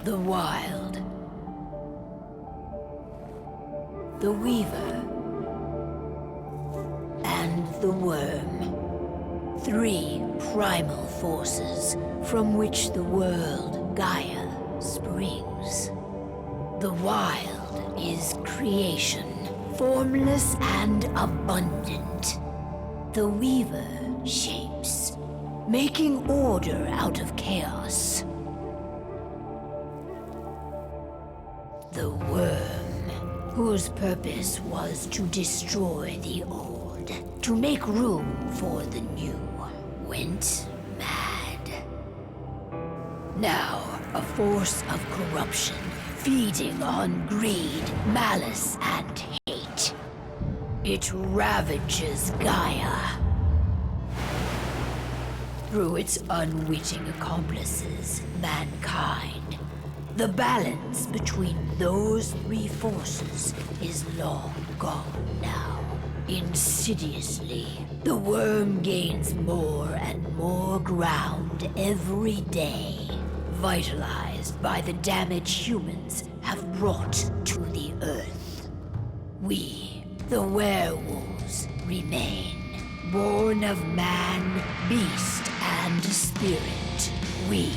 The Wild. The Weaver. And the Worm. 3 primal forces from which the world, Gaia, springs. The Wild is creation, formless and abundant. The Weaver shapes, making order out of chaos. The Worm, whose purpose was to destroy the old, to make room for the new, went mad. Now, a force of corruption, feeding on greed, malice, and hate. It ravages Gaia. Through its unwitting accomplices, mankind, the balance between those 3 forces is long gone now. Insidiously, the Worm gains more and more ground every day, vitalized by the damage humans have brought to the Earth. We, the werewolves, remain, born of man, beast, and spirit. We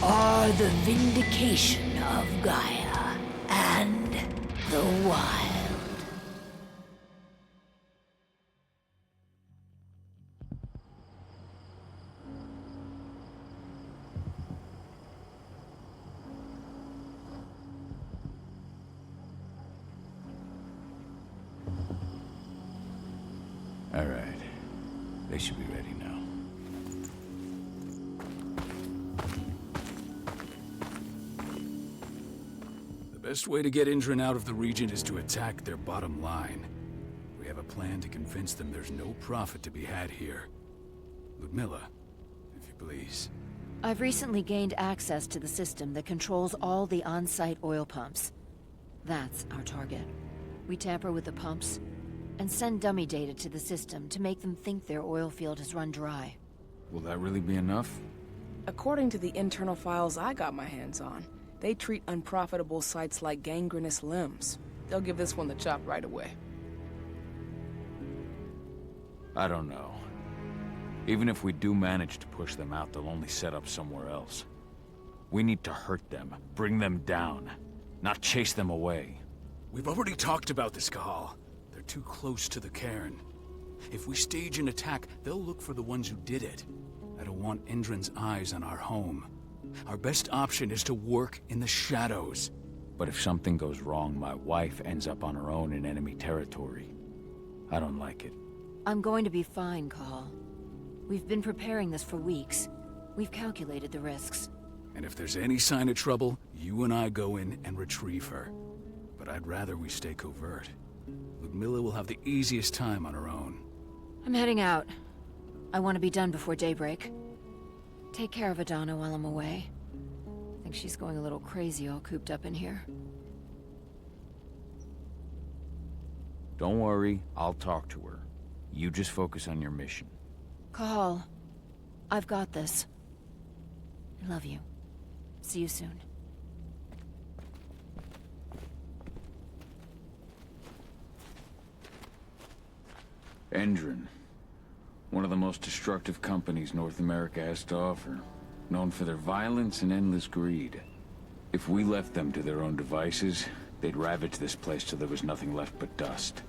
are the vindication of Gaia and the Wild. All right. They should be ready now. The best way to get Endron out of the region is to attack their bottom line. We have a plan to convince them there's no profit to be had here. Ludmilla, if you please. I've recently gained access to the system that controls all the on-site oil pumps. That's our target. We tamper with the pumps and send dummy data to the system to make them think their oil field has run dry. Will that really be enough? According to the internal files I got my hands on, they treat unprofitable sites like gangrenous limbs. They'll give this one the chop right away. I don't know. Even if we do manage to push them out, they'll only set up somewhere else. We need to hurt them, bring them down, not chase them away. We've already talked about this, Cahal. They're too close to the cairn. If we stage an attack, they'll look for the ones who did it. I don't want Endron's eyes on our home. Our best option is to work in the shadows. But if something goes wrong, my wife ends up on her own in enemy territory. I don't like it. I'm going to be fine, Cahal. We've been preparing this for weeks. We've calculated the risks. And if there's any sign of trouble, you and I go in and retrieve her. But I'd rather we stay covert. Ludmilla will have the easiest time on her own. I'm heading out. I want to be done before daybreak. Take care of Adana while I'm away. I think she's going a little crazy all cooped up in here. Don't worry, I'll talk to her. You just focus on your mission. Cahal, I've got this. I love you. See you soon. Endron. One of the most destructive companies North America has to offer. Known for their violence and endless greed. If we left them to their own devices, they'd ravage this place till there was nothing left but dust.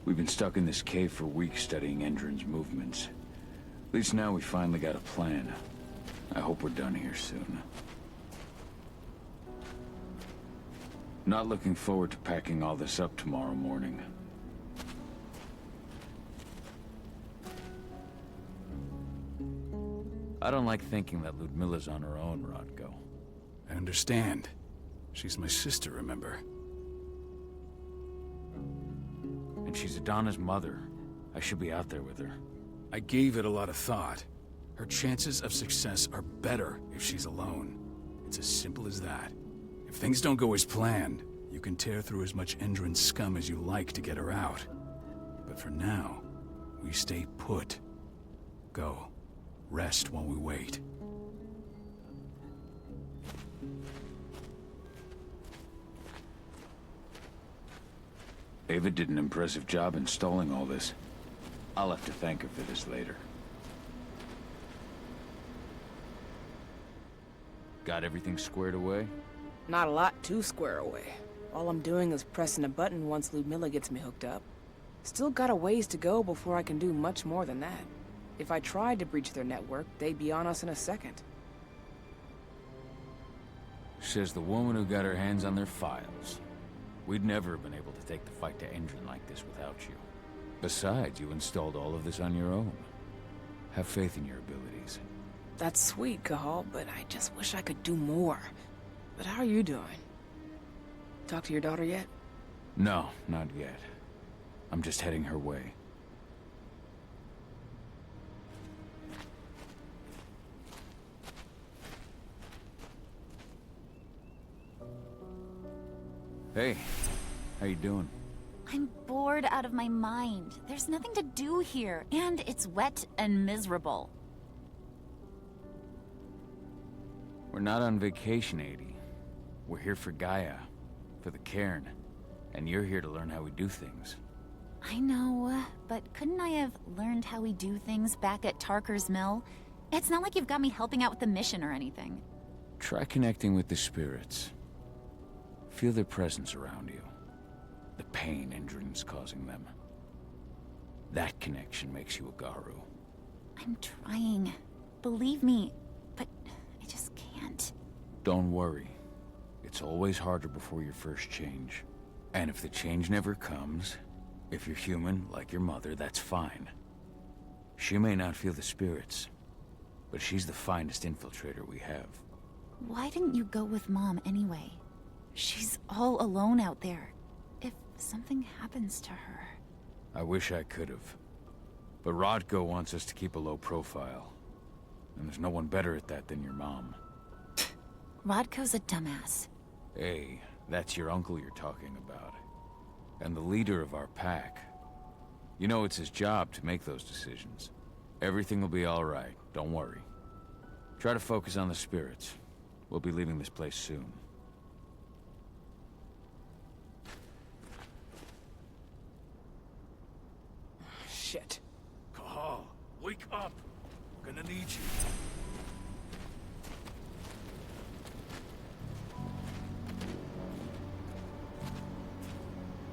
We've been stuck in this cave for weeks studying Endron's movements. At least now we finally got a plan. I hope we're done here soon. Not looking forward to packing all this up tomorrow morning. I don't like thinking that Ludmilla's on her own, Rodko. I understand. She's my sister, remember? And she's Adana's mother. I should be out there with her. I gave it a lot of thought. Her chances of success are better if she's alone. It's as simple as that. If things don't go as planned, you can tear through as much Endron scum as you like to get her out. But for now, we stay put. Go. Rest while we wait. Ava did an impressive job installing all this. I'll have to thank her for this later. Got everything squared away? Not a lot to square away. All I'm doing is pressing a button once Ludmilla gets me hooked up. Still got a ways to go before I can do much more than that. If I tried to breach their network, they'd be on us in a second. Says the woman who got her hands on their files. We'd never have been able to take the fight to Endron like this without you. Besides, you installed all of this on your own. Have faith in your abilities. That's sweet, Cahal, but I just wish I could do more. But how are you doing? Talk to your daughter yet? No, not yet. I'm just heading her way. Hey, how you doing? I'm bored out of my mind. There's nothing to do here, and it's wet and miserable. We're not on vacation, Adie. We're here for Gaia, for the cairn, and you're here to learn how we do things. I know, but couldn't I have learned how we do things back at Tarker's mill? It's not like you've got me helping out with the mission or anything. Try connecting with the spirits. Feel their presence around you. The pain Endron's causing them. That connection makes you a Garu. I'm trying. Believe me, but I just can't. Don't worry. It's always harder before your first change. And if the change never comes, if you're human, like your mother, that's fine. She may not feel the spirits, but she's the finest infiltrator we have. Why didn't you go with Mom anyway? She's all alone out there. If something happens to her... I wish I could have. But Rodko wants us to keep a low profile. And there's no one better at that than your mom. Rodko's a dumbass. Hey, that's your uncle you're talking about. And the leader of our pack. You know it's his job to make those decisions. Everything will be all right, don't worry. Try to focus on the spirits. We'll be leaving this place soon. Shit. Cahal, wake up! We're gonna need you.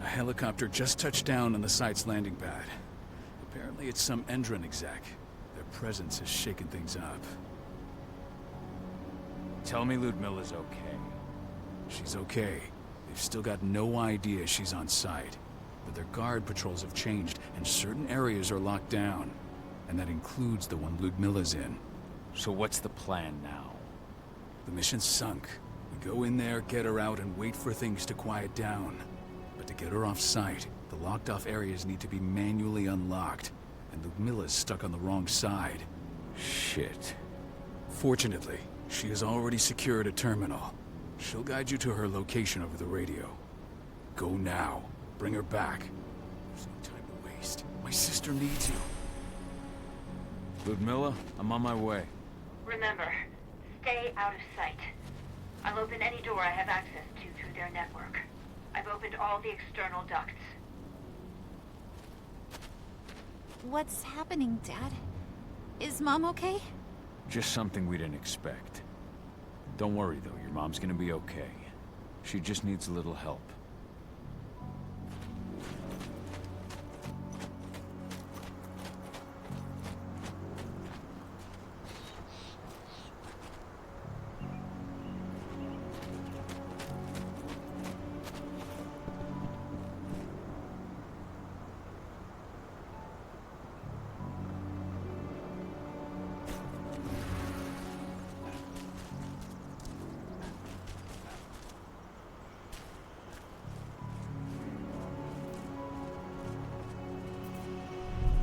A helicopter just touched down on the site's landing pad. Apparently it's some Endron exec. Their presence has shaken things up. Tell me Ludmilla's okay. She's okay. They've still got no idea she's on site. But their guard patrols have changed, and certain areas are locked down. And that includes the one Ludmilla's in. So what's the plan now? The mission's sunk. We go in there, get her out, and wait for things to quiet down. But to get her off site, the locked-off areas need to be manually unlocked. And Ludmilla's stuck on the wrong side. Shit. Fortunately, she has already secured a terminal. She'll guide you to her location over the radio. Go now. Bring her back. There's no time to waste. My sister needs you. Ludmilla, I'm on my way. Remember, stay out of sight. I'll open any door I have access to through their network. I've opened all the external ducts. What's happening, Dad? Is Mom okay? Just something we didn't expect. Don't worry, though. Your mom's gonna be okay. She just needs a little help.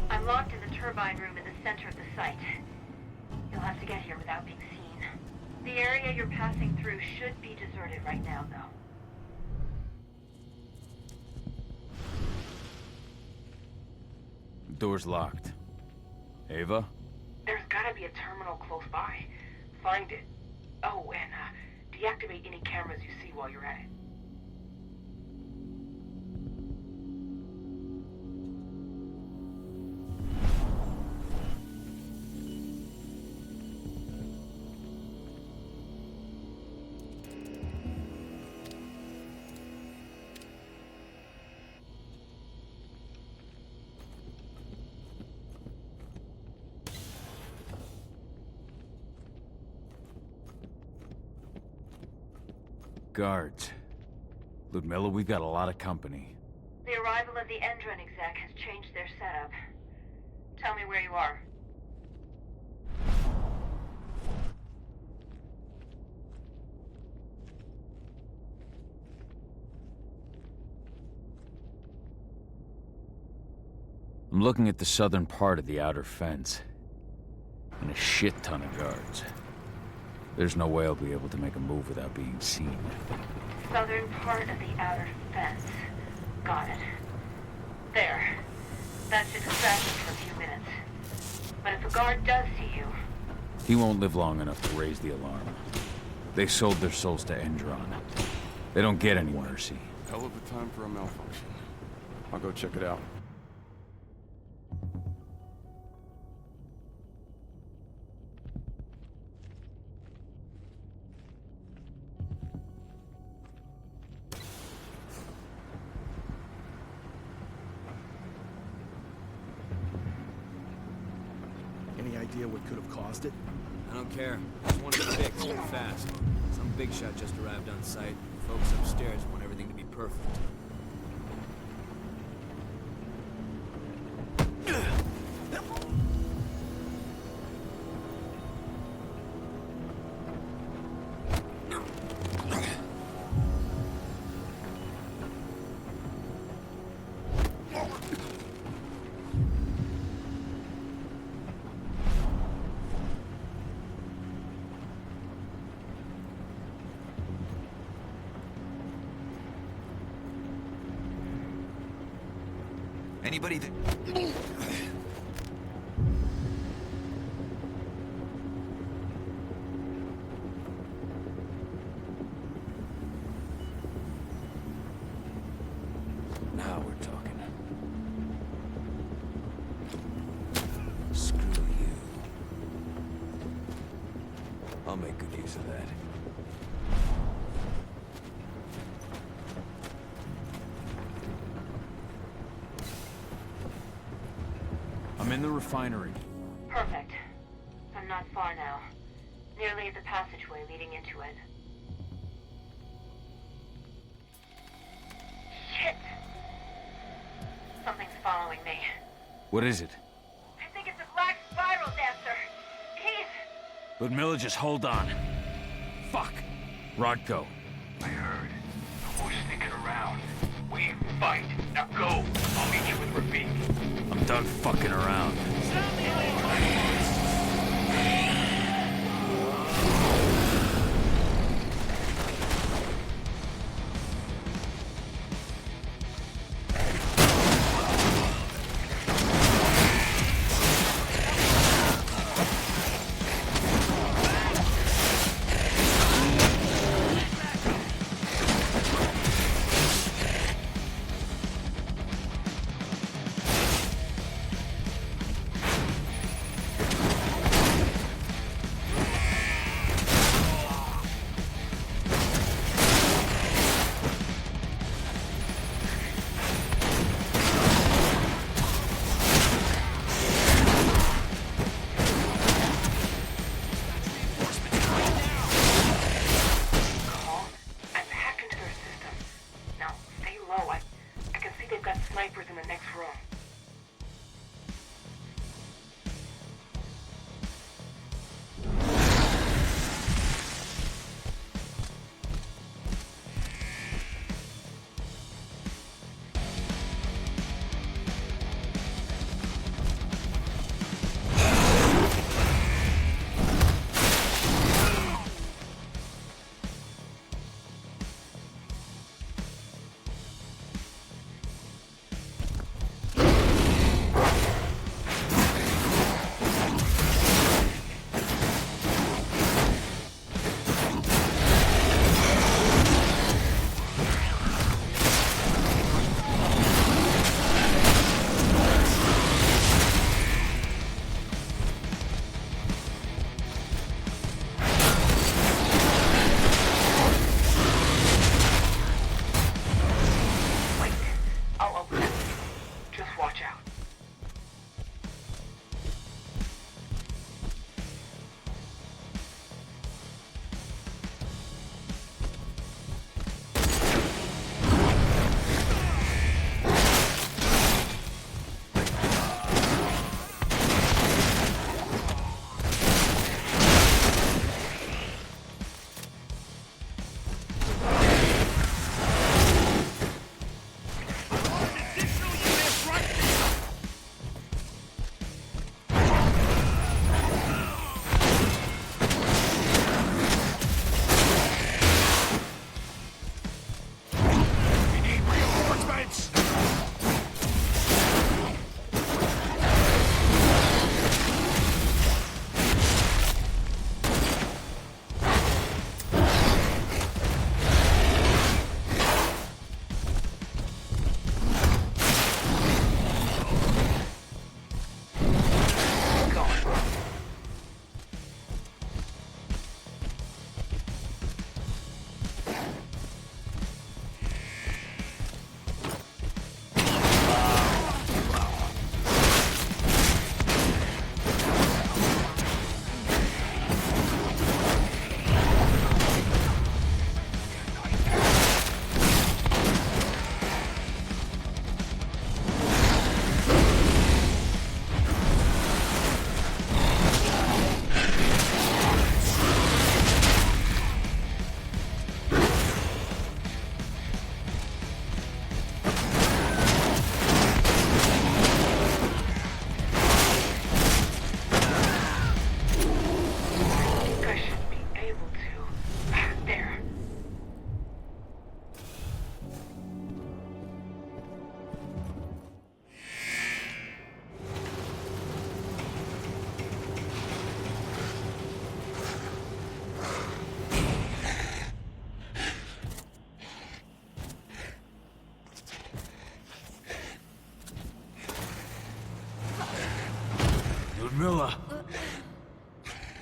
I'm locked in the turbine room in the center of the site. You'll have to get here without being seen. The area you're passing through should be deserted right now, though. Door's locked. Ava? There's gotta be a terminal close by. Find it. Oh, and Deactivate any cameras you see while you're at it. Guards. Ludmilla, we've got a lot of company. The arrival of the Endron exec has changed their setup. Tell me where you are. I'm looking at the southern part of the outer fence. And a shit ton of guards. There's no way I'll be able to make a move without being seen. Southern part of the outer fence. Got it. There. That should distract him for a few minutes. But if a guard does see you... He won't live long enough to raise the alarm. They sold their souls to Endron. They don't get any mercy. Hell of a time for a malfunction. I'll go check it out. Any idea what could have caused it? I don't care. I just want it fixed fast. Some big shot just arrived on site. Folks upstairs want everything to be perfect. Anybody that... Now we're talking. Screw you. I'll make good use of that. I'm in the refinery. Perfect. I'm not far now. Nearly at the passageway leading into it. Shit! Something's following me. What is it? I think it's a black spiral dancer. He's... Ludmilla, just hold on. Fuck. Rodko. I heard. No more sneaking around. We fight. Now go. I'll meet you with Rafik. I'm done fucking around.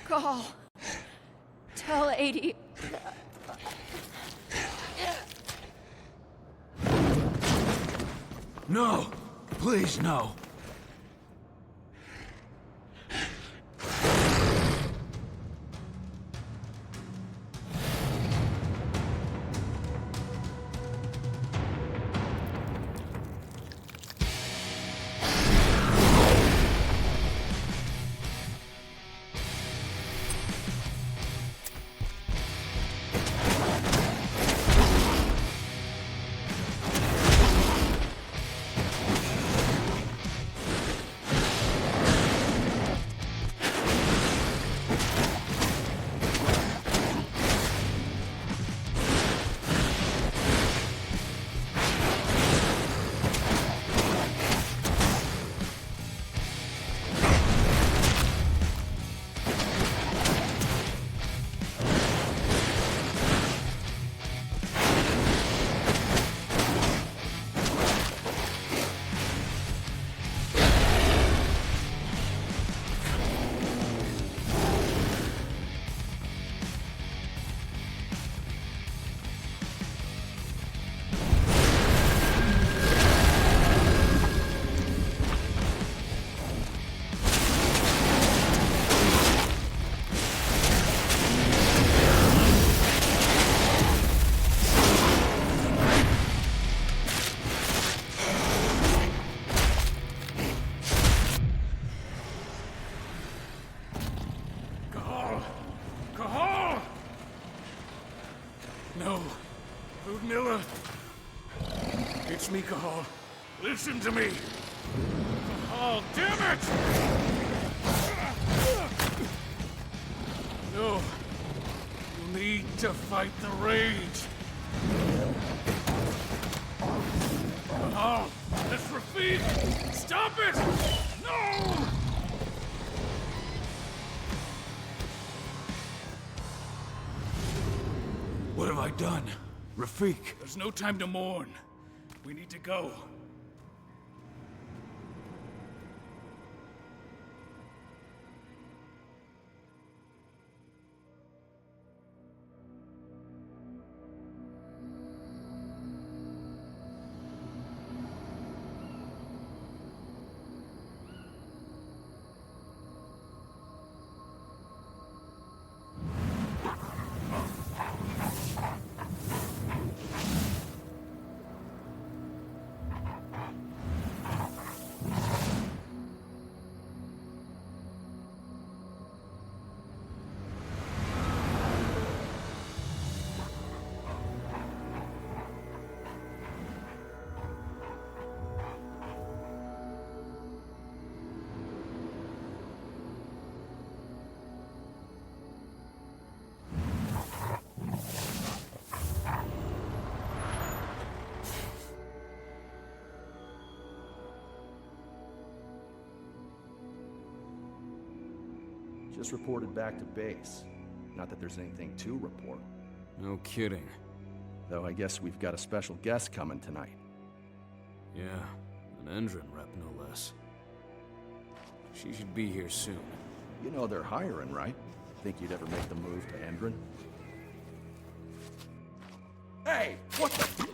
Call. Tell 80. No! Please, no! It's me, Cahal. Listen to me. Cahal, damn it! No. You need to fight the rage. Cahal, that's Rafik! Stop it! No! What have I done? Rafik, there's no time to mourn. We need to go. Just reported back to base. Not that there's anything to report. No kidding. Though I guess we've got a special guest coming tonight. Yeah, an Endron rep no less. She should be here soon. You know they're hiring, right? Think you'd ever make the move to Endron? Hey! What the...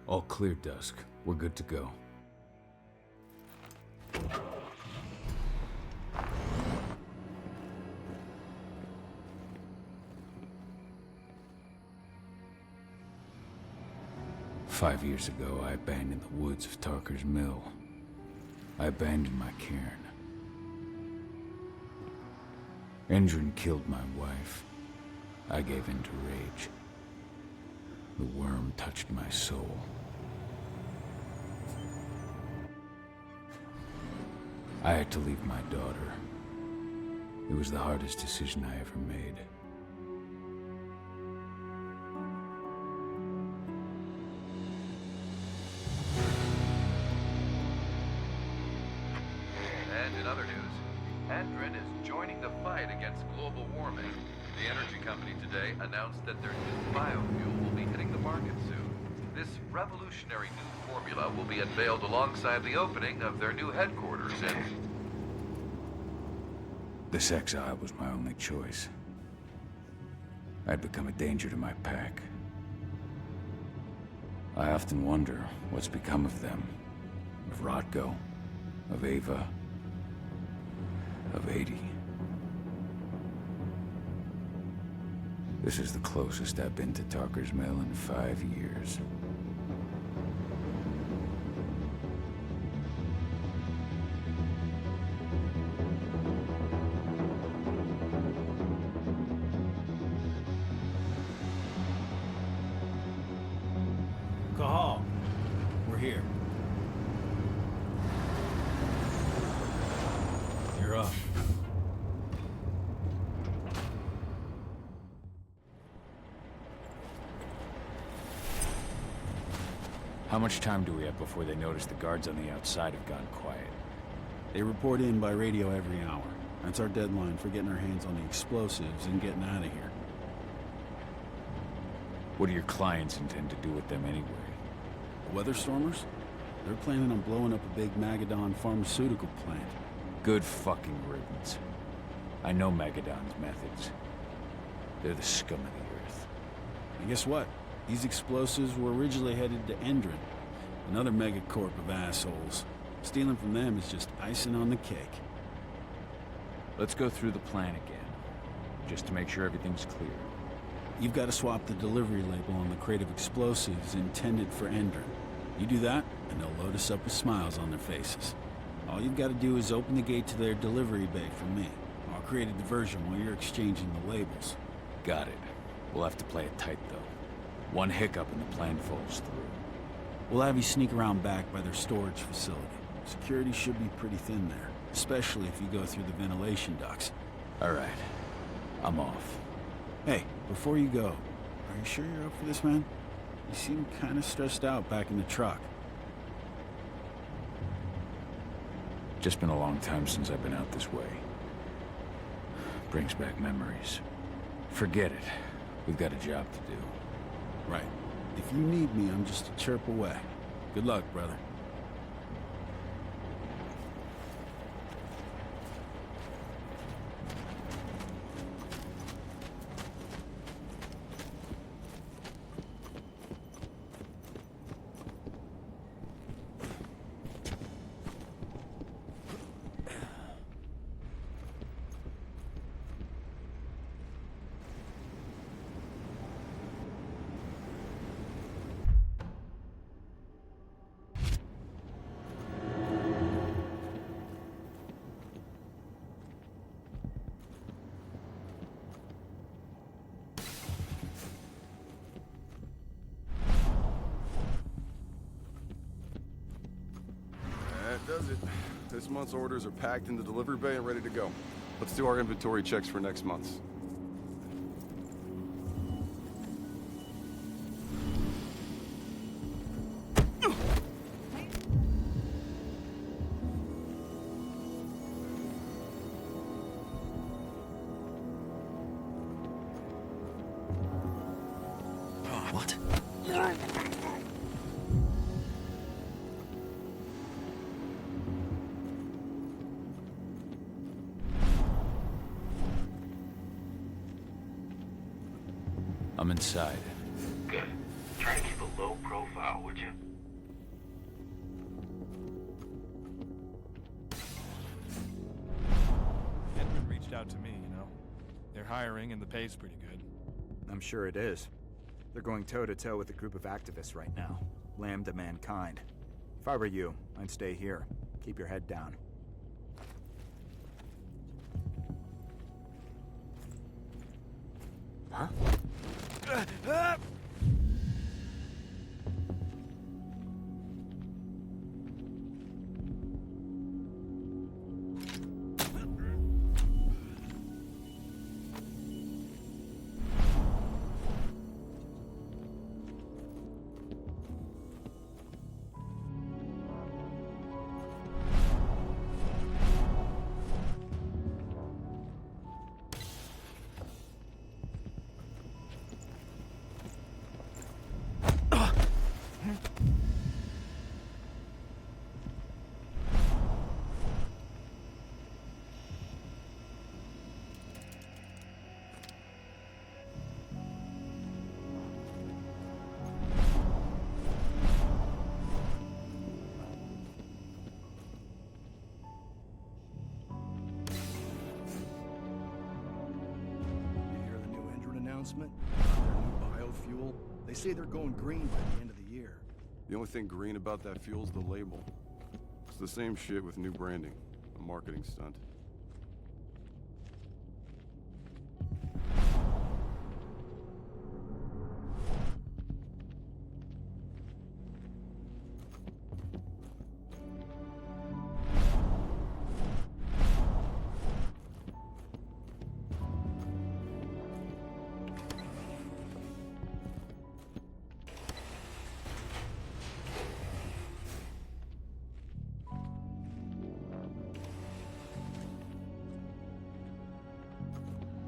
All clear, Dusk. We're good to go. "5 years ago, I abandoned the woods of Tarker's mill. I abandoned my cairn. Endron killed my wife. I gave in to rage. The worm touched my soul. I had to leave my daughter. It was the hardest decision I ever made. other news, Endron is joining the fight against global warming. The energy company today announced that their new biofuel will be hitting the market soon. This revolutionary new formula will be unveiled alongside the opening of their new headquarters in... This exile was my only choice. I'd become a danger to my pack. I often wonder what's become of them. Of Rodko, of Ava, of 80. This is the closest I've been to Tarker's Mill in 5 years. Cahal, we're here. You're up. How much time do we have before they notice the guards on the outside have gone quiet? They report in by radio every hour. That's our deadline for getting our hands on the explosives and getting out of here. What do your clients intend to do with them anyway? The Weatherstormers? They're planning on blowing up a big Magadon pharmaceutical plant. Good fucking riddance. I know Magadon's methods. They're the scum of the earth. And guess what? These explosives were originally headed to Endron, another megacorp of assholes. Stealing from them is just icing on the cake. Let's go through the plan again, just to make sure everything's clear. You've got to swap the delivery label on the crate of explosives intended for Endron. You do that, and they'll load us up with smiles on their faces. All you've got to do is open the gate to their delivery bay for me. I'll create a diversion while you're exchanging the labels. Got it. We'll have to play it tight, though. One hiccup and the plan falls through. We'll have you sneak around back by their storage facility. Security should be pretty thin there, especially if you go through the ventilation ducts. All right. I'm off. Hey, before you go, are you sure you're up for this, man? You seem kind of stressed out back in the truck. Just been a long time since I've been out this way. Brings back memories. Forget it. We've got a job to do. Right. If you need me, I'm just a chirp away. Good luck, brother. That does it. This month's orders are packed in the delivery bay and ready to go. Let's do our inventory checks for next month's. What? I'm inside. Good. Try to keep a low profile, would you? Endron reached out to me, you know. They're hiring and the pay's pretty good. I'm sure it is. They're going toe-to-toe with a group of activists right now. Lambda mankind. If I were you, I'd stay here. Keep your head down. Huh? announcement about their new biofuel? They say they're going green by the end of the year. The only thing green about that fuel's the label. It's the same shit with new branding. A marketing stunt.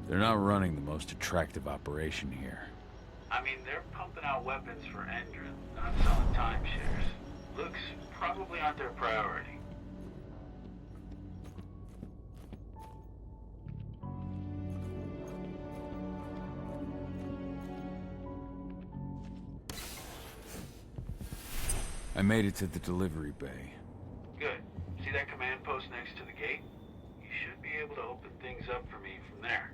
They're not running the most attractive operation here. I mean, they're pumping out weapons for Endron, not selling timeshares. Looks probably aren't their priority. I made it to the delivery bay. Good. See that command post next to the gate? You should be able to open things up for me from there.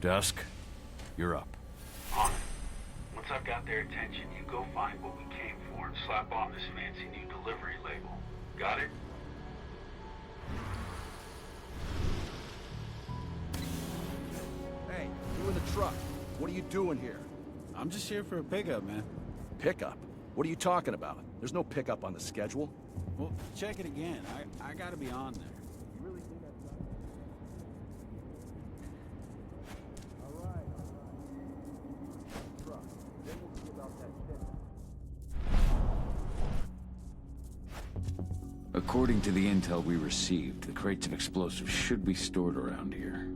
Dusk, you're up. On it. Once I've got their attention, you go find what we came for and slap on this fancy new delivery label. Got it? Hey, you in the truck. What are you doing here? I'm just here for a pickup, man. Pickup? What are you talking about? There's no pickup on the schedule. Well, check it again. I gotta be on there. You really think I've done it? All right. Truck. Then we'll see about that shit. According to the intel we received, the crates of explosives should be stored around here.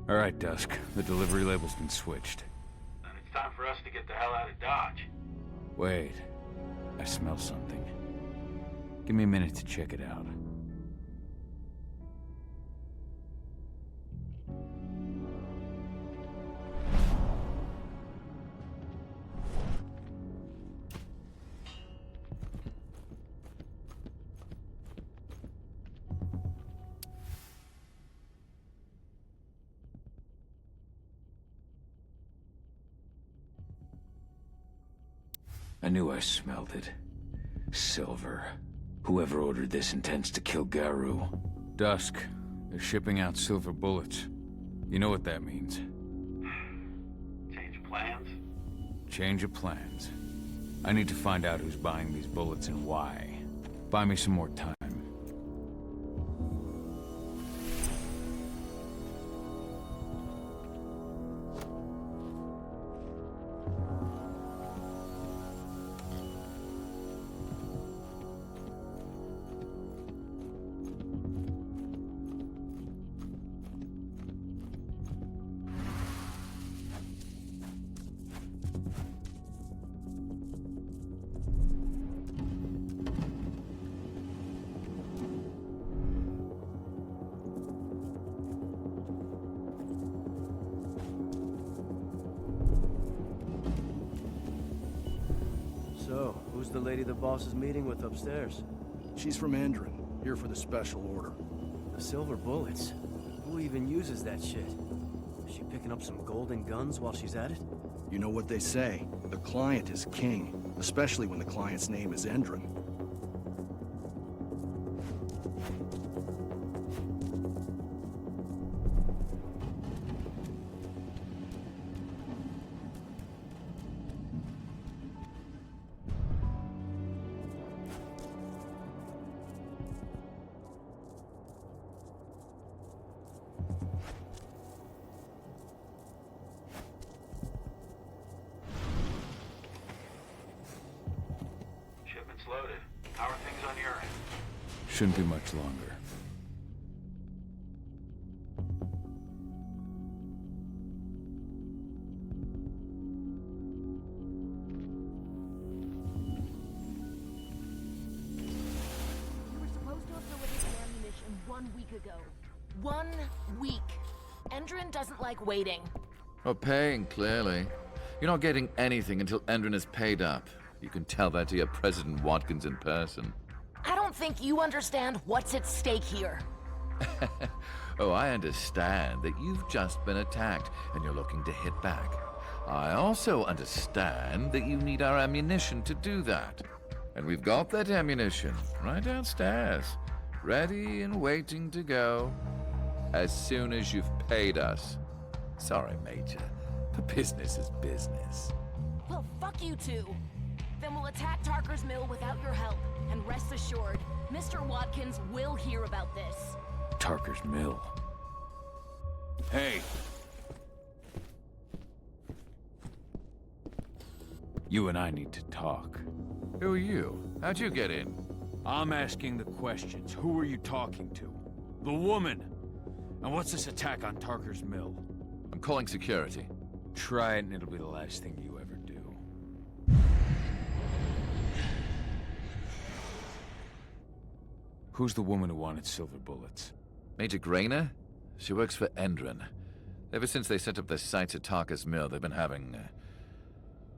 All right, Dusk. The delivery label's been switched. Then it's time for us to get the hell out of Dodge. Wait. I smell something. Give me a minute to check it out. I knew I smelled it. Silver. Whoever ordered this intends to kill Garou. Dusk. They're shipping out silver bullets. You know what that means. Change of plans? Change of plans. I need to find out who's buying these bullets and why. Buy me some more time. the lady the boss is meeting with upstairs? She's from Endron, here for the special order. The silver bullets? Who even uses that shit? Is she picking up some golden guns while she's at it? You know what they say, the client is king, especially when the client's name is Endron. Loaded. How are things on your end? Shouldn't be much longer. You were supposed to have delivered the ammunition 1 week ago. 1 week. Endron doesn't like waiting. Well, paying, clearly. You're not getting anything until Endron is paid up. You can tell that to your President Wadkins in person. I don't think you understand what's at stake here. Oh, I understand that you've just been attacked and you're looking to hit back. I also understand that you need our ammunition to do that. And we've got that ammunition right downstairs, ready and waiting to go as soon as you've paid us. Sorry, Major, but business is business. Well, fuck you two. Then we'll attack Tarker's mill without your help. And rest assured, Mr. Wadkins will hear about this. Tarker's mill. Hey! You and I need to talk. Who are you? How'd you get in? I'm asking the questions. Who are you talking to? The woman! And what's this attack on Tarker's mill? I'm calling security. Try it and it'll be the last thing you ever do. Who's the woman who wanted silver bullets? Major Grainer? She works for Endron. Ever since they set up their sights at Tarker's mill, they've been having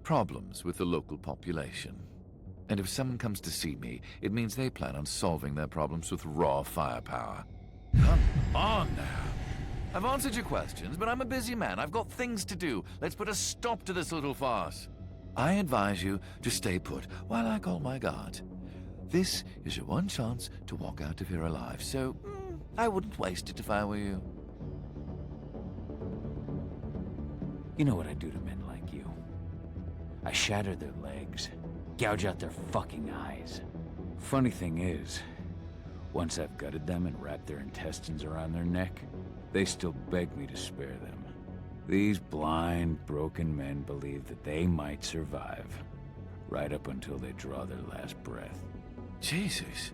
problems with the local population. And if someone comes to see me, it means they plan on solving their problems with raw firepower. Come on now. I've answered your questions, but I'm a busy man. I've got things to do. Let's put a stop to this little farce. I advise you to stay put while I call my guard. This is your one chance to walk out of here alive, so I wouldn't waste it if I were you. You know what I do to men like you? I shatter their legs, gouge out their fucking eyes. Funny thing is, once I've gutted them and wrapped their intestines around their neck, they still beg me to spare them. These blind, broken men believe that they might survive, right up until they draw their last breath. Jesus.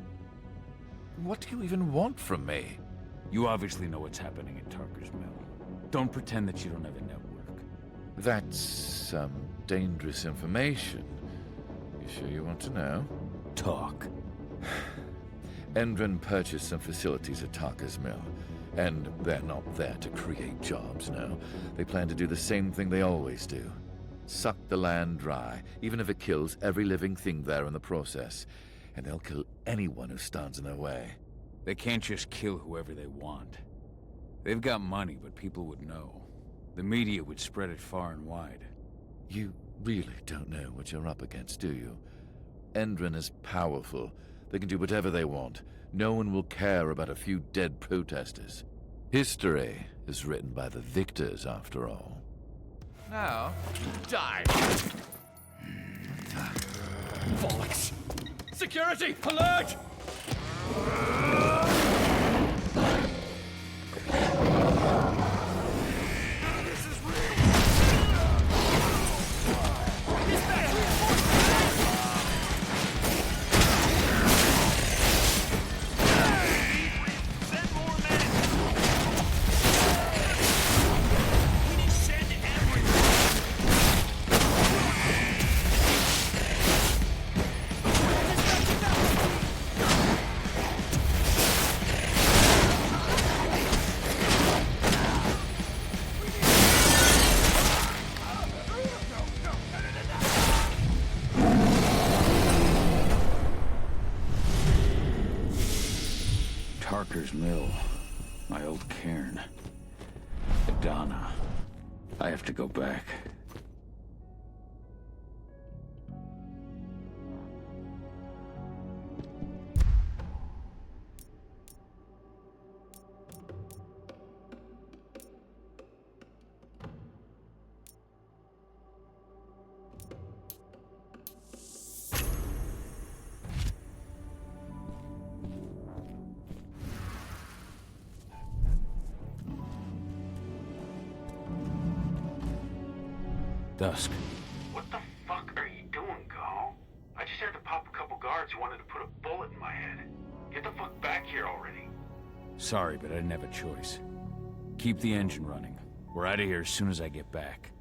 What do you even want from me? You obviously know what's happening at Tarker's mill. Don't pretend that you don't have a network. That's some dangerous information. You sure you want to know? Talk. Endron purchased some facilities at Tarker's mill. And they're not there to create jobs, no. They plan to do the same thing they always do. Suck the land dry, even if it kills every living thing there in the process. And they'll kill anyone who stands in their way. They can't just kill whoever they want. They've got money, but people would know. The media would spread it far and wide. You really don't know what you're up against, do you? Endron is powerful. They can do whatever they want. No one will care about a few dead protesters. History is written by the victors, after all. Now, die! Bollocks! Security! Alert! mill. My old cairn. Adana. I have to go back. Dusk. What the fuck are you doing, Go? I just had to pop a couple guards who wanted to put a bullet in my head. Get the fuck back here already. Sorry, but I didn't have a choice. Keep the engine running. We're out of here as soon as I get back.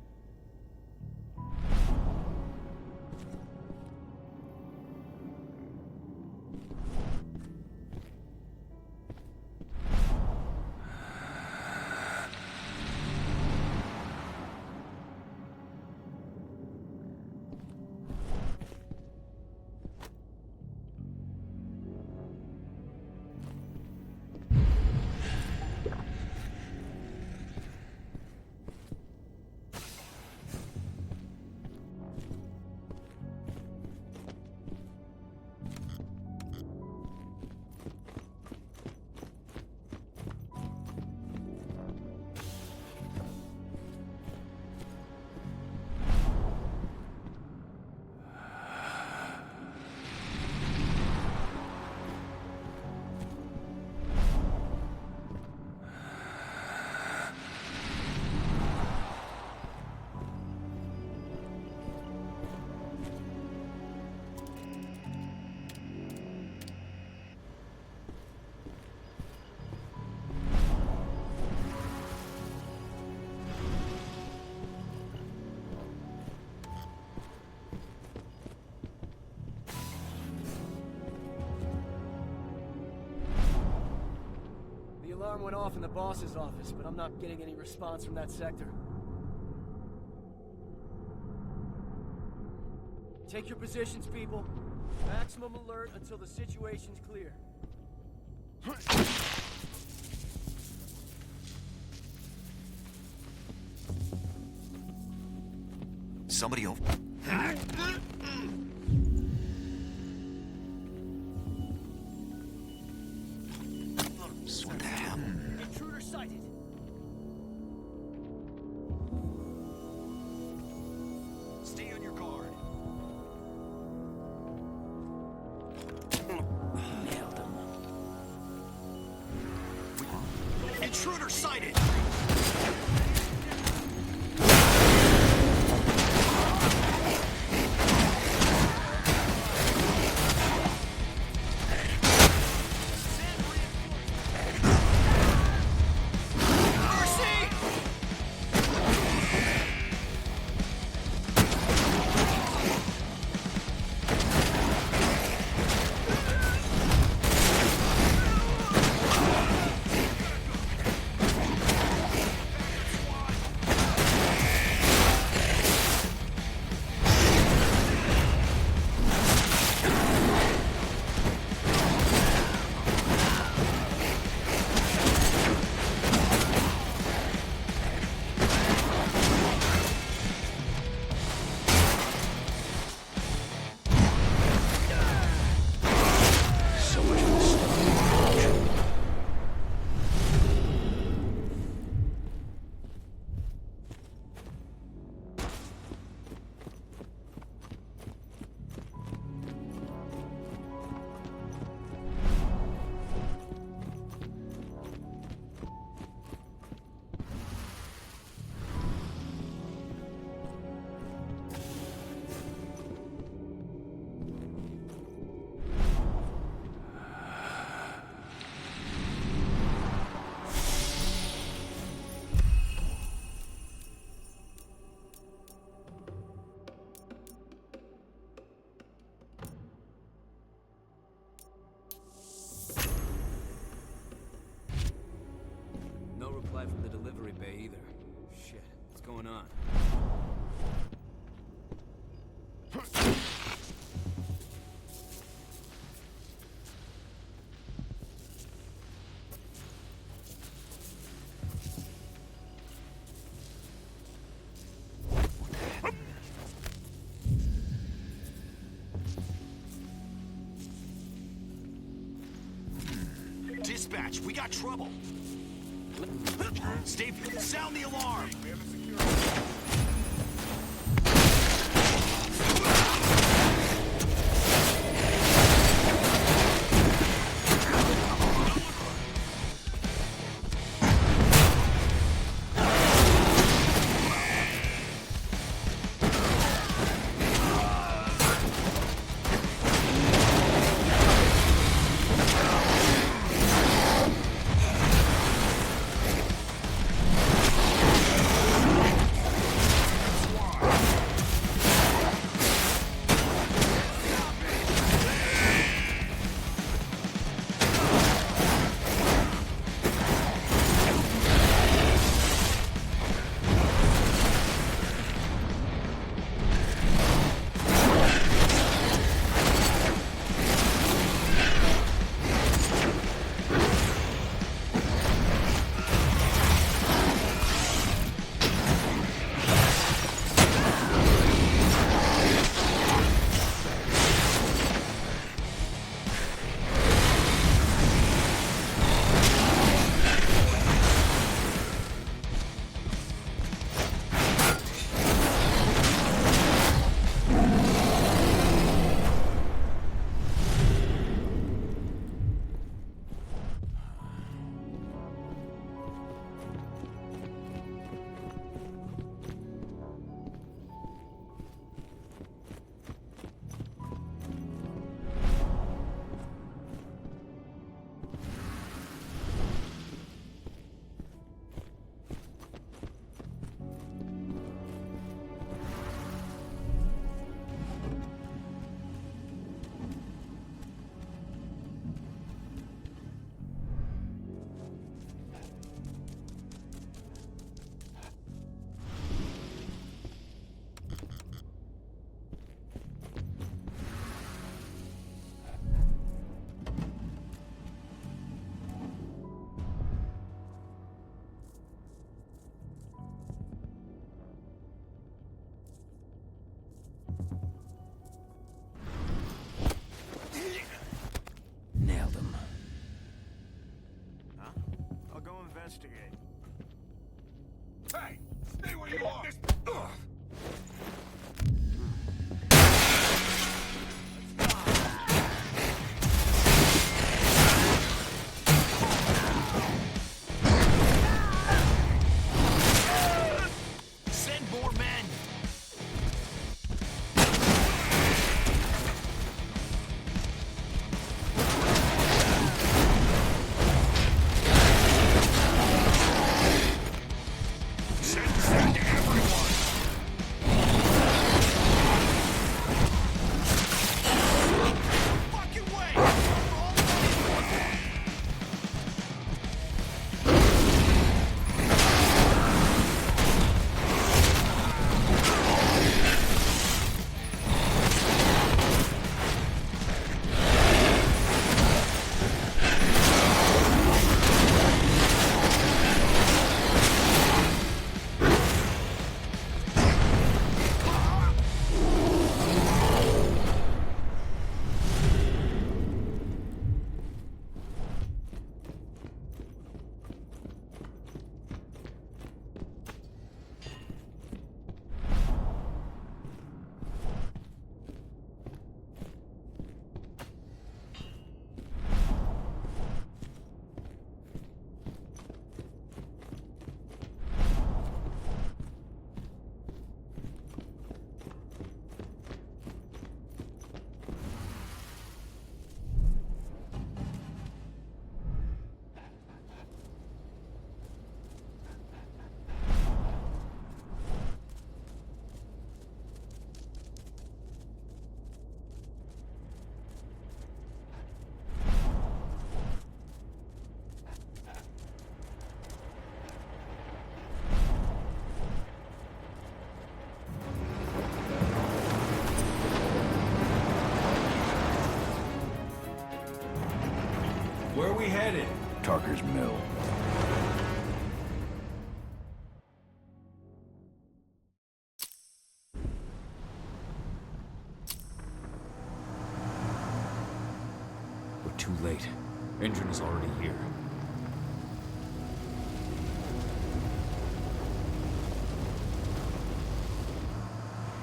The alarm went off in the boss's office, but I'm not getting any response from that sector. Take your positions, people. Maximum alert until the situation's clear. Somebody over. What the hell? Intruder sighted. Stay on your guard. Nailed him. Intruder sighted! No reply from the delivery bay either. Shit, what's going on? Watch, we got trouble. Steve, sound the alarm. Nailed him. Huh? I'll go investigate. Hey, stay where you are. Send more men. Send everyone. Fucking way. Where are we headed? Tarker's mill. We're too late. Endron is already here.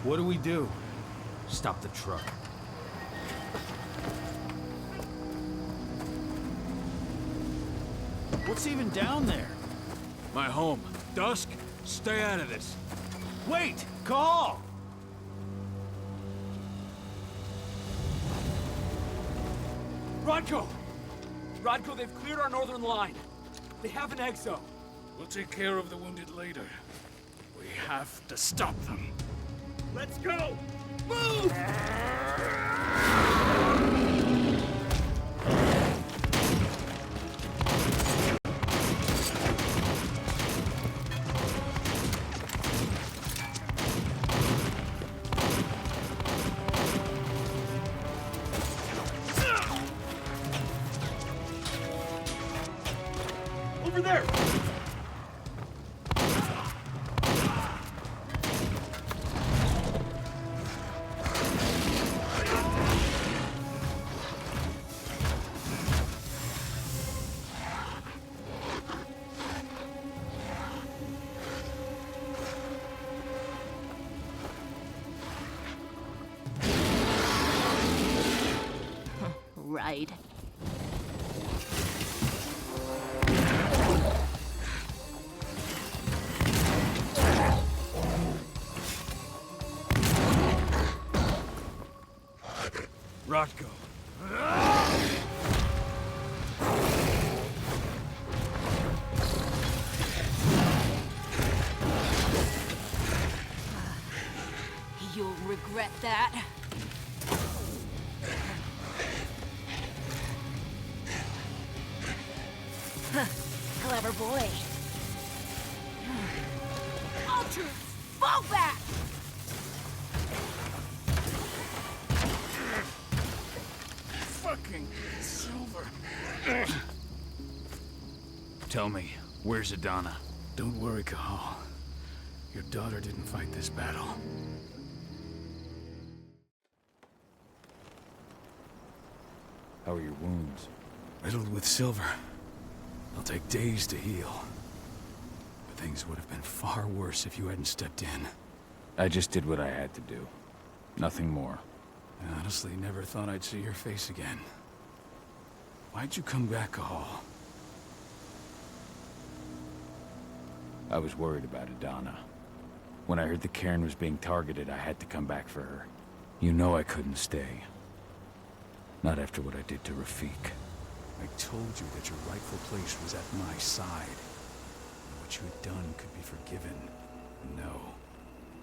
What do we do? Stop the truck. What's even down there? My home. Dusk, stay out of this. Wait! Call! Rodko! Rodko, they've cleared our northern line. They have an exo. We'll take care of the wounded later. We have to stop them. Let's go! Move! Over there! Right. Rodko. You'll regret that. Clever boy. Ultra, fall back! Fucking Silver. Tell me, where's Adana? Don't worry, Cahal. Your daughter didn't fight this battle. How are your wounds? Riddled with silver. They'll take days to heal. But things would have been far worse if you hadn't stepped in. I just did what I had to do. Nothing more. I honestly never thought I'd see your face again. Why'd you come back, Cahal? I was worried about Adana. When I heard the cairn was being targeted, I had to come back for her. You know I couldn't stay. Not after what I did to Rafik. I told you that your rightful place was at my side. And what you had done could be forgiven. No.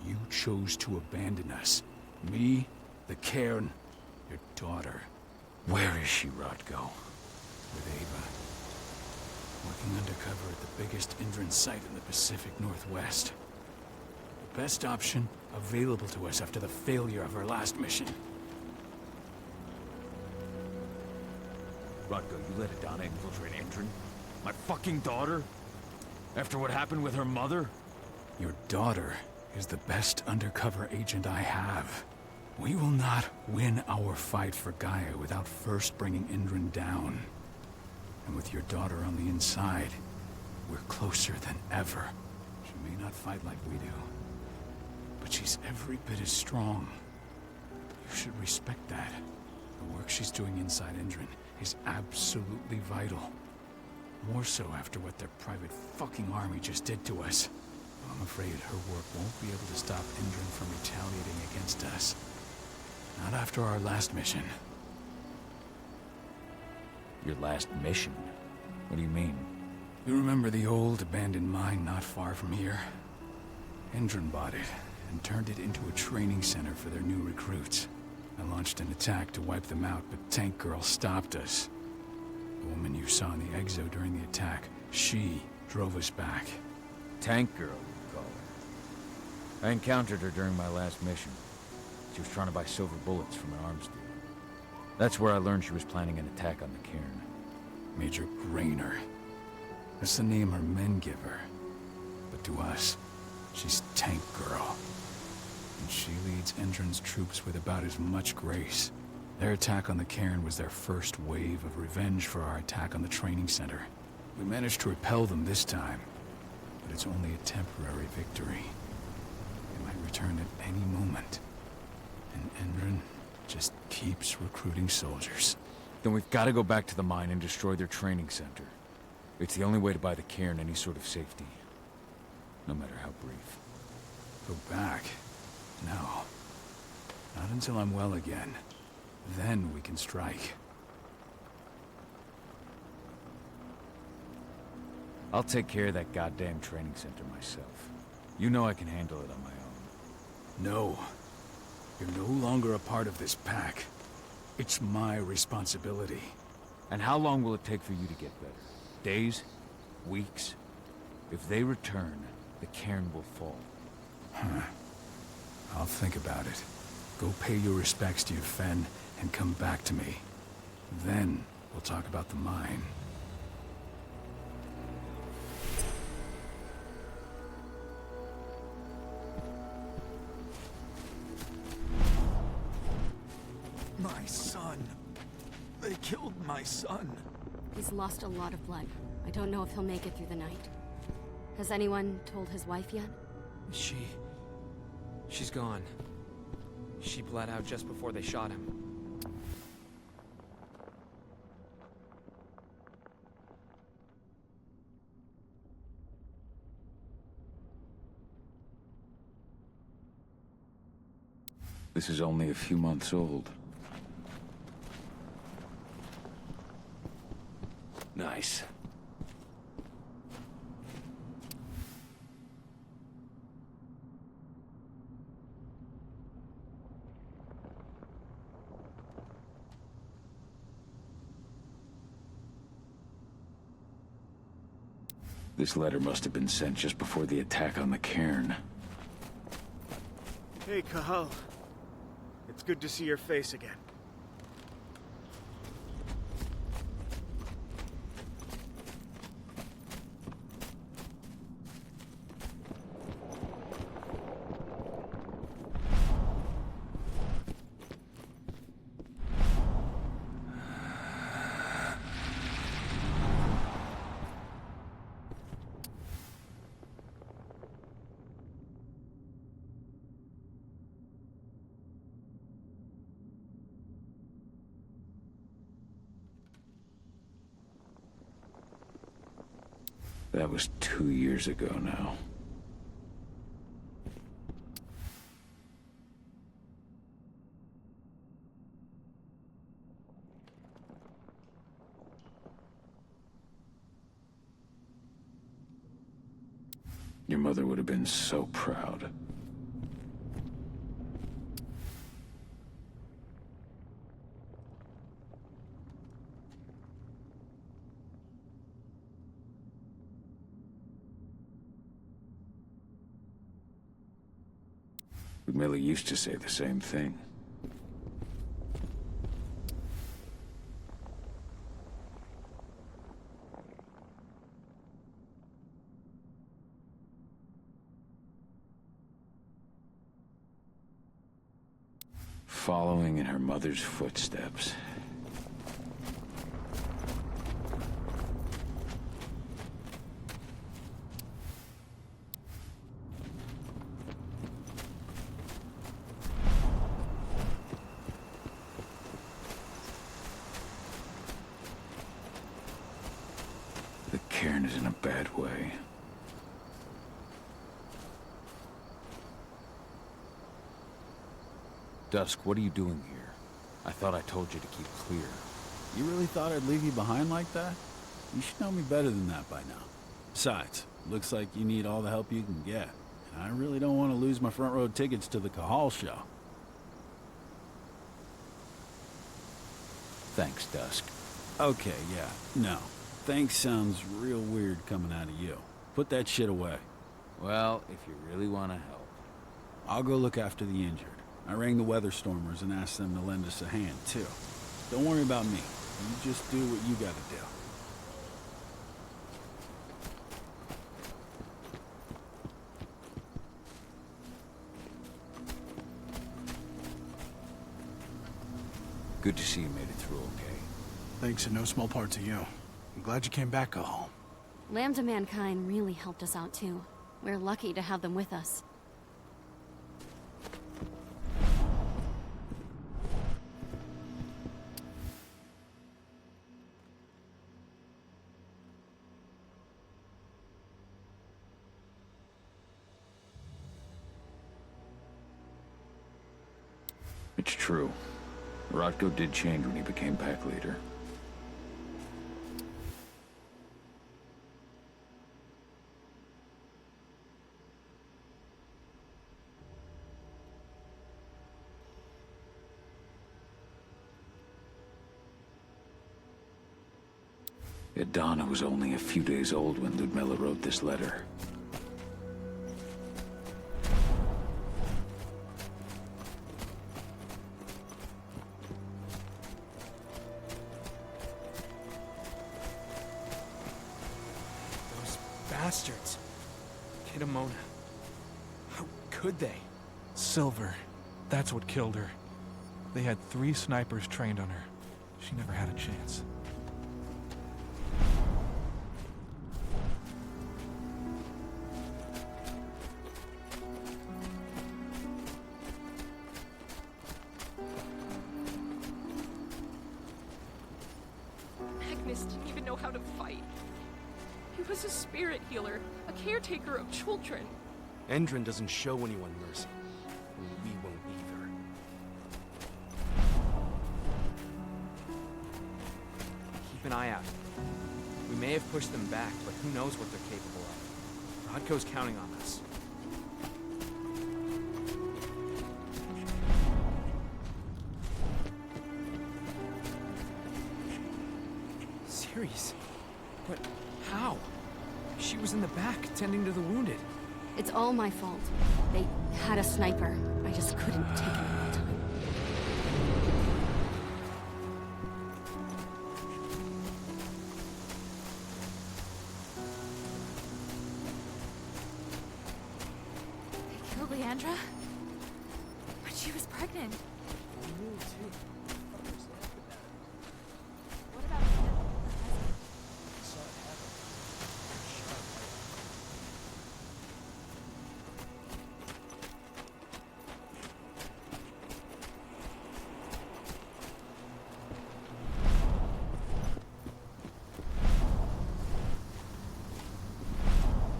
You chose to abandon us. Me, the cairn, your daughter. Where is she, Rodko? With Ava. Working undercover at the biggest Endron site in the Pacific Northwest. The best option available to us after the failure of our last mission. Rodko, you let Adana infiltrate Endron? My fucking daughter? After what happened with her mother? Your daughter is the best undercover agent I have. We will not win our fight for Gaia without first bringing Endron down. And with your daughter on the inside, we're closer than ever. She may not fight like we do, but she's every bit as strong. You should respect that. The work she's doing inside Endron is absolutely vital. More so after what their private fucking army just did to us. I'm afraid her work won't be able to stop Endron from retaliating against us. Not after our last mission. Your last mission? What do you mean? You remember the old abandoned mine not far from here? Endron bought it and turned it into a training center for their new recruits. I launched an attack to wipe them out, but Tank Girl stopped us. The woman you saw in the exo during the attack, she drove us back. Tank Girl, you call her. I encountered her during my last mission. She was trying to buy silver bullets from an arms dealer. That's where I learned she was planning an attack on the cairn. Major Grainer. That's the name her men give her. But to us, she's Tank Girl. And she leads Endron's troops with about as much grace. Their attack on the cairn was their first wave of revenge for our attack on the training center. We managed to repel them this time, but it's only a temporary victory. They might return at any moment. And Endron just keeps recruiting soldiers. Then we've got to go back to the mine and destroy their training center. It's the only way to buy the cairn any sort of safety. No matter how brief. Go back? No. Not until I'm well again. Then we can strike. I'll take care of that goddamn training center myself. You know I can handle it on my own. No. You're no longer a part of this pack. It's my responsibility. And how long will it take for you to get better? Days? Weeks? If they return, the cairn will fall. Huh. I'll think about it. Go pay your respects to your Fen and come back to me. Then we'll talk about the mine. My son. They killed my son. He's lost a lot of blood. I don't know if he'll make it through the night. Has anyone told his wife yet? She's gone. She bled out just before they shot him. This is only a few months old. Nice. This letter must have been sent just before the attack on the cairn. Hey, Cahal. It's good to see your face again. That was 2 years ago now. Your mother would have been so proud. Millie used to say the same thing. Following in her mother's footsteps. The cairn is in a bad way. Dusk, what are you doing here? I thought I told you to keep clear. You really thought I'd leave you behind like that? You should know me better than that by now. Besides, looks like you need all the help you can get. And I really don't want to lose my front row tickets to the Cahal show. Thanks, Dusk. Okay, yeah, no. Thanks sounds real weird coming out of you. Put that shit away. Well, if you really want to help. I'll go look after the injured. I rang the Weatherstormers and asked them to lend us a hand, too. Don't worry about me. You just do what you gotta do. Good to see you made it through okay. Thanks in no small part to you. I'm glad you came back, Cahal. Lambda Mankind really helped us out too. We're lucky to have them with us. It's true. Rodko did change when he became pack leader. Donna was only a few days old when Ludmilla wrote this letter. Those bastards. Kidamona. How could they? Silver. That's what killed her. They had 3 snipers trained on her. She never had a chance. Magnus didn't even know how to fight. He was a spirit healer, a caretaker of children. Endron doesn't show anyone mercy. And we won't either. Keep an eye out. We may have pushed them back, but who knows what they're capable of. Rodko's counting on us. Serious? But how? She was in the back, tending to the wounded. It's all my fault. They had a sniper. I just couldn't take it all the time. They killed Leandra? But she was pregnant.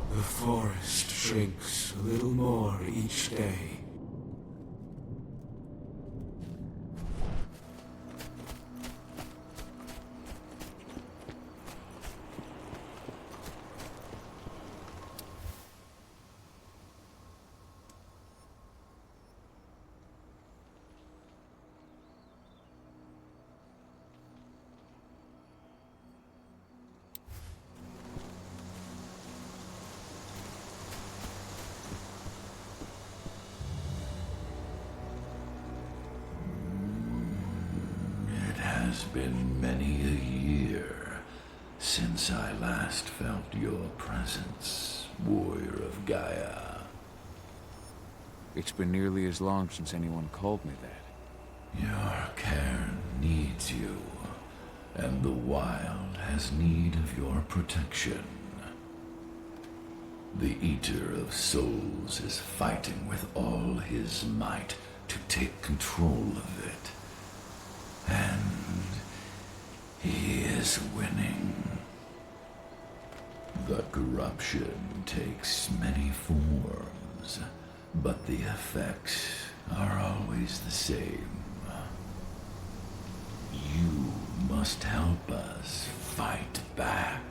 The forest shrinks a little more each day. It's been many a year since I last felt your presence, warrior of Gaia. It's been nearly as long since anyone called me that. Your cairn needs you, and the wild has need of your protection. The Eater of Souls is fighting with all his might to take control of it. And he is winning. The corruption takes many forms, but the effects are always the same. You must help us fight back.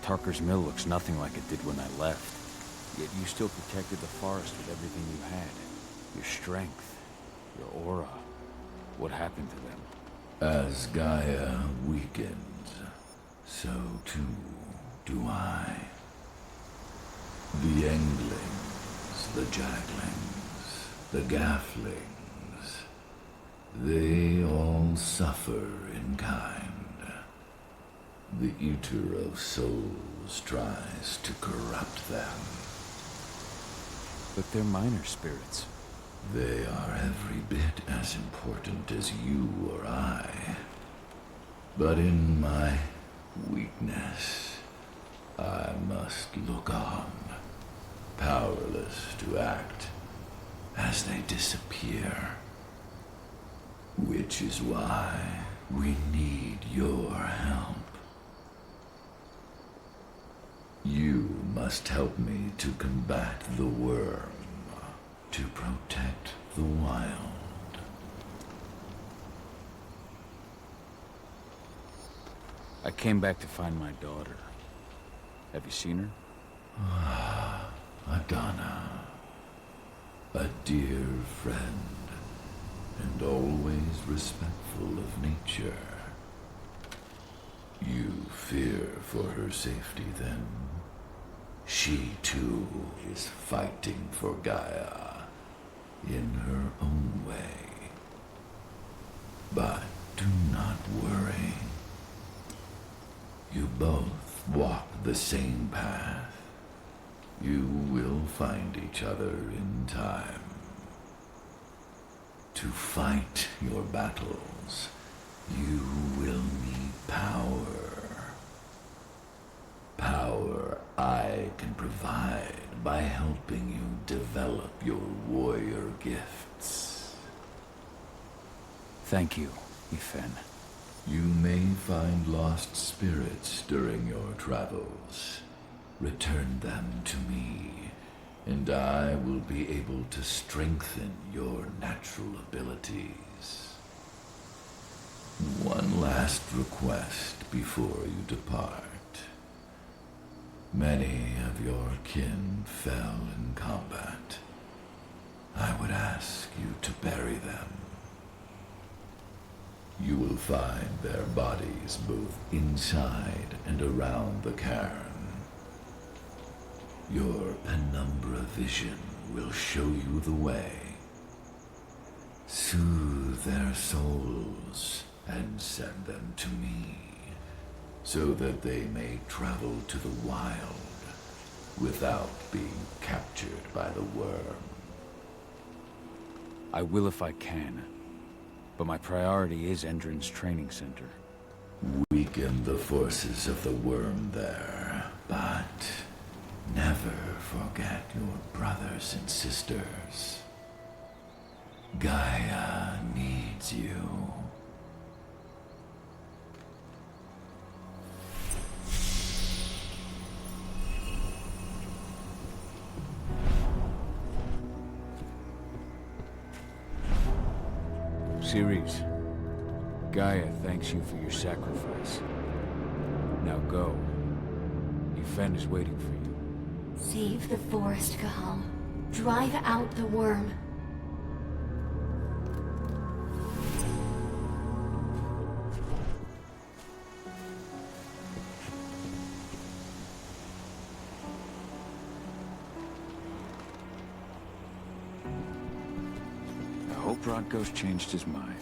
Tarker's mill looks nothing like it did when I left. Yet you still protected the forest with everything you had. Your strength, your aura. What happened to them? As Gaia weakens, so too do I. The Englings, the Jacklings, the Gafflings, they all suffer in kind. The Eater of Souls tries to corrupt them. But they're minor spirits. They are every bit as important as you or I. But in my weakness, I must look on, powerless to act as they disappear. Which is why we need your help. You must help me to combat the worm, to protect the wild. I came back to find my daughter. Have you seen her? Adana. A dear friend, and always respectful of nature. You fear for her safety, then? She, too, is fighting for Gaia, in her own way. But do not worry. You both walk the same path. You will find each other in time. To fight your battles, you will need power. Power I can provide by helping you develop your warrior gifts. Thank you, Ethan. You may find lost spirits during your travels. Return them to me, and I will be able to strengthen your natural abilities. One last request before you depart. Many of your kin fell in combat. I would ask you to bury them. You will find their bodies both inside and around the cairn. Your penumbra vision will show you the way. Soothe their souls and send them to me, so that they may travel to the wild without being captured by the worm. I will if I can, but my priority is Endron's training center. Weaken the forces of the worm there, but never forget your brothers and sisters. Gaia needs you. Ceres, Gaia thanks you for your sacrifice. Now go. Yfen is waiting for you. Save the forest, Cahal. Drive out the worm. I hope Rodko's changed his mind.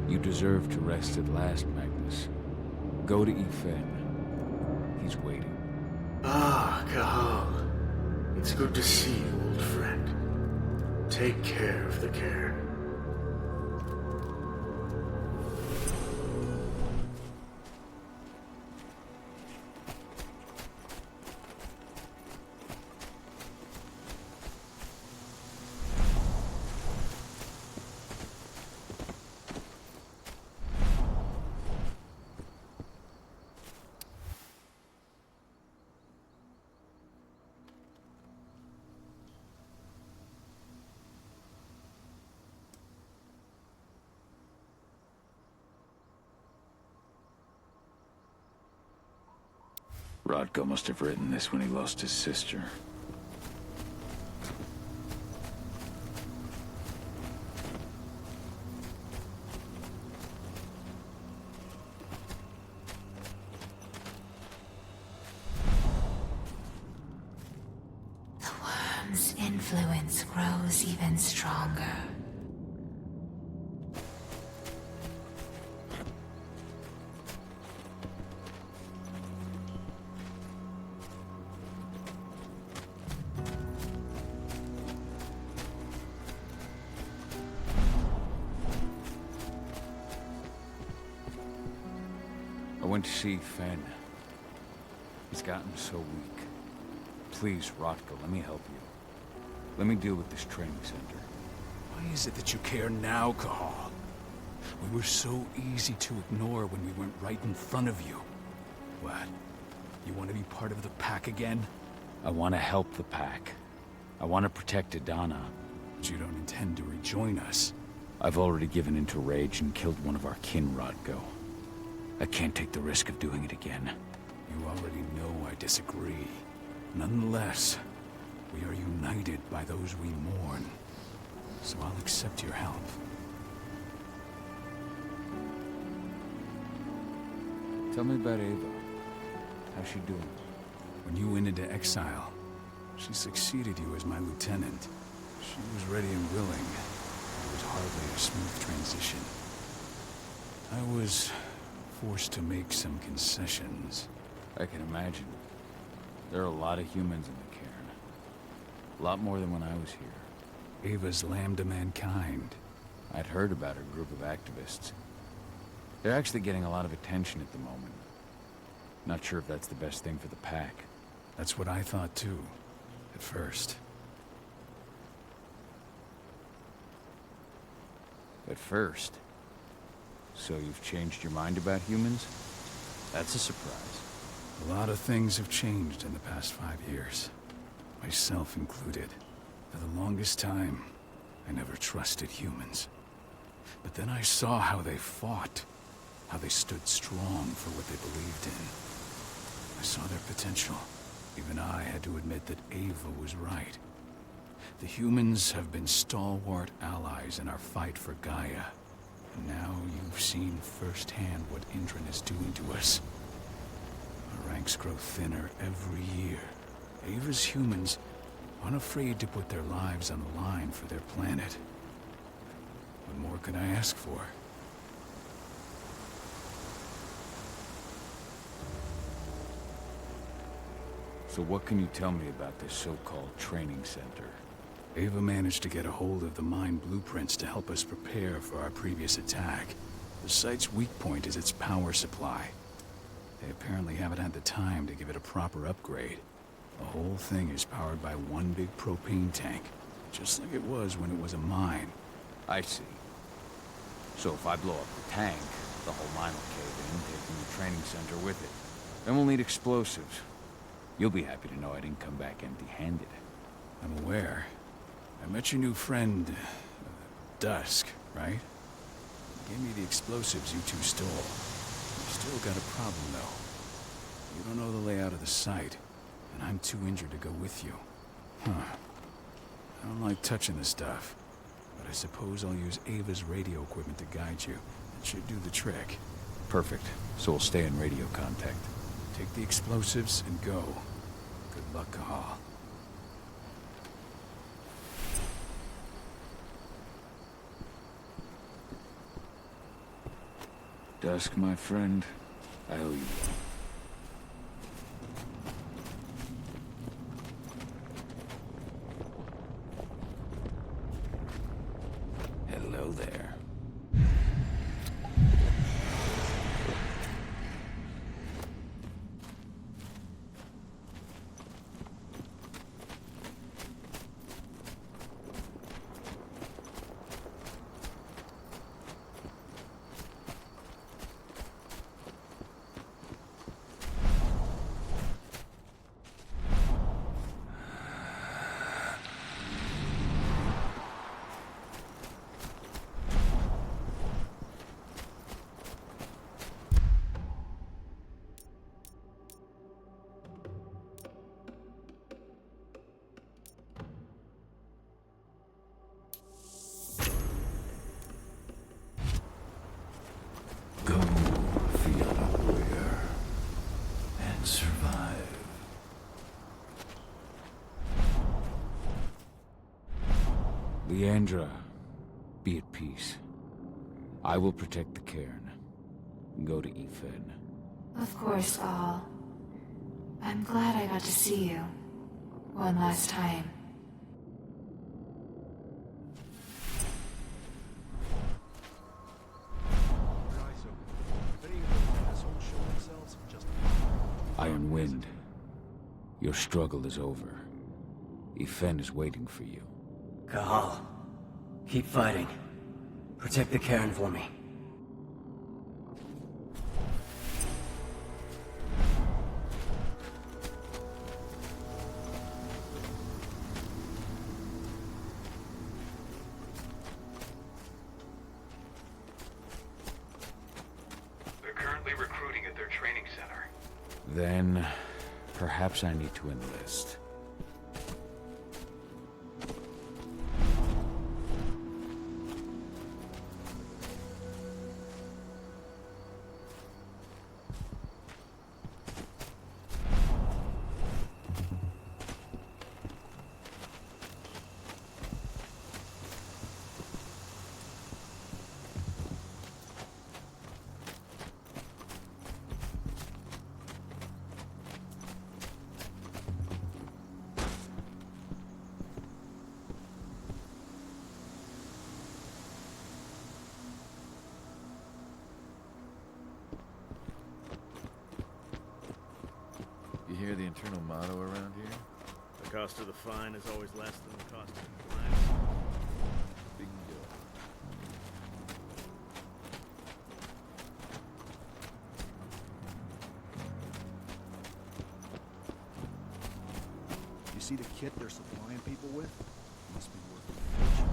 You deserve to rest at last, Magnus. Go to Yfen. He's waiting. Ah, Cahal. It's good to see you, old friend. Take care of the cairn. Rodko must have written this when he lost his sister. The worm's influence grows even stronger. went to see Fenn. He's gotten so weak. Please, Rotko, let me help you. Let me deal with this training center. Why is it that you care now, Cahal? We were so easy to ignore when we went right in front of you. What? You want to be part of the pack again? I want to help the pack. I want to protect Adana. But you don't intend to rejoin us. I've already given in to rage and killed one of our kin, Rotko. I can't take the risk of doing it again. You already know I disagree. Nonetheless, we are united by those we mourn. So I'll accept your help. Tell me about Ava. How's she doing? When you went into exile, she succeeded you as my lieutenant. She was ready and willing. It was hardly a smooth transition. I was forced to make some concessions. I can imagine. There are a lot of humans in the cairn. A lot more than when I was here. Ava's lamb to mankind. I'd heard about her group of activists. They're actually getting a lot of attention at the moment. Not sure if that's the best thing for the pack. That's what I thought too, at first. At first? So you've changed your mind about humans? That's a surprise. A lot of things have changed in the past 5 years. Myself included. For the longest time, I never trusted humans. But then I saw how they fought. How they stood strong for what they believed in. I saw their potential. Even I had to admit that Ava was right. The humans have been stalwart allies in our fight for Gaia. And now you've seen firsthand what Endron is doing to us. Our ranks grow thinner every year. Ava's humans aren't afraid to put their lives on the line for their planet. What more could I ask for? So what can you tell me about this so-called training center? Ava managed to get a hold of the mine blueprints to help us prepare for our previous attack. The site's weak point is its power supply. They apparently haven't had the time to give it a proper upgrade. The whole thing is powered by one big propane tank, just like it was when it was a mine. I see. So if I blow up the tank, the whole mine will cave in, taking the training center with it. Then we'll need explosives. You'll be happy to know I didn't come back empty-handed. I'm aware. I met your new friend, Dusk, right? He gave me the explosives you two stole. You still got a problem, though. You don't know the layout of the site, and I'm too injured to go with you. Huh. I don't like touching the stuff, but I suppose I'll use Ava's radio equipment to guide you. It should do the trick. Perfect. So we'll stay in radio contact. Take the explosives and go. Good luck, Cahal. Dusk, my friend, I owe you one. Hello there. Go feel a warrior and survive. Leandra, be at peace. I will protect the cairn. Go to Ethan. Of course, Cahal. I'm glad I got to see you. One last time. If any of those assholes show themselves, Wind, your struggle is over. Ifen is waiting for you. Cahal, keep fighting. Protect the cairn for me. They're currently recruiting at their training center. Then, perhaps I need to enlist. You hear the internal motto around here? The cost of the fine is always less than the cost of compliance. Bingo. You see the kit they're supplying people with? Must be worth a fortune.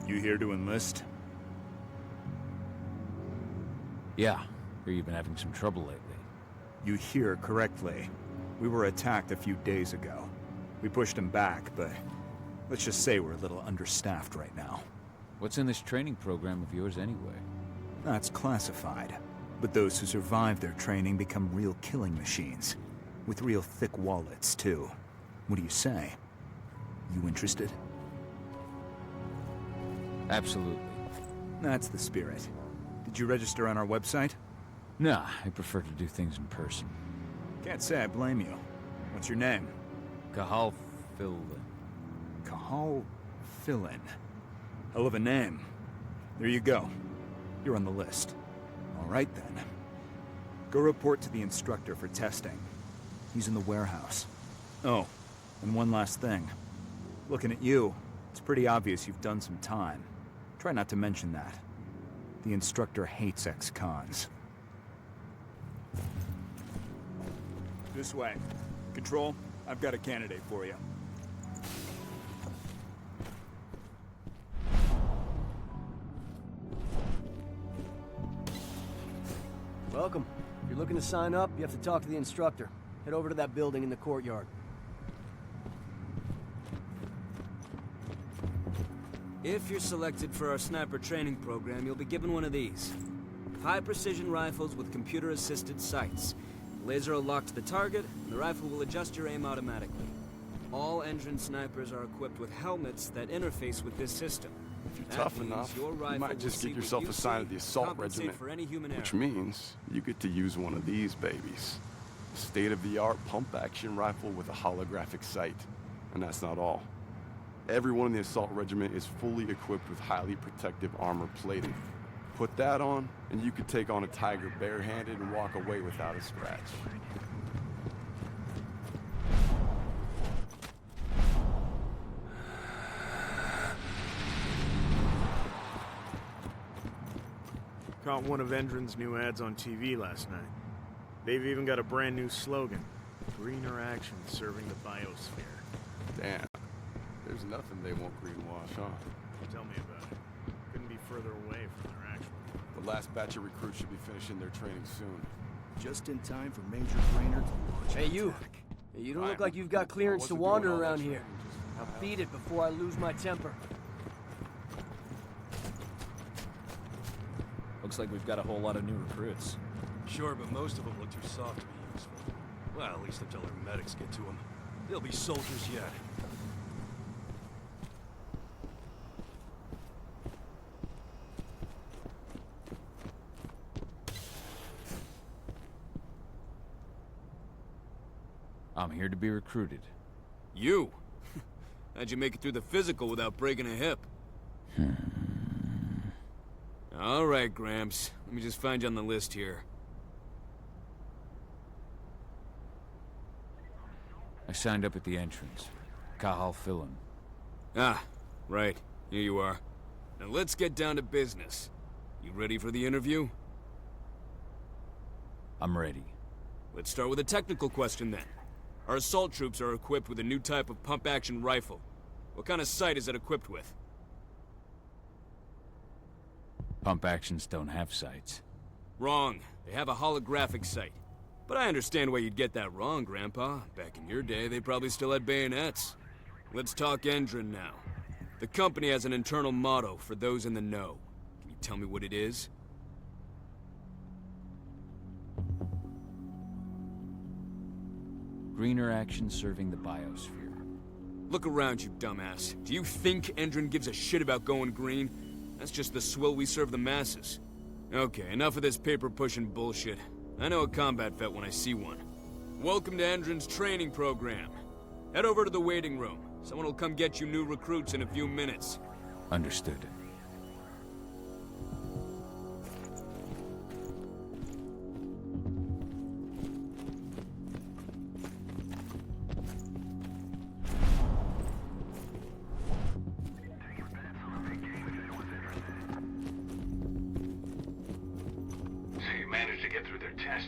You here to enlist? Yeah, hear you've been having some trouble lately. You hear correctly. We were attacked a few days ago. We pushed them back, but let's just say we're a little understaffed right now. What's in this training program of yours anyway? That's classified. But those who survive their training become real killing machines. With real thick wallets, too. What do you say? You interested? Absolutely. That's the spirit. Did you register on our website? Nah, I prefer to do things in person. Can't say I blame you. What's your name? Cahal Fillin. Cahal Fillin. Hell of a name. There you go. You're on the list. All right, then. Go report to the instructor for testing. He's in the warehouse. Oh, and one last thing. Looking at you, it's pretty obvious you've done some time. Try not to mention that. The instructor hates ex-cons. This way. Control, I've got a candidate for you. Welcome. If you're looking to sign up, you have to talk to the instructor. Head over to that building in the courtyard. If you're selected for our sniper training program, you'll be given one of these. High-precision rifles with computer-assisted sights. The laser will lock to the target, and the rifle will adjust your aim automatically. All Endron snipers are equipped with helmets that interface with this system. If you're tough enough, you might just get yourself assigned to the Assault Regiment, which means you get to use one of these babies. A state-of-the-art pump-action rifle with a holographic sight. And that's not all. Everyone in the Assault Regiment is fully equipped with highly protective armor plating. Put that on, and you could take on a tiger barehanded and walk away without a scratch. Caught one of Endron's new ads on TV last night. They've even got a brand new slogan. Greener action serving the biosphere. Damn. There's nothing they won't greenwash, huh? Tell me about it. Couldn't be further away from their actual. The last batch of recruits should be finishing their training soon. just in time for Major Brainerd to launch Hey, an you. attack. Hey, you don't look like you've got clearance to wander around here. Now beat it before I lose my temper. Looks like we've got a whole lot of new recruits. Sure, but most of them look too soft to be useful. Well, at least until their medics get to them. They'll be soldiers yet. I'm here to be recruited. You? How'd you make it through the physical without breaking a hip? All right, Gramps. Let me just find you on the list here. I signed up at the entrance. Kahal Philin. Ah, right. Here you are. Now let's get down to business. You ready for the interview? I'm ready. Let's start with a technical question then. Our assault troops are equipped with a new type of pump-action rifle. What kind of sight is it equipped with? Pump actions don't have sights. Wrong. They have a holographic sight. But I understand why you'd get that wrong, Grandpa. Back in your day, they probably still had bayonets. Let's talk Endron now. The company has an internal motto for those in the know. Can you tell me what it is? Greener action serving the biosphere. Look around you, dumbass. Do you think Endron gives a shit about going green? That's just the swill we serve the masses. Okay, enough of this paper-pushing bullshit. I know a combat vet when I see one. Welcome to Endron's training program. Head over to the waiting room. Someone will come get you new recruits in a few minutes. Understood.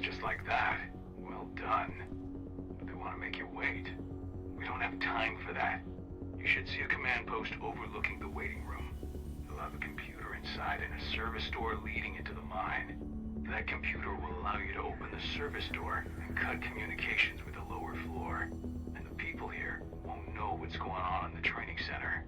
Just like that. Well done. But they want to make you wait. We don't have time for that. You should see a command post overlooking the waiting room. You'll have a computer inside and a service door leading into the mine. That computer will allow you to open the service door and cut communications with the lower floor. And the people here won't know what's going on in the training center.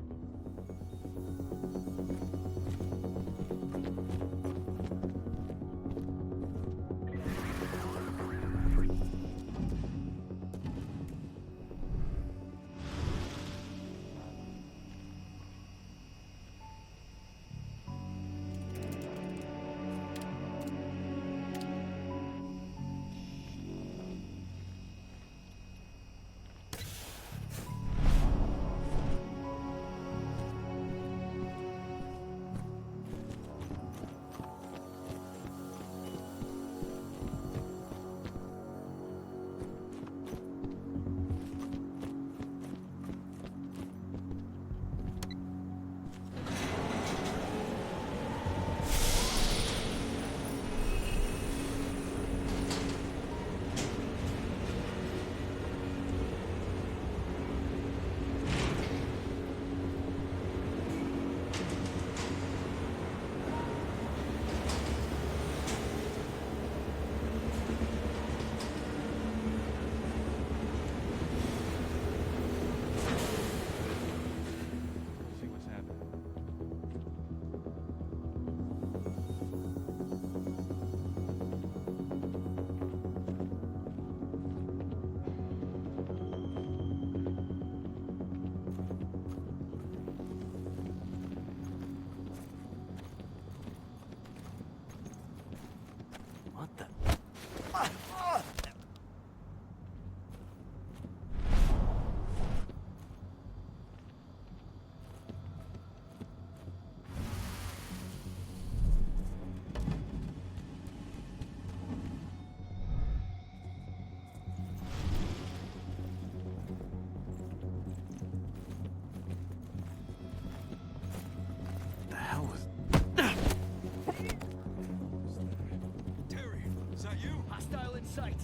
Sight.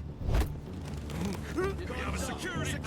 We have a security.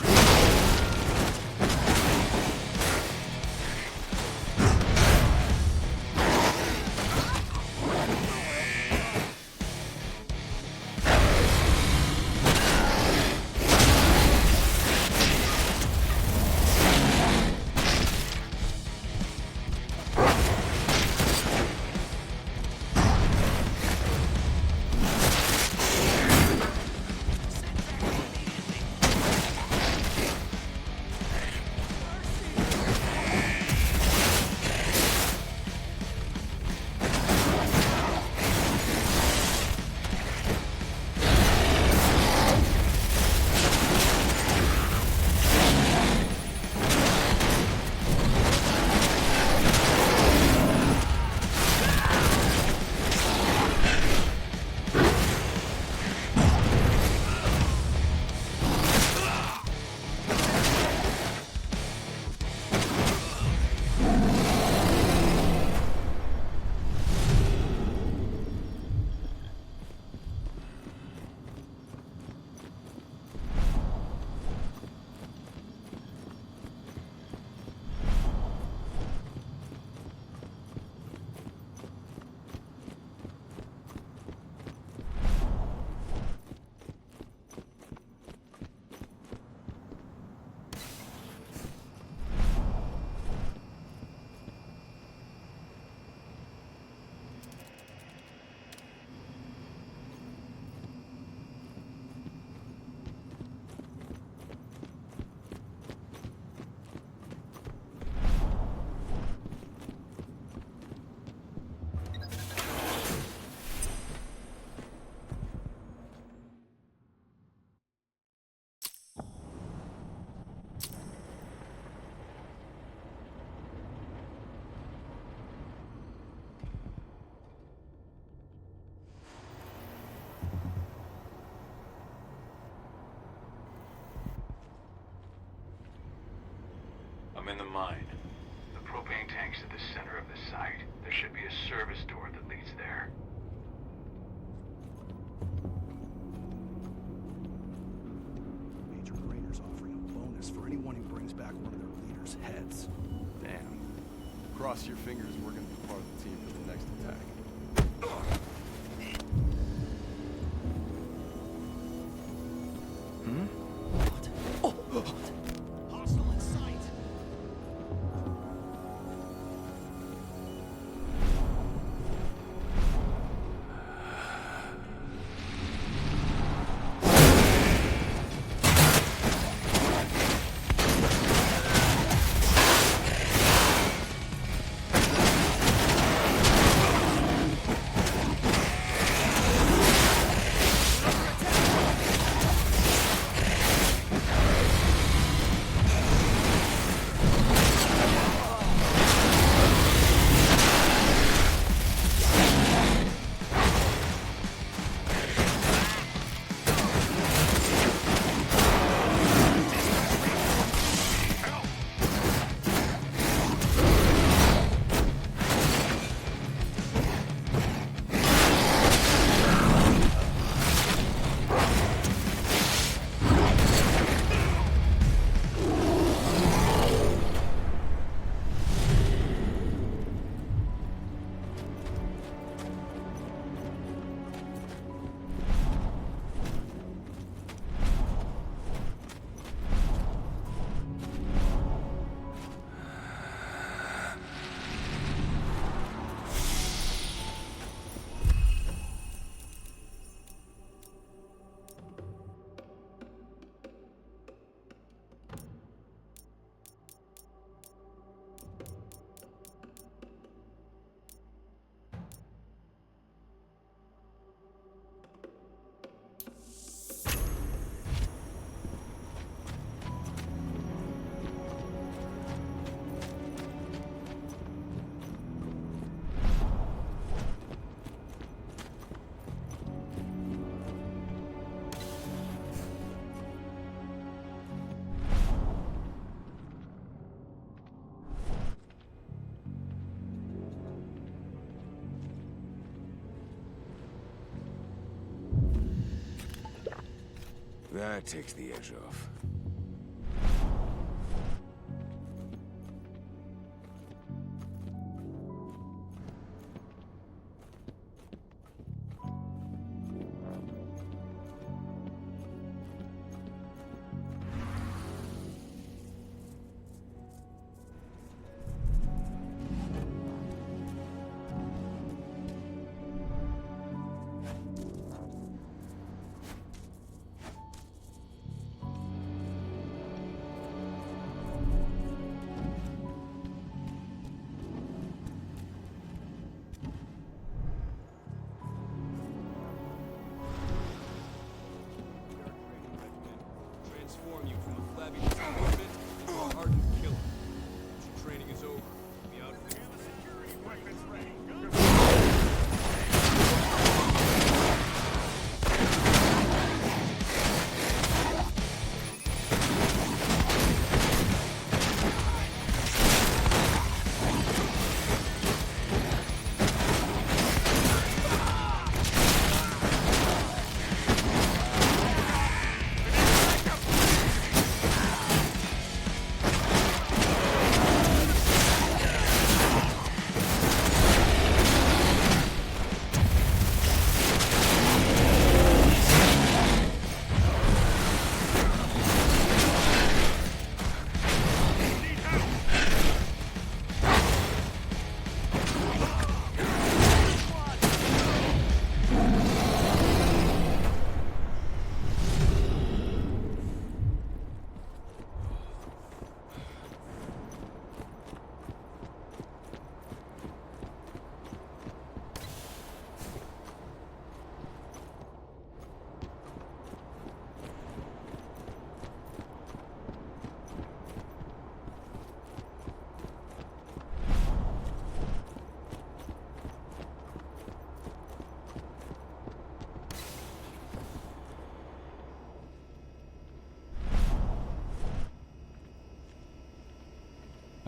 in the mine. The propane tank's at the center of the site. There should be a service door that leads there. Major Grainer's offering a bonus for anyone who brings back one of their leaders' heads. Damn. Cross your fingers, we're gonna be part of the team for the next attack. Hostile in sight. That takes the edge off.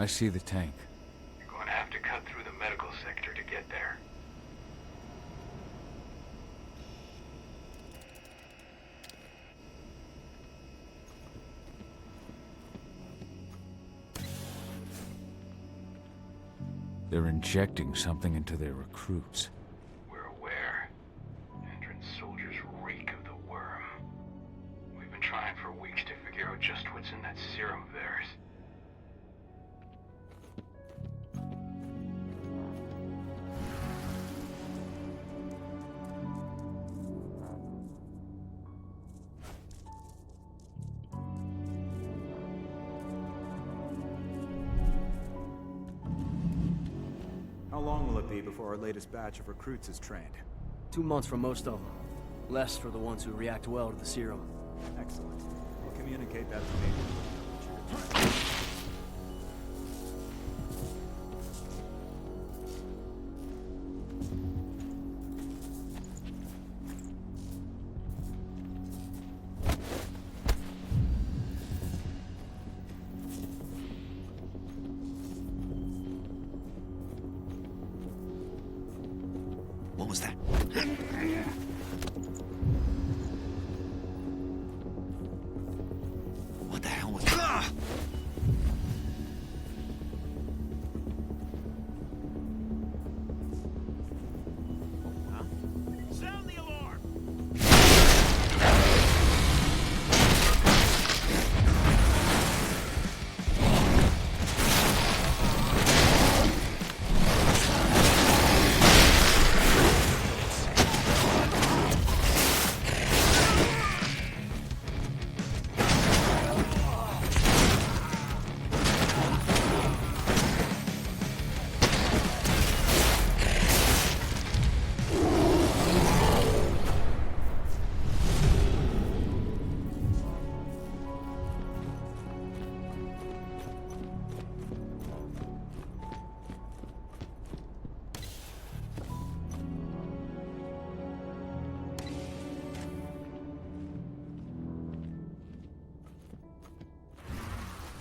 I see the tank. You're going to have to cut through the medical sector to get there. They're injecting something into their recruits. We're aware. Endron's soldiers reek of the worm. We've been trying for weeks to figure out just what's in that serum of theirs. How long will it be before our latest batch of recruits is trained? 2 months for most of them. Less for the ones who react well to the serum. Excellent. We'll communicate that to me. What was that? What the hell was that? Sound the alarm!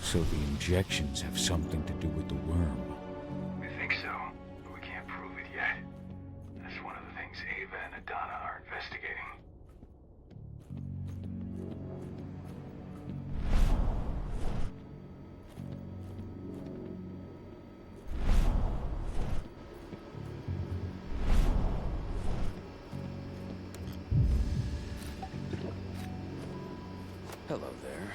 So the injections have something to do with the worm. We think so, but we can't prove it yet. That's one of the things Ava and Adana are investigating. Hello there.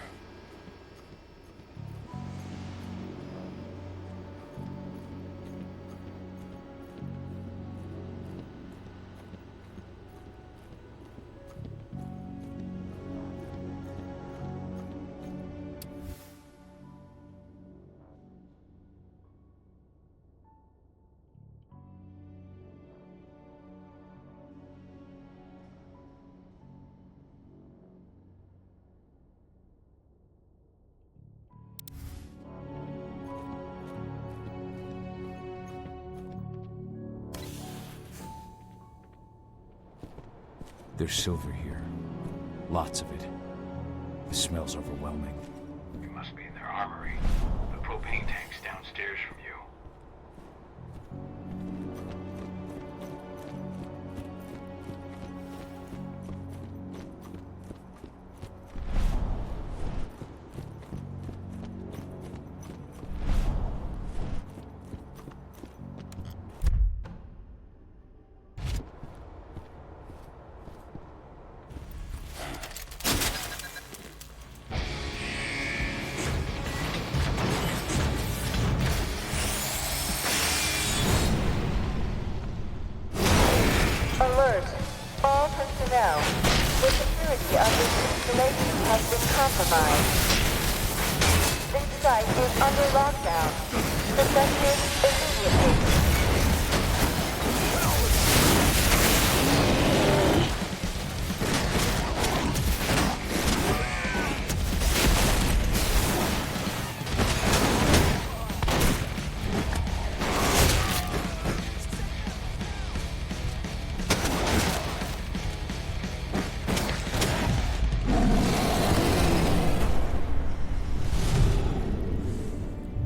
There's silver here. Lots of it. The smell's overwhelming. It must be in their armory. The propane tank's downstairs from you. Alert! All personnel. The security of this installation has been compromised. This site is under lockdown. Defected immediately.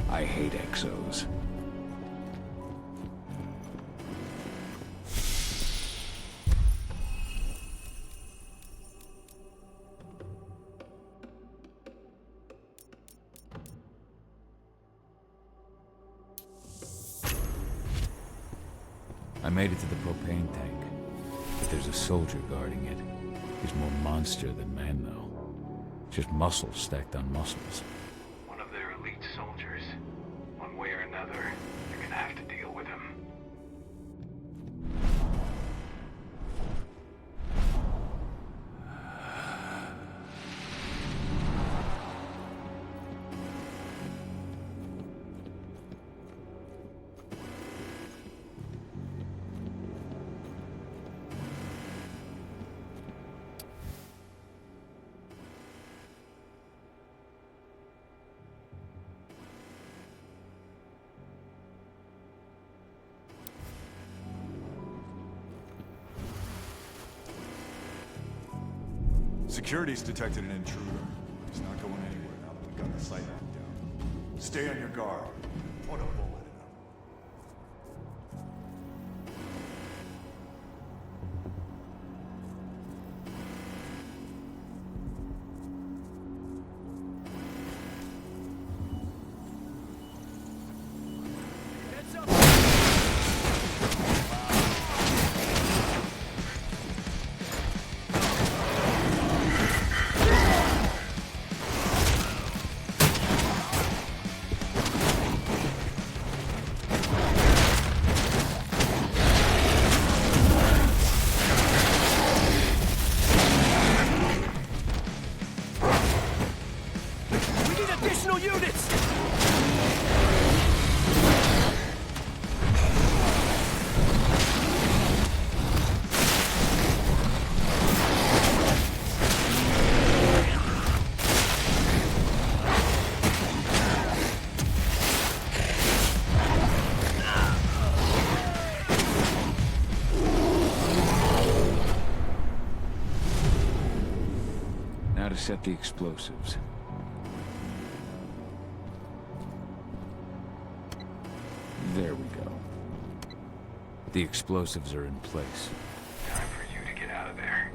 I hate X. exos. I made it to the propane tank, but there's a soldier guarding it. He's more monster than man, though. Just muscles stacked on muscles. One of their elite soldiers. One way or another, you're gonna have to deal with him. Security's detected an intruder. He's not going anywhere now that we've got the site locked down. Stay on your guard. Put a bullet in him. To set the explosives. There we go. The explosives are in place. Time for you to get out of there.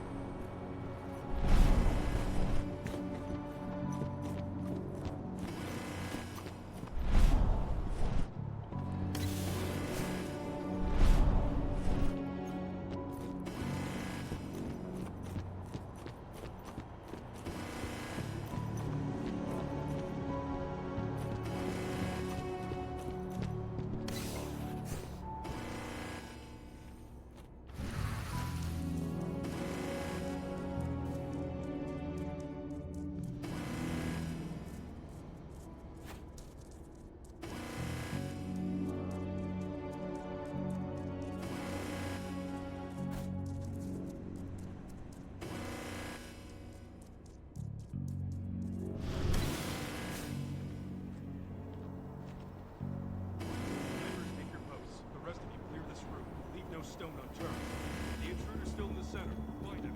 Stone unturned. The intruder's still in the center. Find him.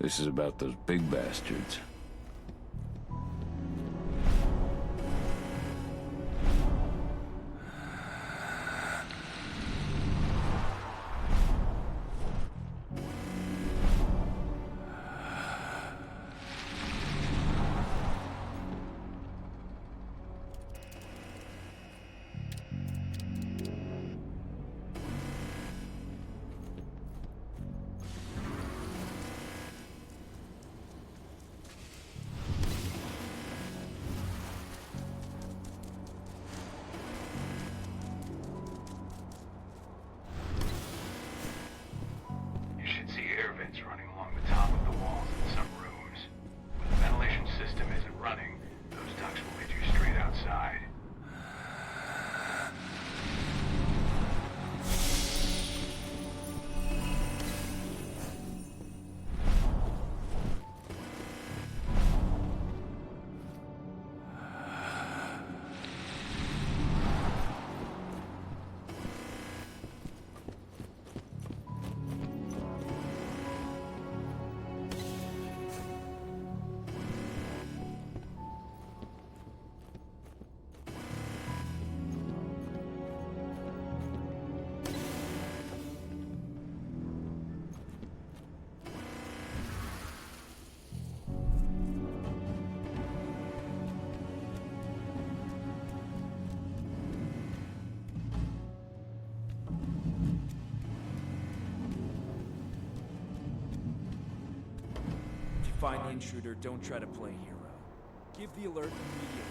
This is about those big bastards. Running along the top of the walls in some rooms. When the ventilation system isn't running, those ducts will lead you straight outside. Find the intruder, don't try to play hero. Give the alert immediately.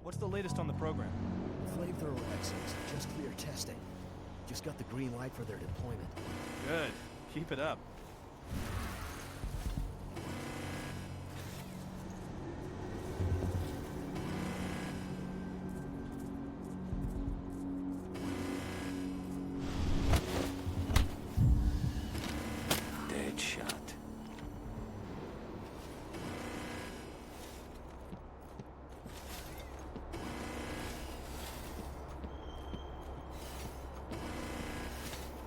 What's the latest on the program? Flamethrower exits just cleared testing. Just got the green light for their deployment. Good. Keep it up. Dead shot.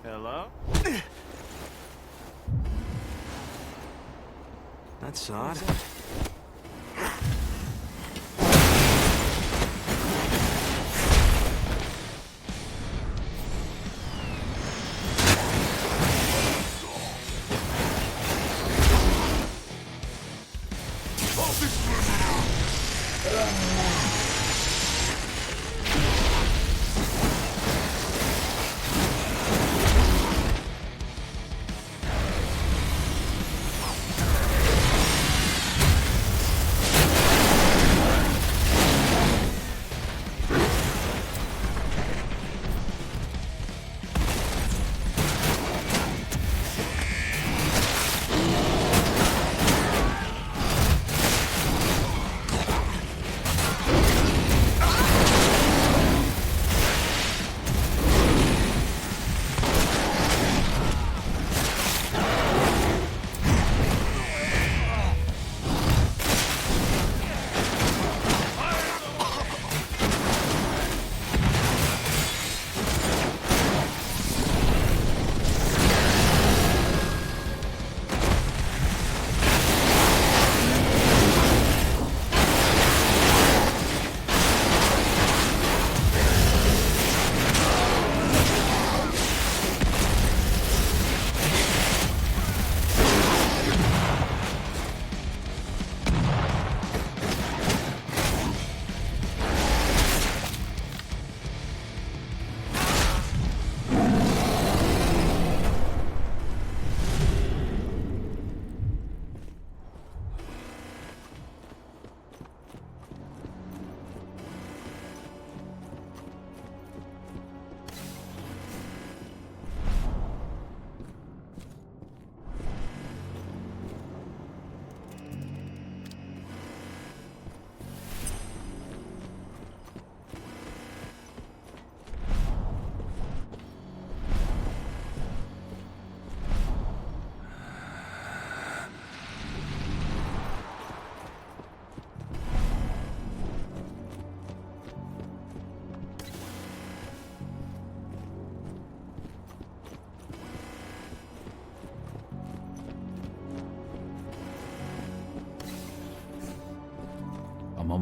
Hello? That's odd.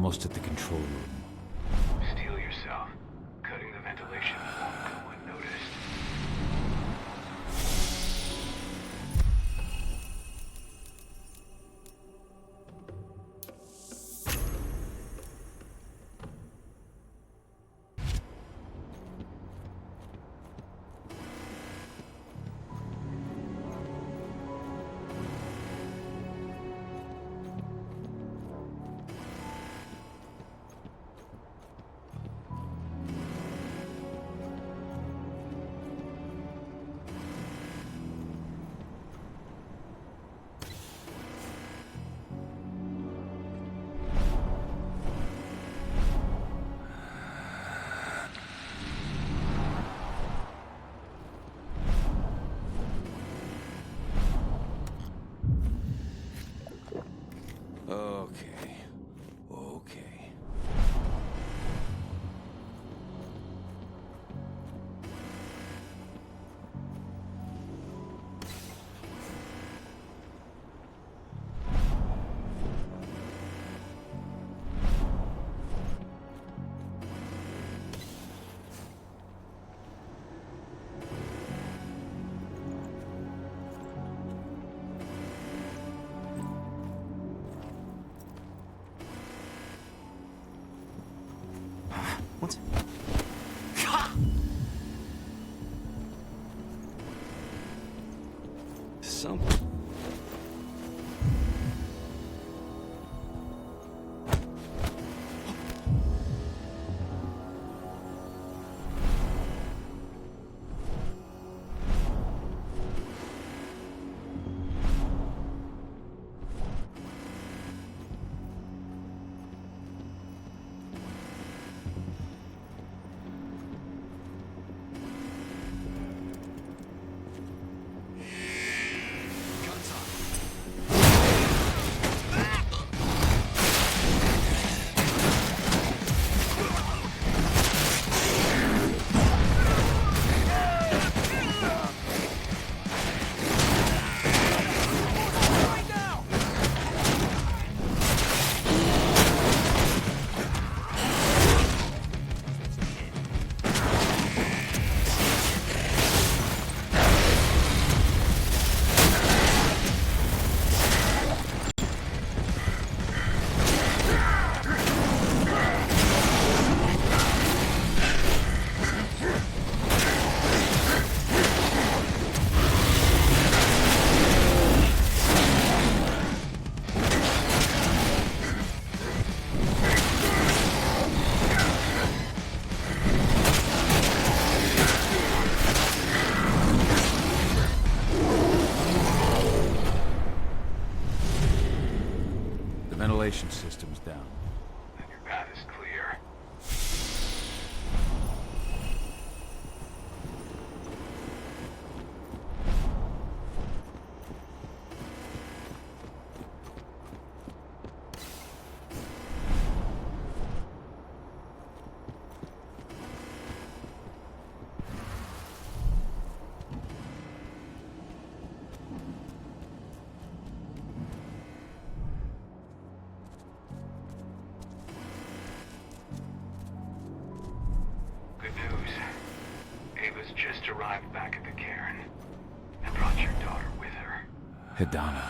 almost at the control room. Steel yourself. Cutting the ventilation won't go unnoticed. Okay. Okay. What? Something. Ventilation system's down. Then your path is clear. Just arrived back at the cairn and brought your daughter with her. Hidana.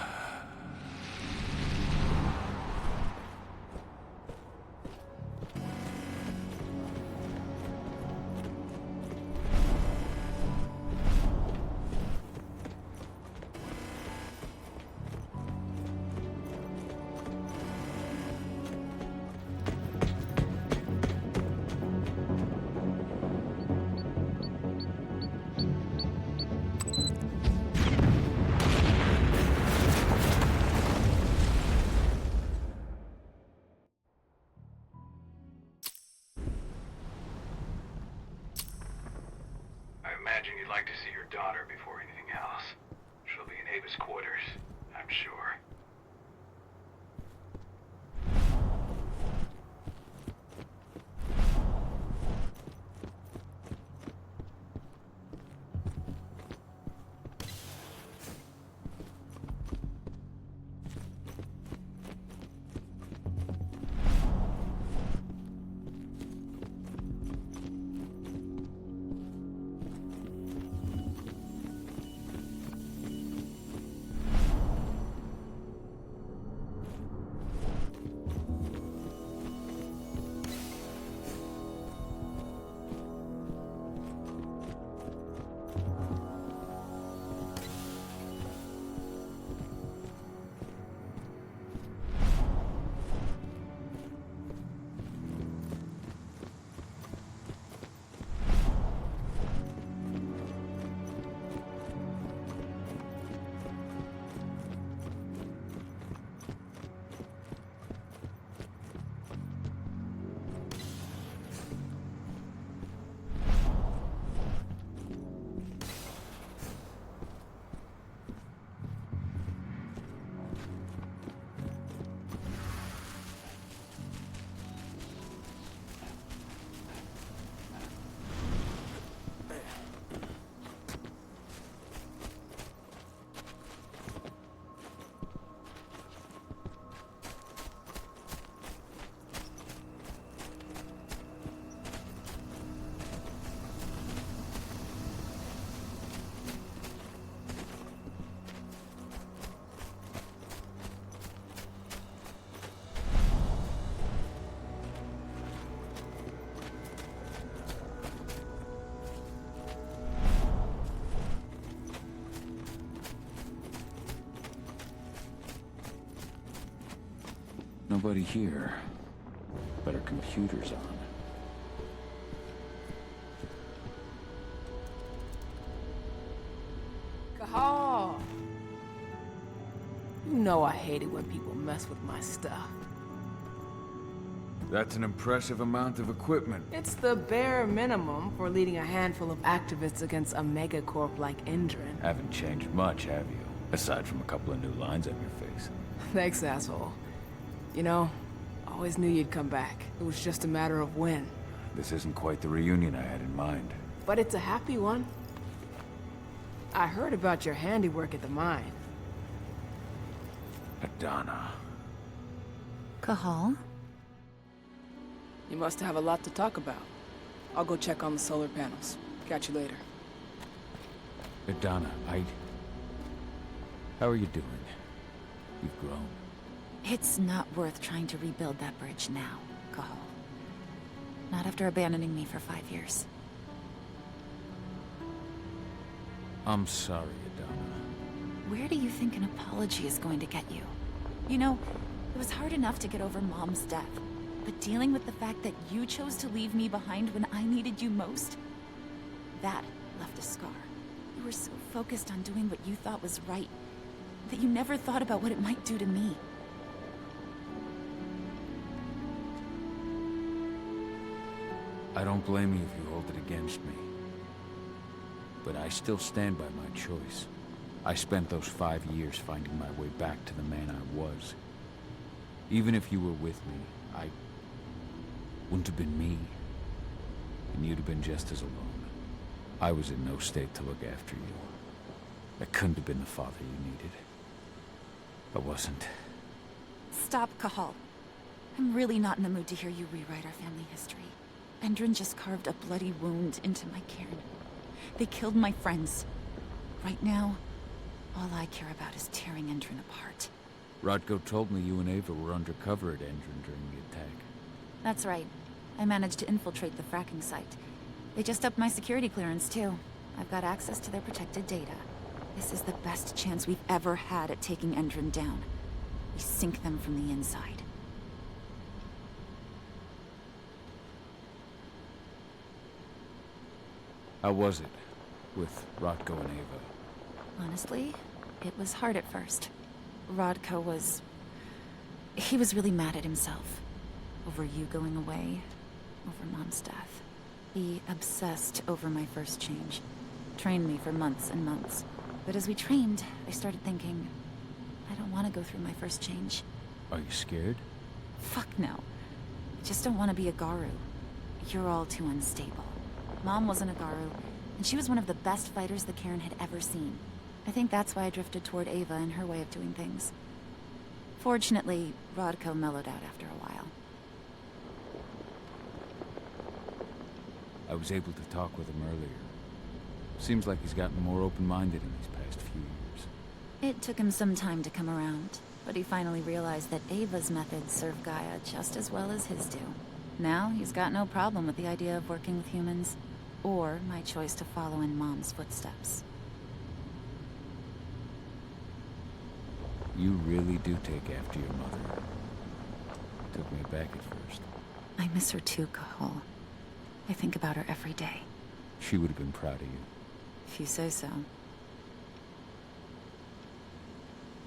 Imagine you'd like to see your daughter before anything else. She'll be in Ava's quarters, I'm sure. Nobody here. But our computer's on. Cahal! You know I hate it when people mess with my stuff. That's an impressive amount of equipment. It's the bare minimum for leading a handful of activists against a megacorp like Endron. Haven't changed much, have you? Aside from a couple of new lines on your face. Thanks, asshole. You know, I always knew you'd come back. It was just a matter of when. This isn't quite the reunion I had in mind. But it's a happy one. I heard about your handiwork at the mine. Adana. Cahal? You must have a lot to talk about. I'll go check on the solar panels. Catch you later. Adana, how are you doing? You've grown. It's not worth trying to rebuild that bridge now, Cahal. Not after abandoning me for 5 years. I'm sorry, Adana. Where do you think an apology is going to get you? You know, it was hard enough to get over Mom's death. But dealing with the fact that you chose to leave me behind when I needed you most? That left a scar. You were so focused on doing what you thought was right, that you never thought about what it might do to me. I don't blame you if you hold it against me. But I still stand by my choice. I spent those 5 years finding my way back to the man I was. Even if you were with me, I wouldn't have been me. And you'd have been just as alone. I was in no state to look after you. I couldn't have been the father you needed. I wasn't. Stop, Cahal. I'm really not in the mood to hear you rewrite our family history. Endron just carved a bloody wound into my cairn. They killed my friends. Right now, all I care about is tearing Endron apart. Rodko told me you and Ava were undercover at Endron during the attack. That's right. I managed to infiltrate the fracking site. They just upped my security clearance, too. I've got access to their protected data. This is the best chance we've ever had at taking Endron down. We sink them from the inside. How was it with Rodko and Ava? Honestly, it was hard at first. Rodko was... he was really mad at himself. Over you going away, over Mom's death. He obsessed over my first change. Trained me for months and months. But as we trained, I started thinking, I don't want to go through my first change. Are you scared? Fuck no. I just don't want to be a Garu. You're all too unstable. Mom wasn't a Garu, and she was one of the best fighters the Cairn had ever seen. I think that's why I drifted toward Ava and her way of doing things. Fortunately, Rodko mellowed out after a while. I was able to talk with him earlier. Seems like he's gotten more open-minded in these past few years. It took him some time to come around, but he finally realized that Ava's methods serve Gaia just as well as his do. Now, he's got no problem with the idea of working with humans, or my choice to follow in Mom's footsteps. You really do take after your mother. Took me aback at first. I miss her too, Cahal. I think about her every day. She would have been proud of you. If you say so.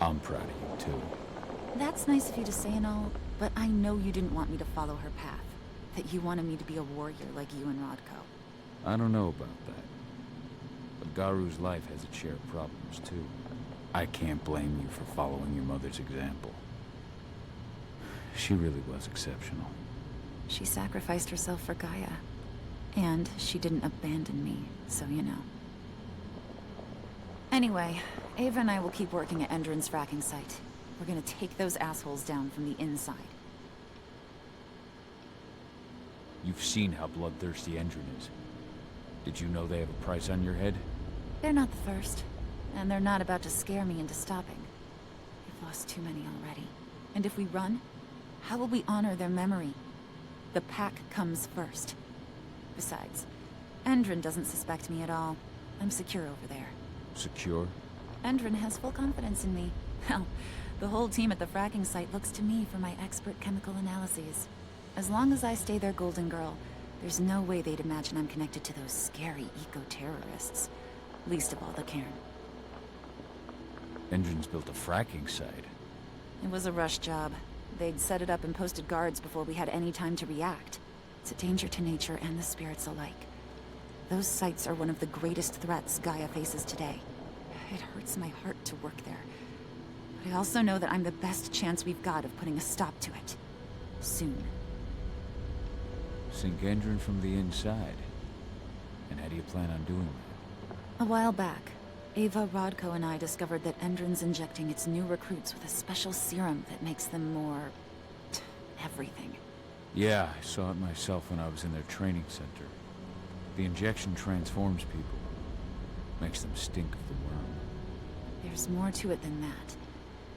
I'm proud of you, too. That's nice of you to say and all, but I know you didn't want me to follow her path. That you wanted me to be a warrior like you and Rodko. I don't know about that. But Garu's life has its share of problems, too. I can't blame you for following your mother's example. She really was exceptional. She sacrificed herself for Gaia. And she didn't abandon me, so you know. Anyway, Ava and I will keep working at Endron's fracking site. We're gonna take those assholes down from the inside. You've seen how bloodthirsty Endron is. Did you know they have a price on your head? They're not the first. And they're not about to scare me into stopping. We've lost too many already. And if we run, how will we honor their memory? The pack comes first. Besides, Endron doesn't suspect me at all. I'm secure over there. Secure? Endron has full confidence in me. Hell, the whole team at the fracking site looks to me for my expert chemical analyses. As long as I stay their golden girl, there's no way they'd imagine I'm connected to those scary eco-terrorists. Least of all the Cairn. Endron's built a fracking site. It was a rush job. They'd set it up and posted guards before we had any time to react. It's a danger to nature and the spirits alike. Those sites are one of the greatest threats Gaia faces today. It hurts my heart to work there. But I also know that I'm the best chance we've got of putting a stop to it. Soon. Sink Endron from the inside. And how do you plan on doing that? A while back, Ava, Rodko, and I discovered that Endron's injecting its new recruits with a special serum that makes them more... everything. Yeah, I saw it myself when I was in their training center. The injection transforms people. Makes them stink of the worm. There's more to it than that.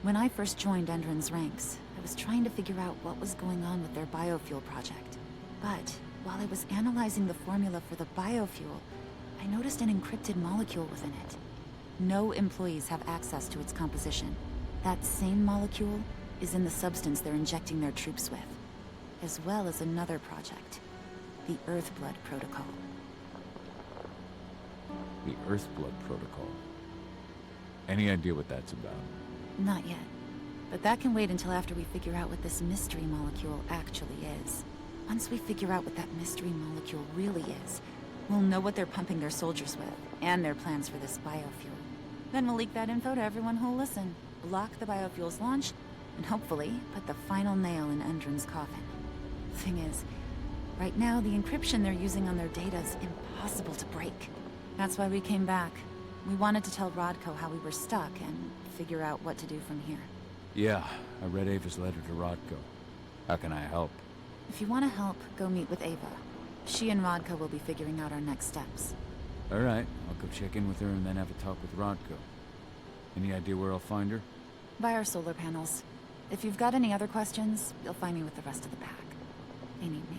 When I first joined Endron's ranks, I was trying to figure out what was going on with their biofuel project. But while I was analyzing the formula for the biofuel, I noticed an encrypted molecule within it. No employees have access to its composition. That same molecule is in the substance they're injecting their troops with, as well as another project, the Earthblood Protocol. The Earthblood Protocol. Any idea what that's about? Not yet. But that can wait until after we figure out what this mystery molecule actually is. Once we figure out what that mystery molecule really is, we'll know what they're pumping their soldiers with, and their plans for this biofuel. Then we'll leak that info to everyone who'll listen, block the biofuel's launch, and hopefully put the final nail in Endron's coffin. Thing is, right now the encryption they're using on their data is impossible to break. That's why we came back. We wanted to tell Rodko how we were stuck and figure out what to do from here. Yeah, I read Ava's letter to Rodko. How can I help? If you want to help, go meet with Ava. She and Rodko will be figuring out our next steps. Alright, I'll go check in with her and then have a talk with Rodko. Any idea where I'll find her? By our solar panels. If you've got any other questions, you'll find me with the rest of the pack. They need me.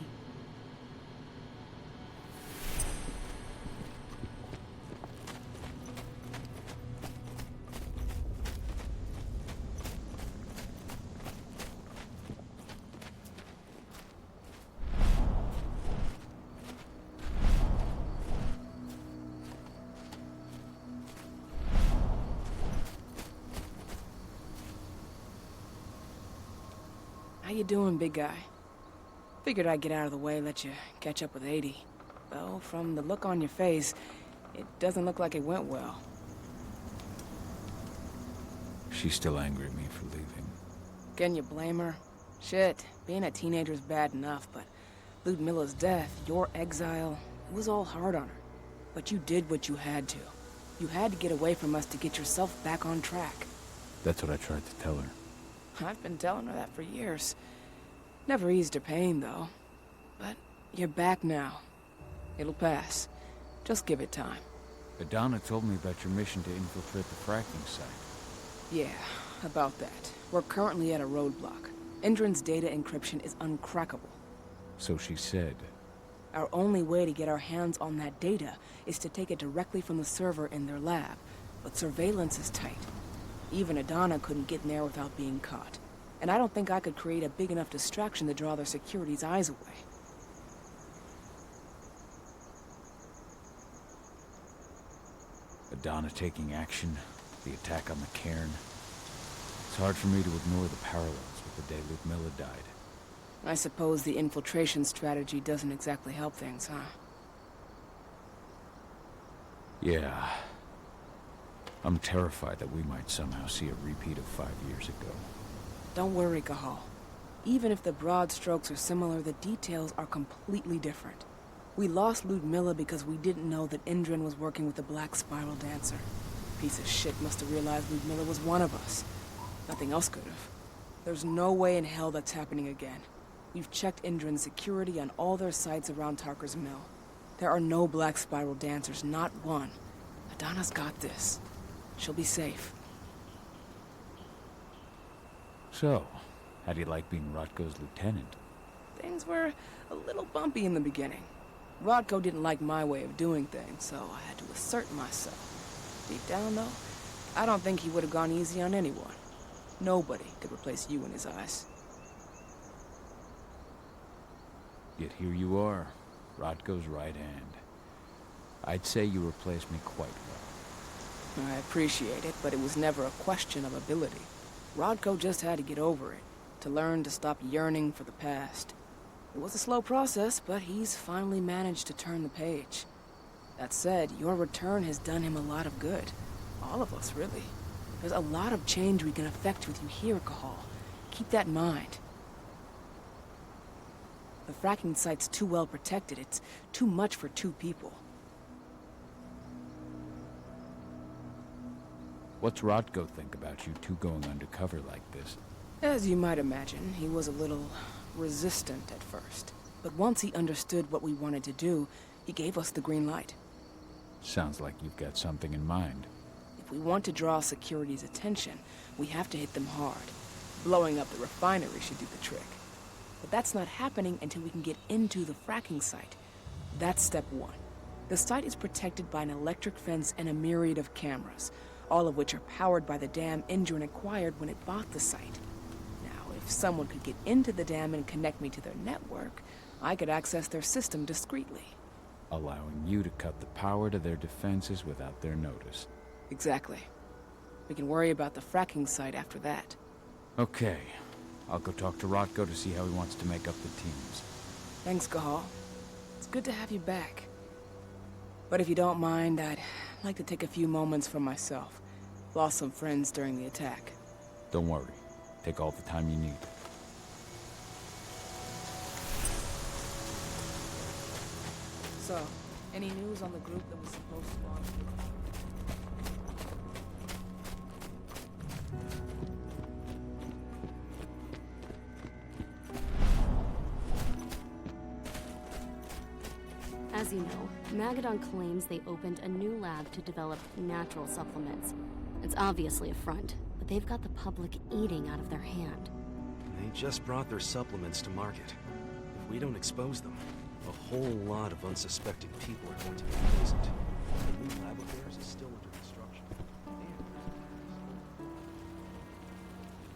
How you doing, big guy? Figured I'd get out of the way, let you catch up with 80. Though, from the look on your face, it doesn't look like it went well. She's still angry at me for leaving. Can you blame her? Shit, being a teenager's bad enough, but Ludmilla's death, your exile, it was all hard on her. But you did what you had to. You had to get away from us to get yourself back on track. That's what I tried to tell her. I've been telling her that for years. Never eased her pain, though. But you're back now. It'll pass. Just give it time. Adana told me about your mission to infiltrate the fracking site. Yeah, about that. We're currently at a roadblock. Endron's data encryption is uncrackable. So she said. Our only way to get our hands on that data is to take it directly from the server in their lab. But surveillance is tight. Even Adana couldn't get in there without being caught. And I don't think I could create a big enough distraction to draw their security's eyes away. Adana taking action, the attack on the cairn. It's hard for me to ignore the parallels with the day Ludmilla died. I suppose the infiltration strategy doesn't exactly help things, huh? Yeah. I'm terrified that we might somehow see a repeat of 5 years ago. Don't worry, Cahal. Even if the broad strokes are similar, the details are completely different. We lost Ludmilla because we didn't know that Endron was working with the Black Spiral Dancer. Piece of shit must have realized Ludmilla was one of us. Nothing else could have. There's no way in hell that's happening again. We've checked Endron's security on all their sites around Tarker's mill. There are no Black Spiral Dancers, not one. Adana's got this. She'll be safe. So, how do you like being Rodko's lieutenant? Things were a little bumpy in the beginning. Rodko didn't like my way of doing things, so I had to assert myself. Deep down, though, I don't think he would have gone easy on anyone. Nobody could replace you in his eyes. Yet here you are, Rodko's right hand. I'd say you replaced me quite well. I appreciate it, but it was never a question of ability. Rodko just had to get over it, to learn to stop yearning for the past. It was a slow process, but he's finally managed to turn the page. That said, your return has done him a lot of good. All of us, really. There's a lot of change we can effect with you here, Cahal. Keep that in mind. The fracking site's too well protected. It's too much for 2 people. What's Rodko think about you two going undercover like this? As you might imagine, he was a little resistant at first. But once he understood what we wanted to do, he gave us the green light. Sounds like you've got something in mind. If we want to draw security's attention, we have to hit them hard. Blowing up the refinery should do the trick. But that's not happening until we can get into the fracking site. That's step 1. The site is protected by an electric fence and a myriad of cameras, all of which are powered by the dam Endron acquired when it bought the site. Now, if someone could get into the dam and connect me to their network, I could access their system discreetly. Allowing you to cut the power to their defenses without their notice. Exactly. We can worry about the fracking site after that. Okay. I'll go talk to Rodko to see how he wants to make up the teams. Thanks, Cahal. It's good to have you back. But if you don't mind, I'd like to take a few moments for myself. Lost some friends during the attack. Don't worry. Take all the time you need. So, any news on the group that was supposed to launch? As you know, Magadon claims they opened a new lab to develop natural supplements. It's obviously a front, but they've got the public eating out of their hand. They just brought their supplements to market. If we don't expose them, a whole lot of unsuspecting people are going to be poisoned. The new lab of theirs is still under construction.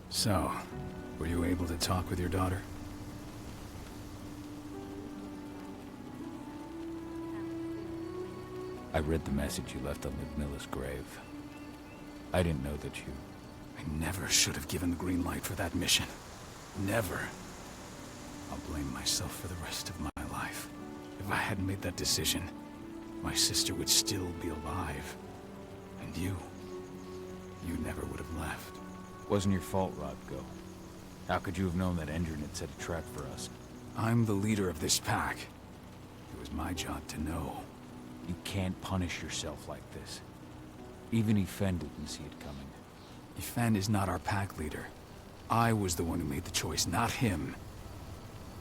So, were you able to talk with your daughter? I read the message you left on Ludmilla's grave. I didn't know that you... I never should have given the green light for that mission. Never. I'll blame myself for the rest of my life. If I hadn't made that decision, my sister would still be alive. And you never would have left. Wasn't your fault, Rodko. How could you have known that Endron had set a trap for us? I'm the leader of this pack. It was my job to know. You can't punish yourself like this. Even Yfen didn't see it coming. Yfen is not our pack leader. I was the one who made the choice, not him.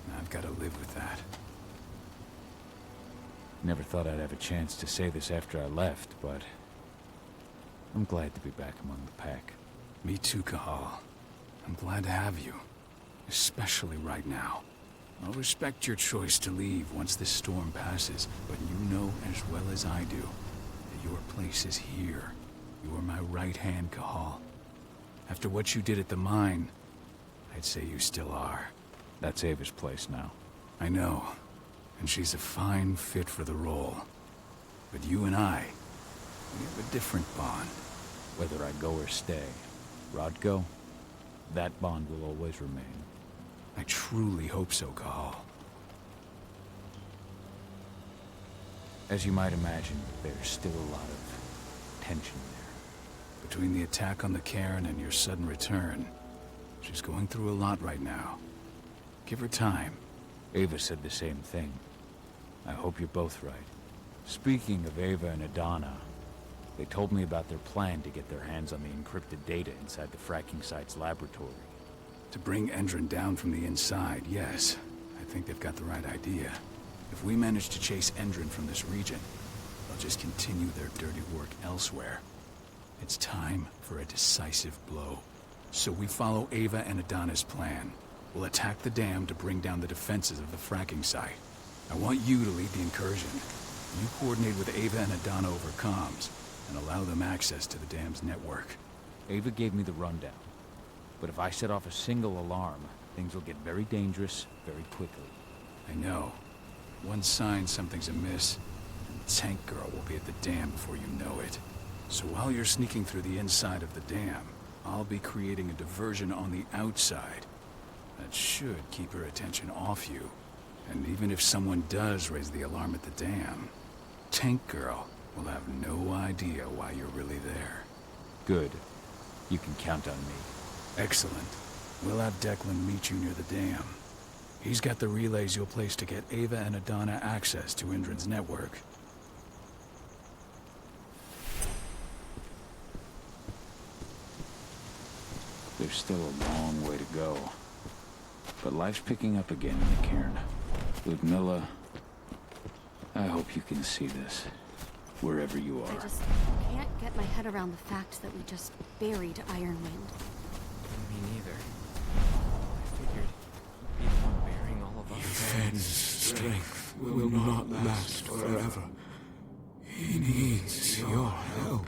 And I've got to live with that. Never thought I'd have a chance to say this after I left, but... I'm glad to be back among the pack. Me too, Cahal. I'm glad to have you. Especially right now. I'll respect your choice to leave once this storm passes, but you know as well as I do that your place is here. You are my right hand, Cahal. After what you did at the mine, I'd say you still are. That's Ava's place now. I know, and she's a fine fit for the role. But you and I, we have a different bond. Whether I go or stay, Rodko, that bond will always remain. I truly hope so, Cahal. As you might imagine, there's still a lot of tension there. Between the attack on the cairn and your sudden return, she's going through a lot right now. Give her time. Ava said the same thing. I hope you're both right. Speaking of Ava and Adana, they told me about their plan to get their hands on the encrypted data inside the fracking site's laboratory. To bring Endron down from the inside, yes. I think they've got the right idea. If we manage to chase Endron from this region, they'll just continue their dirty work elsewhere. It's time for a decisive blow. So we follow Ava and Adana's plan. We'll attack the dam to bring down the defenses of the fracking site. I want you to lead the incursion. You coordinate with Ava and Adana over comms, and allow them access to the dam's network. Ava gave me the rundown. But if I set off a single alarm, things will get very dangerous very quickly. I know. One sign something's amiss, and Tank Girl will be at the dam before you know it. So while you're sneaking through the inside of the dam, I'll be creating a diversion on the outside. That should keep her attention off you. And even if someone does raise the alarm at the dam, Tank Girl will have no idea why you're really there. Good. You can count on me. Excellent. We'll have Declan meet you near the dam. He's got the relays you'll place to get Ava and Adana access to Endron's network. There's still a long way to go. But life's picking up again in the cairn. Ludmilla, I hope you can see this, wherever you are. I just can't get my head around the fact that we just buried Ironwind. Me neither. I figured he'd be the one bearing all of us. Fenn's strength will not last forever. He needs your help.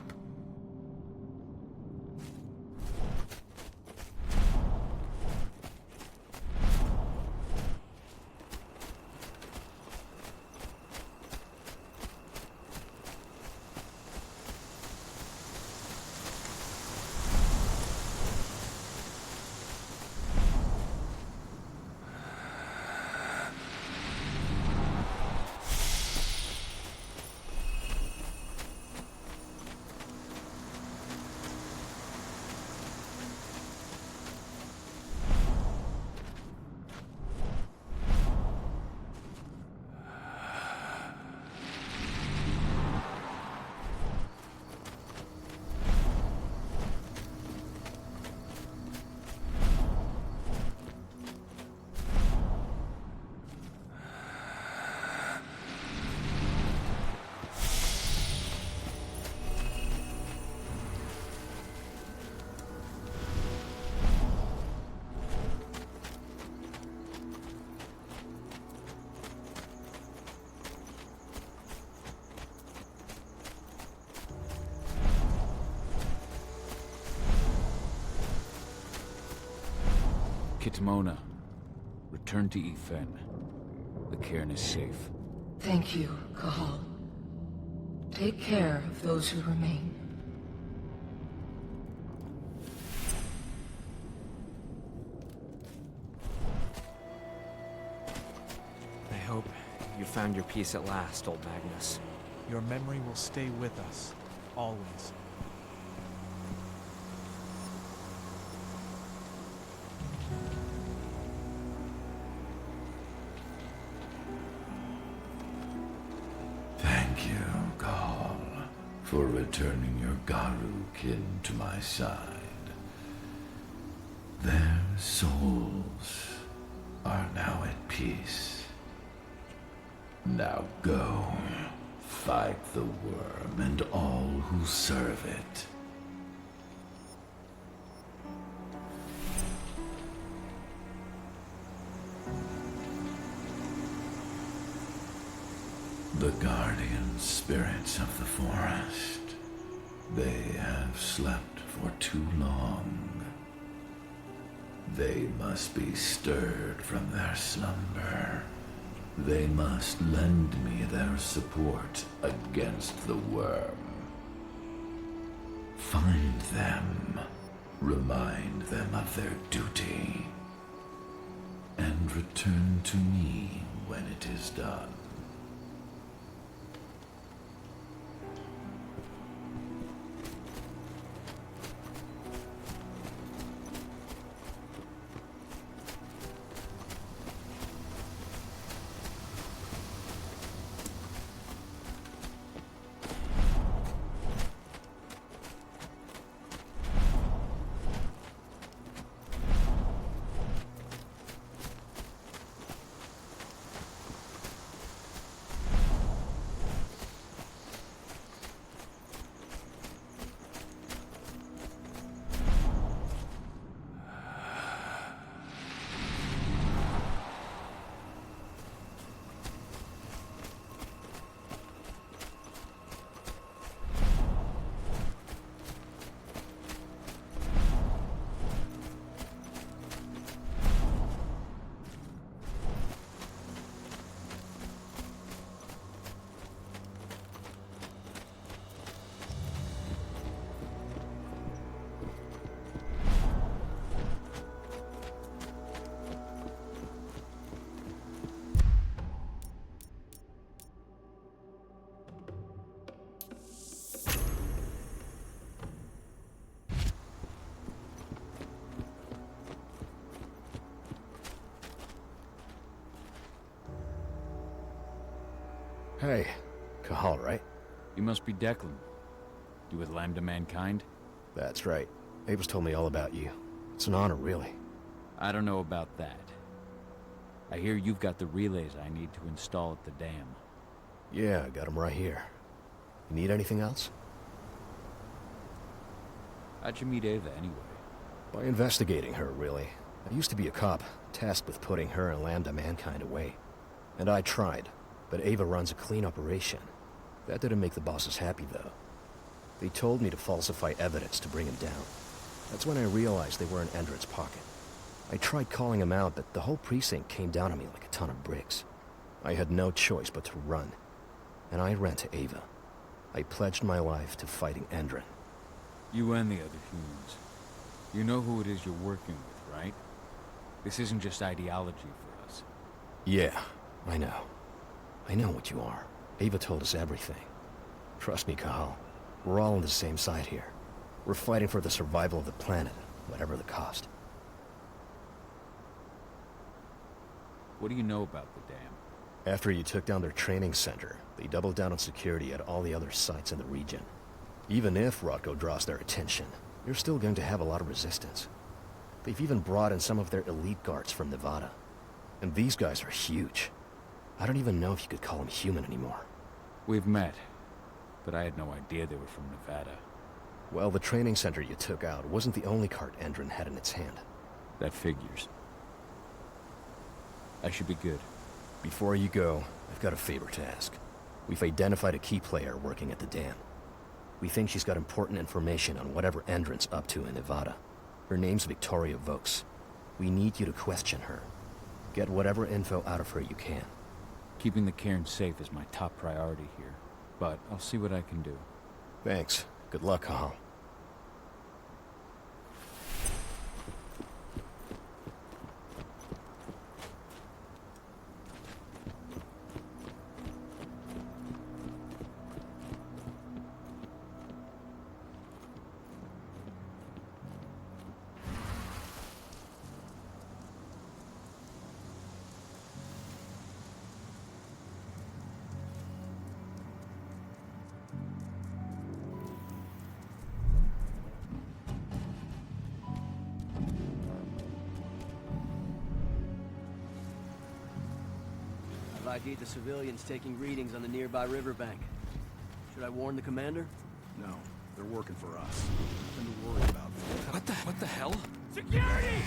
Kitmona, return to Ethan. The cairn is safe. Thank you, Kahal. Take care of those who remain. I hope you found your peace at last, old Magnus. Your memory will stay with us, always. Thank you, Kahal, for returning your Garu kin to my side. Their souls are now at peace. Now go, fight the worm and all who serve it. The guardian spirits of the forest. They have slept for too long. They must be stirred from their slumber. They must lend me their support against the worm. Find them, remind them of their duty, and return to me when it is done. Hey, Cahal, right? You must be Declan. You with Lambda Mankind? That's right. Ava's told me all about you. It's an honor, really. I don't know about that. I hear you've got the relays I need to install at the dam. Yeah, I got them right here. You need anything else? How'd you meet Ava, anyway? By investigating her, really. I used to be a cop, tasked with putting her and Lambda Mankind away. And I tried, but Ava runs a clean operation. That didn't make the bosses happy, though. They told me to falsify evidence to bring him down. That's when I realized they were in Endron's pocket. I tried calling him out, but the whole precinct came down on me like a ton of bricks. I had no choice but to run. And I ran to Ava. I pledged my life to fighting Endron. You and the other humans. You know who it is you're working with, right? This isn't just ideology for us. Yeah, I know. I know what you are. Ava told us everything. Trust me, Cahal. We're all on the same side here. We're fighting for the survival of the planet, whatever the cost. What do you know about the dam? After you took down their training center, they doubled down on security at all the other sites in the region. Even if Rodko draws their attention, you're still going to have a lot of resistance. They've even brought in some of their elite guards from Nevada. And these guys are huge. I don't even know if you could call them human anymore. We've met, but I had no idea they were from Nevada. Well, the training center you took out wasn't the only cart Endron had in its hand. That figures. I should be good. Before you go, I've got a favor to ask. We've identified a key player working at the dam. We think she's got important information on whatever Endron's up to in Nevada. Her name's Victoria Vokes. We need you to question her. Get whatever info out of her you can. Keeping the cairn safe is my top priority here, but I'll see what I can do. Thanks. Good luck, Cahal. I've ID'd the civilians taking readings on the nearby riverbank. Should I warn the commander? No, they're working for us. Nothing to worry about. What the hell? Security!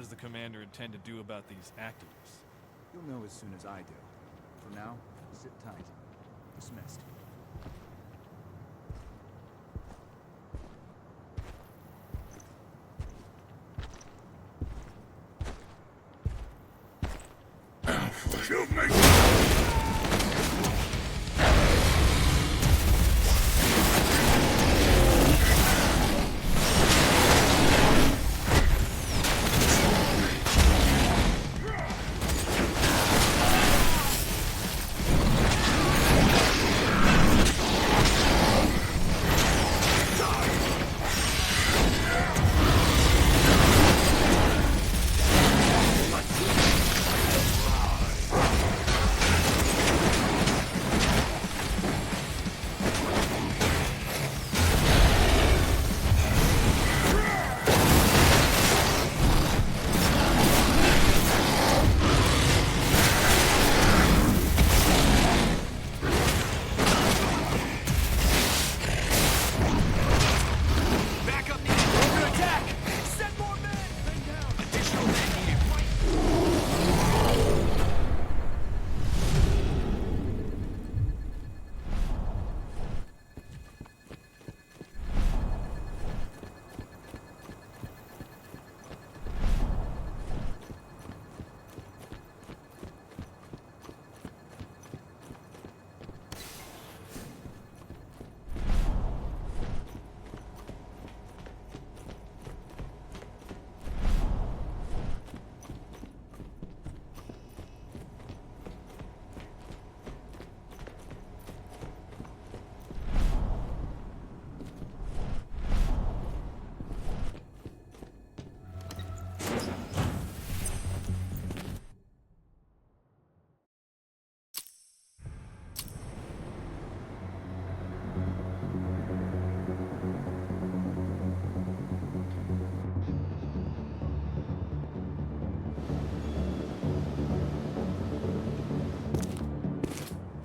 does the commander intend to do about these activists? You'll know as soon as I do. For now, sit tight. Dismissed. You make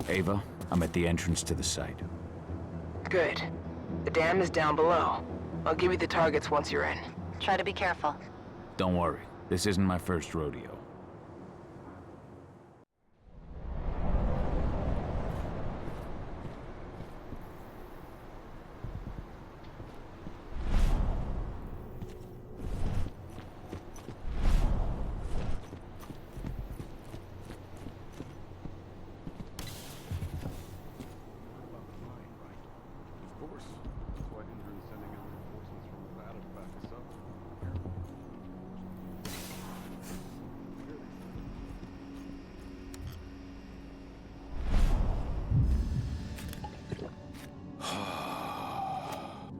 Ava, I'm at the entrance to the site. Good. The dam is down below. I'll give you the targets once you're in. Try to be careful. Don't worry, this isn't my first rodeo.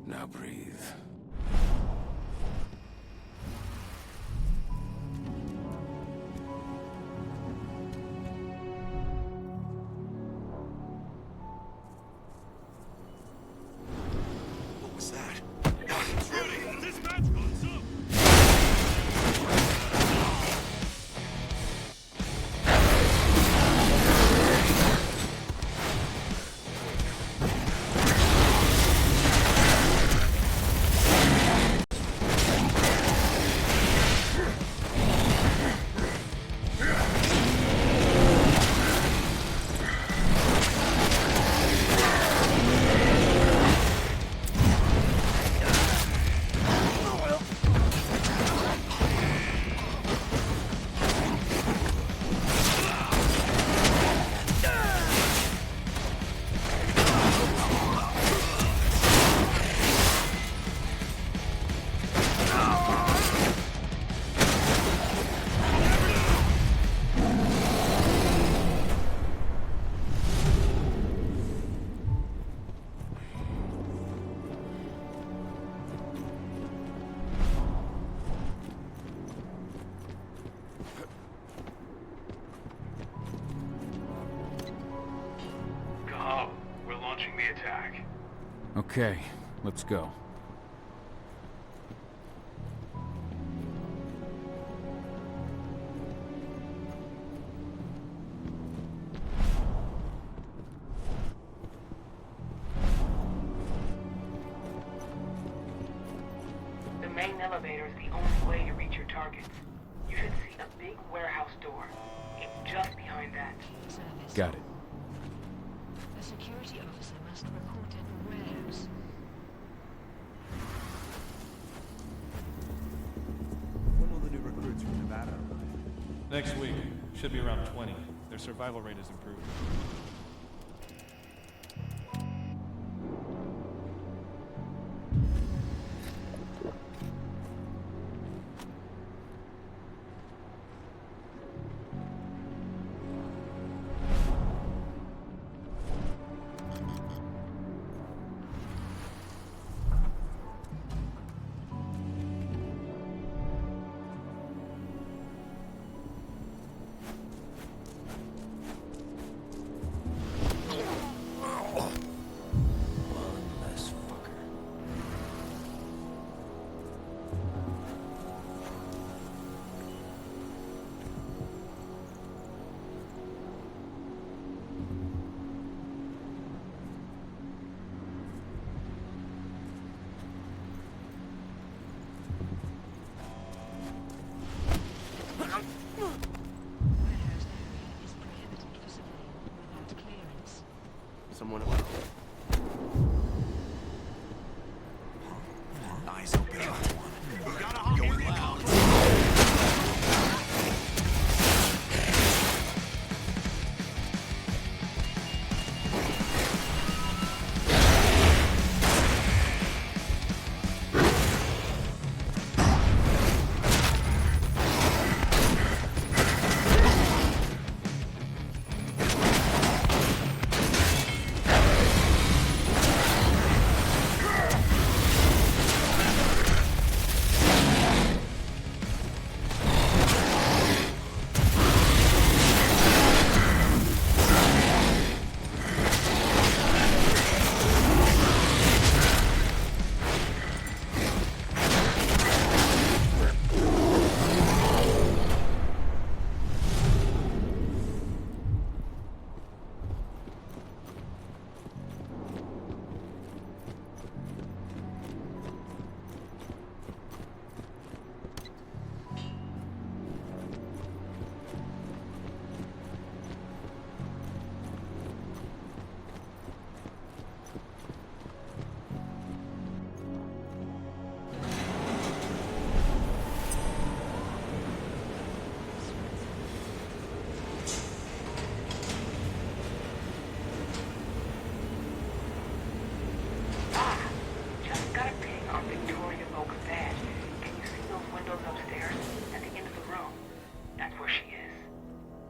Now breathe. What was that? This match goes up! Okay, let's go. The main elevator is the only way to reach your targets. warehouse door. It's just behind that. Got it. A security officer must report in warehouse. When will the new recruits from Nevada arrive? Next week. Should be around 20. Their survival rate has improved. Someone Eyes open. We gotta hop in loud.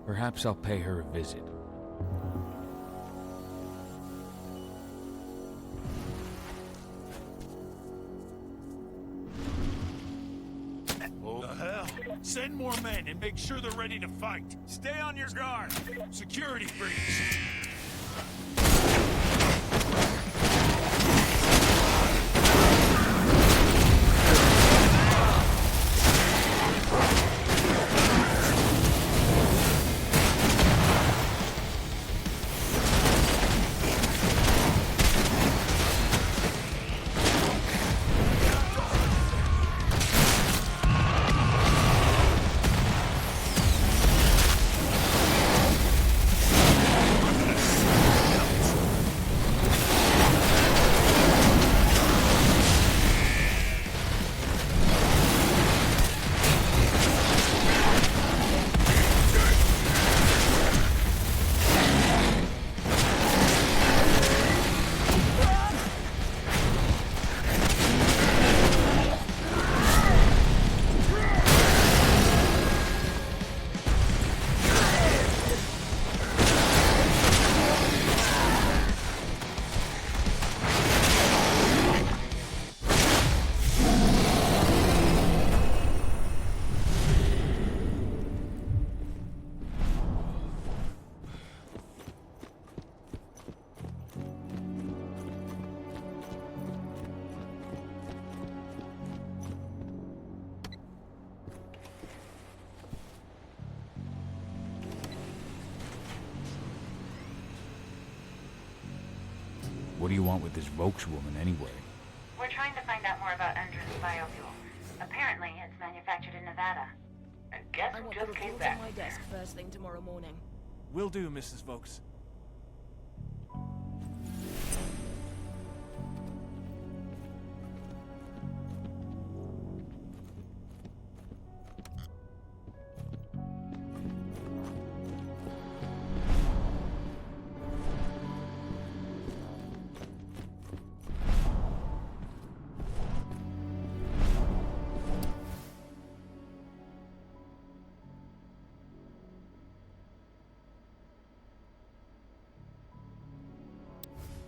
Perhaps I'll pay her a visit. What the hell? Send more men and make sure they're ready to fight. Stay on your guard. Security breach. What do you want with this Volkswoman anyway? We're trying to find out more about Endron's biofuel. Apparently, it's manufactured in Nevada. And guess Ransom just came back. my desk first thing tomorrow morning. Will do, Mrs. Vokes.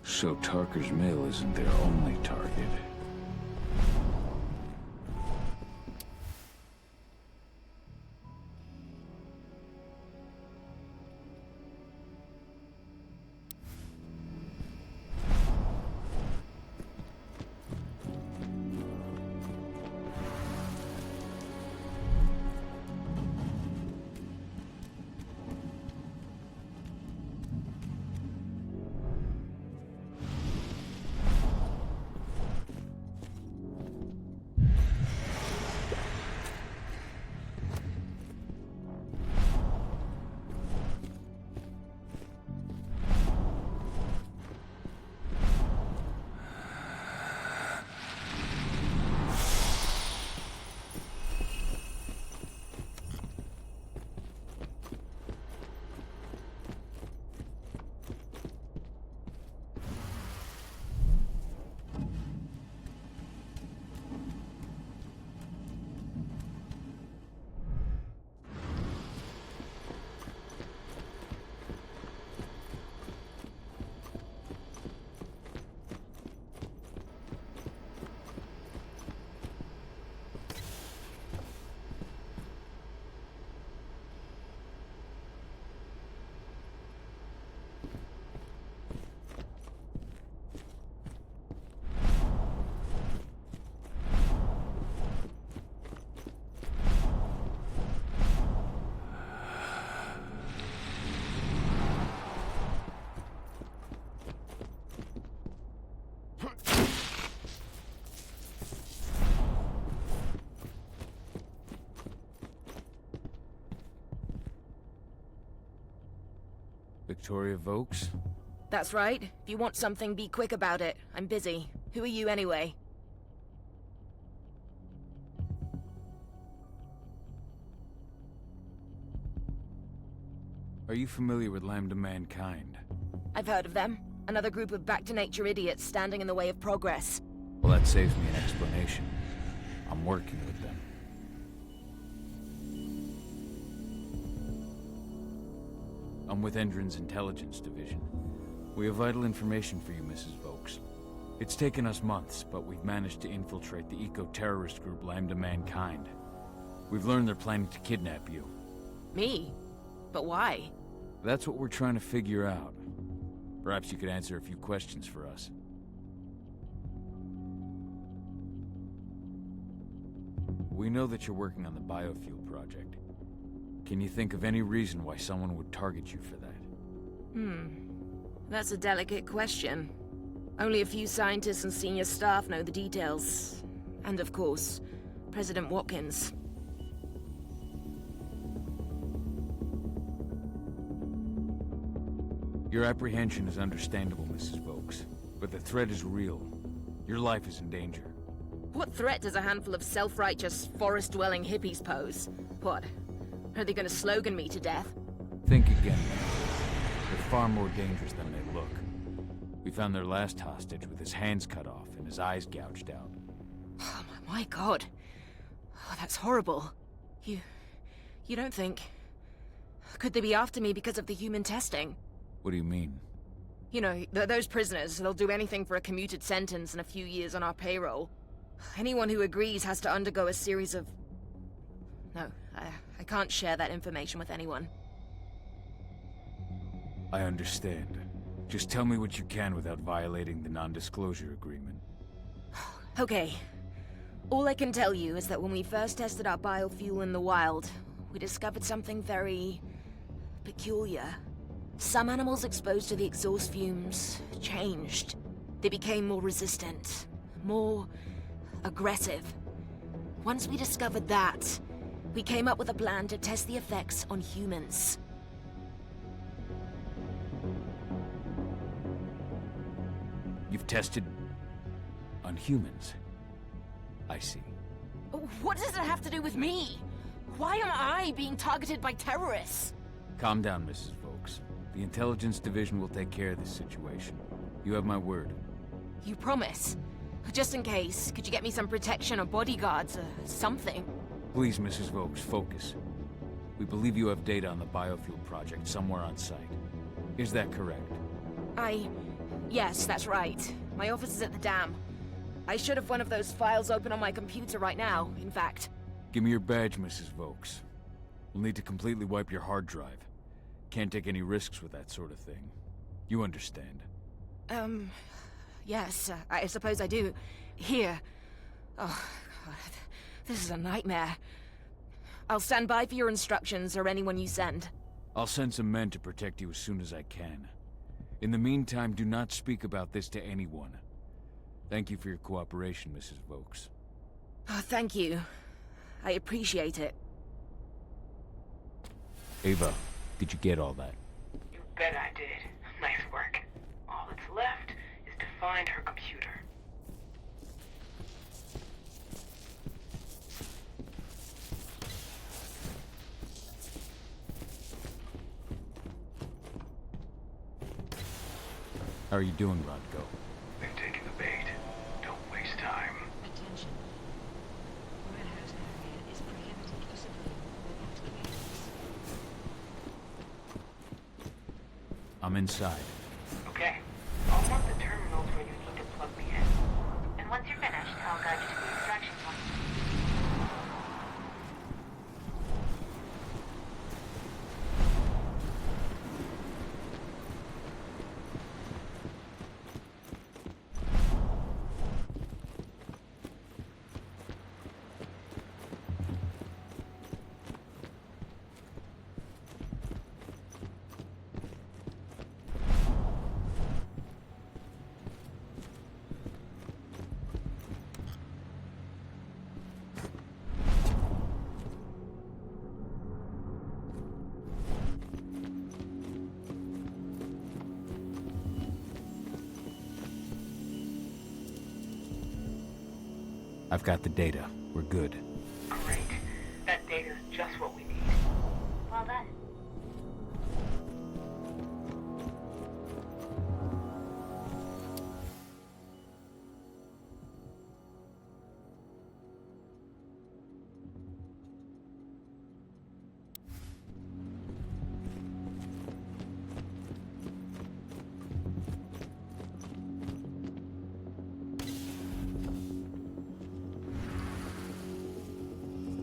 So Tarker's mill isn't their only target. Victoria Vokes? That's right. If you want something, be quick about it. I'm busy. Who are you anyway? Are you familiar with Lambda Mankind? I've heard of them. Another group of back-to-nature idiots standing in the way of progress. Well, that saves me an explanation. I'm working with them. I'm with Endron's intelligence division. We have vital information for you, Mrs. Vokes. It's taken us months, but we've managed to infiltrate the eco-terrorist group Lambda Mankind. We've learned they're planning to kidnap you. Me? But why? That's what we're trying to figure out. Perhaps you could answer a few questions for us. We know that you're working on the biofuel project. Can you think of any reason why someone would target you for that? That's a delicate question. Only a few scientists and senior staff know the details. And of course, President Wadkins. Your apprehension is understandable, Mrs. Vokes, but the threat is real. Your life is in danger. What threat does a handful of self-righteous, forest-dwelling hippies pose? What? Are they gonna slogan me to death? Think again. They're far more dangerous than they look. We found their last hostage with his hands cut off and his eyes gouged out. Oh my god. Oh, that's horrible. You don't think... Could they be after me because of the human testing? What do you mean? You know, those prisoners, they'll do anything for a commuted sentence and a few years on our payroll. Anyone who agrees has to undergo a series of... No, I can't share that information with anyone. I understand. Just tell me what you can without violating the non-disclosure agreement. Okay. All I can tell you is that when we first tested our biofuel in the wild, we discovered something very... peculiar. Some animals exposed to the exhaust fumes changed. They became more resistant, more aggressive. Once we discovered that, We came up with a plan to test the effects on humans. You've tested on humans. I see. What does it have to do with me? Why am I being targeted by terrorists? Calm down, Mrs. Vokes. The Intelligence Division will take care of this situation. You have my word. You promise? Just in case, could you get me some protection or bodyguards or something? Please, Mrs. Vokes, focus. We believe you have data on the biofuel project somewhere on site. Is that correct? Yes, that's right. My office is at the dam. I should have one of those files open on my computer right now, in fact. Give me your badge, Mrs. Vokes. We'll need to completely wipe your hard drive. Can't take any risks with that sort of thing. You understand. Yes, I suppose I do. Here. Oh, God. This is a nightmare. I'll stand by for your instructions or anyone you send. I'll send some men to protect you as soon as I can. In the meantime, do not speak about this to anyone. Thank you for your cooperation, Mrs. Vokes. Oh, thank you. I appreciate it. Ava, did you get all that? You bet I did. Nice work. All that's left is to find her computer. How are you doing, Rodko? They're taking the bait. Don't waste time. Attention. Warehouse area is prohibited for civilian without clearance. I'm inside. Okay. I'll mark the terminals where you need to plug me in. And once you're finished, I'll guide you to the extraction point. I've got the data. We're good. Great. That data's just what we need. Well done.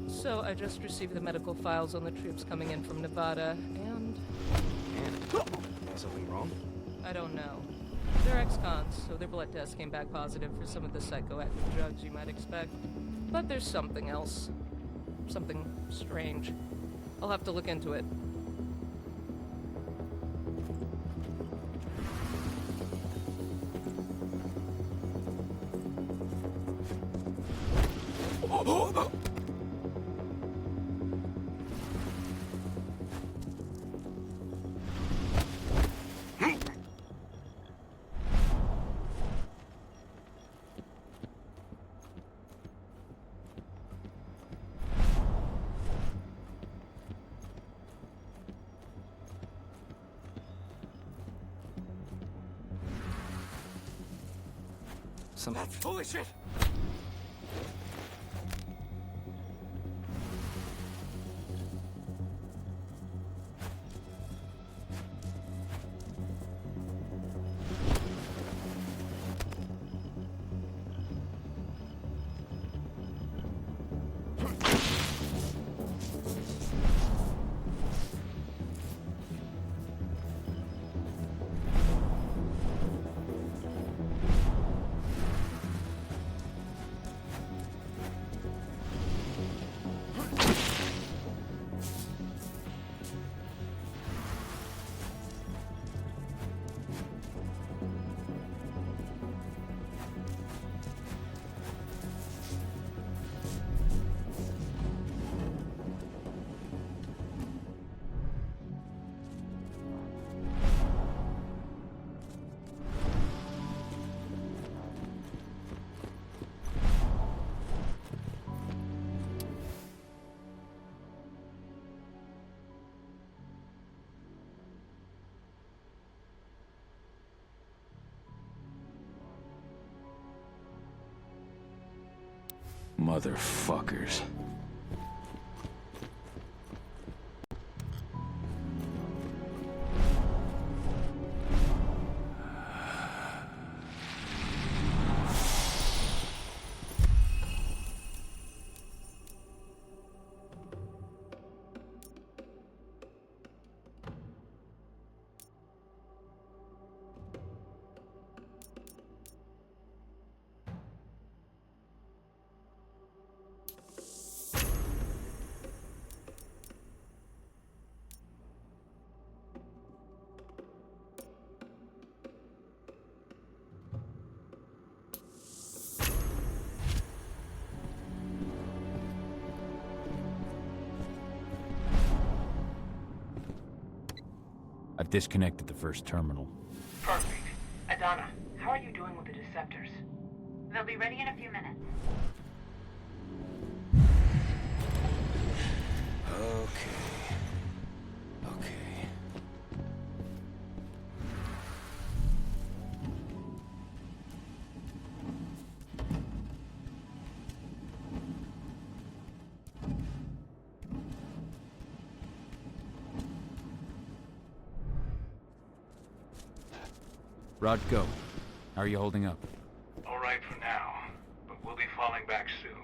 So I just received the medical files on the troops coming in from Nevada, and... Something wrong? I don't know. They're ex-cons, so their blood test came back positive for some of the psychoactive drugs you might expect. But there's something else. Something strange. I'll have to look into it. That's holy shit! Motherfuckers. I've disconnected the first terminal. Perfect. Adana, how are you doing with the Deceptors? They'll be ready in a few minutes. Okay. Rod, go. How are you holding up? All right for now, but we'll be falling back soon.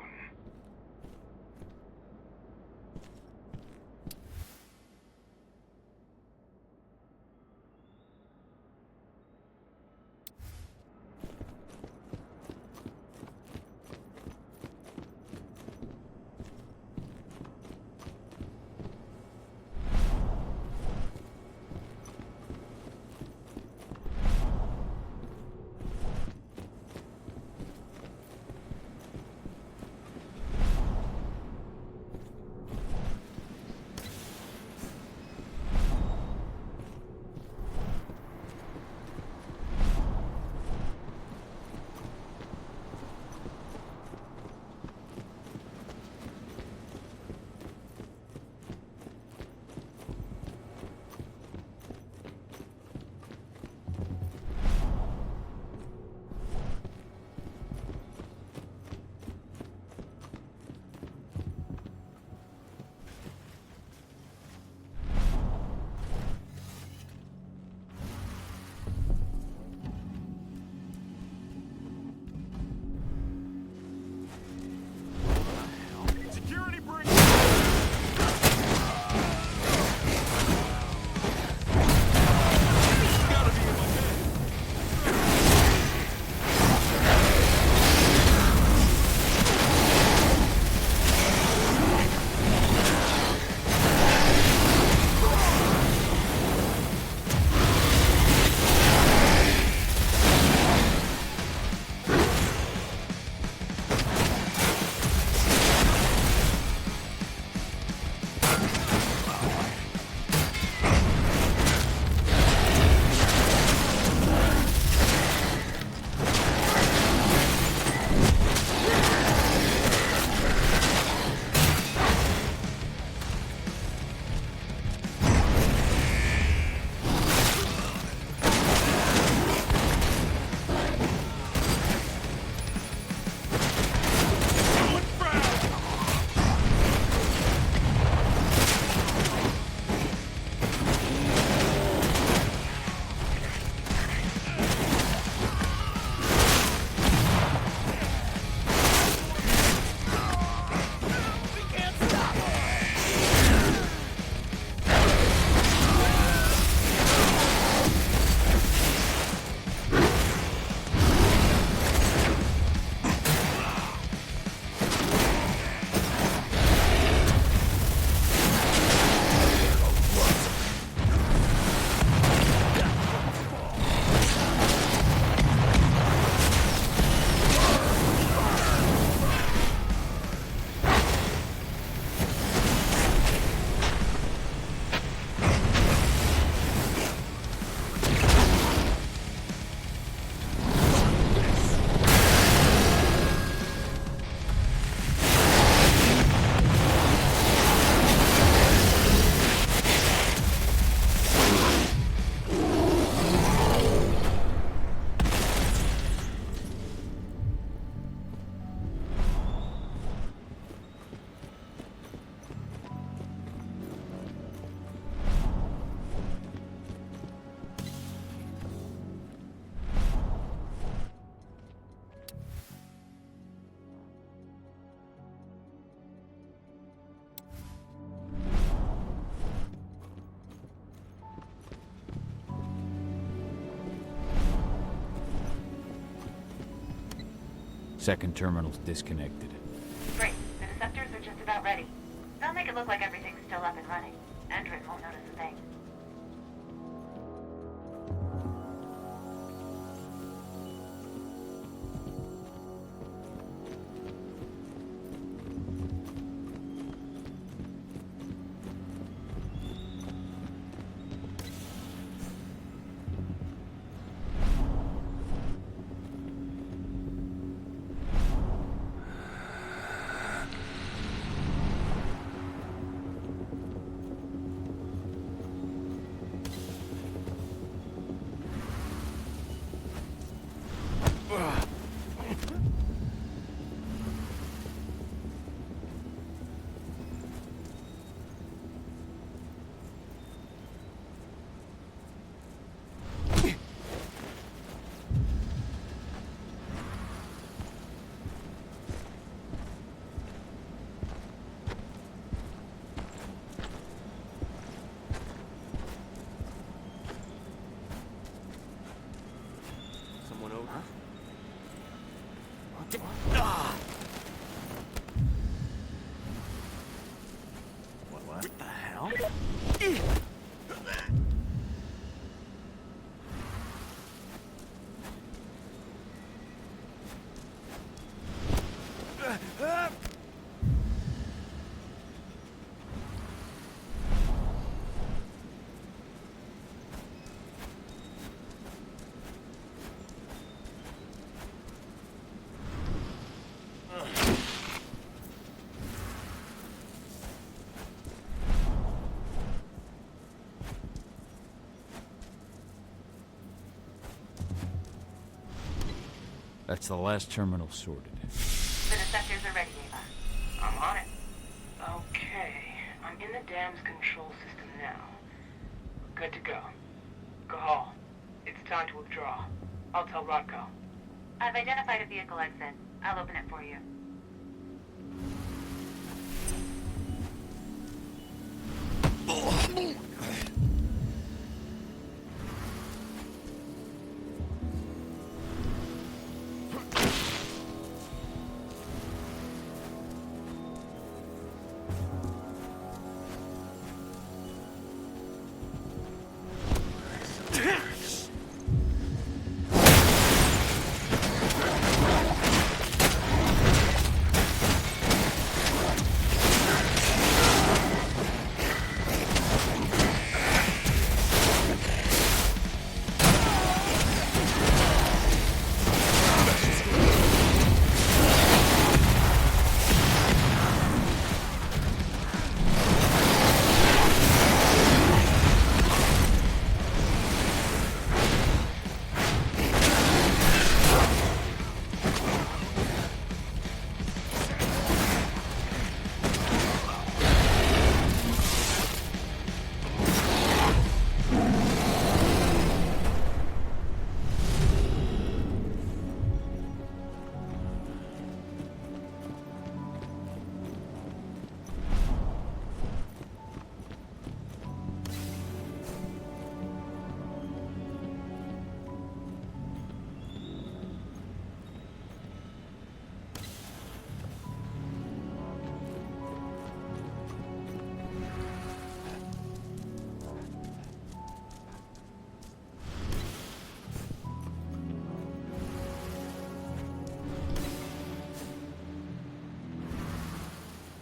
Second terminal's disconnected. Great. The deceptors are just about ready. They'll make it look like everything's still up and running. Endron won't notice a thing. What the hell? That's the last terminal sorted. The deceptors are ready, Ava. I'm on it. Okay, I'm in the dam's control system now. Good to go. Gahal, it's time to withdraw. I'll tell Rodko. I've identified a vehicle exit. I'll open it for you.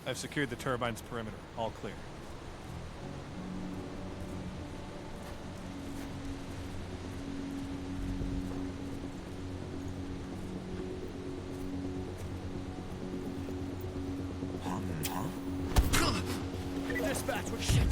I've secured the turbine's perimeter. All clear. Dispatch, what shit?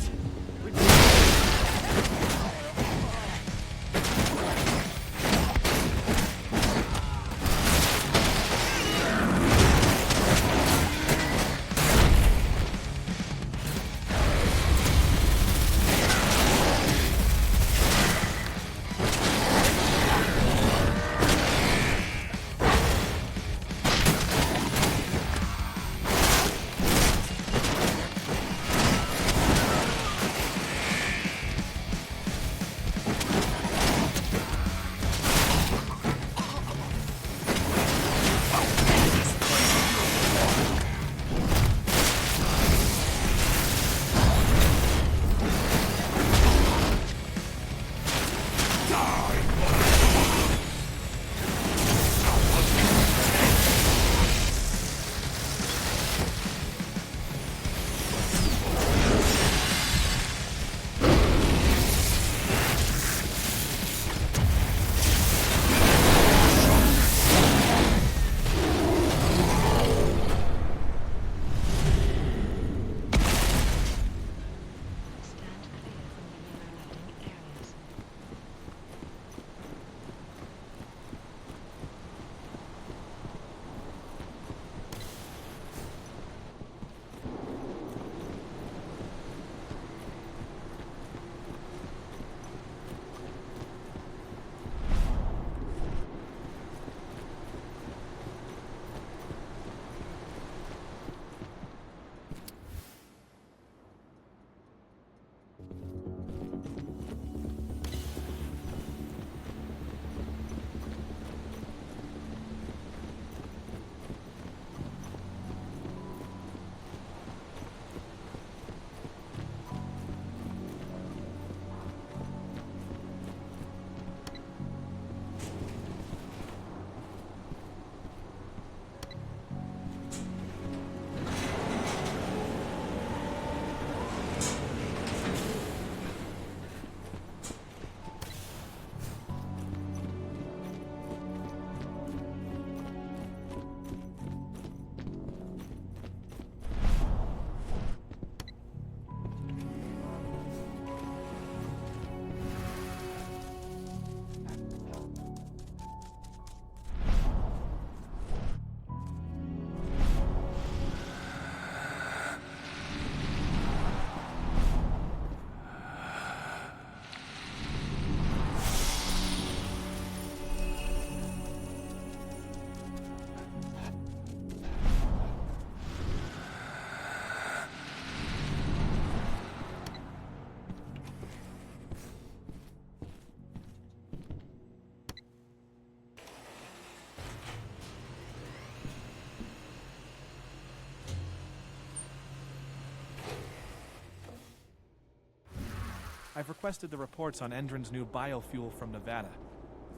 I've requested the reports on Endron's new biofuel from Nevada.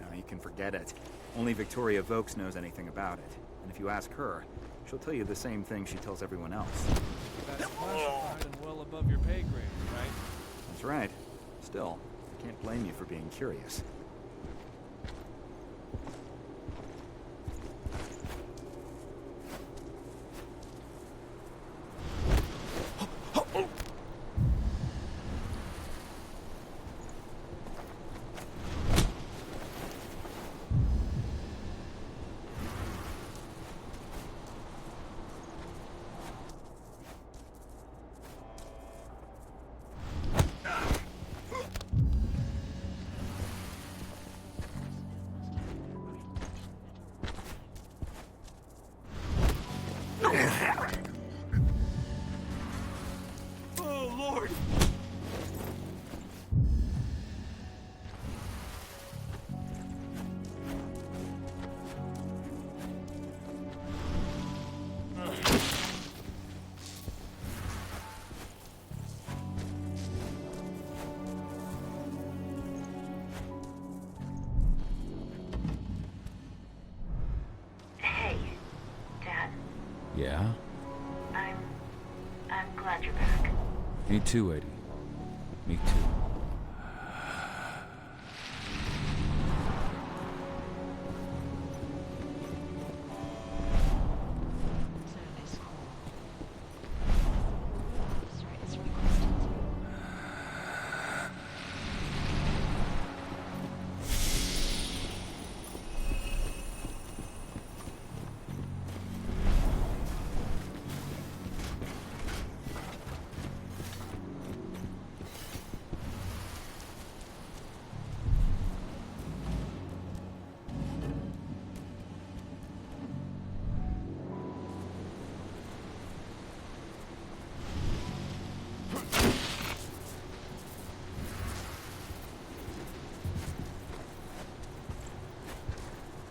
No, you can forget it. Only Victoria Vokes knows anything about it. And if you ask her, she'll tell you the same thing she tells everyone else. That's classified and well above your pay grade, right? That's right. Still, I can't blame you for being curious. Oh, Lord! Hey, Dad. Yeah? I'm glad you're back. Me too, Eddie. Me too. Service call. Officer is requested.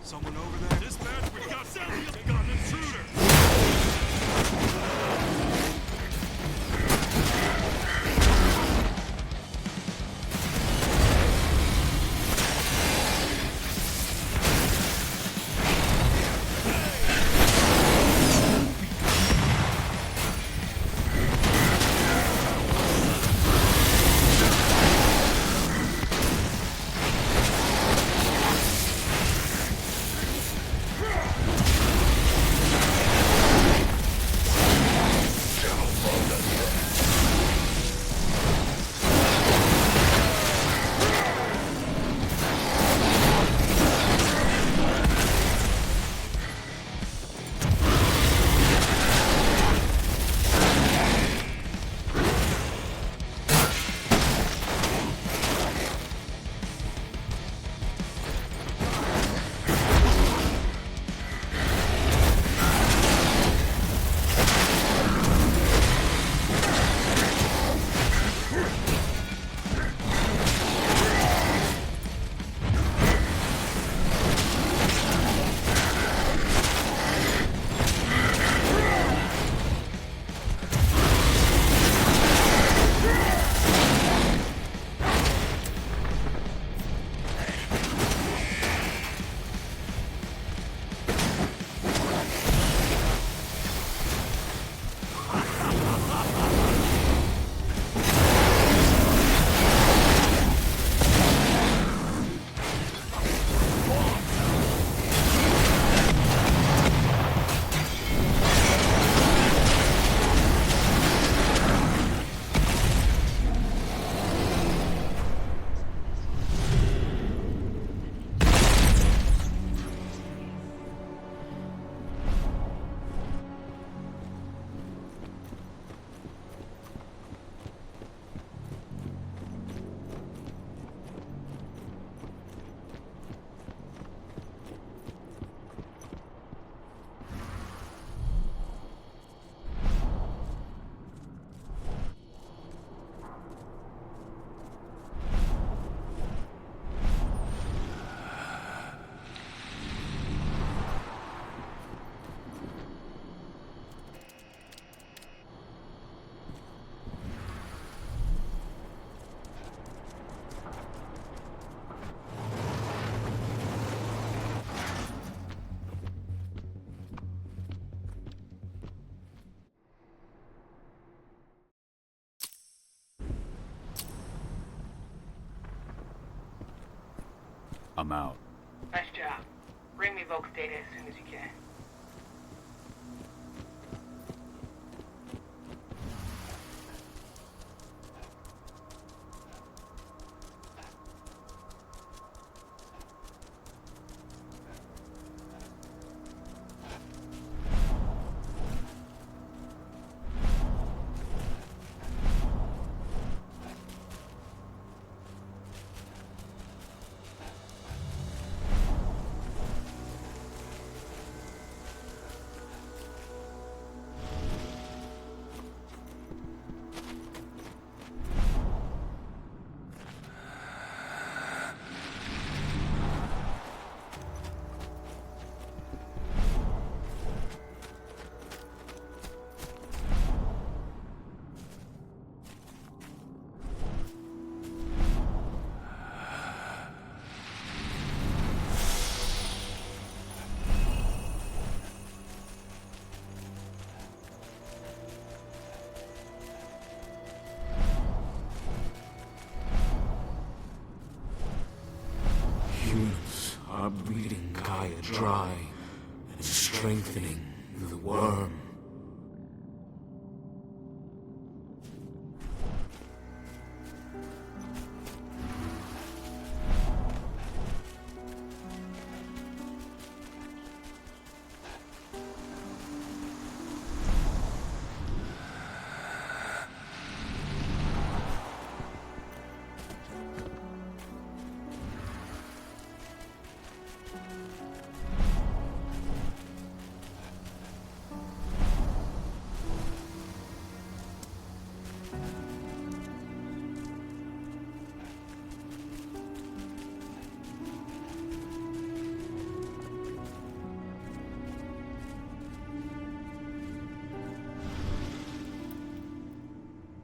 Someone over there. Dispatch, we've got an intruder! I'm out. Nice job. Bring me Volk's data as soon as you can. Humans are bleeding Gaia dry and strengthening the worm.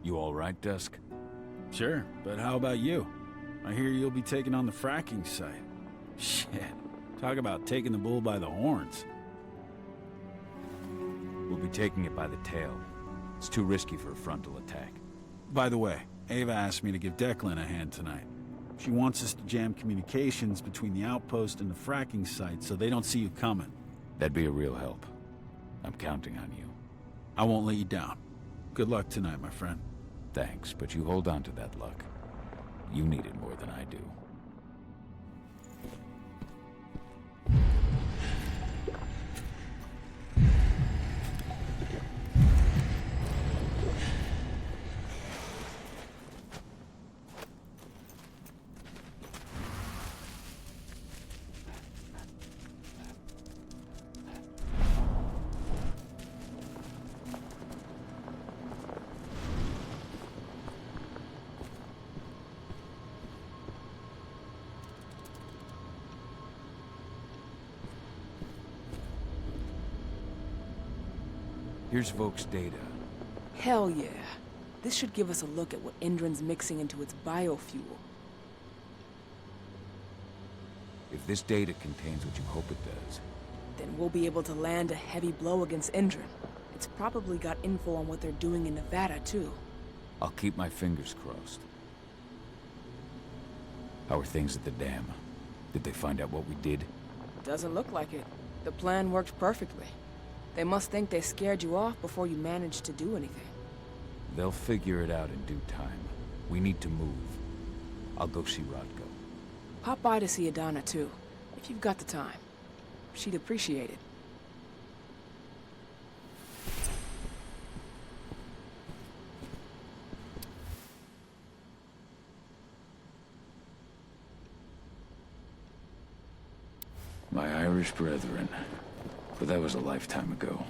You all right, Dusk? Sure, but how about you? I hear you'll be taking on the fracking site. Shit. Talk about taking the bull by the horns. We'll be taking it by the tail. It's too risky for a frontal attack. By the way, Ava asked me to give Declan a hand tonight. She wants us to jam communications between the outpost and the fracking site so they don't see you coming. That'd be a real help. I'm counting on you. I won't let you down. Good luck tonight, my friend. Thanks, but you hold on to that luck. You need it more than I do. Here's Volk's data. Hell yeah. This should give us a look at what Endron's mixing into its biofuel. If this data contains what you hope it does, Then we'll be able to land a heavy blow against Endron. It's probably got info on what they're doing in Nevada, too. I'll keep my fingers crossed. How are things at the dam? Did they find out what we did? Doesn't look like it. The plan worked perfectly. They must think they scared you off before you managed to do anything. They'll figure it out in due time. We need to move. I'll go see Rodko. Pop by to see Adana, too, if you've got the time. She'd appreciate it. My Irish brethren. But that was a lifetime ago.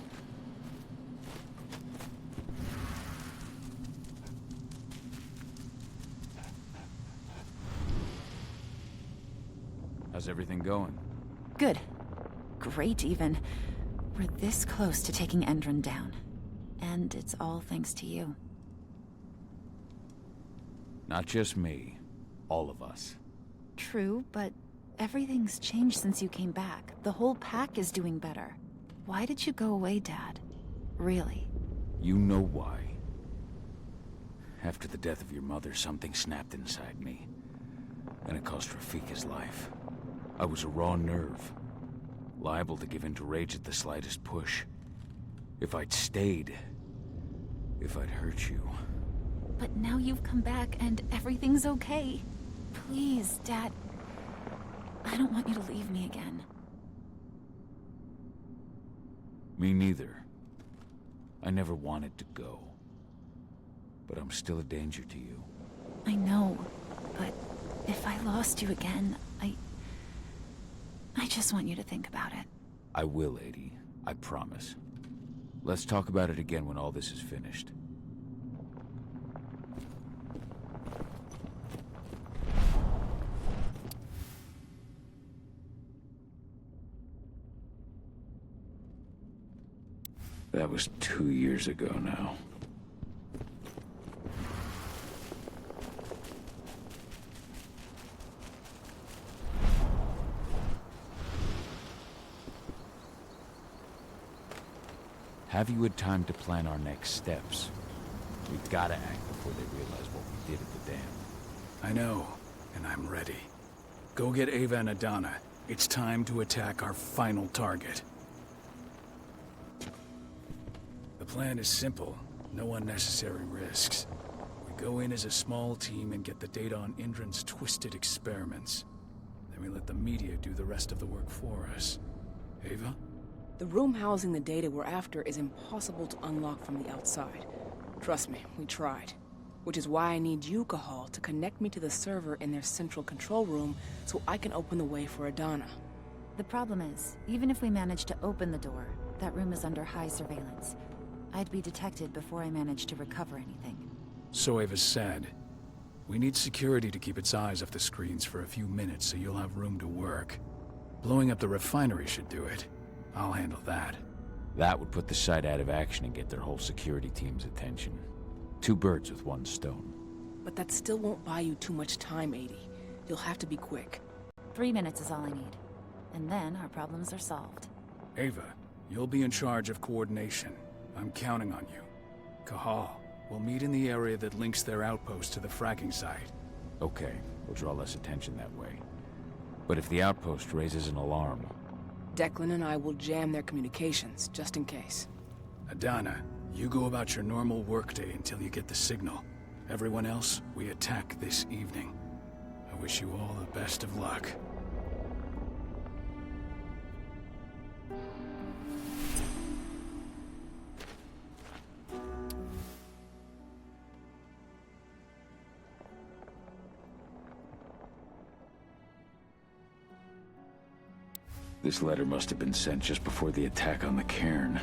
How's everything going? Good. Great, even. We're this close to taking Endron down. And it's all thanks to you. Not just me. All of us. True, but everything's changed since you came back. The whole pack is doing better. Why did you go away, Dad? Really? You know why. After the death of your mother, something snapped inside me. And it cost Rafik his life. I was a raw nerve, liable to give in to rage at the slightest push. If I'd stayed, if I'd hurt you. But now you've come back and everything's okay. Please, Dad. I don't want you to leave me again. Me neither. I never wanted to go. But I'm still a danger to you. I know, but if I lost you again, I just want you to think about it. I will, lady. I promise. Let's talk about it again when all this is finished. That was 2 years ago now. Have you had time to plan our next steps? We've gotta act before they realize what we did at the dam. I know, and I'm ready. Go get Ava and Adana. It's time to attack our final target. The plan is simple. No unnecessary risks. We go in as a small team and get the data on Endron's twisted experiments. Then we let the media do the rest of the work for us. Ava? The room housing the data we're after is impossible to unlock from the outside. Trust me, we tried. Which is why I need you, Cahal, to connect me to the server in their central control room so I can open the way for Adana. The problem is, even if we manage to open the door, that room is under high surveillance. I'd be detected before I managed to recover anything. So Ava said. We need security to keep its eyes off the screens for a few minutes so you'll have room to work. Blowing up the refinery should do it. I'll handle that. That would put the site out of action and get their whole security team's attention. 2 birds with 1 stone. But that still won't buy you too much time, 80. You'll have to be quick. 3 minutes is all I need. And then our problems are solved. Ava, you'll be in charge of coordination. I'm counting on you. Cahal, we'll meet in the area that links their outpost to the fracking site. Okay, we'll draw less attention that way. But if the outpost raises an alarm... Declan and I will jam their communications, just in case. Adana, you go about your normal workday until you get the signal. Everyone else, we attack this evening. I wish you all the best of luck. This letter must have been sent just before the attack on the cairn.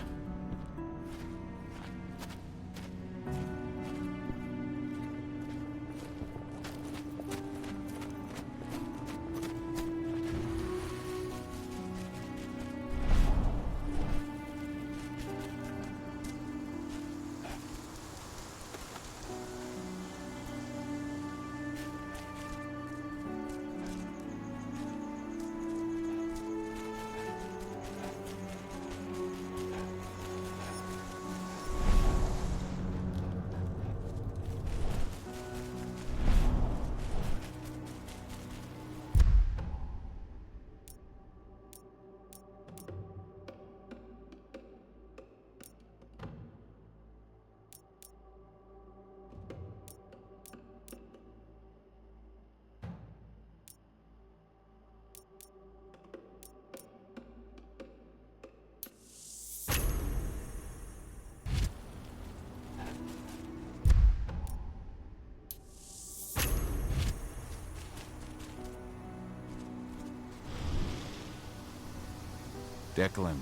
Declan,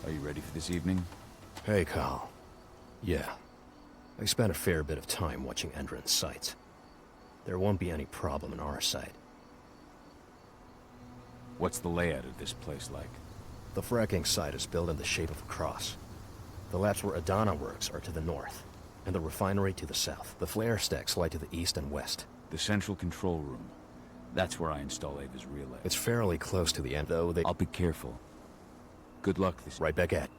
are you ready for this evening? Hey, Cal. Yeah. I spent a fair bit of time watching Endron's sites. There won't be any problem on our side. What's the layout of this place like? The fracking site is built in the shape of a cross. The labs where Adana works are to the north, and the refinery to the south. The flare stacks lie to the east and west. The central control room. That's where I install Ava's relay. It's fairly close to the end, though. I'll be careful. Good luck this... Right back at.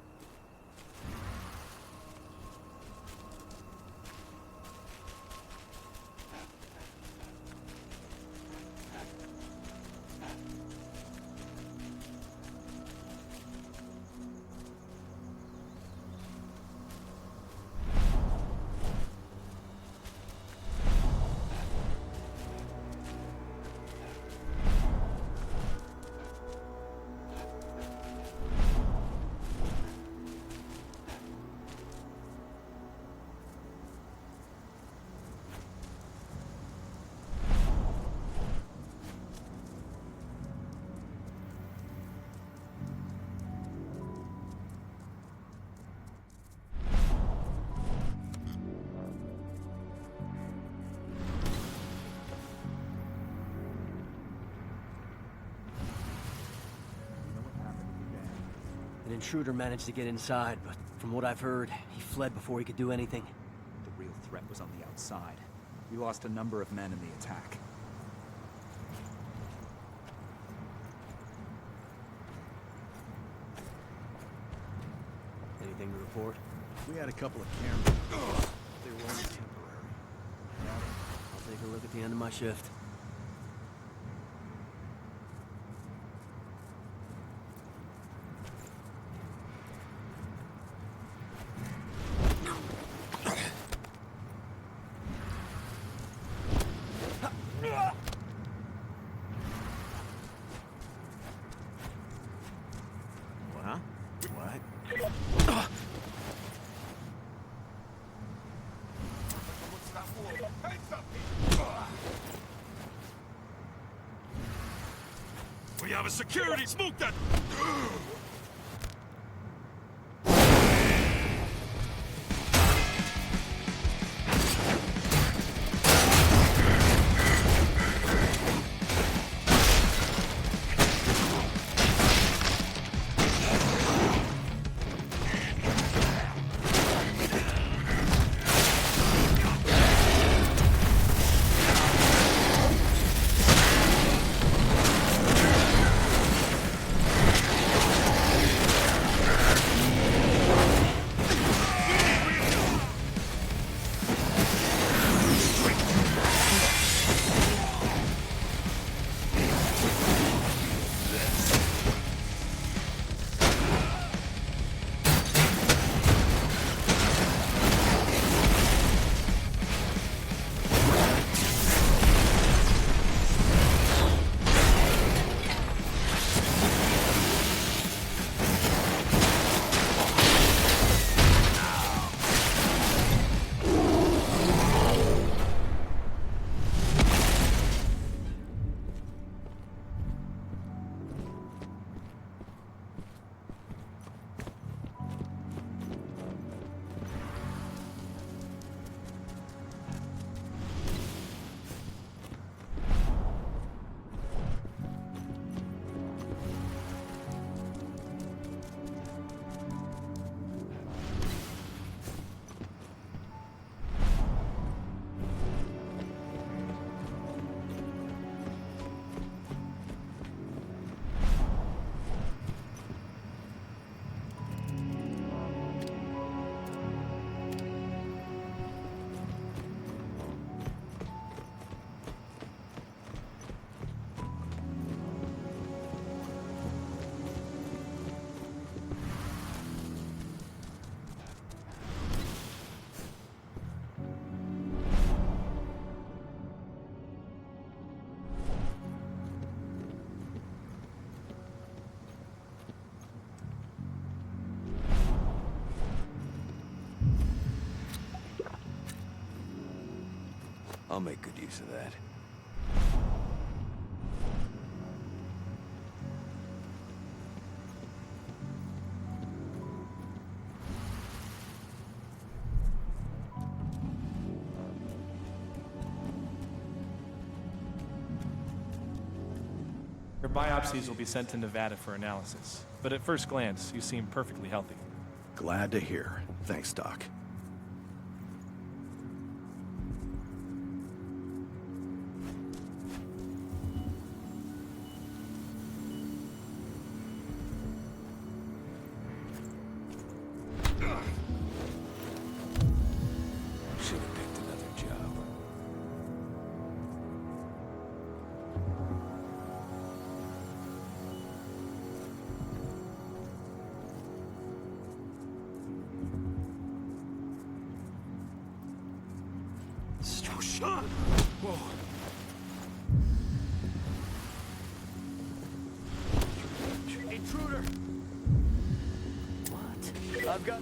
intruder managed to get inside, but from what I've heard, he fled before he could do anything. The real threat was on the outside. We lost a number of men in the attack. Anything to report? We had a couple of cameras. They were only temporary. I'll take a look at the end of my shift. We have a security smoke that. I'll make good use of that. Your biopsies will be sent to Nevada for analysis, but at first glance, you seem perfectly healthy. Glad to hear. Thanks, Doc. Should have picked another job. Oh, Sean! Whoa. Intruder! What? I've got...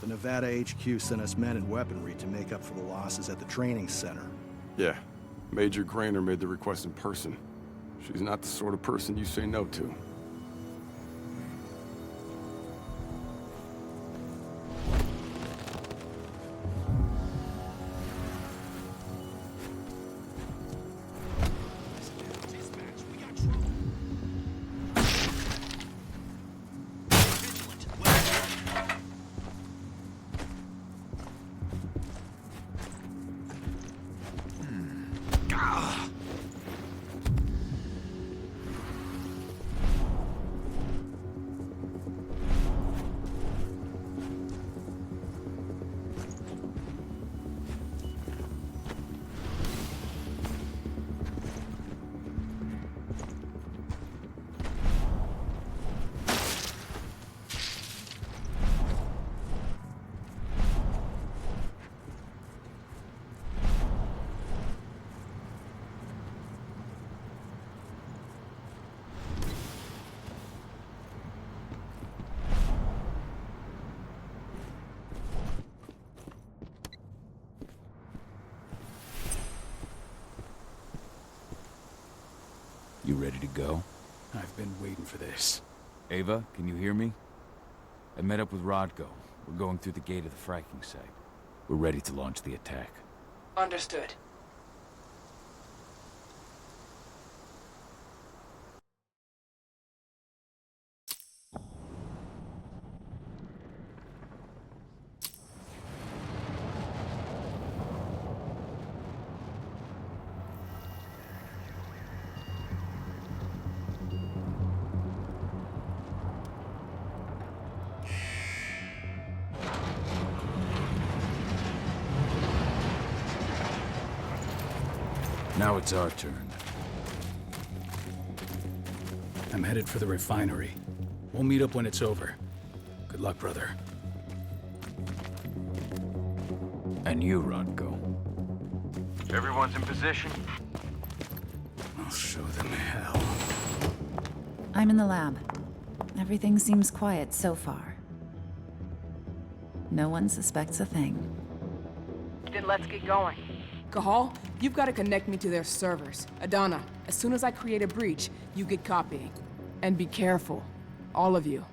The Nevada HQ sent us men and weaponry to make up for the losses at the training center. Yeah. Major Grainer made the request in person. She's not the sort of person you say no to. You ready to go? I've been waiting for this. Ava, can you hear me? I met up with Rodko. We're going through the gate of the fracking site. We're ready to launch the attack. Understood. Now it's our turn. I'm headed for the refinery. We'll meet up when it's over. Good luck, brother. And you, Rodko. Everyone's in position? I'll show them hell. I'm in the lab. Everything seems quiet so far. No one suspects a thing. Then let's get going. Cahal, you've got to connect me to their servers. Adana, as soon as I create a breach, you get copying. And be careful. All of you.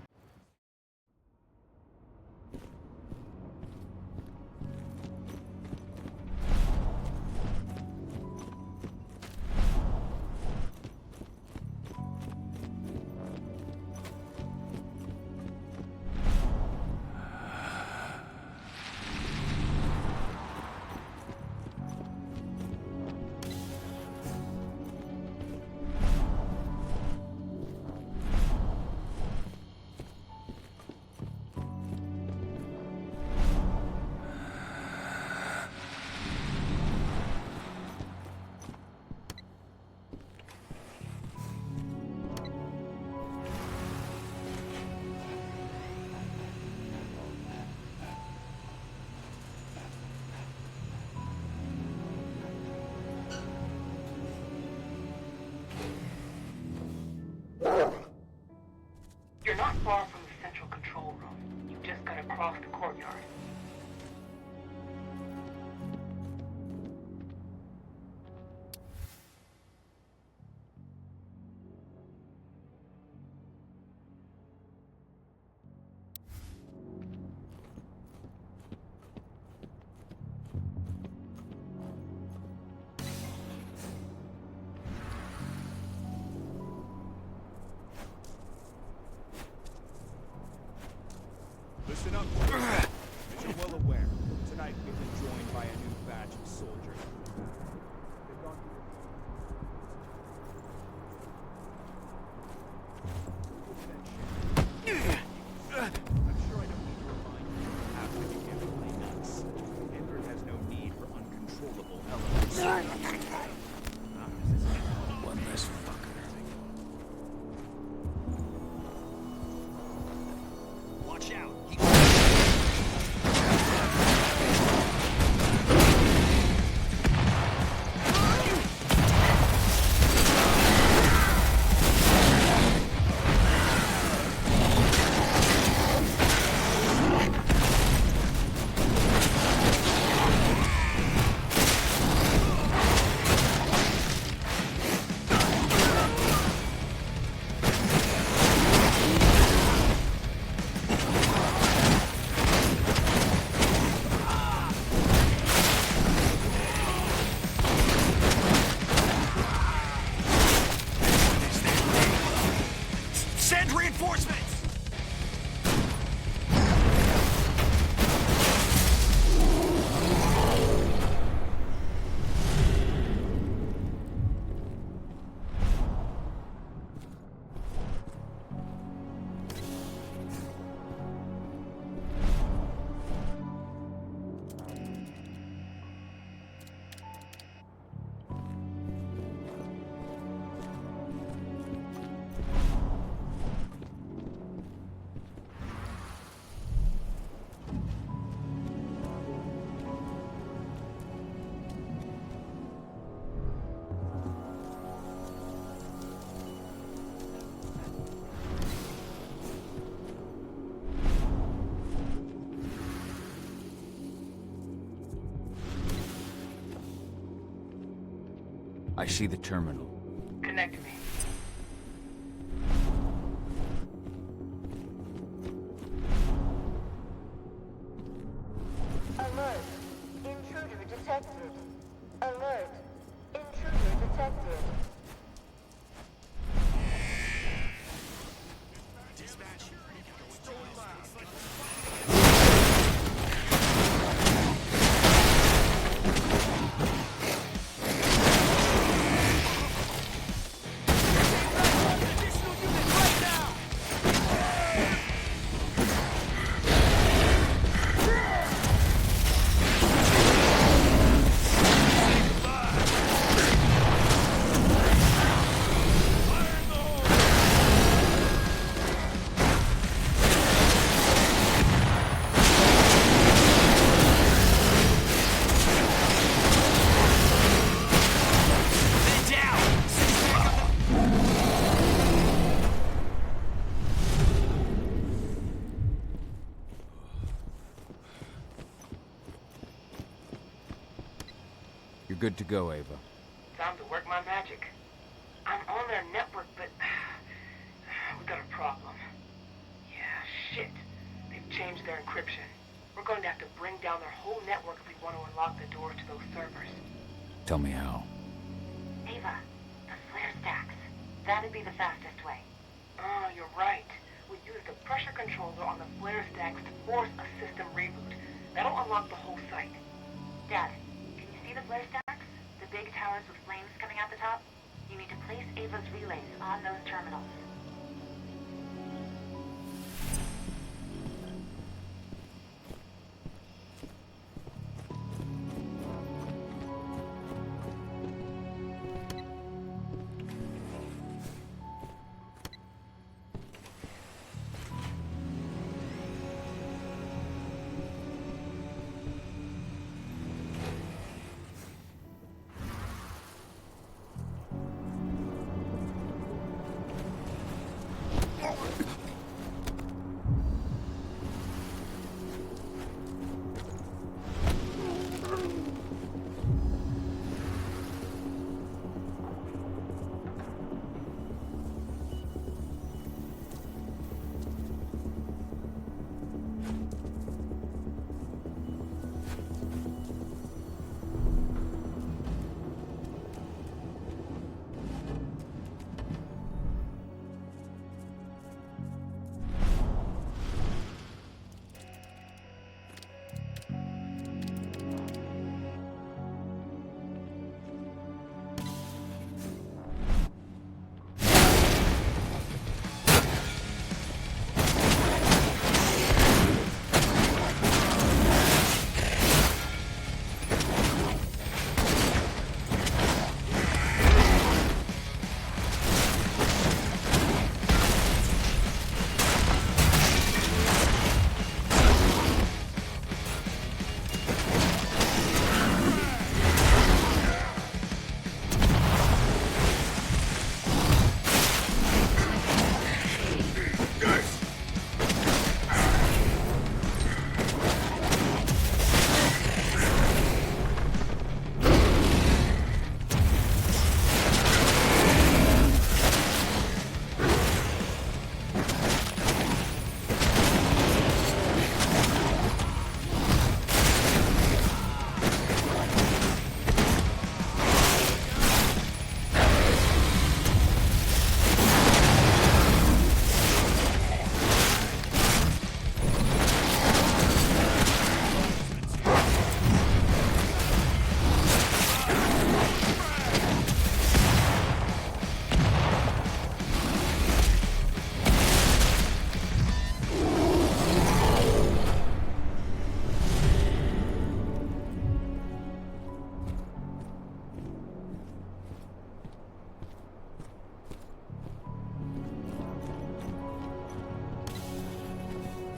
You're not far from the central control room. You've just got to cross the courtyard. Listen up, boys. As you're well aware, tonight we've been joined by a new batch of soldiers. They've gone I'm sure I don't need to remind you of how to begin to play nuts. Endron has no need for uncontrollable elements. One less fucker. Watch out! Send reinforcements! I see the terminal. Connect me. Alert. Intruder detected. Alert. Intruder detected. You're good to go, Ava. Time to work my magic. I'm on their network, but we got a problem. Yeah, shit. They've changed their encryption. We're going to have to bring down their whole network if we want to unlock the doors to those servers. Tell me how. Ava, the flare stacks. That'd be the fastest way. Oh, you're right. We use the pressure controller on the flare stacks to force a system reboot. That'll unlock the whole site. Dad, can you see the flare stacks? The big towers with flames coming out the top? You need to place Ava's relays on those terminals.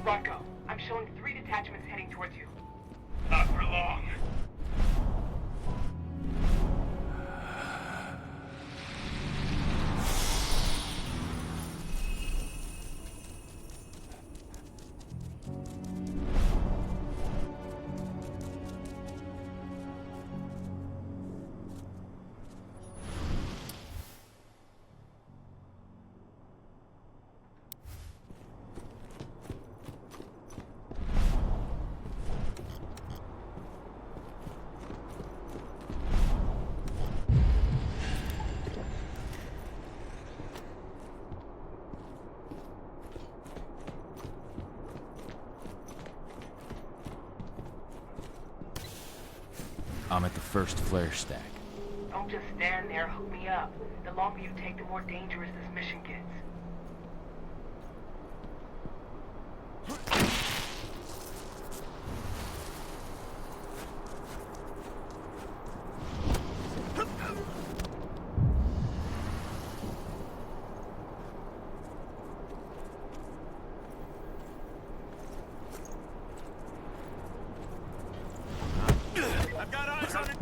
Rocco, I'm showing 3 detachments heading towards you. Not for long. I'm at the first flare stack. Don't just stand there, hook me up. The longer you take, the more dangerous this mission gets. I've got eyes on it.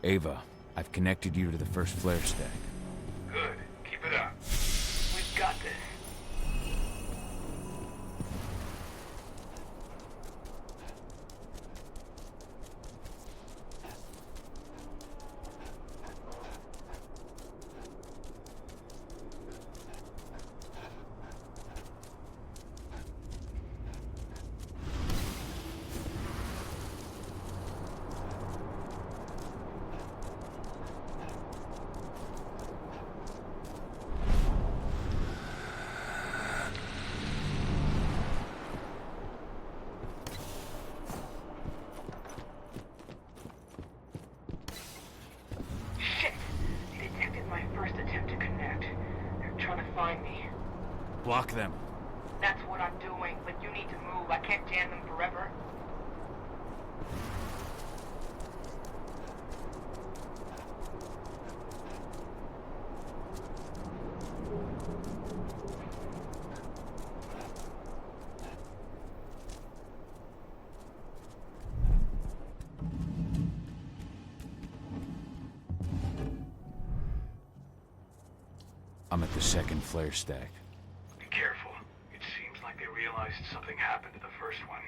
Ava, I've connected you to the first flare stack. Good. Keep it up. We've got this. Block them. That's what I'm doing, but you need to move. I can't jam them forever. I'm at the second flare stack. Be careful. It seems like they realized something happened to the first one.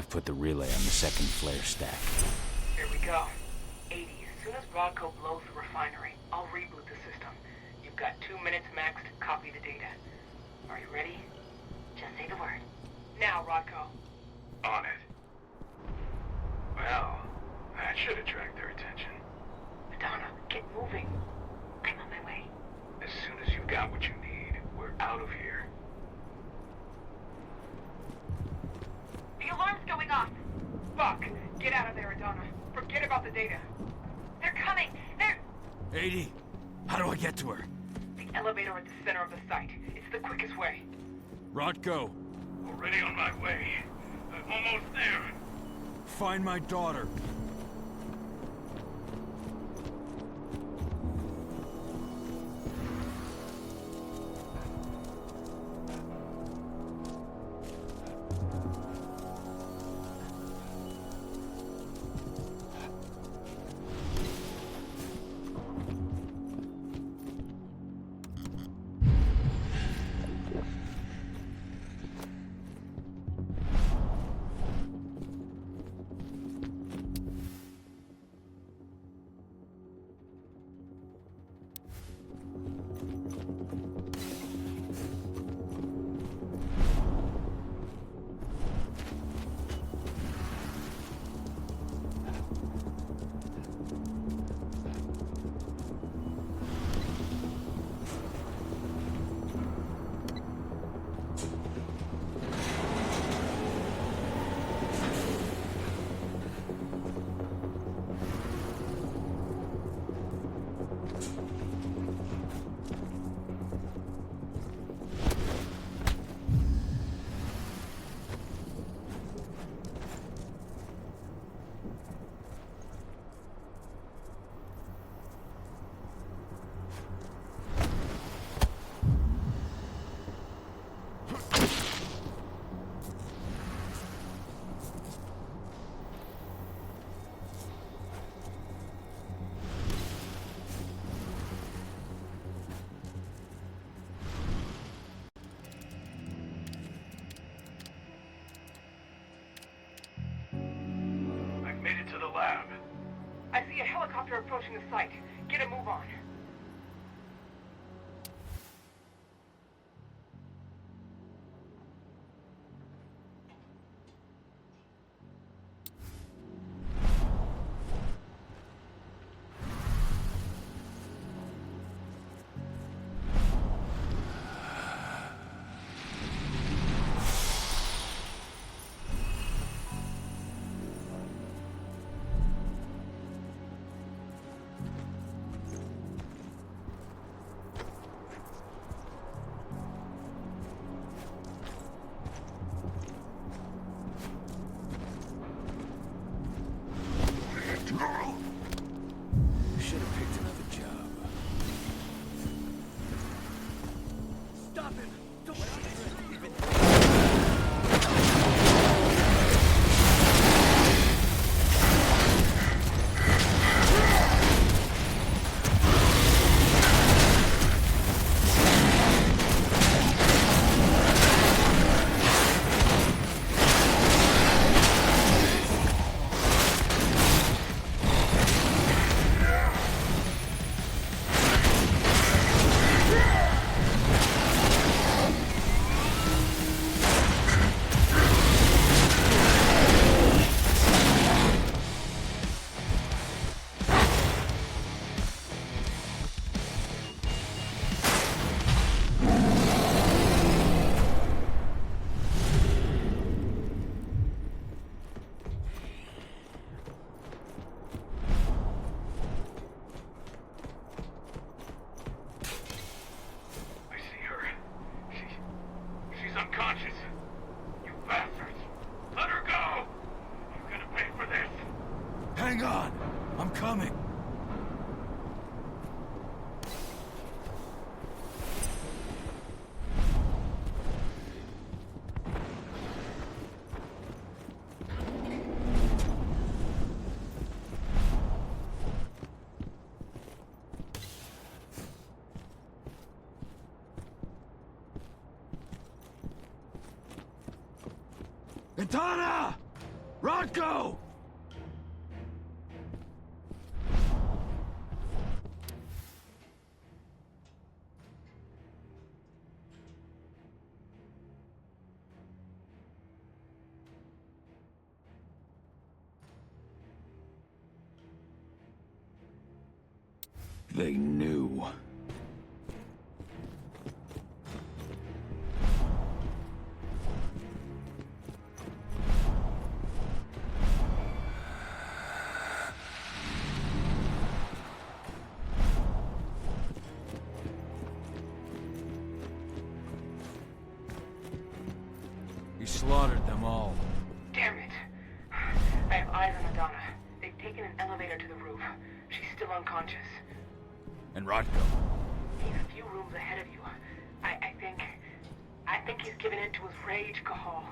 I've put the relay on the second flare stack. Here we go. 80. As soon as Rodco blows the refinery, I'll reboot the system. You've got 2 minutes max to copy the data. Are you ready? Just say the word. Now, Rodco. On it. Well, that should attract their attention. Madonna, get moving. I'm on my way. As soon as you've got what you need, we're out of here. The alarm's going off. Fuck! Get out of there, Adana. Forget about the data. They're coming. They're... 80. How do I get to her? The elevator at the center of the site. It's the quickest way. Rodko, Already on my way. I'm almost there. find my daughter. I see a helicopter approaching the site. Get a move on. Should have picked another job. Stop him! Don't even... Hang on! I'm coming! Adana! Rodko! They knew. You slaughtered them all. Damn it. I have eyes on Adana. They've taken an elevator to the roof. She's still unconscious. And Rodko? He's a few rooms ahead of you. I think he's given in to his rage, Cahal.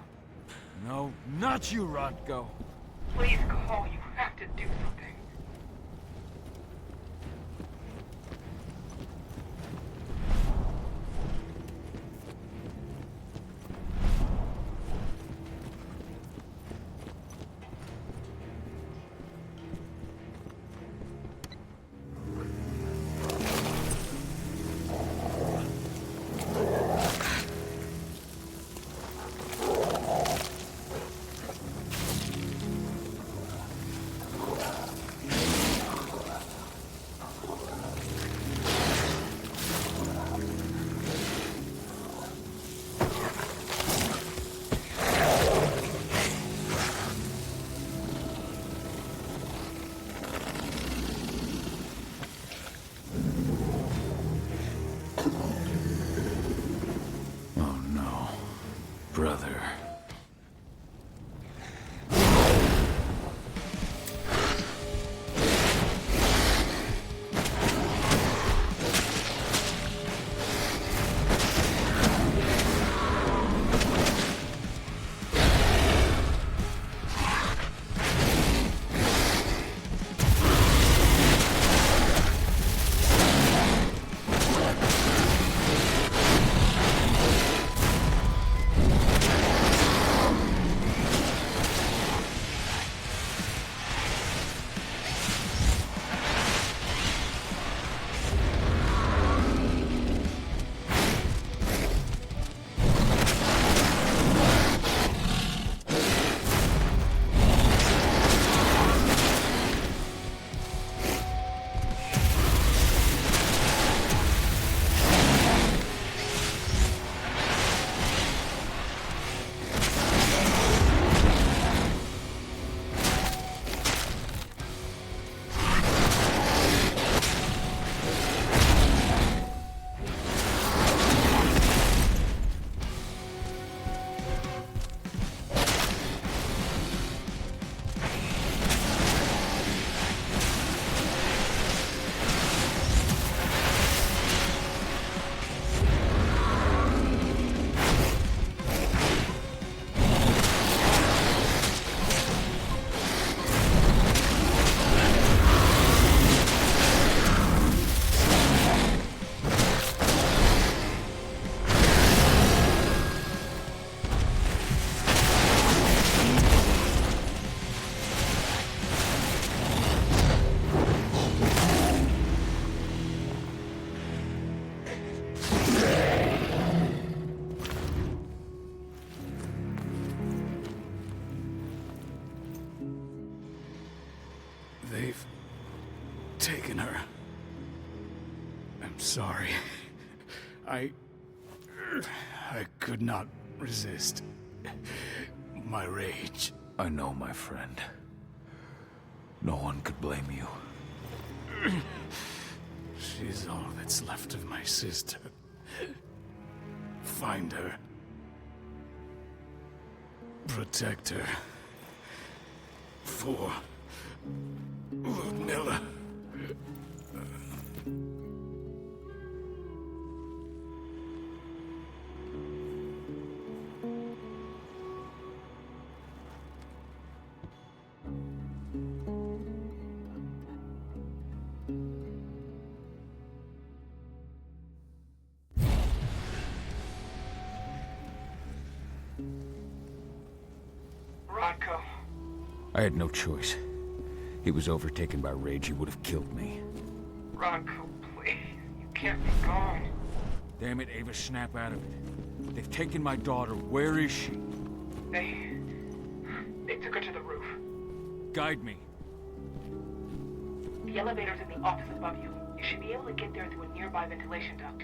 No, not you, Rodko. Please, Cahal, you have to do something. Brother. They've taken her. I'm sorry. I could not resist my rage. I know, my friend. No one could blame you. She's all that's left of my sister. Find her. Protect her. For Ludmilla. Rodko, I had no choice. He was overtaken by rage. He would have killed me. Rodko, please. You can't be gone. Damn it, Ava, snap out of it. They've taken my daughter. Where is she? They took her to the roof. Guide me. The elevator's in the office above you. You should be able to get there through a nearby ventilation duct.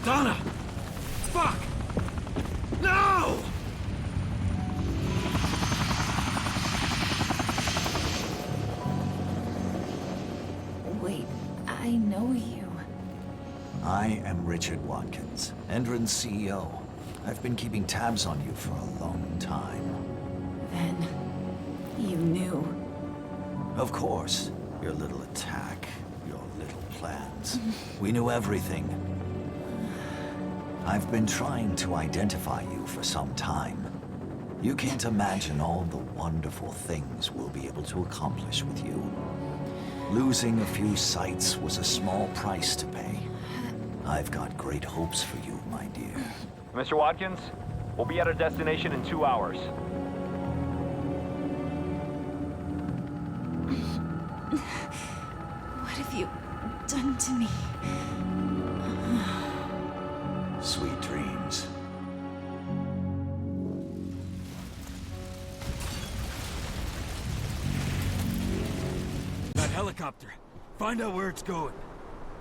Donna! Fuck! No! Wait, I know you. I am Richard Wadkins, Endron's CEO. I've been keeping tabs on you for a long time. Then, you knew. Of course. Your little attack, your little plans. We knew everything. I've been trying to identify you for some time. You can't imagine all the wonderful things we'll be able to accomplish with you. Losing a few sights was a small price to pay. I've got great hopes for you, my dear. Mr. Watkins, we'll be at our destination in 2 hours. What have you done to me? Sweet dreams. That helicopter. Find out where it's going.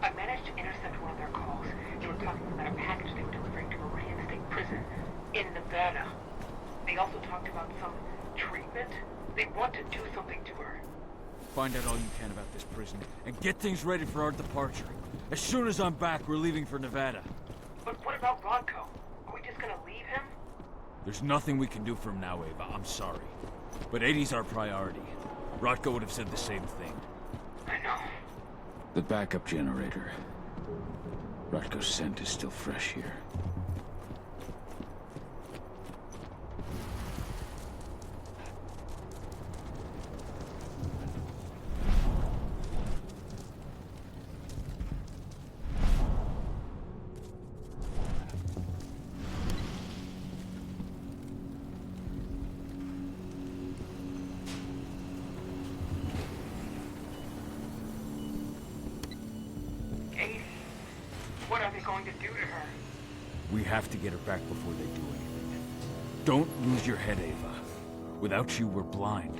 I managed to intercept one of their calls. They were talking about a package they were delivering to Viridian State Prison in Nevada. They also talked about some treatment. They want to do something to her. Find out all you can about this prison, and get things ready for our departure. As soon as I'm back, we're leaving for Nevada. But what about Rodko? Are we just gonna leave him? There's nothing we can do for him now, Ava. I'm sorry. But 80's our priority. Rodko would have said the same thing. I know. The backup generator. Rodko's scent is still fresh here. What are they going to do to her? We have to get her back before they do anything. Don't lose your head, Ava. Without you, we're blind.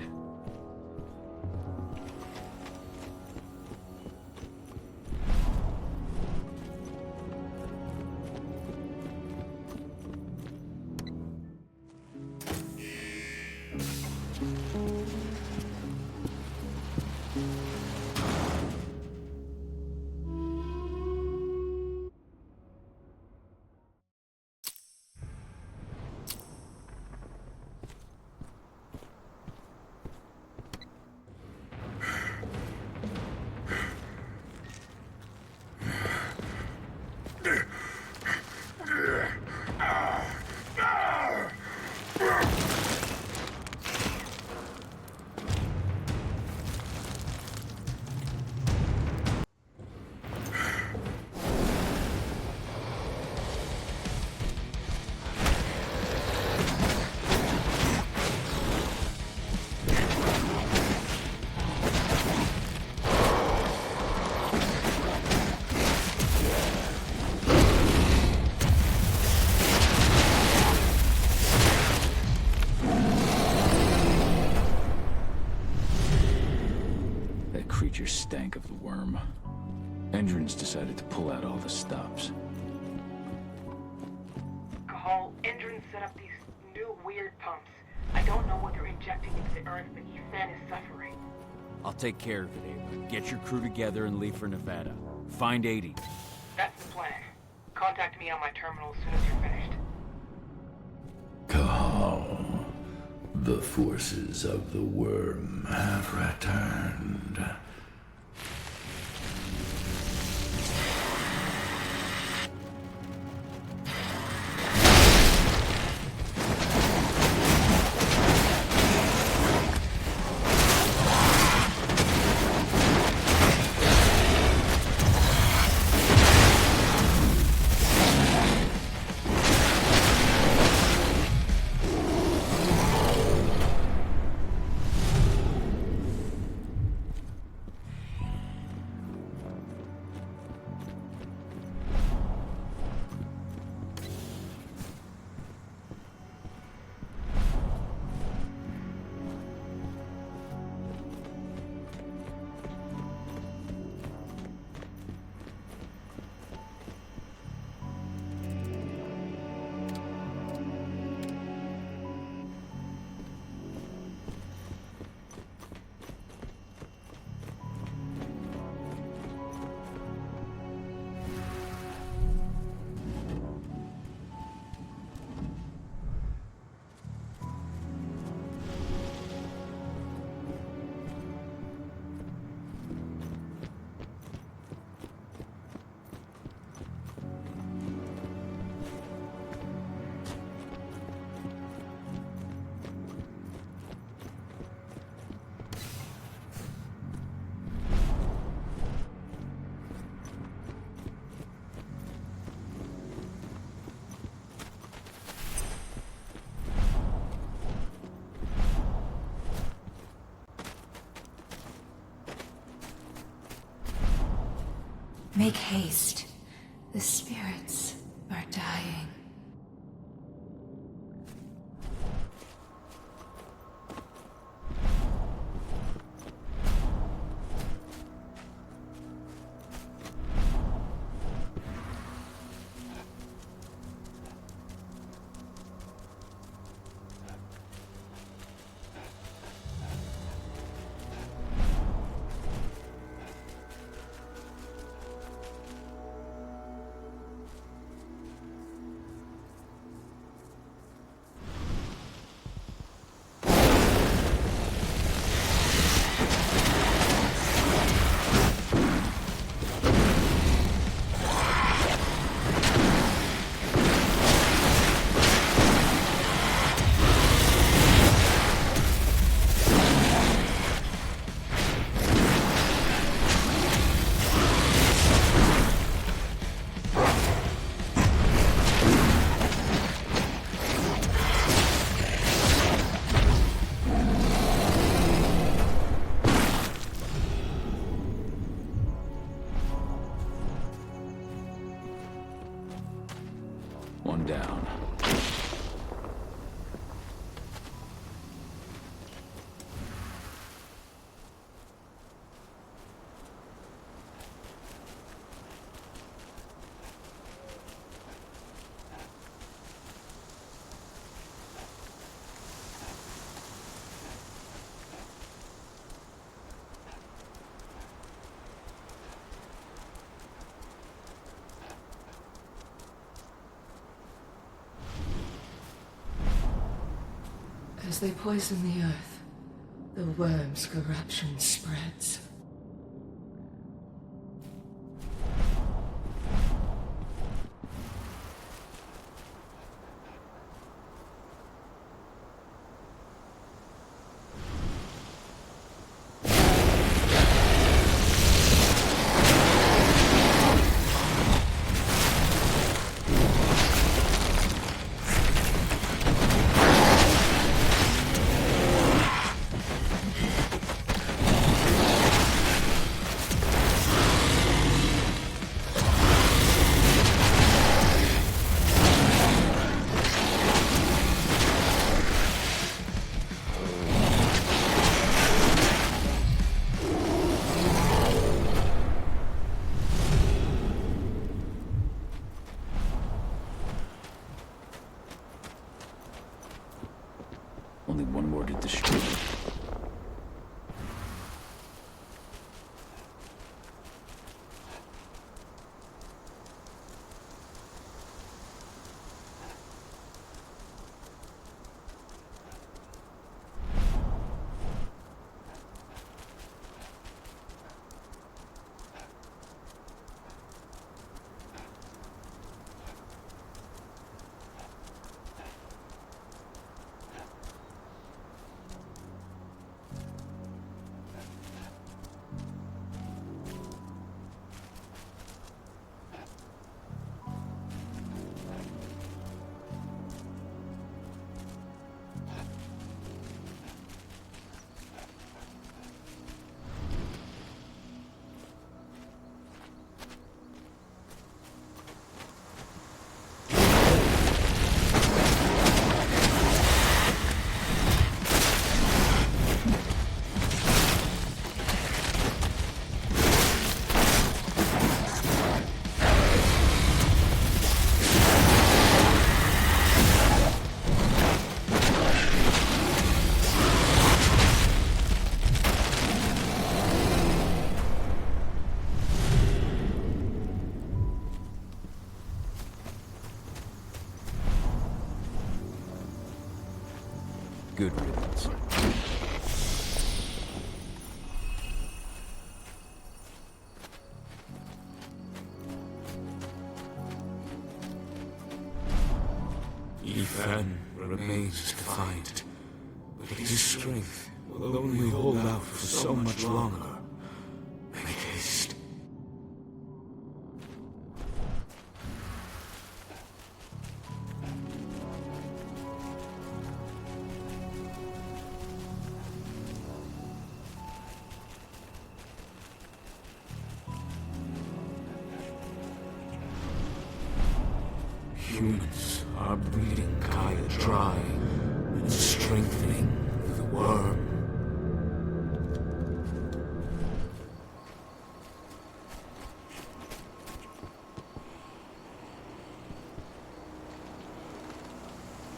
worm. Endron's decided to pull out all the stops. Cahal, Endron set up these new weird pumps. I don't know what they're injecting into the Earth, but Ethan is suffering. I'll take care of it, Ava. Get your crew together and leave for Nevada. Find 80. That's the plan. Contact me on my terminal as soon as you're finished. Cahal, the forces of the worm have returned. Make haste. The spirits are dying. One down. As they poison the earth, the worm's corruption spreads. only one more to destroy. Good riddance. Ethan remains defiant, but his strength will only hold out for so much longer. Make haste. Humans are breeding Kaya dry and strengthening the worm.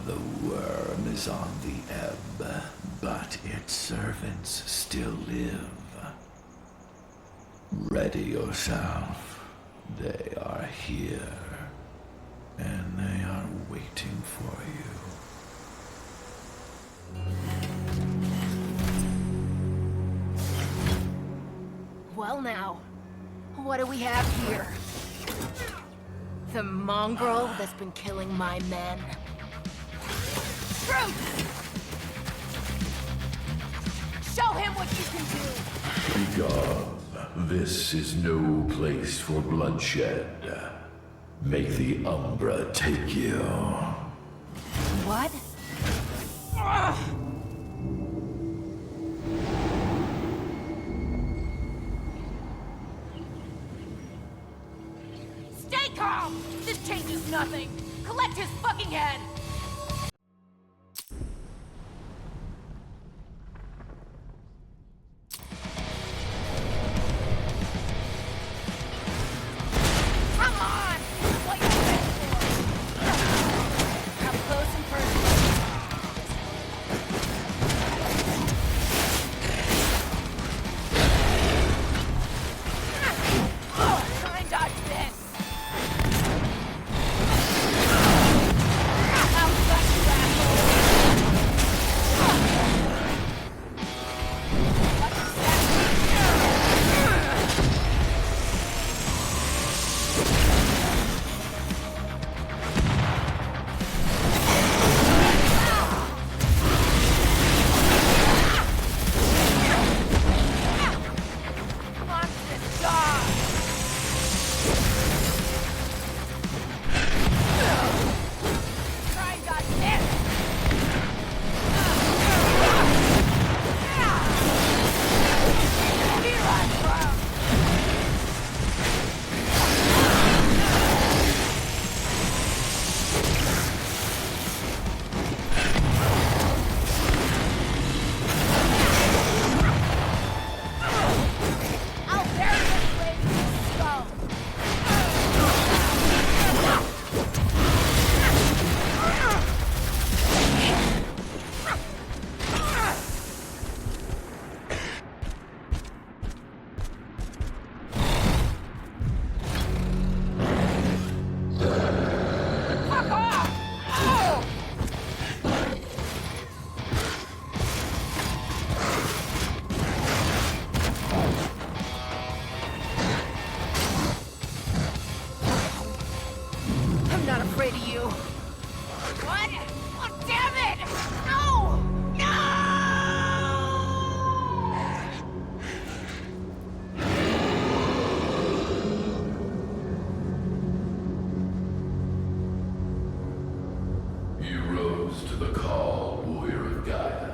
The worm is on the ebb, but its servants still live. Ready yourself. They are here. And they are waiting for you. Well now, what do we have here? The mongrel that's been killing my men. Truth! Show him what you can do! Begone. This is no place for bloodshed. Make the Umbra take you. What? Stay calm! This changes nothing! Collect his fucking head! How What? Oh, damn it! No! You rose to the call, warrior of Gaia.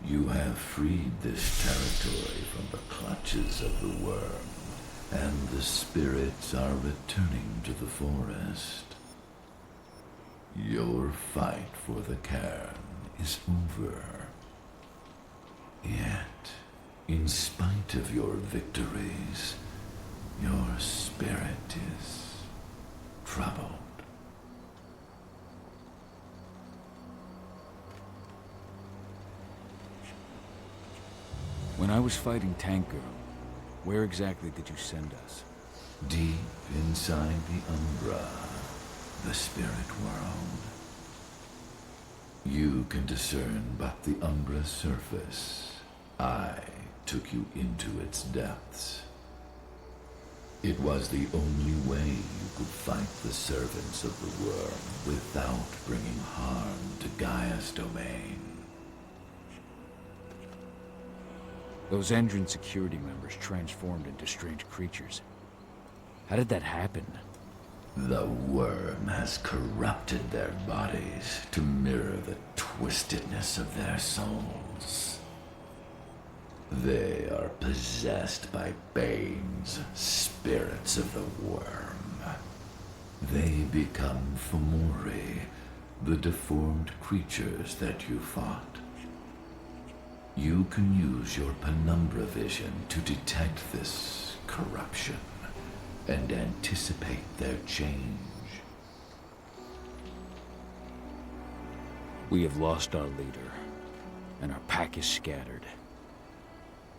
You have freed this territory from the clutches of the worm, and the spirits are returning to the forest. Your fight for the cairn is over. Yet, in spite of your victories, your spirit is troubled. When I was fighting Tarker, where exactly did you send us? Deep inside the Umbra, the spirit world. You can discern but the Umbra's surface. I took you into its depths. It was the only way you could fight the servants of the worm without bringing harm to Gaia's domain. Those Endron security members transformed into strange creatures. How did that happen? The worm has corrupted their bodies to mirror the twistedness of their souls. They are possessed by Bane's spirits of the worm. They become Fomori, the deformed creatures that you fought. You can use your penumbra vision to detect this corruption and anticipate their change. We have lost our leader, and our pack is scattered.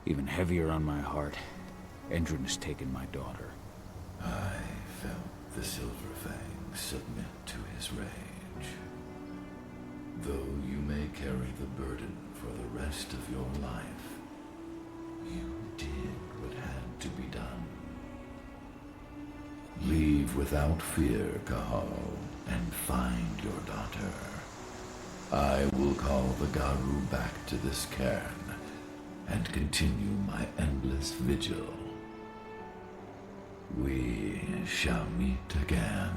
Even heavier on my heart, Endron has taken my daughter. I felt the Silver Fang submit to his rage. Though you may carry the burden for the rest of your life, you did what had to be done. Leave without fear, Cahal, and find your daughter. I will call the Garu back to this cairn and continue my endless vigil. We shall meet again.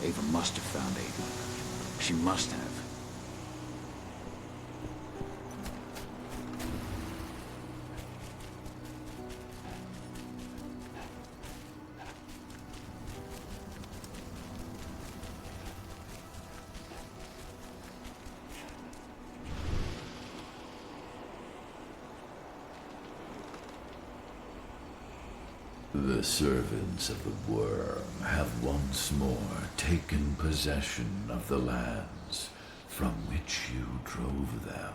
Ava must have found Aiden. She must have. The servants of the worm have once more taken possession of the lands from which you drove them.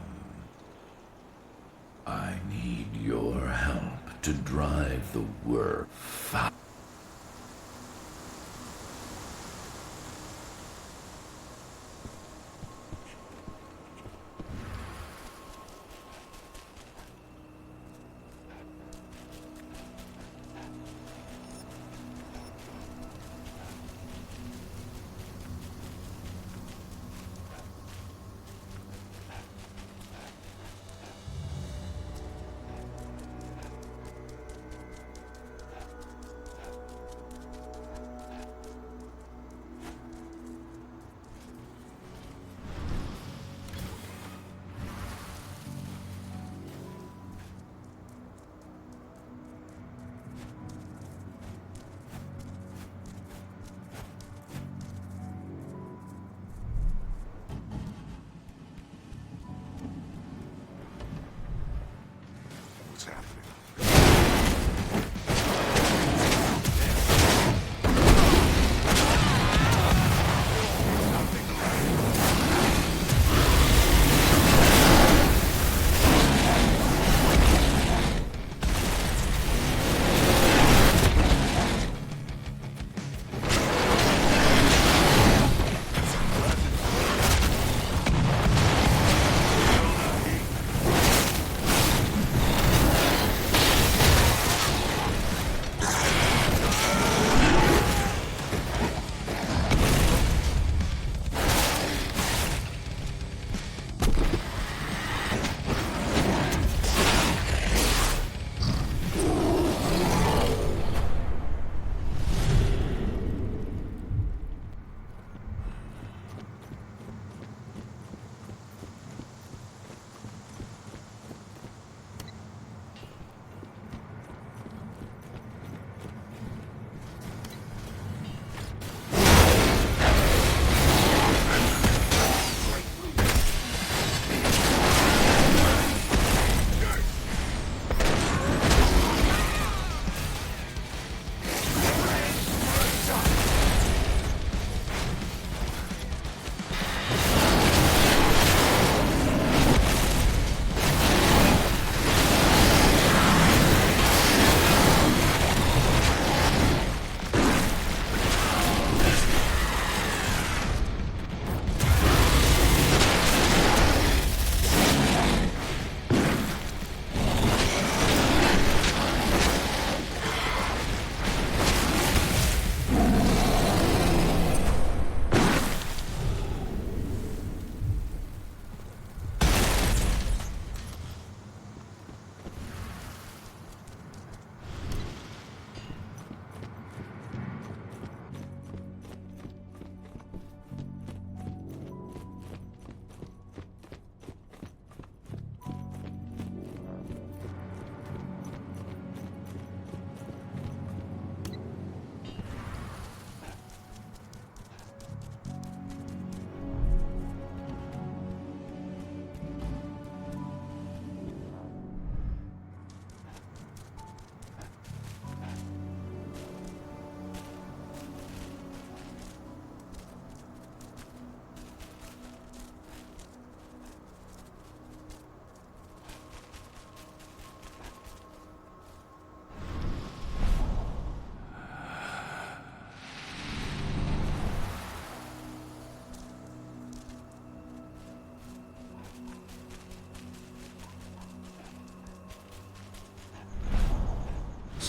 I need your help to drive the worm far.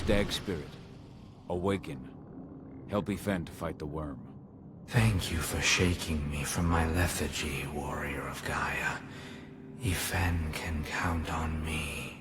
Stag Spirit. Awaken. Help Yfen to fight the worm. Thank you for shaking me from my lethargy, warrior of Gaia. Yfen can count on me.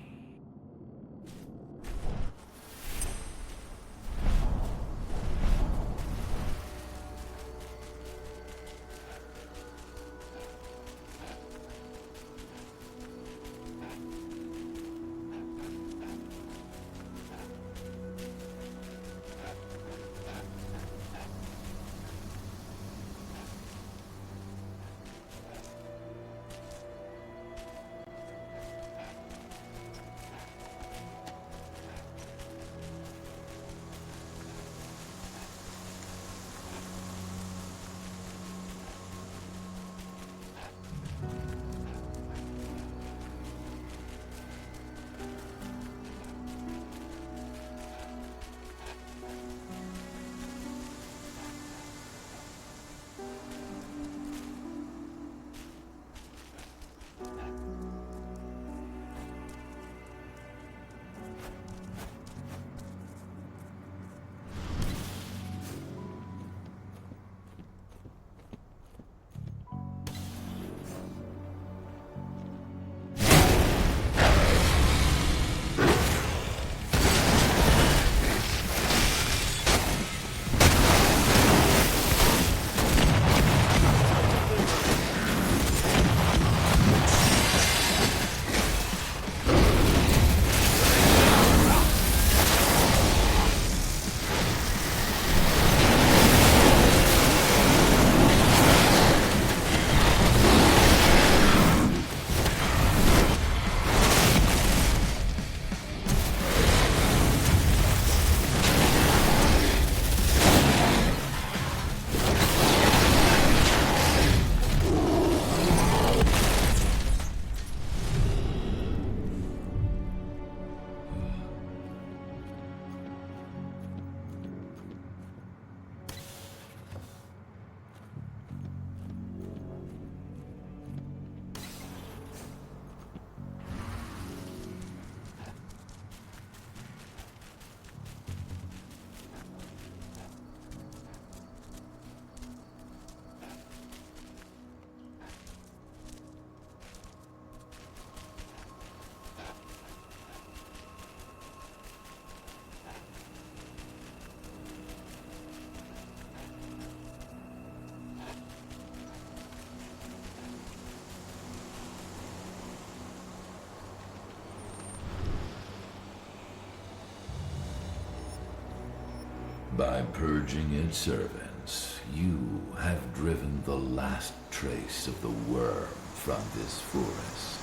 By purging its servants, you have driven the last trace of the worm from this forest.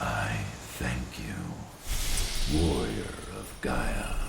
I thank you, warrior of Gaia.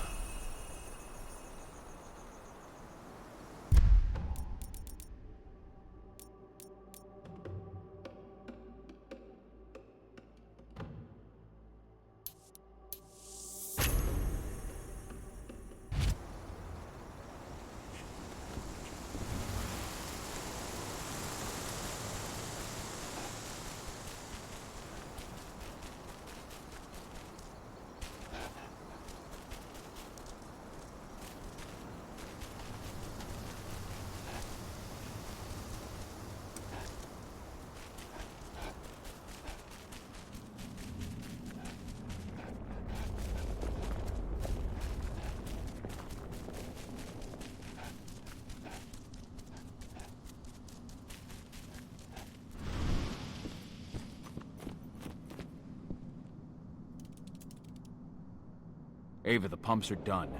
Ava, the pumps are done.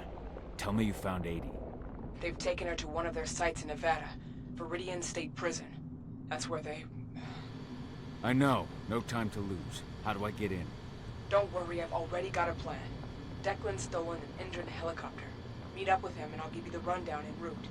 Tell me you found 80. They've taken her to one of their sites in Nevada, Viridian State Prison. That's where they... I know. No time to lose. How do I get in? Don't worry, I've already got a plan. Declan's stolen an Endron helicopter. Meet up with him and I'll give you the rundown en route.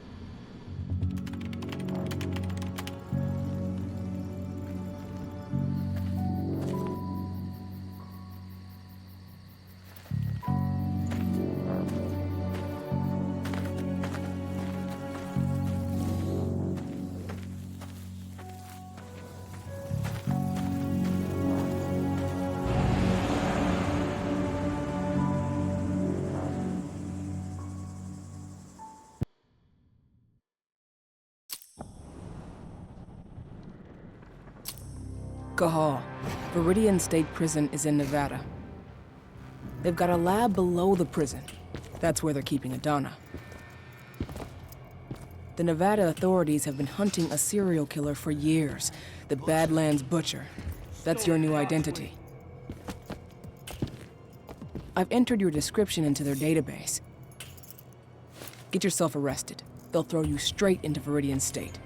Cahal, Viridian State Prison is in Nevada. They've got a lab below the prison. That's where they're keeping Adana. The Nevada authorities have been hunting a serial killer for years, the Badlands Butcher. That's your new identity. I've entered your description into their database. Get yourself arrested. They'll throw you straight into Viridian State.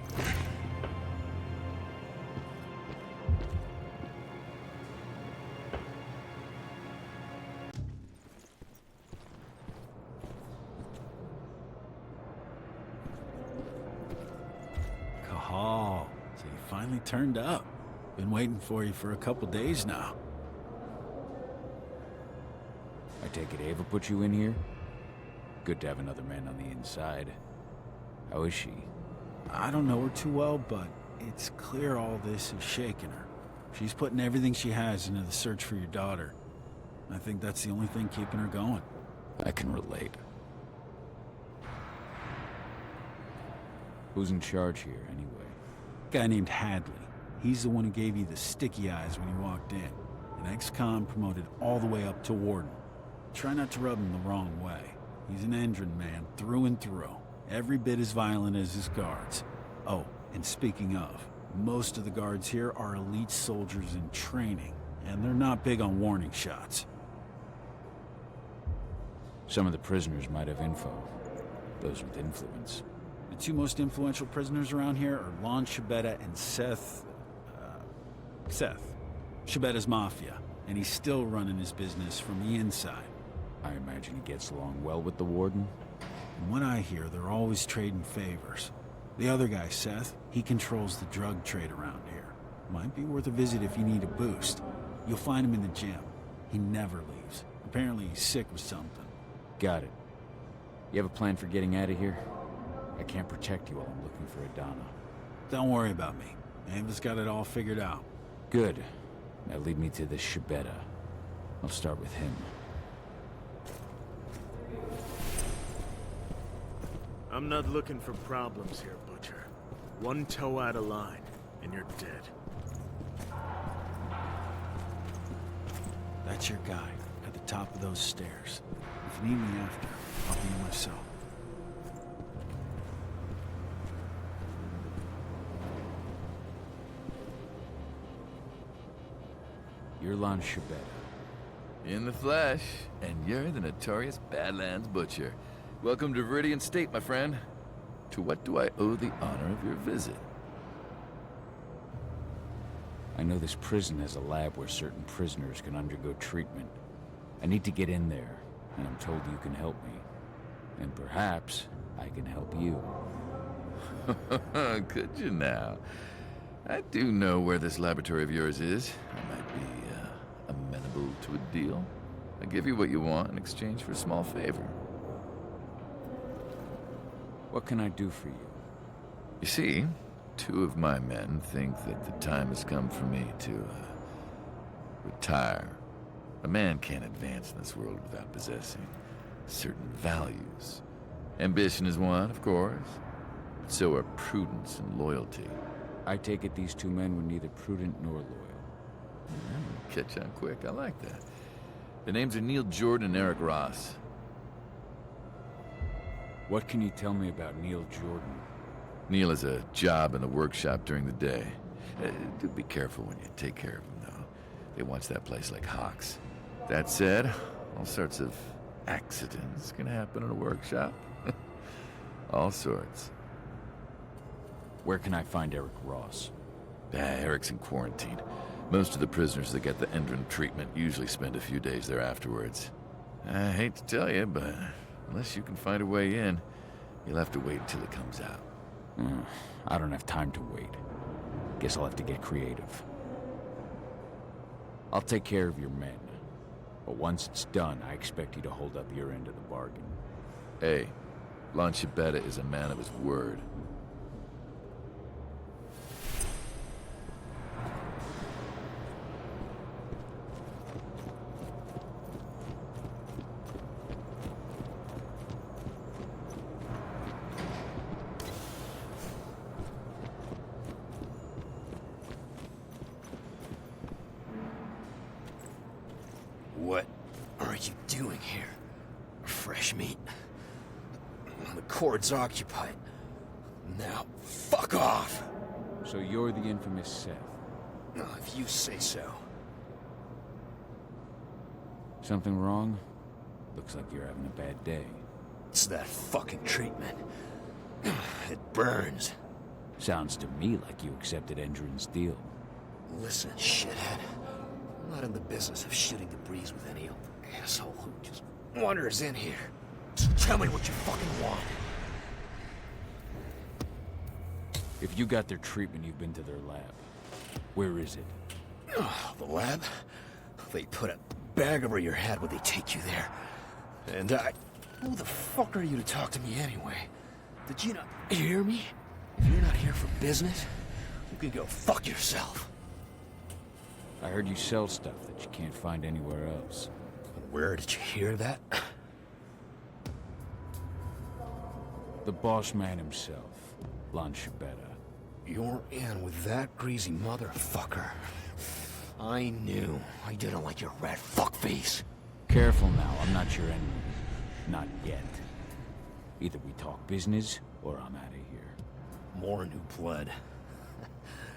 Cahal, so you finally turned up. Been waiting for you for a couple days now. I take it Ava put you in here? Good to have another man on the inside. How is she? I don't know her too well, but it's clear all this is shaking her. She's putting everything she has into the search for your daughter. I think that's the only thing keeping her going. I can relate. Who's in charge here, anyway? A guy named Hadley. He's the one who gave you the sticky eyes when you walked in. An ex-con promoted all the way up to warden. Try not to rub him the wrong way. He's an Endron man, through and through. Every bit as violent as his guards. Oh, and speaking of, most of the guards here are elite soldiers in training, and they're not big on warning shots. Some of the prisoners might have info. Those with influence. The two most influential prisoners around here are Lon Shabetta and Seth. Shabetta's mafia, and he's still running his business from the inside. I imagine he gets along well with the warden? From what I hear, they're always trading favors. The other guy, Seth, he controls the drug trade around here. Might be worth a visit if you need a boost. You'll find him in the gym. He never leaves. Apparently he's sick with something. Got it. You have a plan for getting out of here? I can't protect you while I'm looking for Adana. Don't worry about me. Ava's got it all figured out. Good. Now lead me to the Shabetta. I'll start with him. I'm not looking for problems here, Butcher. One toe out of line, and you're dead. That's your guy, at the top of those stairs. If you need me after, I'll be in myself. You're Lon Shabetta. In the flesh, and you're the notorious Badlands Butcher. Welcome to Viridian State, my friend. To what do I owe the honor of your visit? I know this prison has a lab where certain prisoners can undergo treatment. I need to get in there, and I'm told you can help me. And perhaps I can help you. Could you now? I do know where this laboratory of yours is. I might be amenable to a deal. I'll give you what you want in exchange for a small favor. What can I do for you? You see, two of my men think that the time has come for me to retire. A man can't advance in this world without possessing certain values. Ambition is one, of course. But so are prudence and loyalty. I take it these two men were neither prudent nor loyal. Catch on quick, I like that. The names are Neil Jordan and Eric Ross. What can you tell me about Neil Jordan? Neil has a job in the workshop during the day. Do be careful when you take care of him, though. They watch that place like hawks. That said, all sorts of accidents can happen in a workshop. All sorts. Where can I find Eric Ross? Eric's in quarantine. Most of the prisoners that get the Endron treatment usually spend a few days there afterwards. I hate to tell you, but unless you can find a way in, you'll have to wait until it comes out. I don't have time to wait. Guess I'll have to get creative. I'll take care of your men. But once it's done, I expect you to hold up your end of the bargain. Hey, Lon Shabetta is a man of his word. What are you doing here? Fresh meat? The cord's occupied. Now, fuck off! So you're the infamous Seth? If you say so. Something wrong? Looks like you're having a bad day. It's that fucking treatment. It burns. Sounds to me like you accepted Endron's deal. Listen, shithead. I'm not in the business of shooting the breeze with any old asshole who just wanders in here. Just tell me what you fucking want. If you got their treatment, you've been to their lab. Where is it? The lab? They put a bag over your head when they take you there. And who the fuck are you to talk to me anyway? Did you not hear me? If you're not here for business, you can go fuck yourself. I heard you sell stuff that you can't find anywhere else. Where did you hear that? The boss man himself, Lon Shibetta. You're in with that greasy motherfucker. I knew. I didn't like your rat fuckface. Careful now, I'm not your enemy. Not yet. Either we talk business, or I'm out of here. More new blood.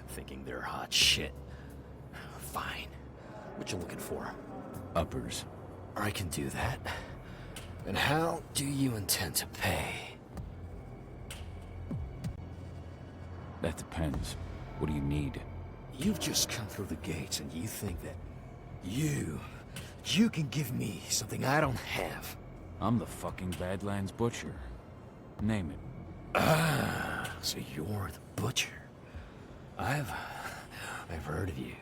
Thinking they're hot shit. Fine. What you looking for? Uppers. I can do that. And how do you intend to pay? That depends. What do you need? You've just come through the gates and you think that you can give me something I don't have. I'm the fucking Badlands Butcher. Name it. Ah, so you're the Butcher. I've heard of you.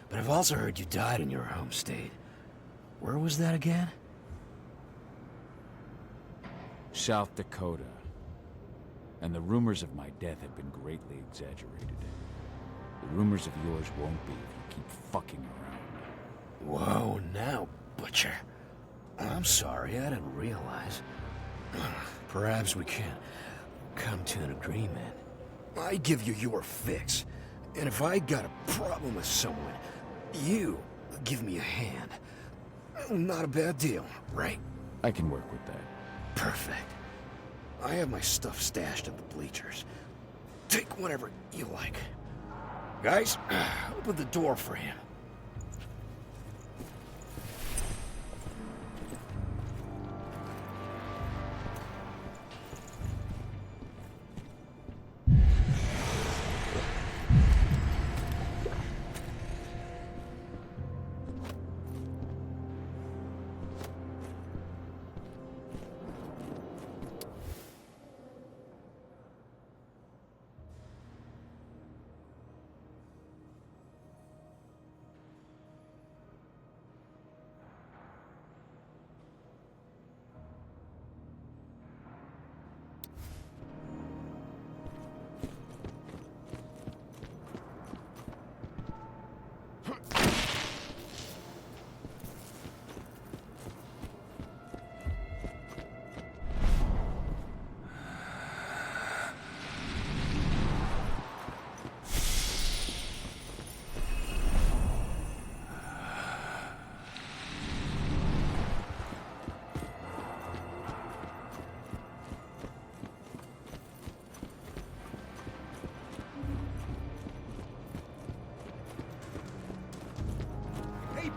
But I've also heard you died in your home state. Where was that again? South Dakota. And the rumors of my death have been greatly exaggerated. The rumors of yours won't be if you keep fucking around. Whoa, now, Butcher. I'm sorry, I didn't realize. Perhaps we can come to an agreement. I give you your fix. And if I got a problem with someone, you give me a hand. Not a bad deal, right? I can work with that. Perfect. I have my stuff stashed in the bleachers. Take whatever you like. Guys, open the door for him.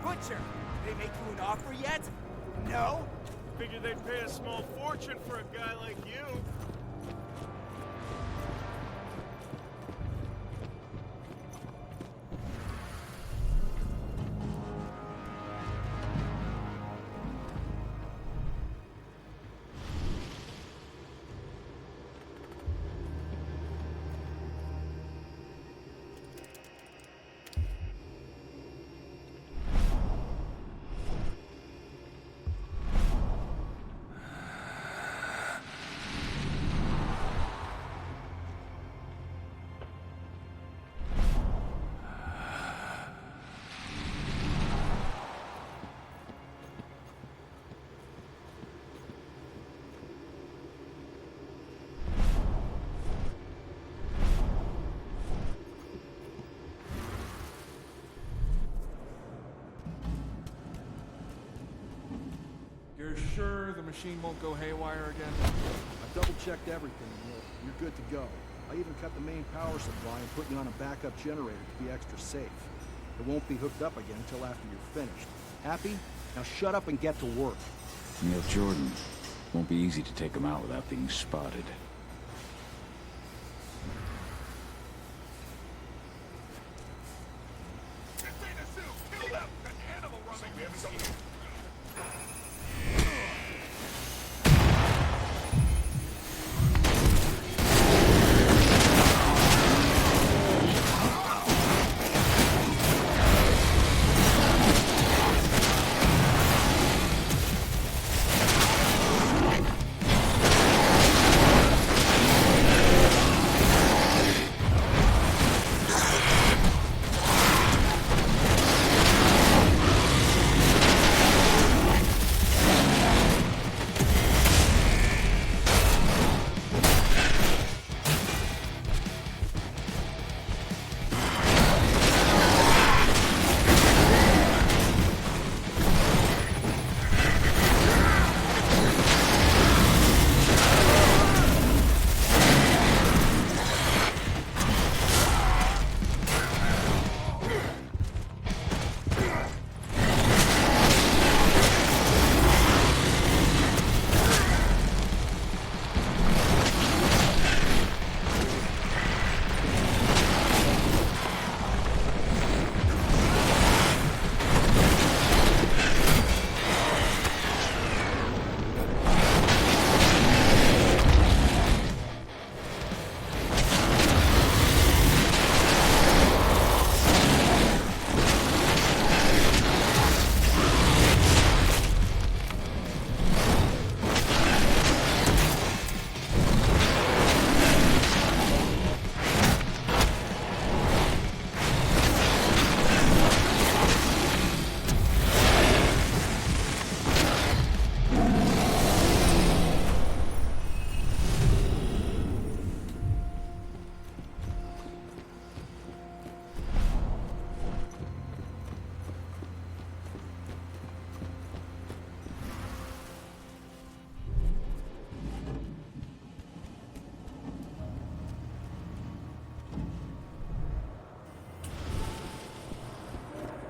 Butcher, they make you an offer yet? No? Figured they'd pay a small fortune for a guy like you. You're sure the machine won't go haywire again? I double-checked everything, and you're good to go. I even cut the main power supply and put you on a backup generator to be extra safe. It won't be hooked up again until after you're finished. Happy? Now shut up and get to work. Neil Jordan. Won't be easy to take him out without being spotted.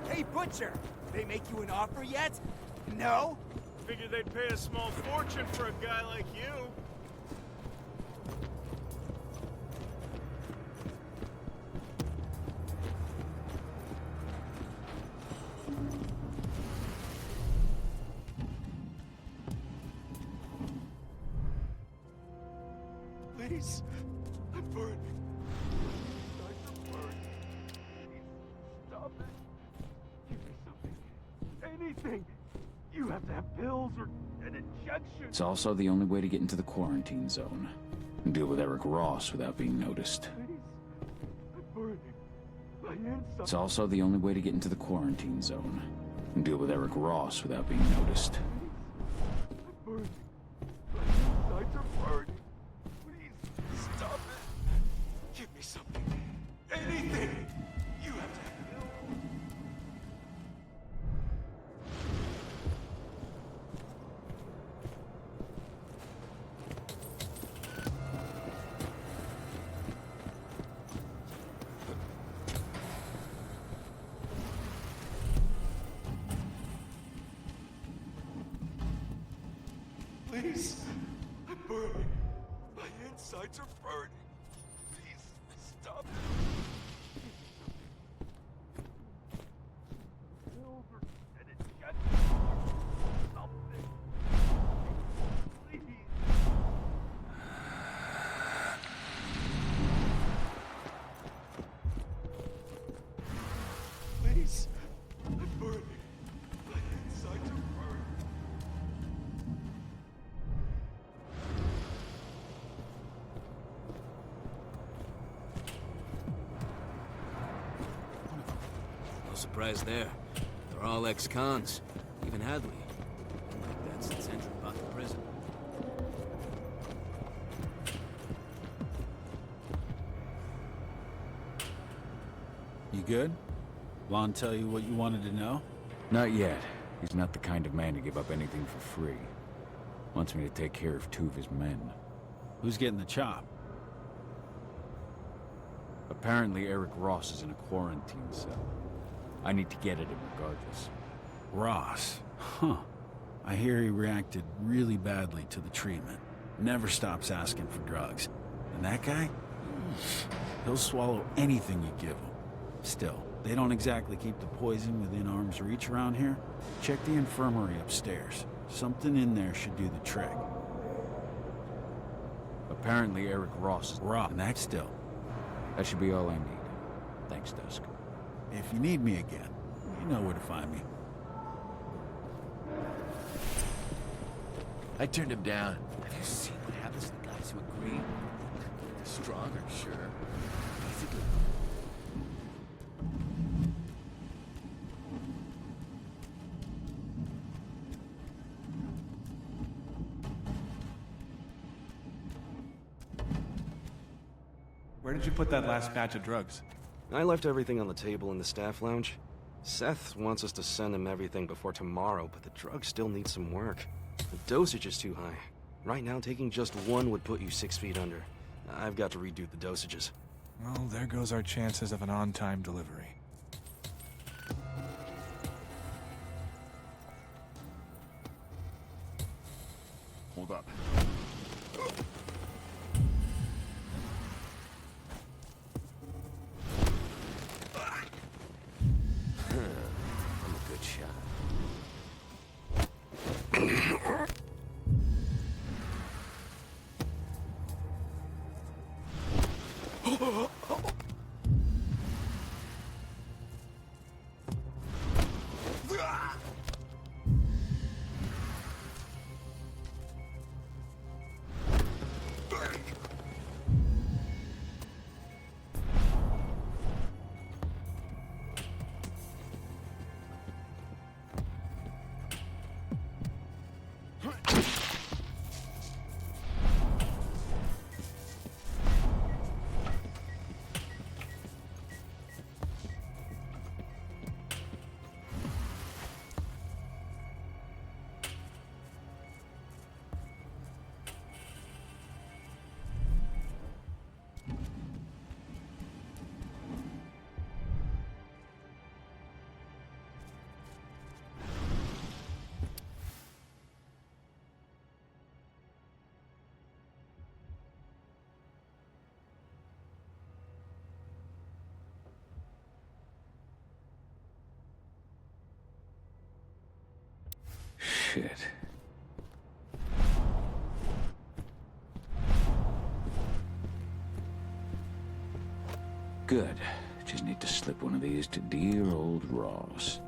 Hey, Butcher! They make you an offer yet? No? Figured they'd pay a small fortune for a guy like you. Please. I'm burning. I'm burning. Stop it. Give me something. Anything. You have to have pills or an injection. It's also the only way to get into the quarantine zone. And deal with Eric Ross without being noticed. Please. I'm burning. My inside. It's also the only way to get into the quarantine zone. And deal with Eric Ross without being noticed. I'm burning. My insides are burning. Please, stop it. Give me something. Anything. You have to have pills. Please, I'm burning. My insides are burning. Please, stop it. Pills or an injection or something. Please. Please, I'm burning. My insides are burning. No surprise there. They're all ex-cons. Even Hadley. Been like that since Endron bought the prison. You good? Lon tell you what you wanted to know? Not yet. He's not the kind of man to give up anything for free. Wants me to take care of 2 of his men. Who's getting the chop? Apparently Eric Ross is in a quarantine cell. I need to get at him regardless. Ross? Huh. I hear he reacted really badly to the treatment. Never stops asking for drugs. And that guy? He'll swallow anything you give him. Still, they don't exactly keep the poison within arm's reach around here. Check the infirmary upstairs. Something in there should do the trick. Apparently Eric Ross is... And that still. That should be all I need. Thanks, Dusk. If you need me again, you know where to find me. I turned him down. Have you seen what happens to the guys who agree? They're stronger, sure. Basically. Where did you put that last batch of drugs? I left everything on the table in the staff lounge. Seth wants us to send him everything before tomorrow, but the drugs still need some work. The dosage is too high. Right now, taking just one would put you 6 feet under. I've got to redo the dosages. Well, there goes our chances of an on-time delivery. Hold up. I'm a good shot. Shit. Good. Just need to slip one of these to dear old Ross.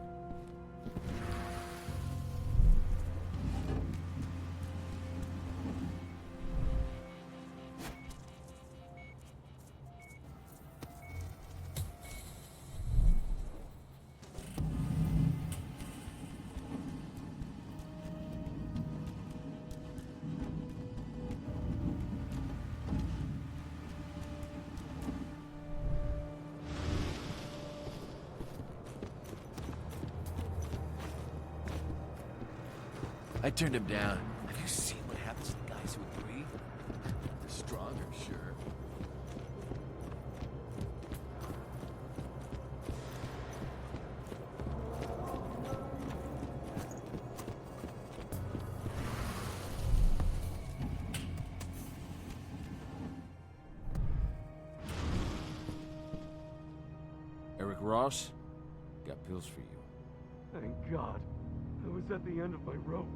I turned him down. Have you seen what happens to the guys who agree? They're stronger, sure. Eric Ross? Got pills for you. Thank God. I was at the end of my rope.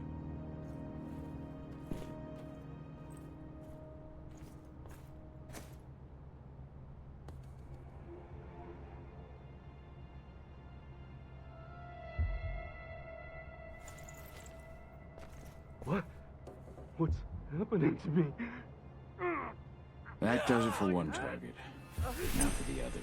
What? What's happening to me? That does it for one target. Now for the other.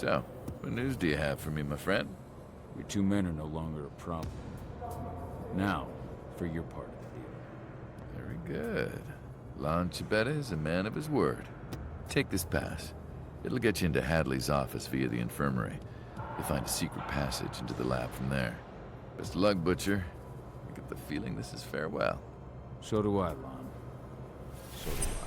So, what news do you have for me, my friend? Your 2 men are no longer a problem. Now, for your part of the deal. Very good. Lon Chibetta is a man of his word. Take this pass. It'll get you into Hadley's office via the infirmary. You'll find a secret passage into the lab from there. Best of luck, Butcher. I get the feeling this is farewell. So do I, Lon. So do I.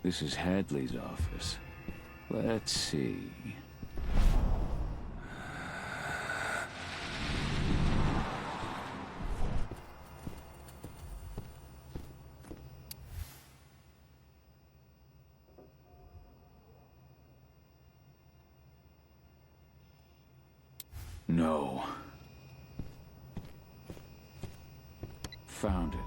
This is Hadley's office. Let's see. No. Found it.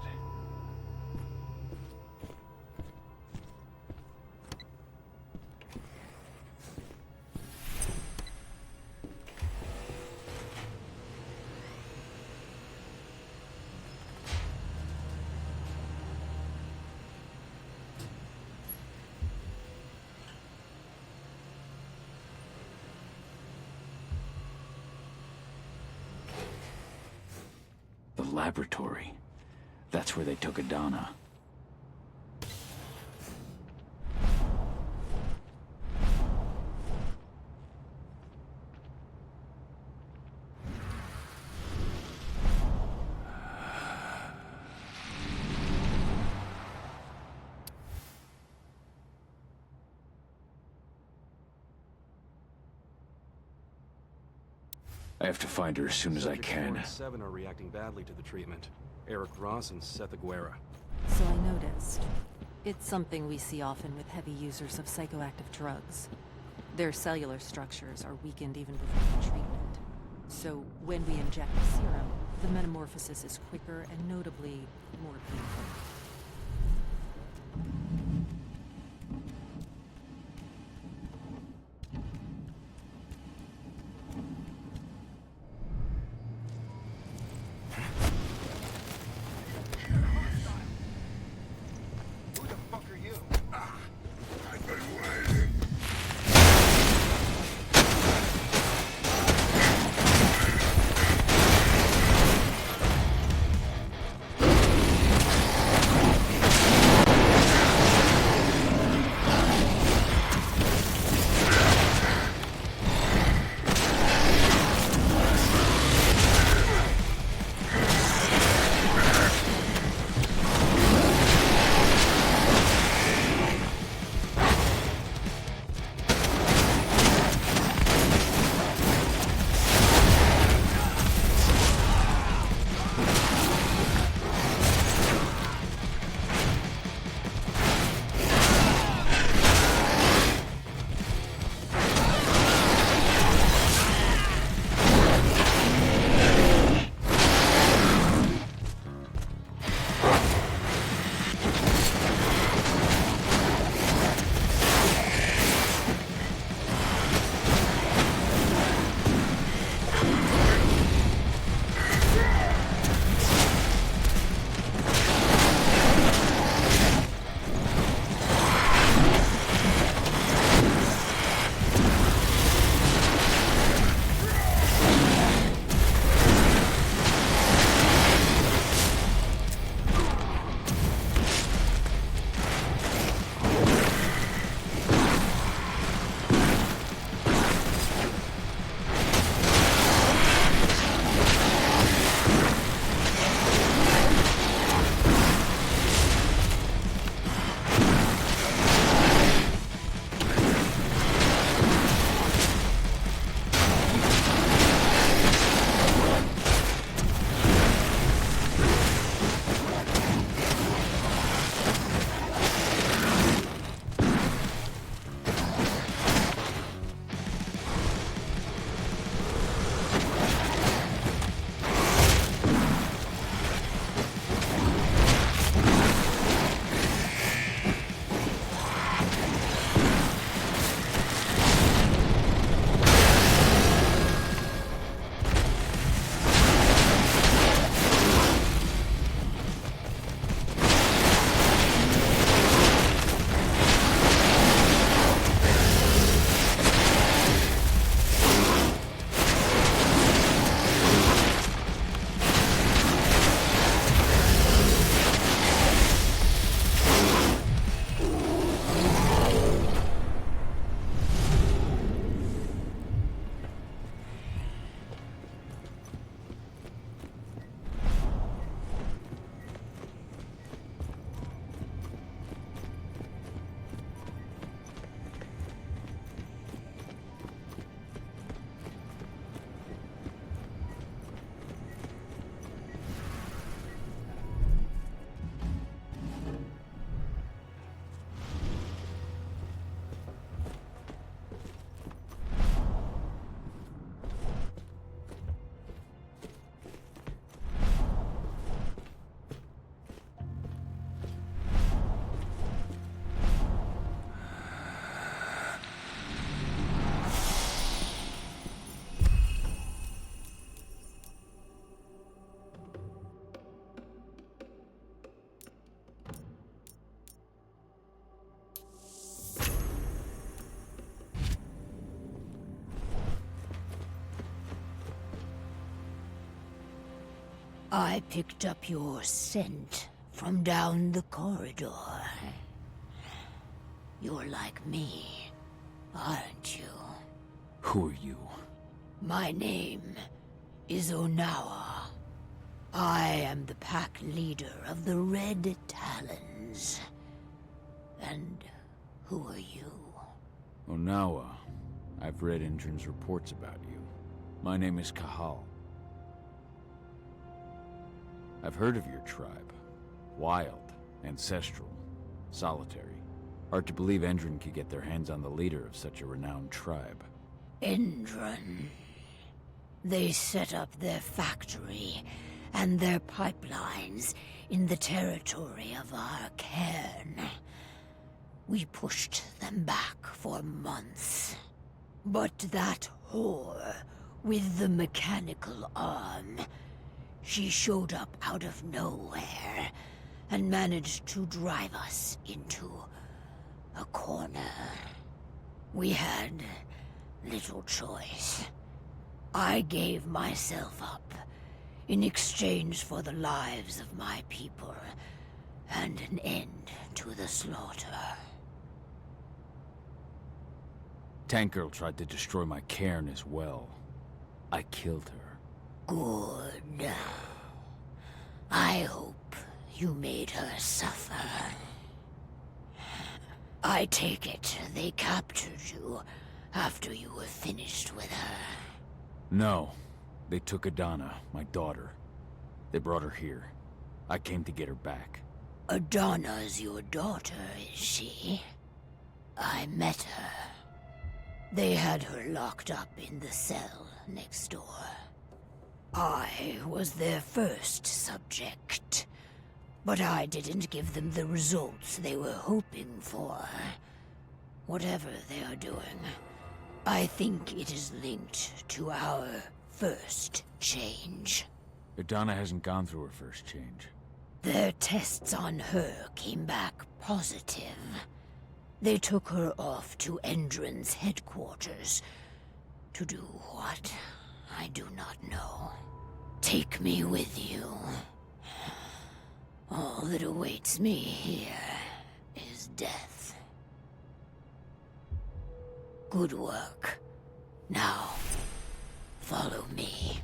Laboratory. That's where they took Adana. I have to find her as soon as I can. 4 and 7 are reacting badly to the treatment. Eric Ross and Seth Aguera. So I noticed. It's something we see often with heavy users of psychoactive drugs. Their cellular structures are weakened even before the treatment. So when we inject the serum, the metamorphosis is quicker and notably more painful. I've been waiting. I picked up your scent from down the corridor. You're like me, aren't you? Who are you? My name is Onawa. I am the pack leader of the Red Talons. And who are you? Onawa. I've read Endron's reports about you. My name is Kahal. I've heard of your tribe. Wild, ancestral, solitary. Hard to believe Endron could get their hands on the leader of such a renowned tribe. Endron. They set up their factory and their pipelines in the territory of our cairn. We pushed them back for months. But that whore with the mechanical arm, she showed up out of nowhere and managed to drive us into a corner. We had little choice. I gave myself up in exchange for the lives of my people and an end to the slaughter. Tarker tried to destroy my cairn as well. I killed her. Good. I hope you made her suffer. I take it they captured you after you were finished with her. No. They took Adana, my daughter. They brought her here. I came to get her back. Adana's your daughter, is she? I met her. They had her locked up in the cell next door. I was their first subject, but I didn't give them the results they were hoping for. Whatever they are doing, I think it is linked to our first change. Adana hasn't gone through her first change. Their tests on her came back positive. They took her off to Endron's headquarters. To do what? I do not know. Take me with you. All that awaits me here is death. Good work. Now, follow me.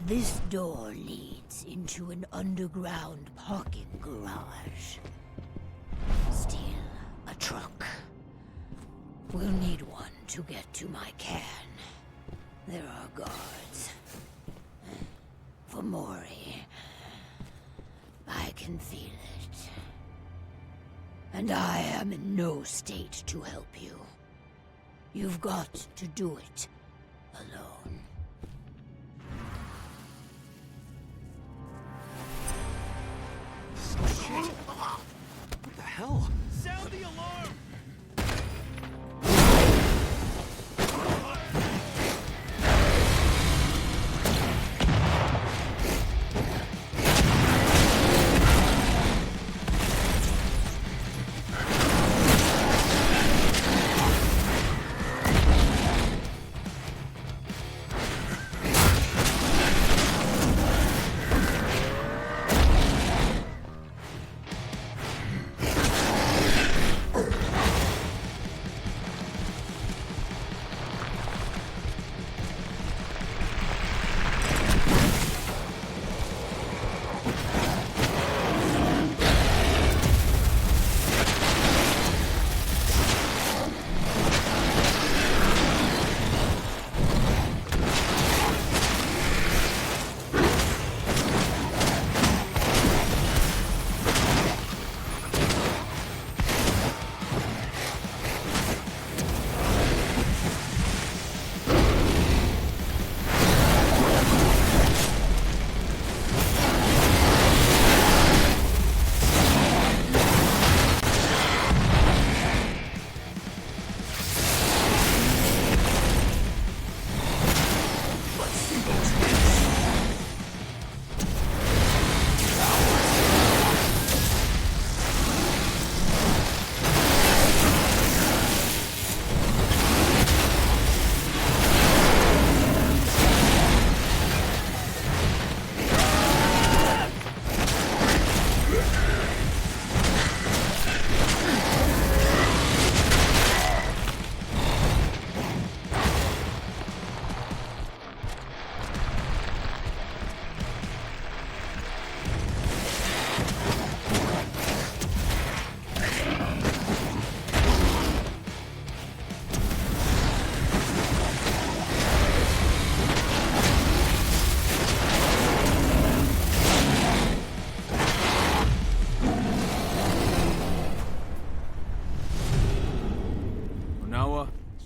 This door leads into an underground parking garage. Steal a truck. We'll need one to get to my cairn. There are guards. For Mori, I can feel it. And I am in no state to help you. You've got to do it alone. Shit! What the hell? Sound the alarm!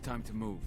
time to move.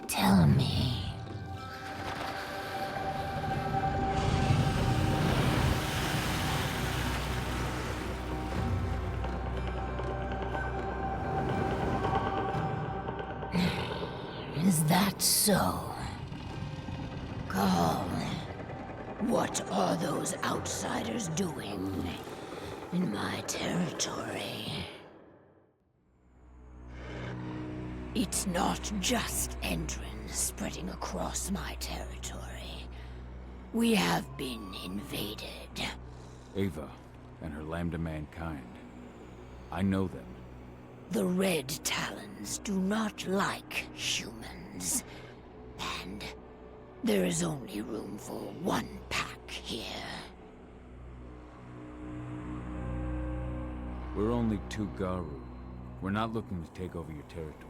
Tell me. Is that so? Call. What are those outsiders doing in my territory? It's not just Endron spreading across my territory. We have been invaded. Ava and her Lambda mankind. I know them. The Red Talons do not like humans. And there is only room for one pack here. We're only two Garu. We're not looking to take over your territory.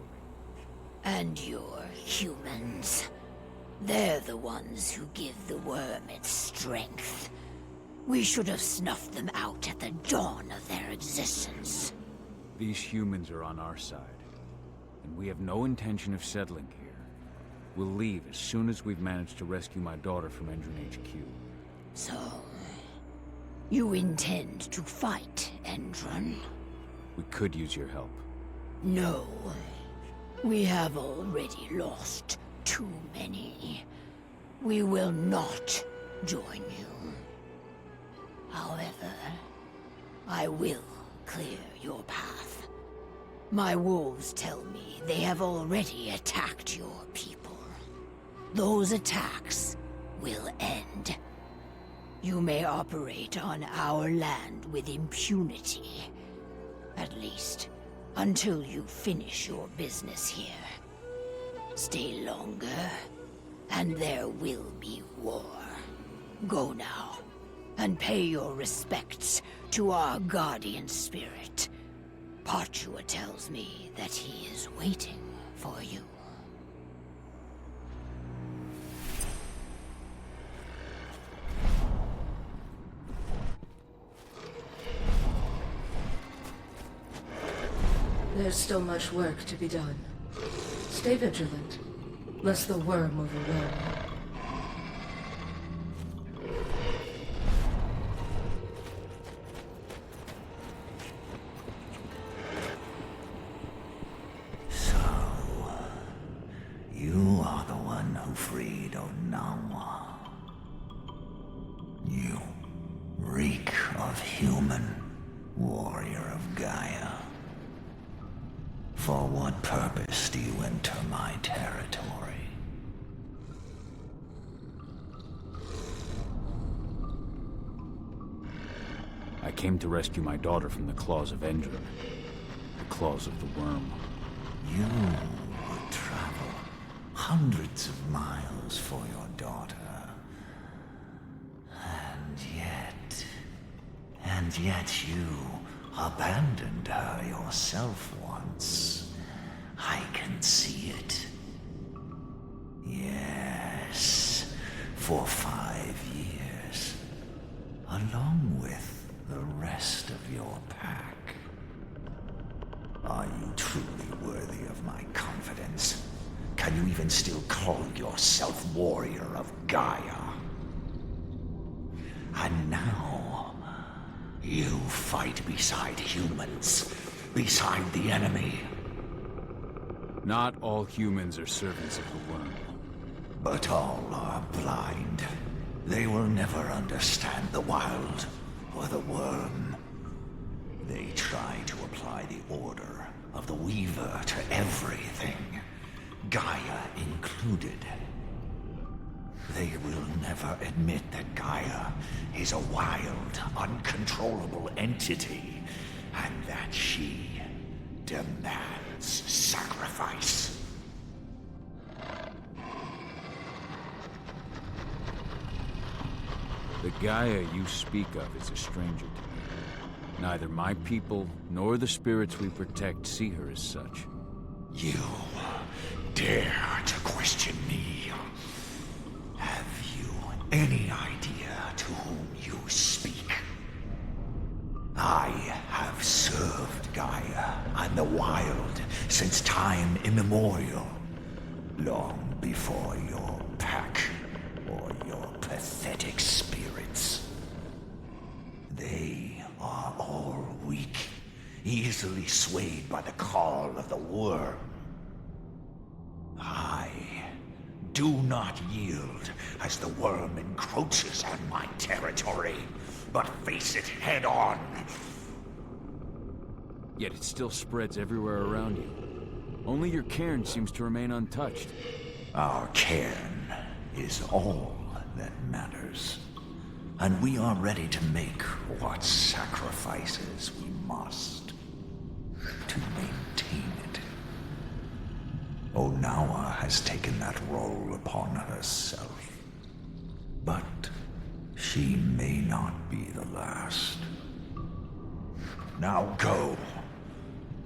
And your humans. They're the ones who give the worm its strength. We should have snuffed them out at the dawn of their existence. These humans are on our side, and we have no intention of settling here. We'll leave as soon as we've managed to rescue my daughter from Endron HQ. So, you intend to fight Endron? We could use your help. No. We have already lost too many. We will not join you. However, I will clear your path. My wolves tell me they have already attacked your people. Those attacks will end. You may operate on our land with impunity. At least, until you finish your business here. Stay longer, and there will be war. Go now, and pay your respects to our guardian spirit. Parchua tells me that he is waiting for you. There's still much work to be done. Stay vigilant, lest the worm overwhelm you. You are the one who freed Onawa. You reek of human, warrior of Gaia. For what purpose do you enter my territory? I came to rescue my daughter from the claws of Endron. The claws of the worm. You would travel hundreds of miles for your daughter. And yet you abandoned her yourself once. I can see it. Yes, for 5 years, along with the rest of your pack. Are you truly worthy of my confidence? Can you even still call yourself warrior of Gaia? And now, you fight beside humans, beside the enemy. Not all humans are servants of the worm. But all are blind. They will never understand the wild or the worm. They try to apply the order of the Weaver to everything, Gaia included. They will never admit that Gaia is a wild, uncontrollable entity, and that she demands sacrifice. The Gaia you speak of is a stranger to me. Neither my people nor the spirits we protect see her as such. You dare to question me? Have you any idea to whom you speak? I have served Gaia and the wild since time immemorial, long before your pack or your pathetic spirits. They are all weak, easily swayed by the call of the worm. I do not yield as the worm encroaches on my territory, but face it head on. Yet it still spreads everywhere around you. Only your cairn seems to remain untouched. Our cairn is all that matters. And we are ready to make what sacrifices we must to maintain it. Onawa has taken that role upon herself. But she may not be the last. Now go.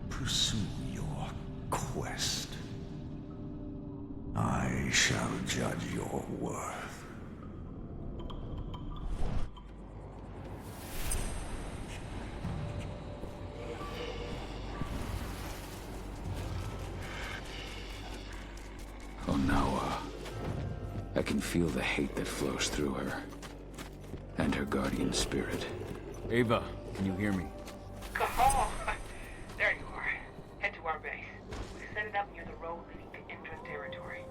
Pursue your quest. I shall judge your worth. Onawa. I can feel the hate that flows through her. And her guardian spirit. Ava, can you hear me? Oh, there you are. Head to our base. We set it up near the road leading to Endron territory.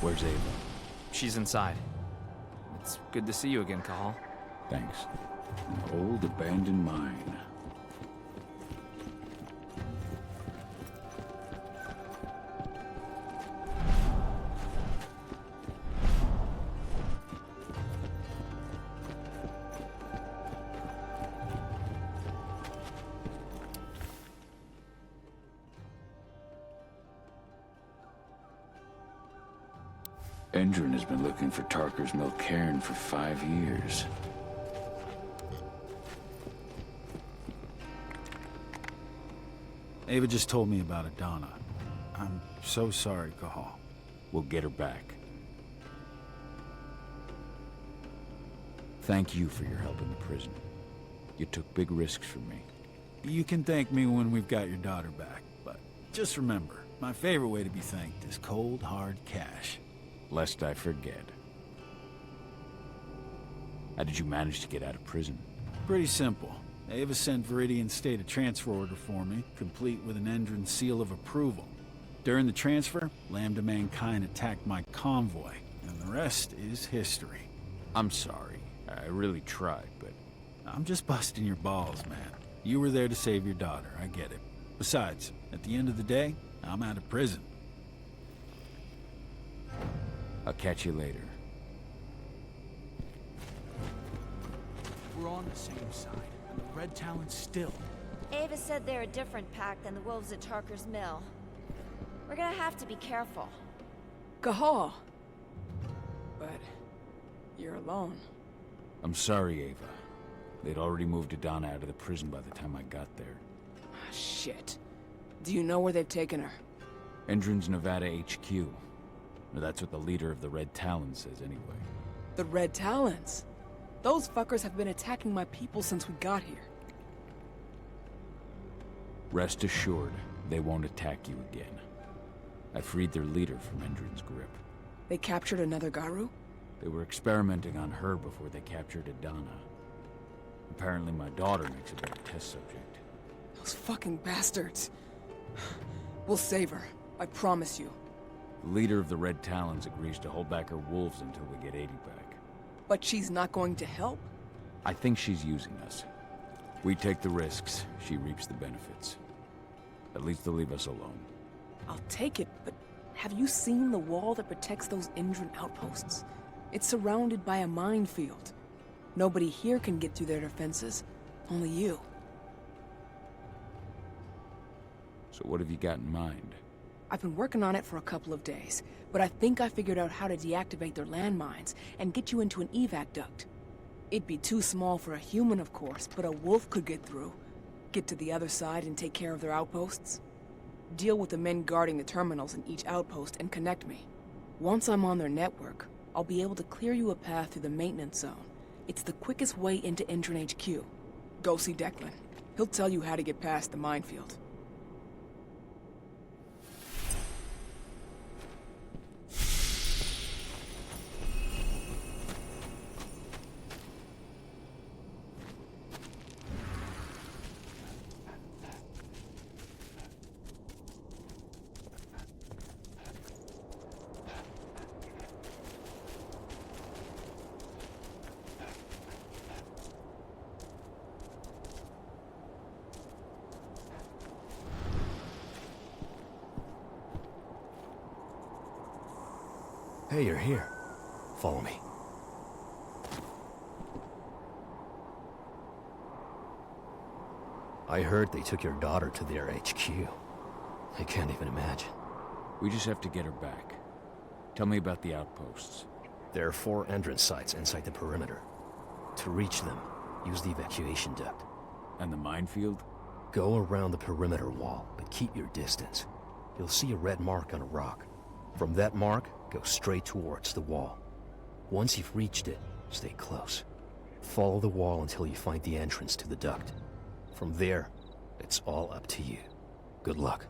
Where's Ava? She's inside. It's good to see you again, Cahal. Thanks. An old abandoned mine. Endron has been looking for Tarker's milk cairn for 5 years. Ava just told me about Adana. I'm so sorry, Cahal. We'll get her back. Thank you for your help in the prison. You took big risks for me. You can thank me when we've got your daughter back, but just remember, my favorite way to be thanked is cold, hard cash. Lest I forget. How did you manage to get out of prison? Pretty simple. Ava sent Viridian's state a transfer order for me, complete with an Endron seal of approval. During the transfer, Lambda Mankind attacked my convoy, and the rest is history. I'm sorry. I really tried, but... I'm just busting your balls, man. You were there to save your daughter, I get it. Besides, at the end of the day, I'm out of prison. I'll catch you later. We're on the same side, and the Red Talon's still. Ava said they're a different pack than the wolves at Tarker's mill. We're gonna have to be careful. Gahal! But you're alone. I'm sorry, Ava. They'd already moved Adana out of the prison by the time I got there. Ah, shit. Do you know where they've taken her? Endron's Nevada HQ. Or that's what the leader of the Red Talon says anyway. The Red Talons? Those fuckers have been attacking my people since we got here. Rest assured, they won't attack you again. I freed their leader from Endron's grip. They captured another Garu? They were experimenting on her before they captured Adana. Apparently my daughter makes a better test subject. Those fucking bastards. We'll save her. I promise you. The leader of the Red Talons agrees to hold back her wolves until we get 80 back. But she's not going to help? I think she's using us. We take the risks, she reaps the benefits. At least they'll leave us alone. I'll take it, but have you seen the wall that protects those Endron outposts? It's surrounded by a minefield. Nobody here can get through their defenses. Only you. So what have you got in mind? I've been working on it for a couple of days, but I think I figured out how to deactivate their landmines and get you into an evac duct. It'd be too small for a human, of course, but a wolf could get through. Get to the other side and take care of their outposts. Deal with the men guarding the terminals in each outpost and connect me. Once I'm on their network, I'll be able to clear you a path through the maintenance zone. It's the quickest way into Endron HQ. Go see Declan. He'll tell you how to get past the minefield. Hey, you're here. Follow me. I heard they took your daughter to their HQ. I can't even imagine. We just have to get her back. Tell me about the outposts. There are 4 entrance sites inside the perimeter. To reach them, use the evacuation duct. And the minefield? Go around the perimeter wall, but keep your distance. You'll see a red mark on a rock. From that mark, go straight towards the wall. Once you've reached it, stay close. Follow the wall until you find the entrance to the duct. From there, it's all up to you. Good luck.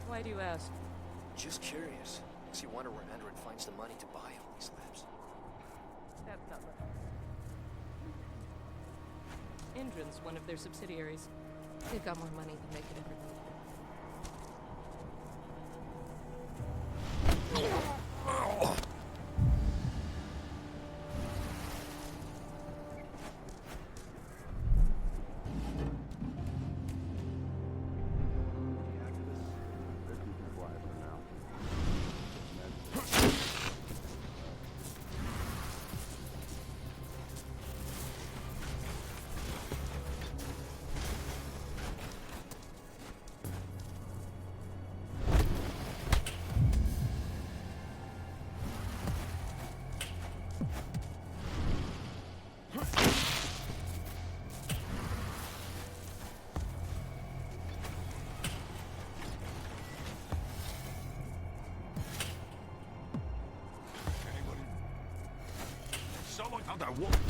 Why do you ask? Just curious. Makes you wonder where Endron finds the money to buy all these labs. That's not right. Endron's one of their subsidiaries. They've got more money than they could ever need. How'd that work?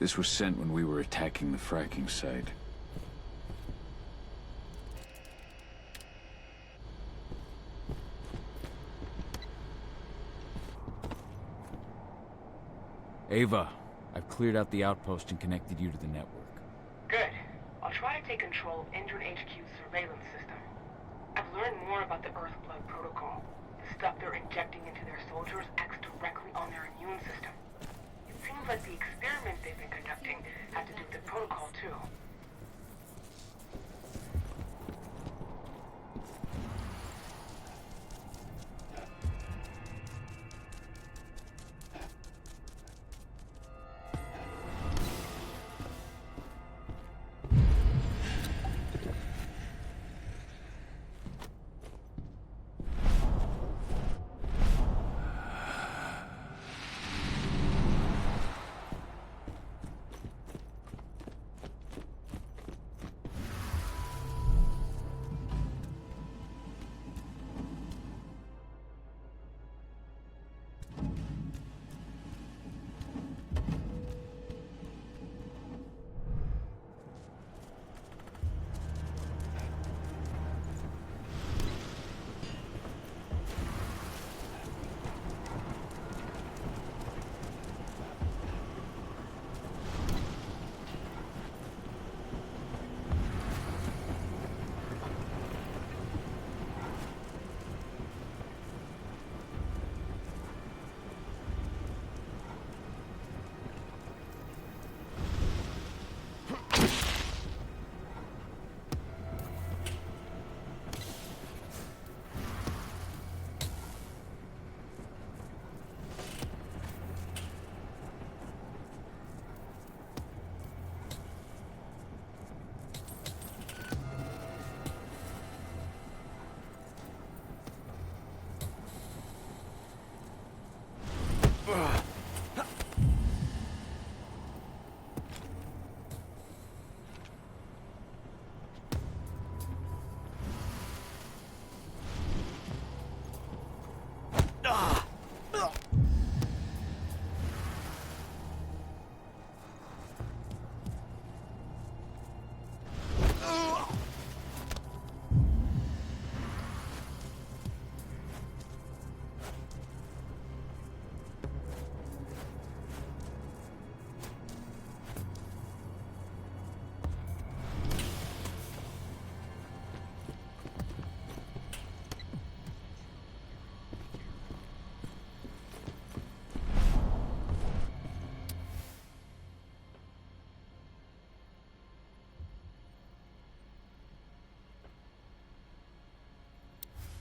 This was sent when we were attacking the fracking site. Ava, I've cleared out the outpost and connected you to the network. Good. I'll try to take control of Endron HQ's surveillance system. I've learned more about the Earthblood protocol. The stuff they're injecting into their soldiers acts directly on their immune system. It seems like the experiments they've been conducting have to do with the protocol, too.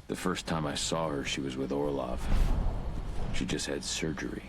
The first time I saw her, she was with Orlov. She just had surgery.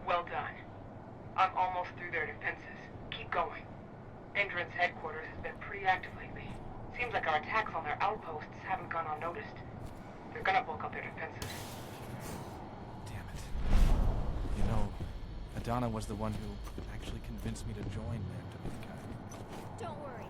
Well done. I'm almost through their defenses. Keep going. Endron's headquarters has been pretty active lately. Seems like our attacks on their outposts haven't gone unnoticed. They're gonna bulk up their defenses. Damn it. You know, Adana was the one who actually convinced me to join their Dominica. Don't worry.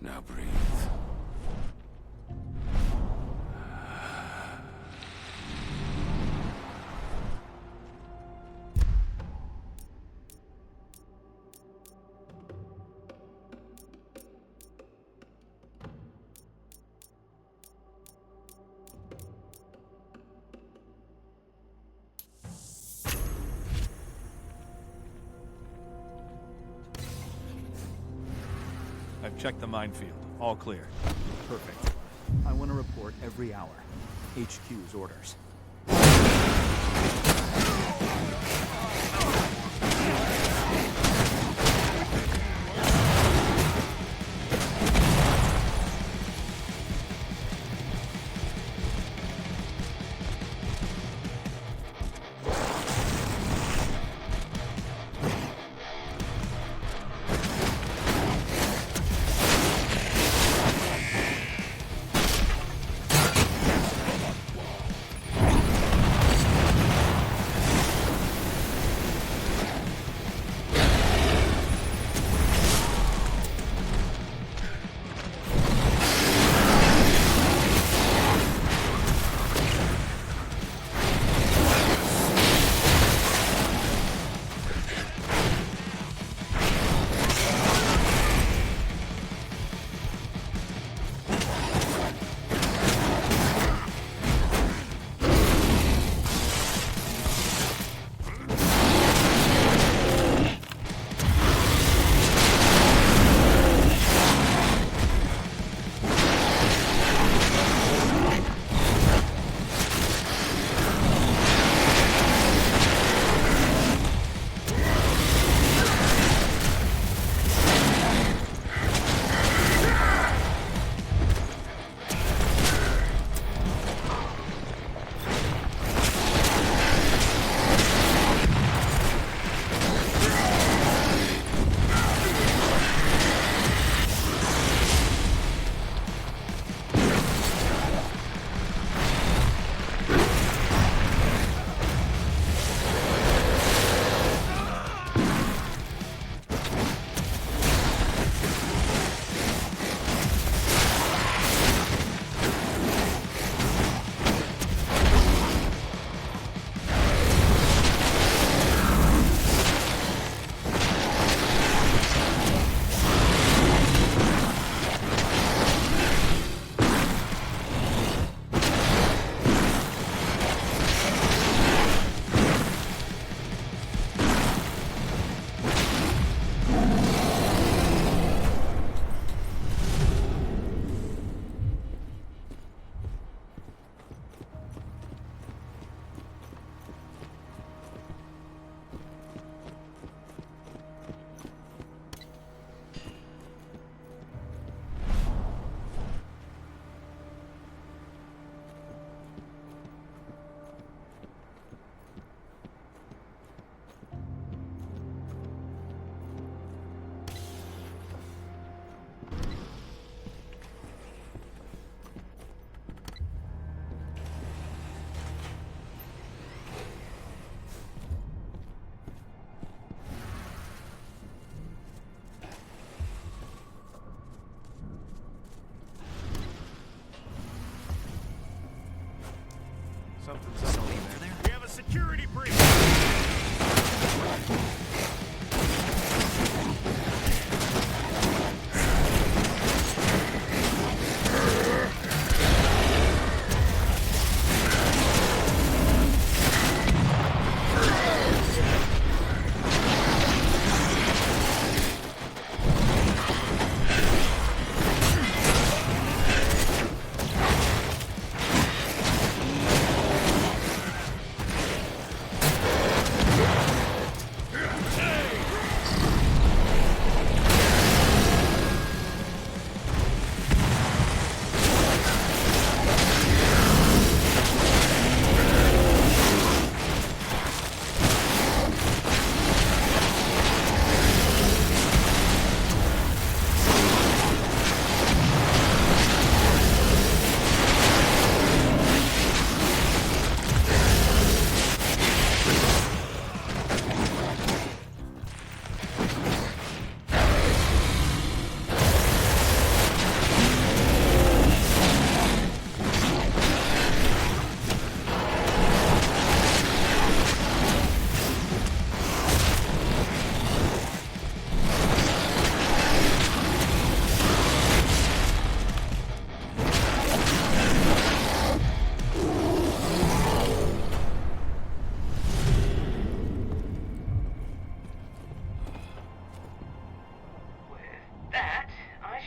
Now breathe. I've checked the minefield. All clear. Perfect. I want to report every hour. HQ's orders.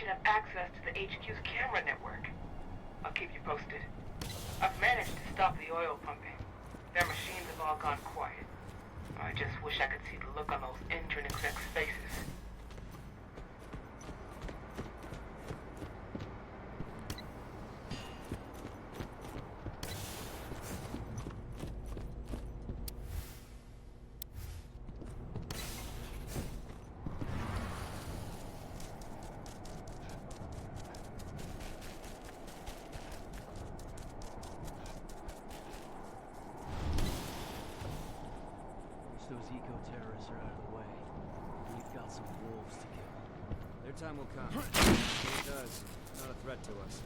should have access to the HQ's camera network. I'll keep you posted. I've managed to stop the oil pumping. Their machines have all gone quiet. I just wish I could see the look on those Endron execs' faces. Those eco-terrorists are out of the way. We've got some wolves to kill. Their time will come. When it does, not a threat to us.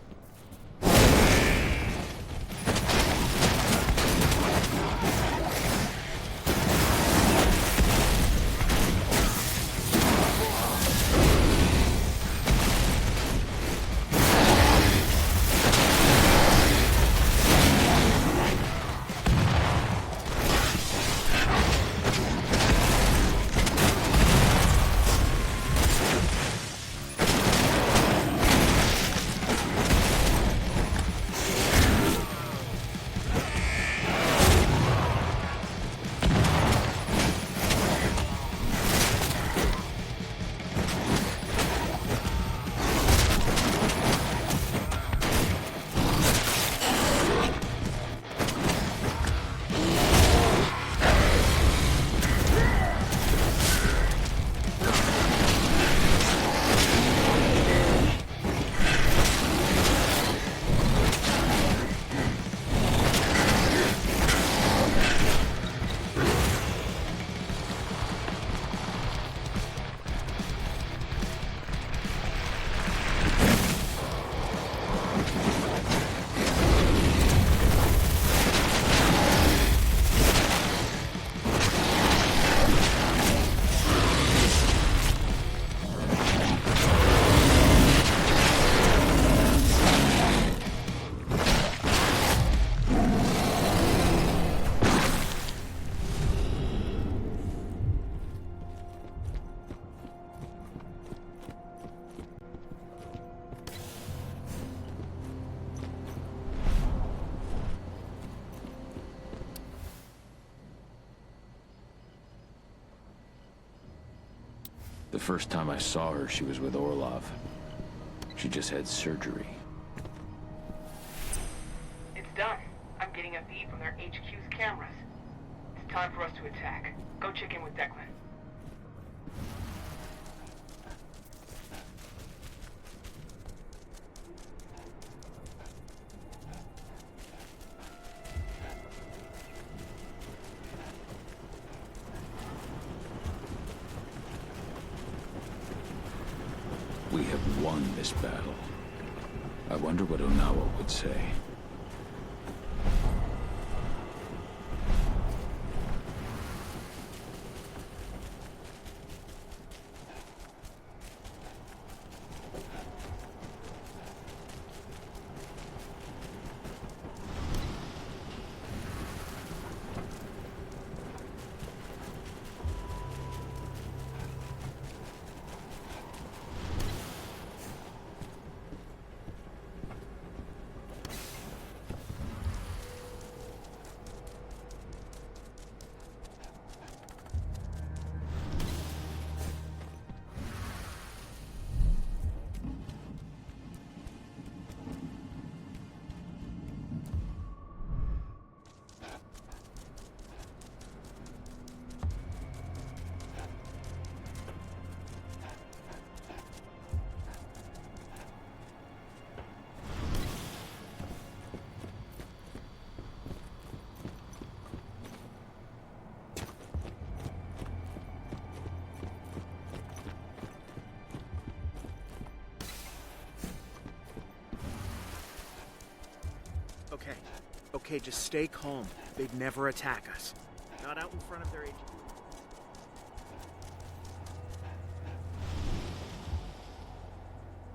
The first time I saw her, she was with Orlov. She just had surgery. It's done. I'm getting a feed from their HQ's cameras. It's time for us to attack. Go check in with Declan. We have won this battle. I wonder what Onawa would say. Okay, just stay calm. They'd never attack us. Not out in front of their HQ.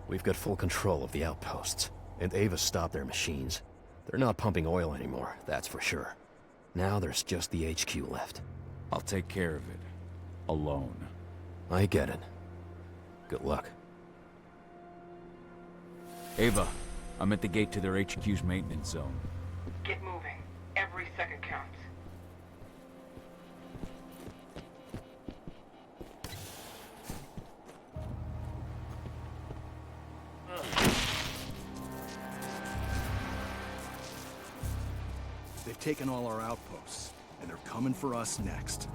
We've got full control of the outposts, and Ava stopped their machines. They're not pumping oil anymore, that's for sure. Now there's just the HQ left. I'll take care of it. Alone. I get it. Good luck. Ava, I'm at the gate to their HQ's maintenance zone. Get moving. Every second counts. They've taken all our outposts, and they're coming for us next.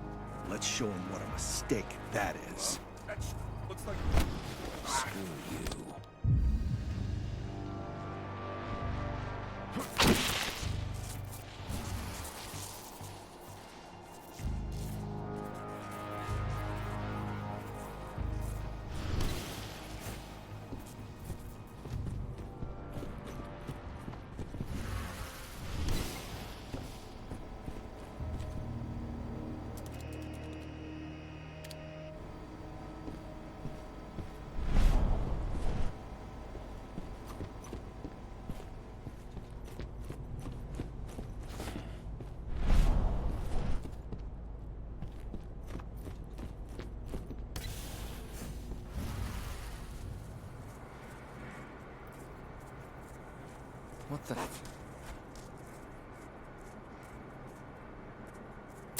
Let's show them what a mistake that is. Looks like... Screw you. What the...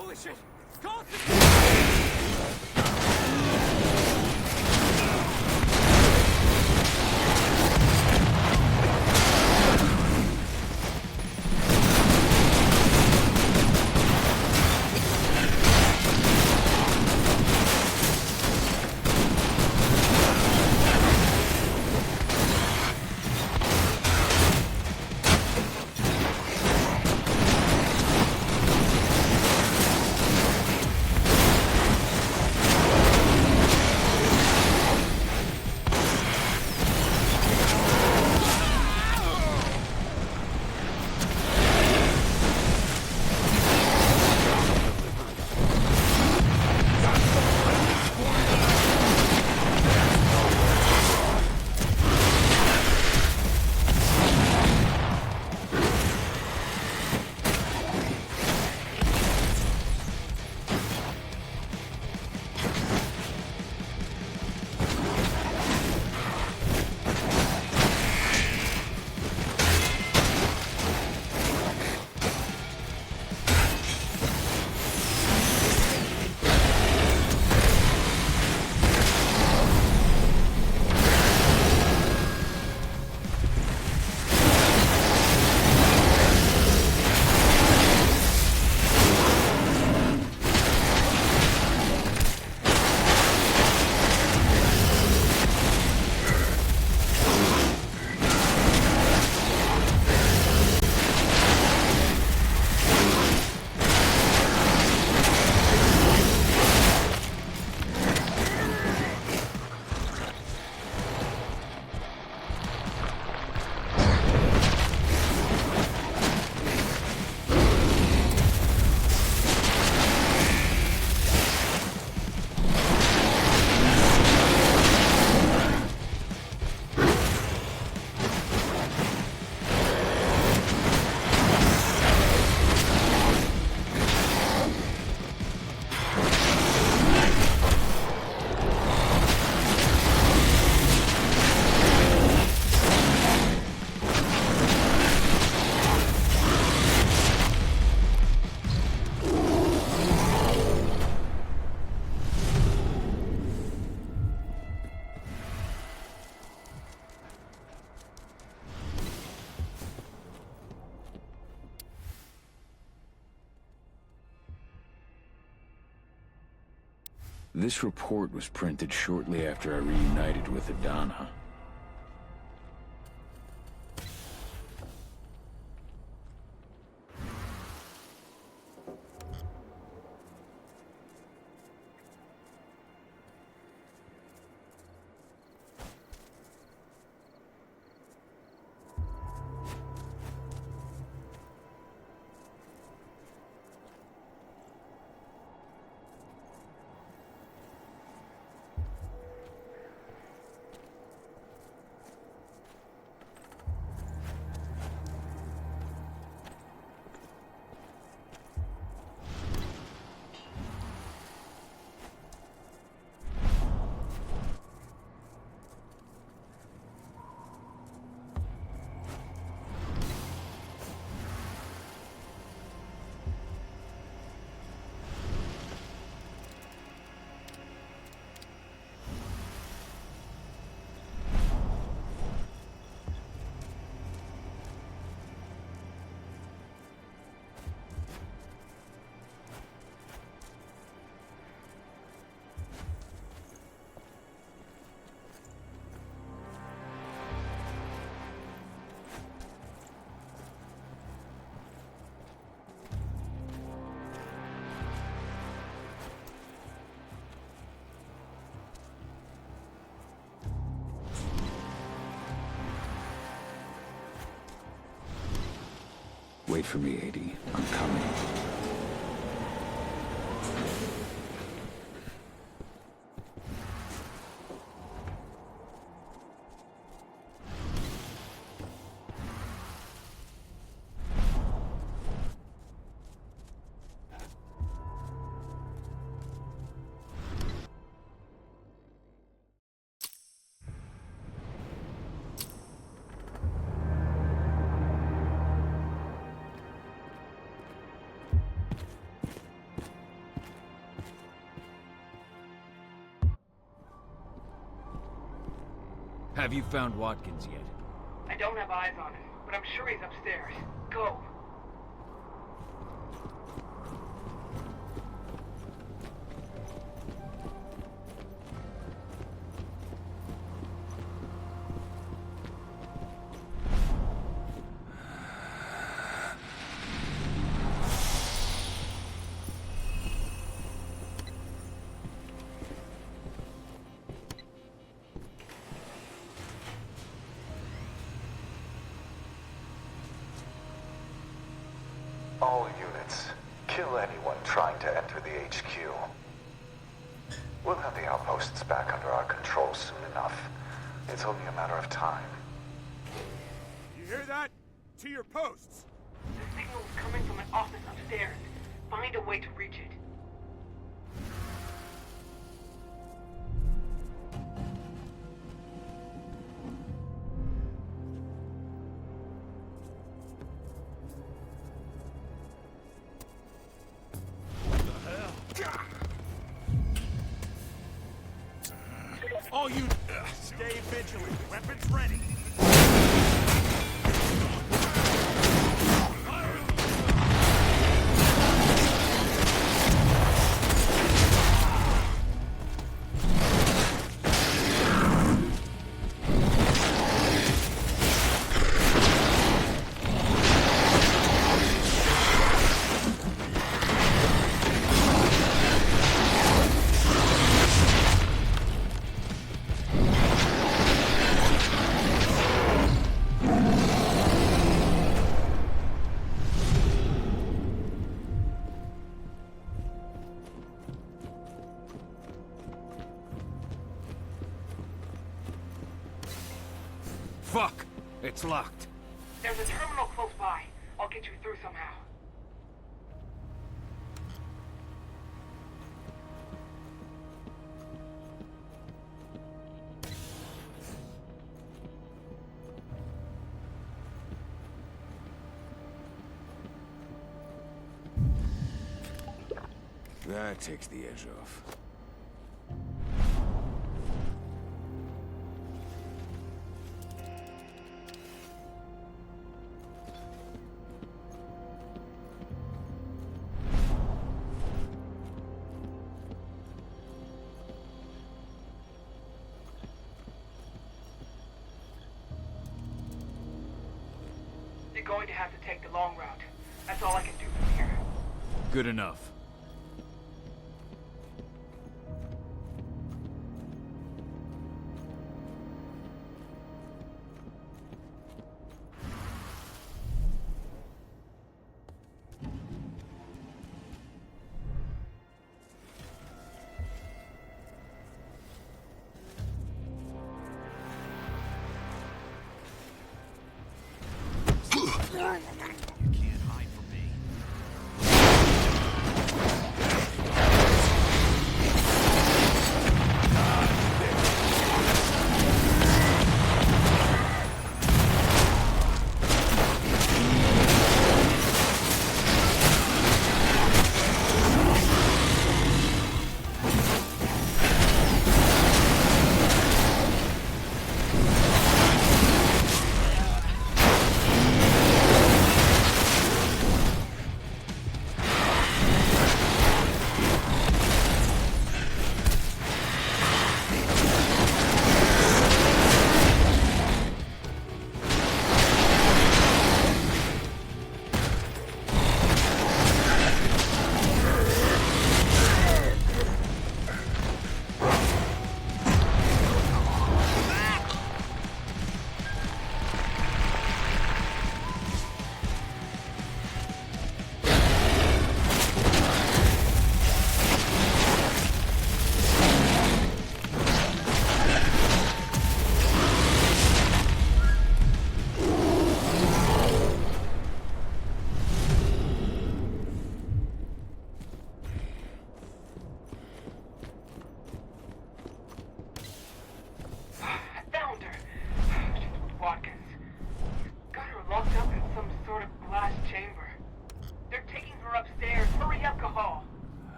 Holy shit! Call This report was printed shortly after I reunited with Adana. Wait for me, 80. I'm coming. Have you found Wadkins yet? I don't have eyes on him, but I'm sure he's upstairs. Go. All units, kill anyone trying to enter the HQ. We'll have the outposts back under our control soon enough. It's only a matter of time. You hear that? To your posts! The signal's coming from an office upstairs. Find a way to reach it. All you... stay vigilant. Weapons ready. Fuck! It's locked. There's a terminal close by. I'll get you through somehow. That takes the edge off. You're going to have to take the long route. That's all I can do from here. Good enough. You can't hide from me.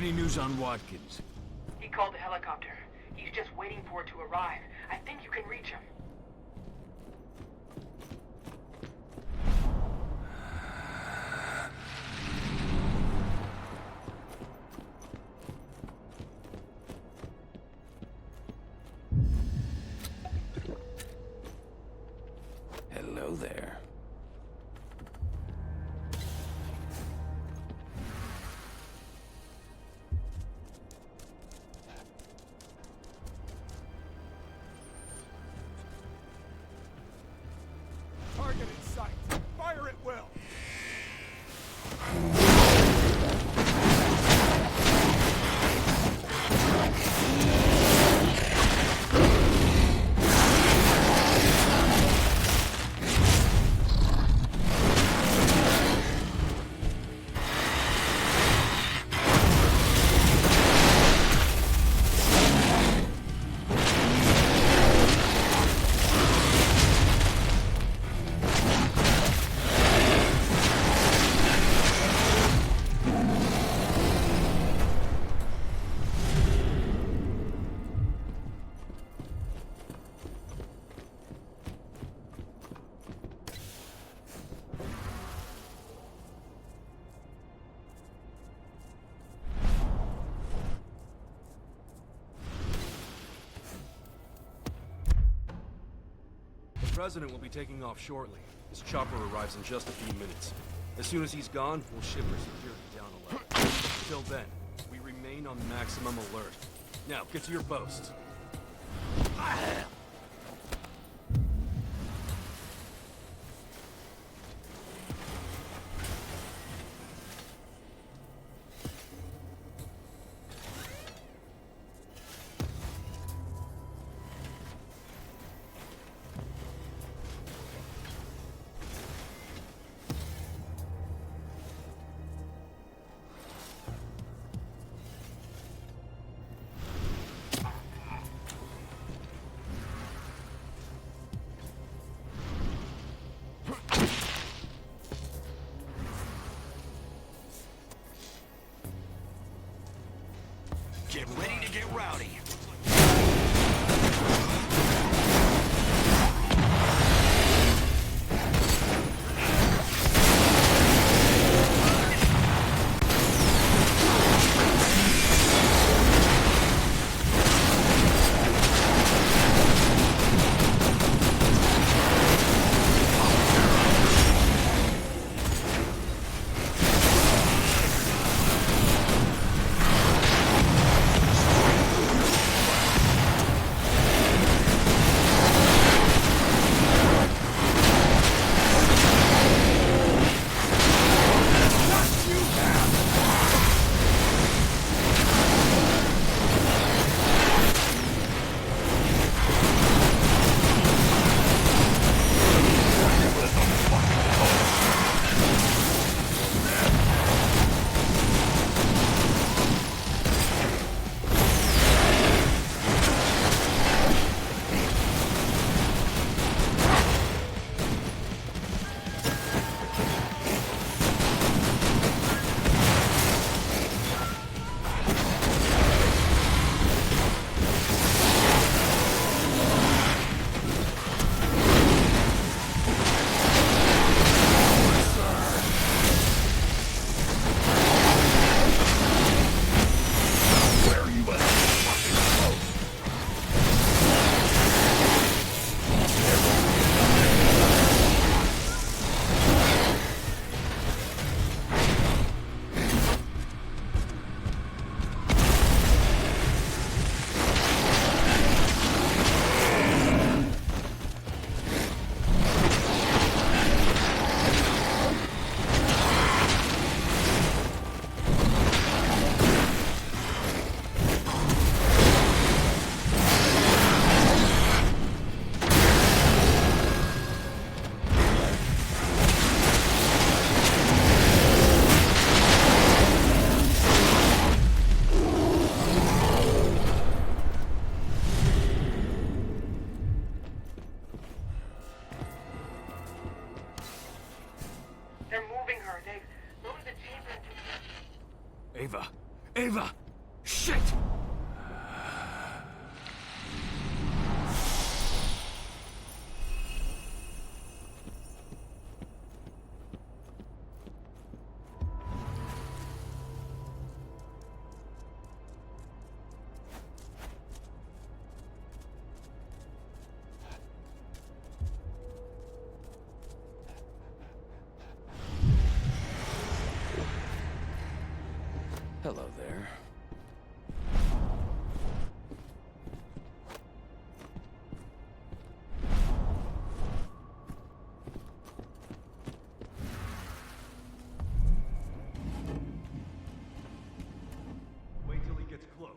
Any news on Wadkins? He called the helicopter. He's just waiting for it to arrive. I think you can reach him. Hello there. Target in sight. Fire at will. The President will be taking off shortly. His chopper arrives in just a few minutes. As soon as he's gone, we'll shift our security down a level. Until then, we remain on maximum alert. Now, get to your posts. Get ready to get rowdy. Hello there. Wait till he gets close.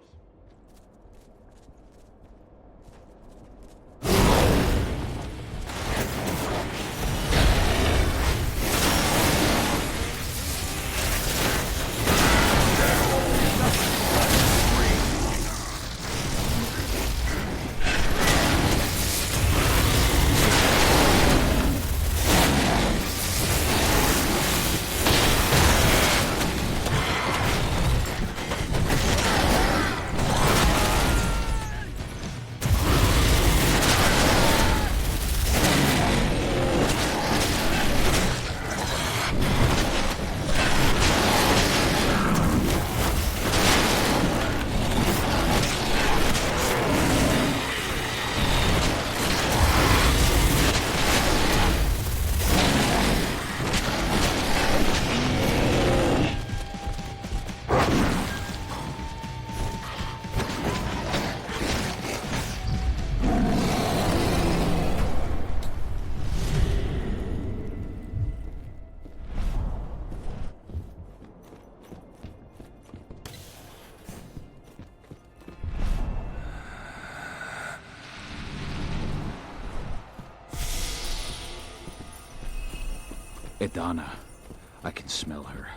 Adana. I can smell her.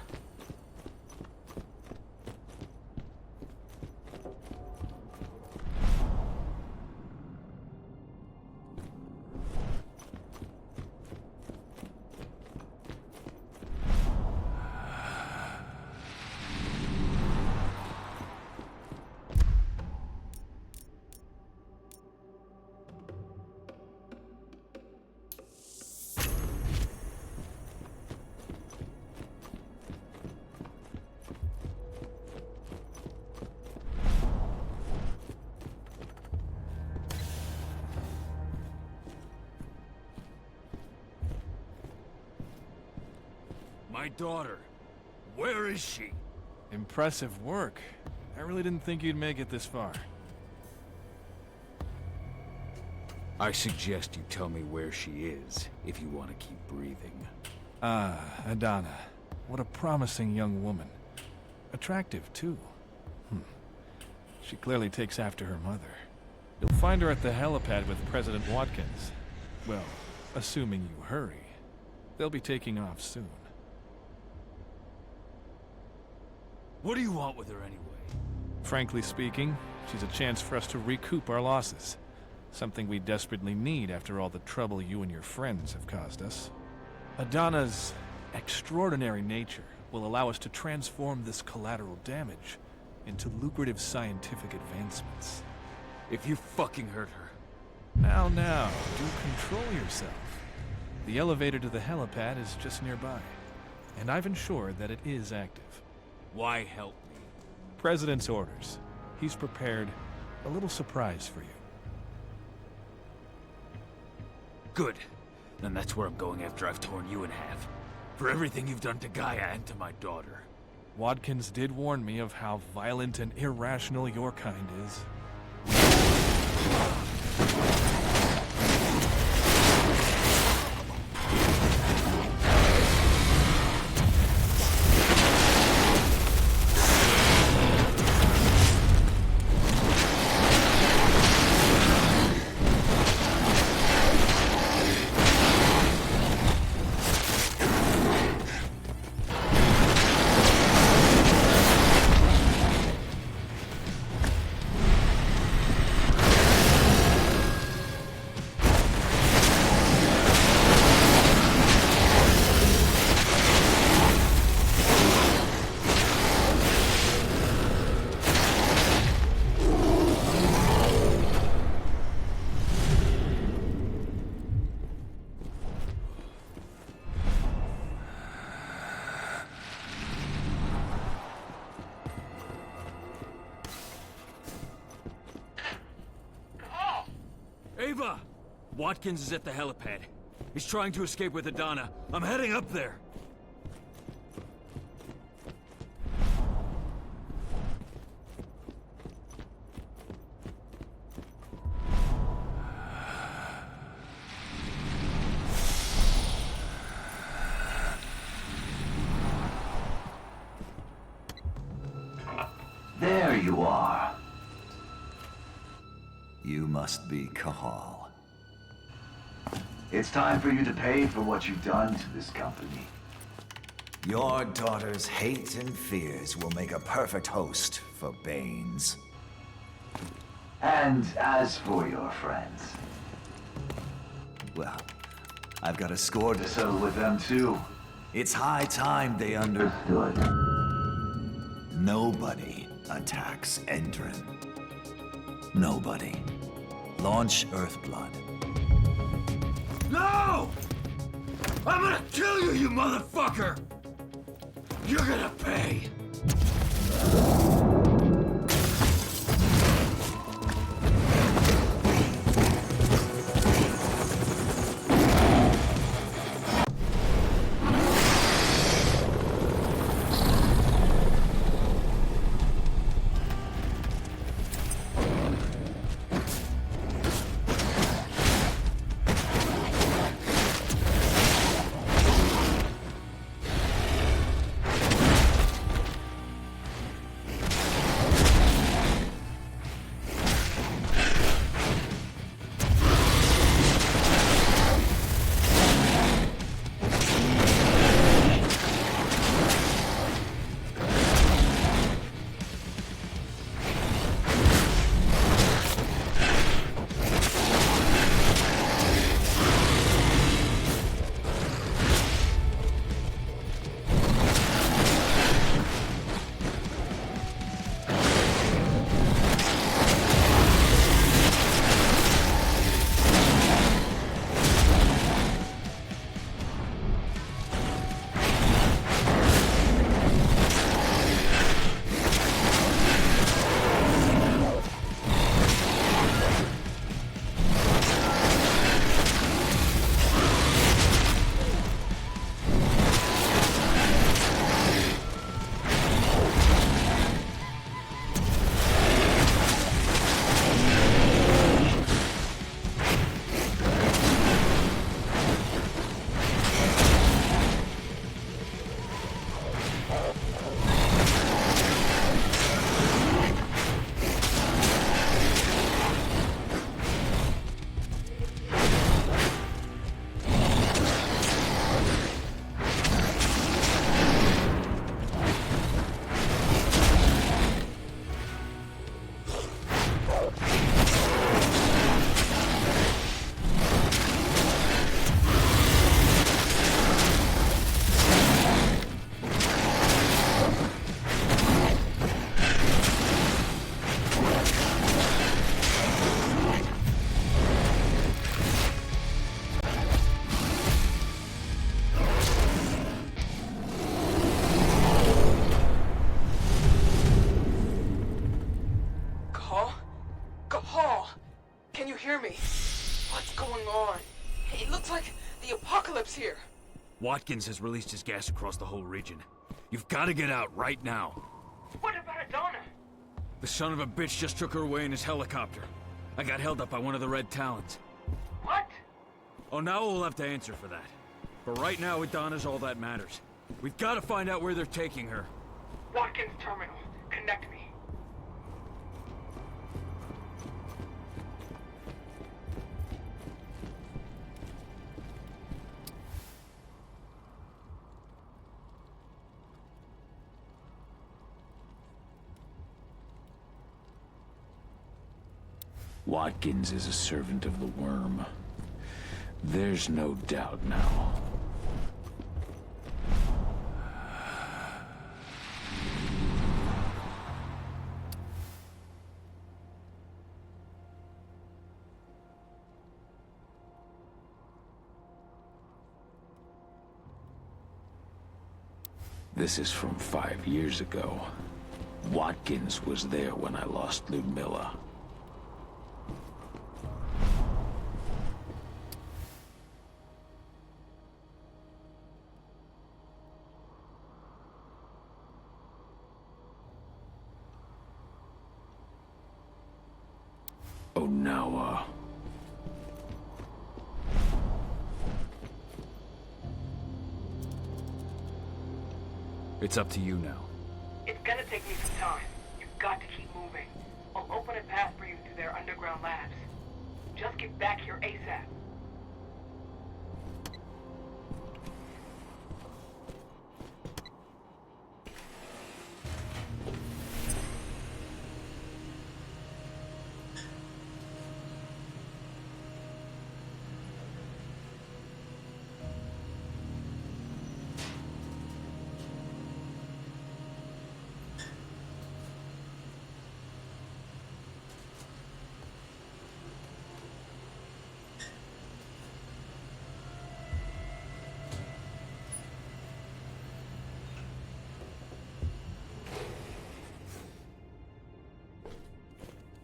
My daughter. Where is she? Impressive work. I really didn't think you'd make it this far. I suggest you tell me where she is, if you want to keep breathing. Ah, Adana. What a promising young woman. Attractive, too. She clearly takes after her mother. You'll find her at the helipad with President Wadkins. Well, assuming you hurry. They'll be taking off soon. What do you want with her anyway? Frankly speaking, she's a chance for us to recoup our losses. Something we desperately need after all the trouble you and your friends have caused us. Adana's extraordinary nature will allow us to transform this collateral damage into lucrative scientific advancements. If you fucking hurt her... Now, do control yourself. The elevator to the helipad is just nearby, and I've ensured that it is active. Why help me? President's orders. He's prepared a little surprise for you. Good. Then that's where I'm going after I've torn you in half. For everything you've done to Gaia and to my daughter. Wadkins did warn me of how violent and irrational your kind is. Ava! Wadkins is at the helipad. He's trying to escape with Adana. I'm heading up there. There you are. You must be Kahal. It's time for you to pay for what you've done to this company. Your daughter's hate and fears will make a perfect host for Banes. And as for your friends, well, I've got a score to settle with them too. It's high time they understood. Nobody attacks Endron. Nobody. Launch Earthblood. No! I'm gonna kill you, you motherfucker! You're gonna pay! Here. Wadkins has released his gas across the whole region. You've got to get out right now. What about Adana? The son of a bitch just took her away in his helicopter. I got held up by one of the Red Talons. What? Oh, now we'll have to answer for that. But right now, Adana's all that matters. We've got to find out where they're taking her. Watkins Terminal. Connect me. Wadkins is a servant of the worm. There's no doubt now. This is from 5 years ago. Wadkins was there when I lost Ludmilla. Oh, now, It's up to you now. It's gonna take me some time. You've got to keep underground labs. Just get back here ASAP.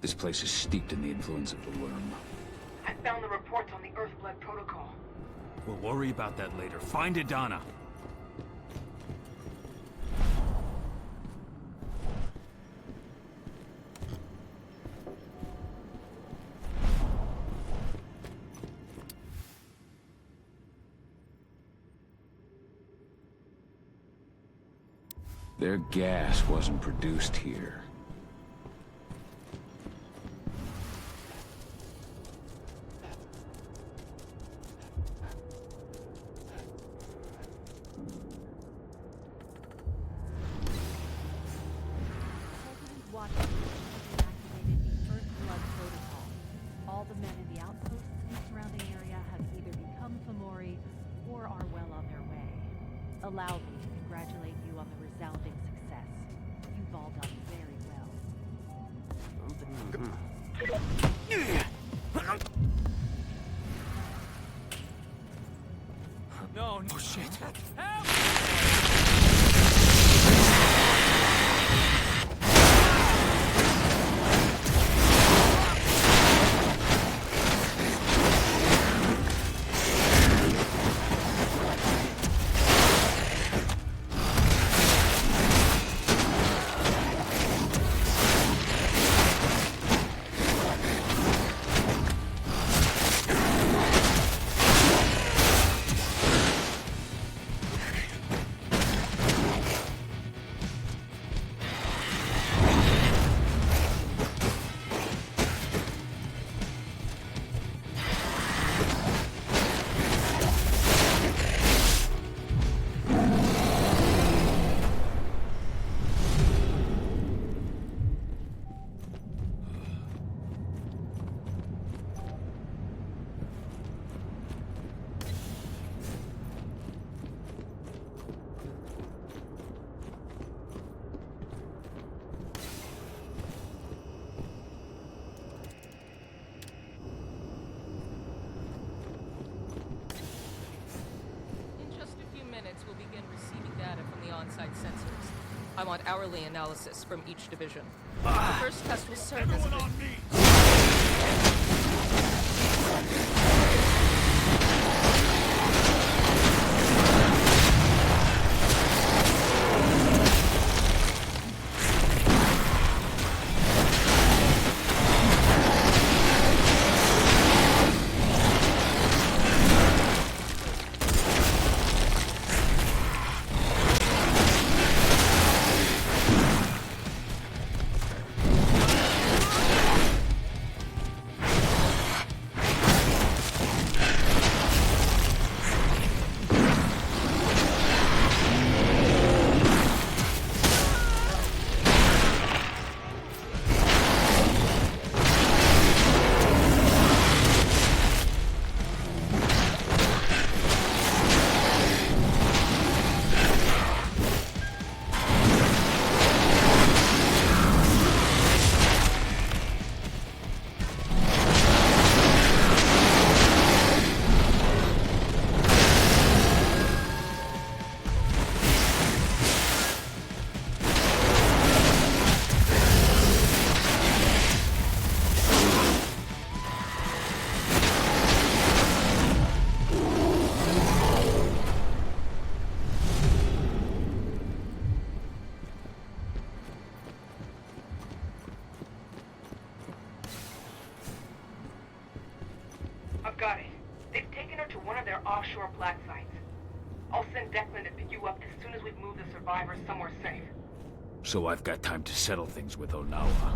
This place is steeped in the influence of the worm. I found the reports on the Earthblood protocol. We'll worry about that later. Find Adana. Their gas wasn't produced here. Wadkins activated the Earthblood protocol. All the men in the outposts in the surrounding area have either become Fomori or are well on their way. Allow me to congratulate you on the resounding success. You've all done very well. No shit. Help! We'll begin receiving data from the on-site sensors. I want hourly analysis from each division. The first test will serve as a... Got it. They've taken her to one of their offshore black sites. I'll send Declan to pick you up as soon as we've moved the survivors somewhere safe. So I've got time to settle things with Onawa.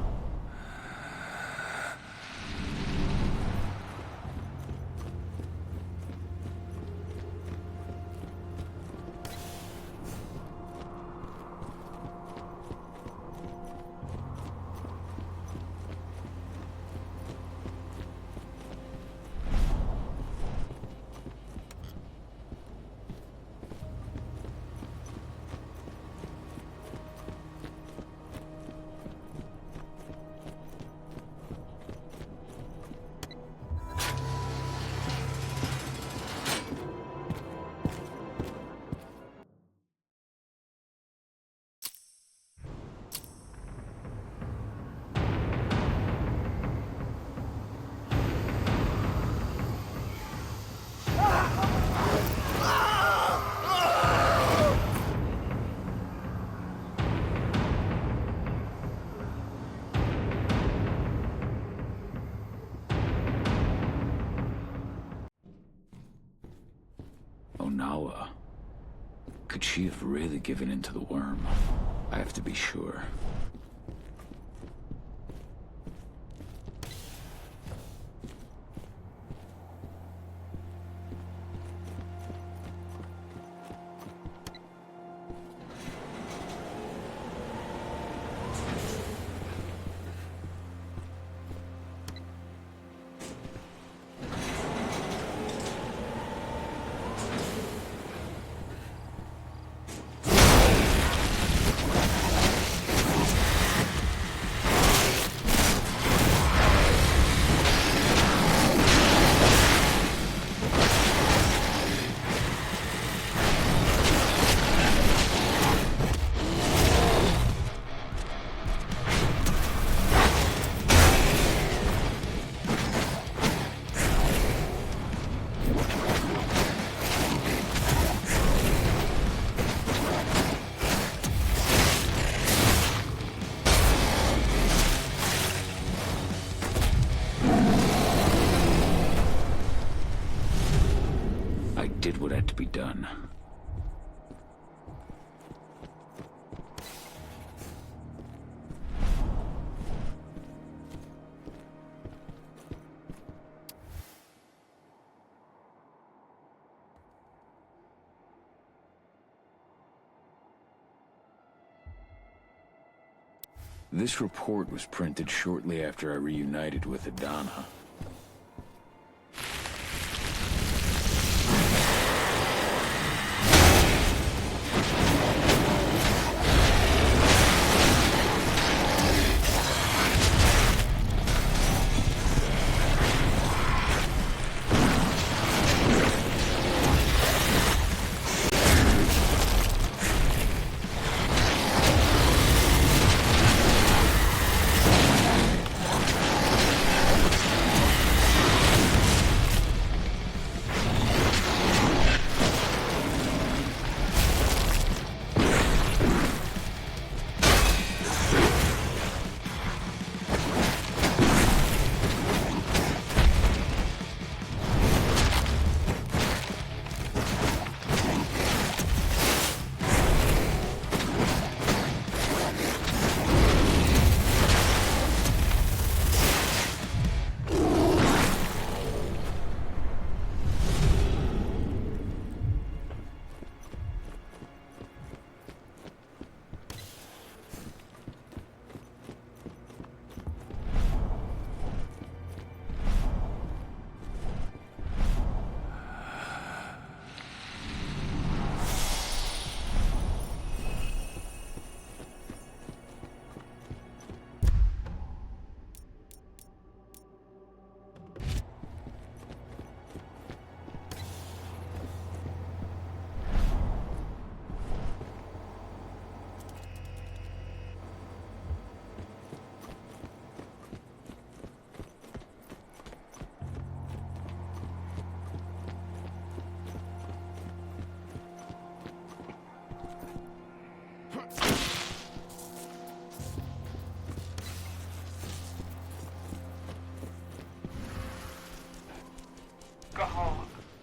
Okinawa. Could she have really given in to the worm? I have to be sure. Did what had to be done. This report was printed shortly after I reunited with Adana.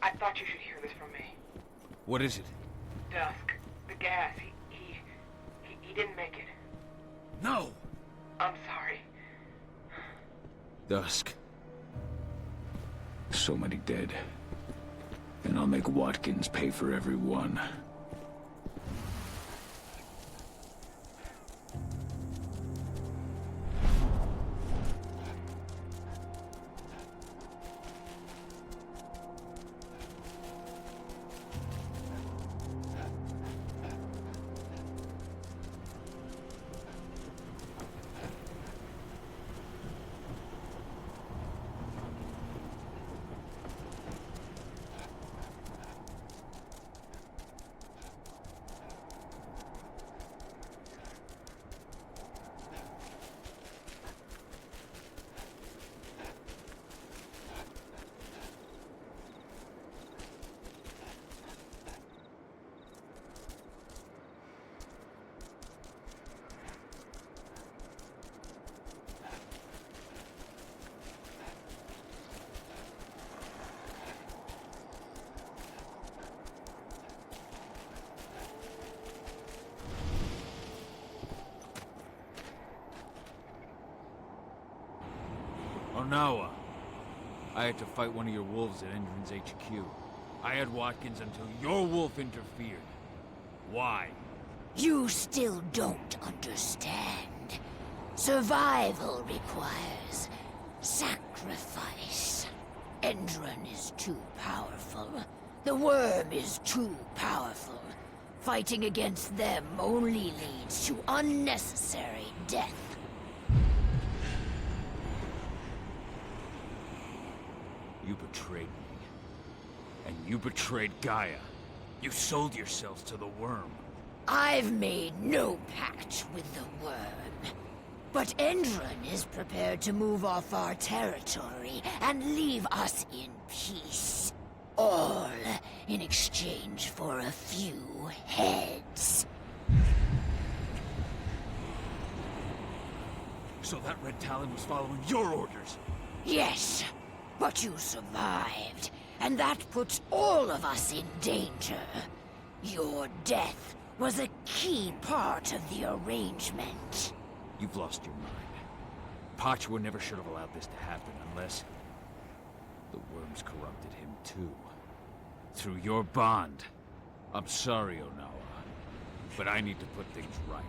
I thought you should hear this from me. What is it? Dusk. The gas. He didn't make it. No! I'm sorry. Dusk. So many dead. And I'll make Wadkins pay for every one. Onawa. I had to fight one of your wolves at Endron's HQ. I had Wadkins until your wolf interfered. Why? You still don't understand. Survival requires sacrifice. Endron is too powerful. The worm is too powerful. Fighting against them only leads to unnecessary death. You betrayed me. And you betrayed Gaia. You sold yourselves to the worm. I've made no pact with the worm. But Endron is prepared to move off our territory and leave us in peace. All in exchange for a few heads. So that Red Talon was following your orders? Yes, but you survived, and that puts all of us in danger. Your death was a key part of the arrangement. You've lost your mind. Pachwa never should have allowed this to happen unless the worms corrupted him too. Through your bond. I'm sorry, Onawa, but I need to put things right.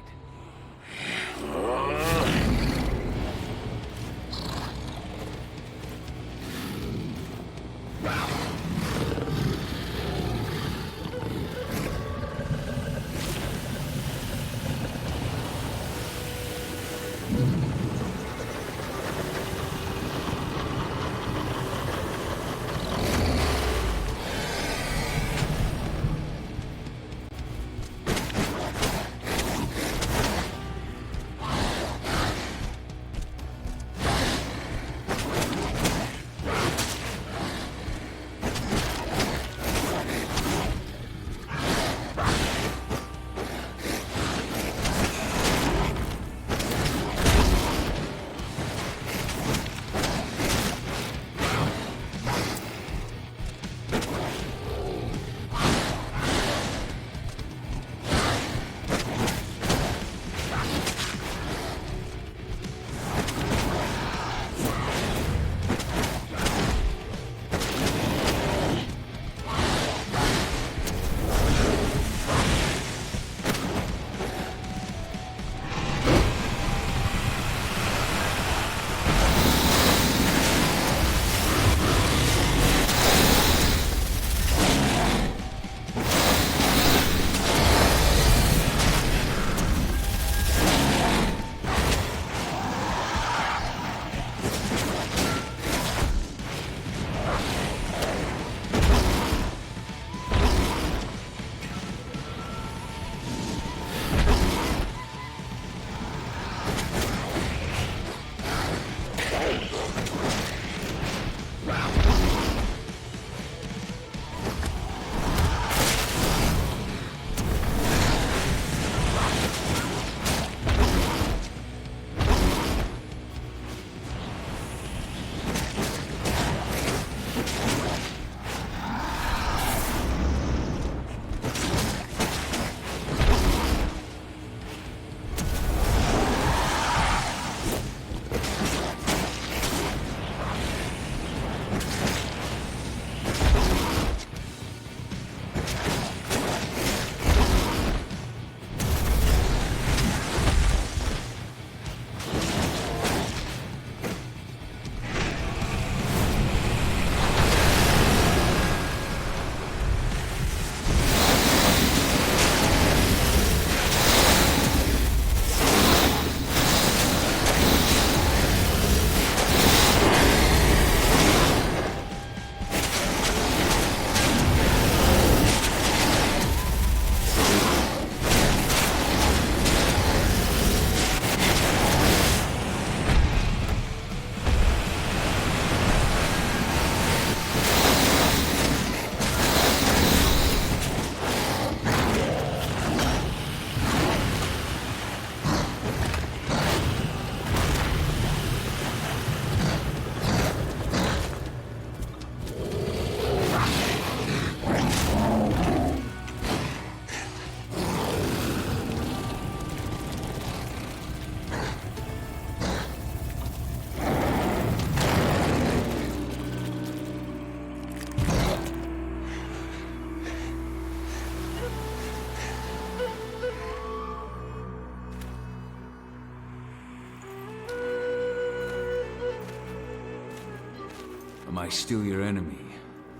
Am I still your enemy,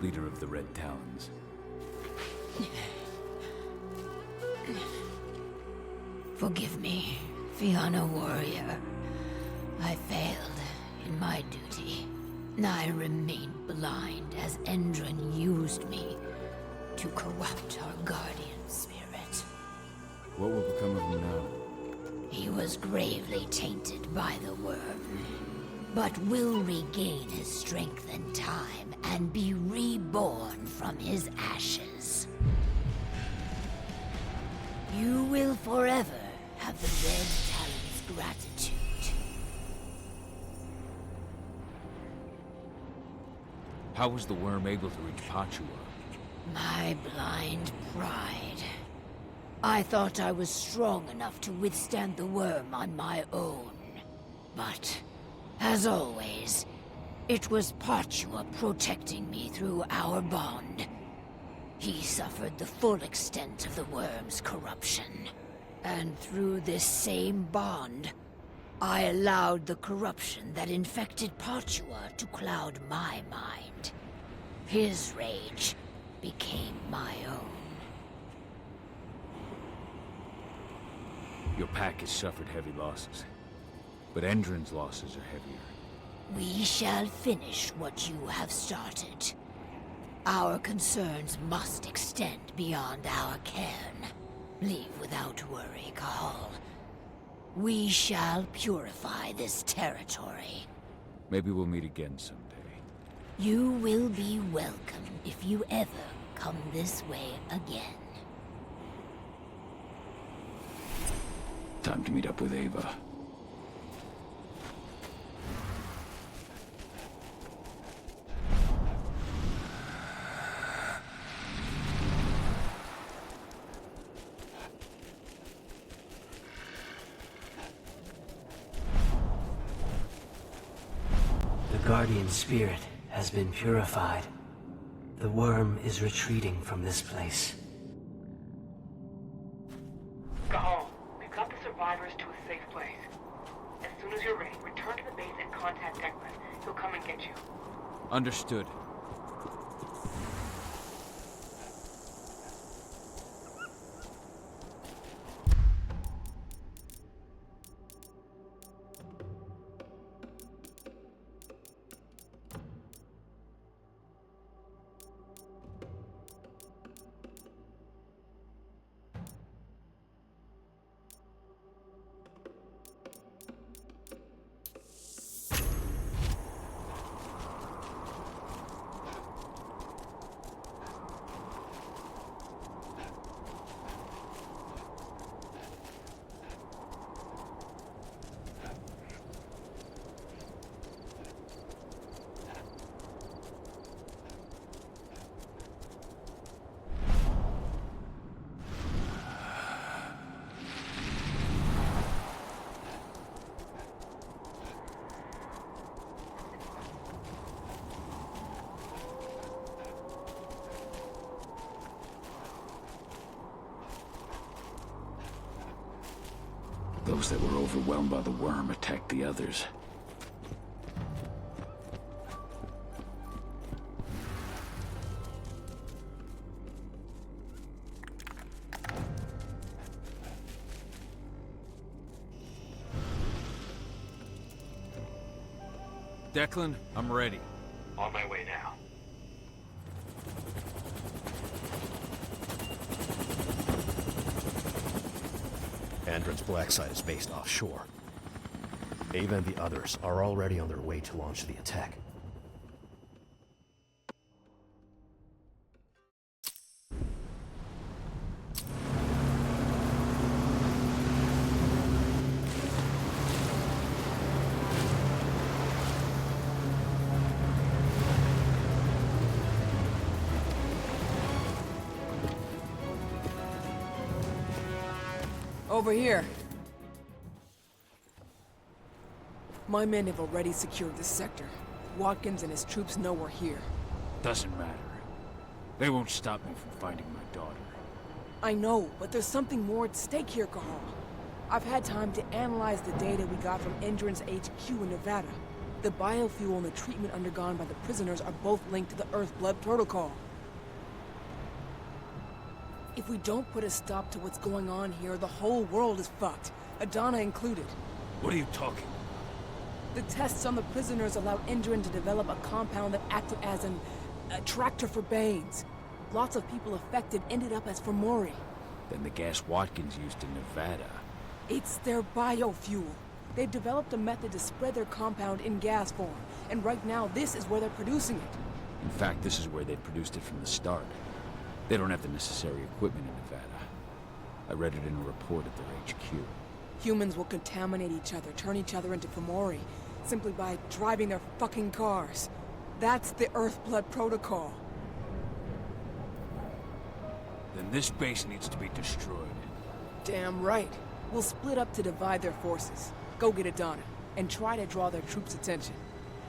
leader of the Red Talons? Forgive me, Fianna warrior. I failed in my duty. I remained blind as Endron used me to corrupt our guardian spirit. What will become of him now? He was gravely tainted by the worm, but will regain his strength in time and be reborn from his ashes. You will forever have the Red Talon's gratitude. How was the worm able to reach Pachua? My blind pride. I thought I was strong enough to withstand the worm on my own. But, as always, it was Pachua protecting me through our bond. He suffered the full extent of the worm's corruption. And through this same bond, I allowed the corruption that infected Pachua to cloud my mind. His rage became my own. Your pack has suffered heavy losses, but Endron's losses are heavier. We shall finish what you have started. Our concerns must extend beyond our cairn. Leave without worry, Cahal. We shall purify this territory. Maybe we'll meet again someday. You will be welcome if you ever come this way again. Time to meet up with Ava. The Guardian Spirit has been purified. The worm is retreating from this place. Cahal, we've got the survivors to a safe place. As soon as you're ready, return to the base and contact Declan. He'll come and get you. Understood. Those that were overwhelmed by the worm attacked the others. Declan, I'm ready. On my way now. Endron's black site is based offshore. Ava and the others are already on their way to launch the attack. Over here. My men have already secured this sector. Wadkins and his troops know we're here. Doesn't matter. They won't stop me from finding my daughter. I know, but there's something more at stake here, Cahal. I've had time to analyze the data we got from Endron's HQ in Nevada. The biofuel and the treatment undergone by the prisoners are both linked to the Earthblood protocol. If we don't put a stop to what's going on here, the whole world is fucked, Adana included. What are you talking? The tests on the prisoners allowed Endron to develop a compound that acted as an attractor for Banes. Lots of people affected ended up as Fomori. Then the gas Watkins used in Nevada. It's their biofuel. They've developed a method to spread their compound in gas form, and right now this is where they're producing it. In fact, this is where they produced it from the start. They don't have the necessary equipment in Nevada. I read it in a report at their HQ. Humans will contaminate each other, turn each other into Fomori, simply by driving their fucking cars. That's the Earthblood protocol. Then this base needs to be destroyed. Damn right. We'll split up to divide their forces. Go get Adana, and try to draw their troops' attention.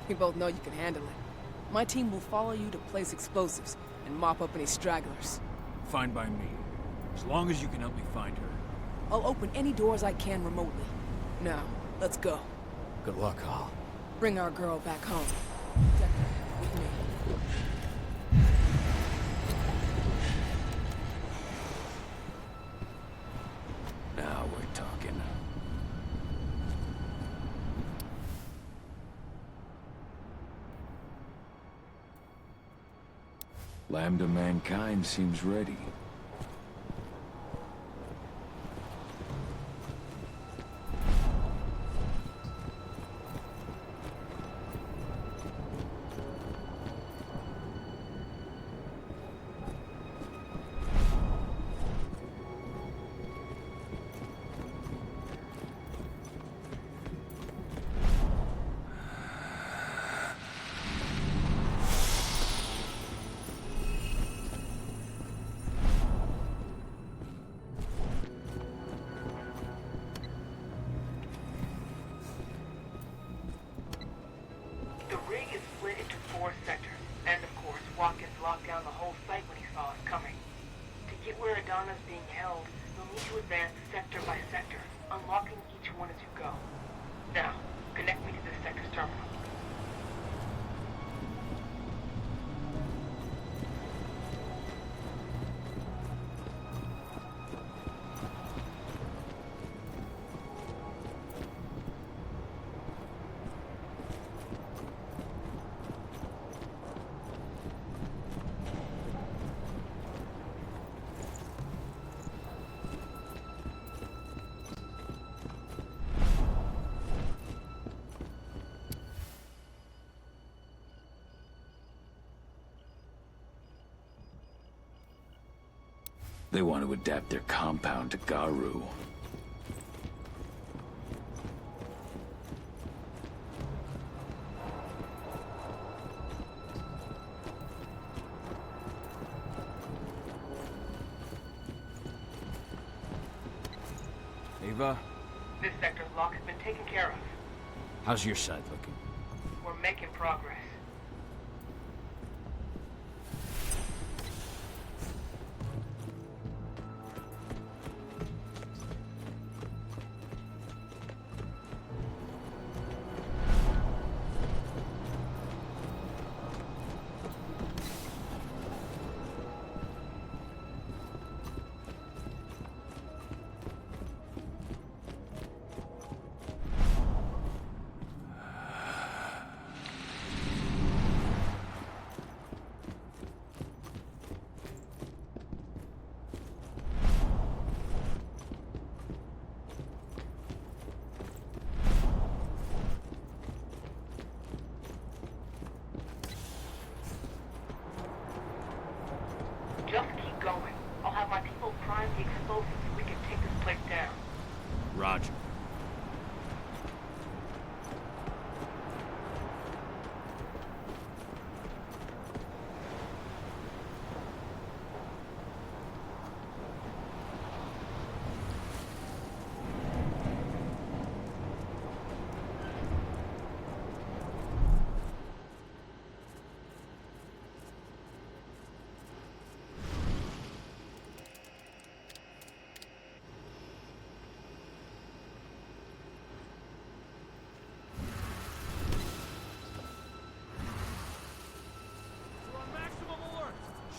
We both know you can handle it. My team will follow you to place explosives, and mop up any stragglers. Fine by me. As long as you can help me find her. I'll open any doors I can remotely. Now, let's go. Good luck, Hal. Bring our girl back home. Protect her with me. Now we're talking. Lambda Mankind seems ready. The rig is split into 4 sectors, and of course, Watkins locked down the whole site when he saw us coming. To get where Adana's being held, you'll need to advance sector by sector, unlocking each one as you go. Now, connect me to this sector's terminal. They want to adapt their compound to Garu. Ava, This sector's lock has been taken care of. how's your side looking? We're making progress.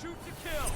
Shoot to kill!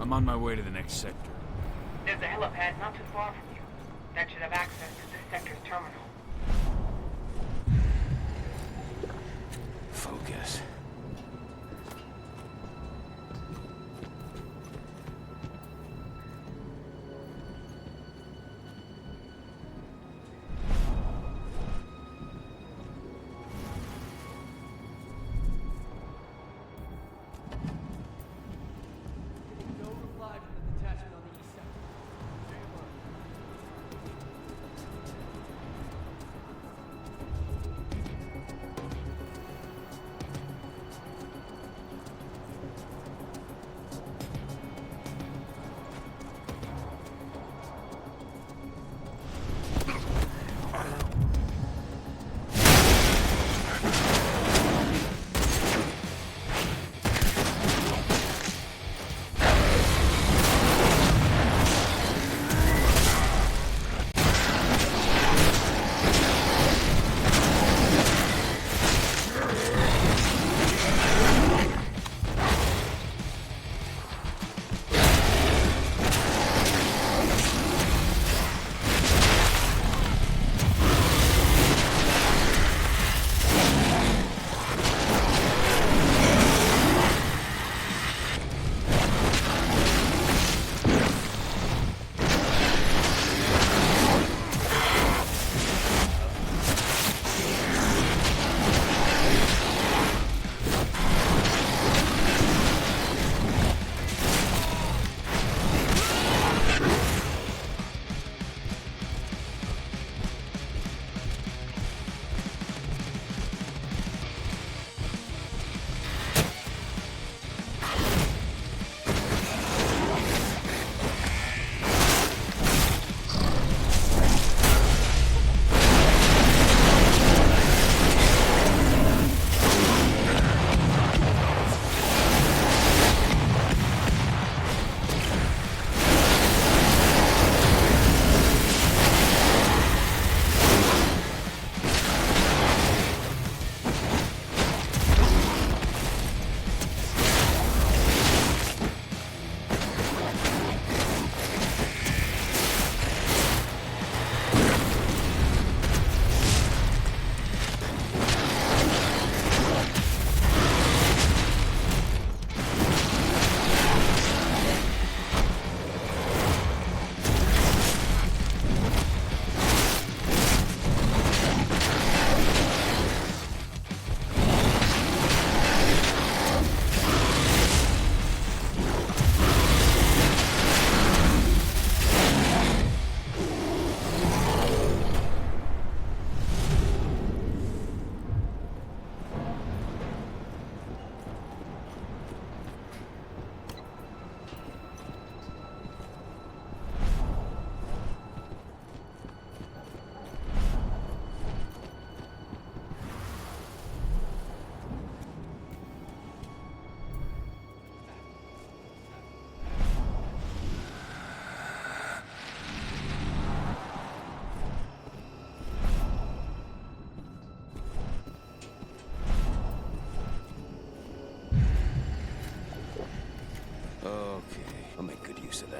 I'm on my way to the next sector. There's a helipad not too far from you. That should have access to this sector's terminal. Focus. No reply from the detachment on the east sector. Stay alert.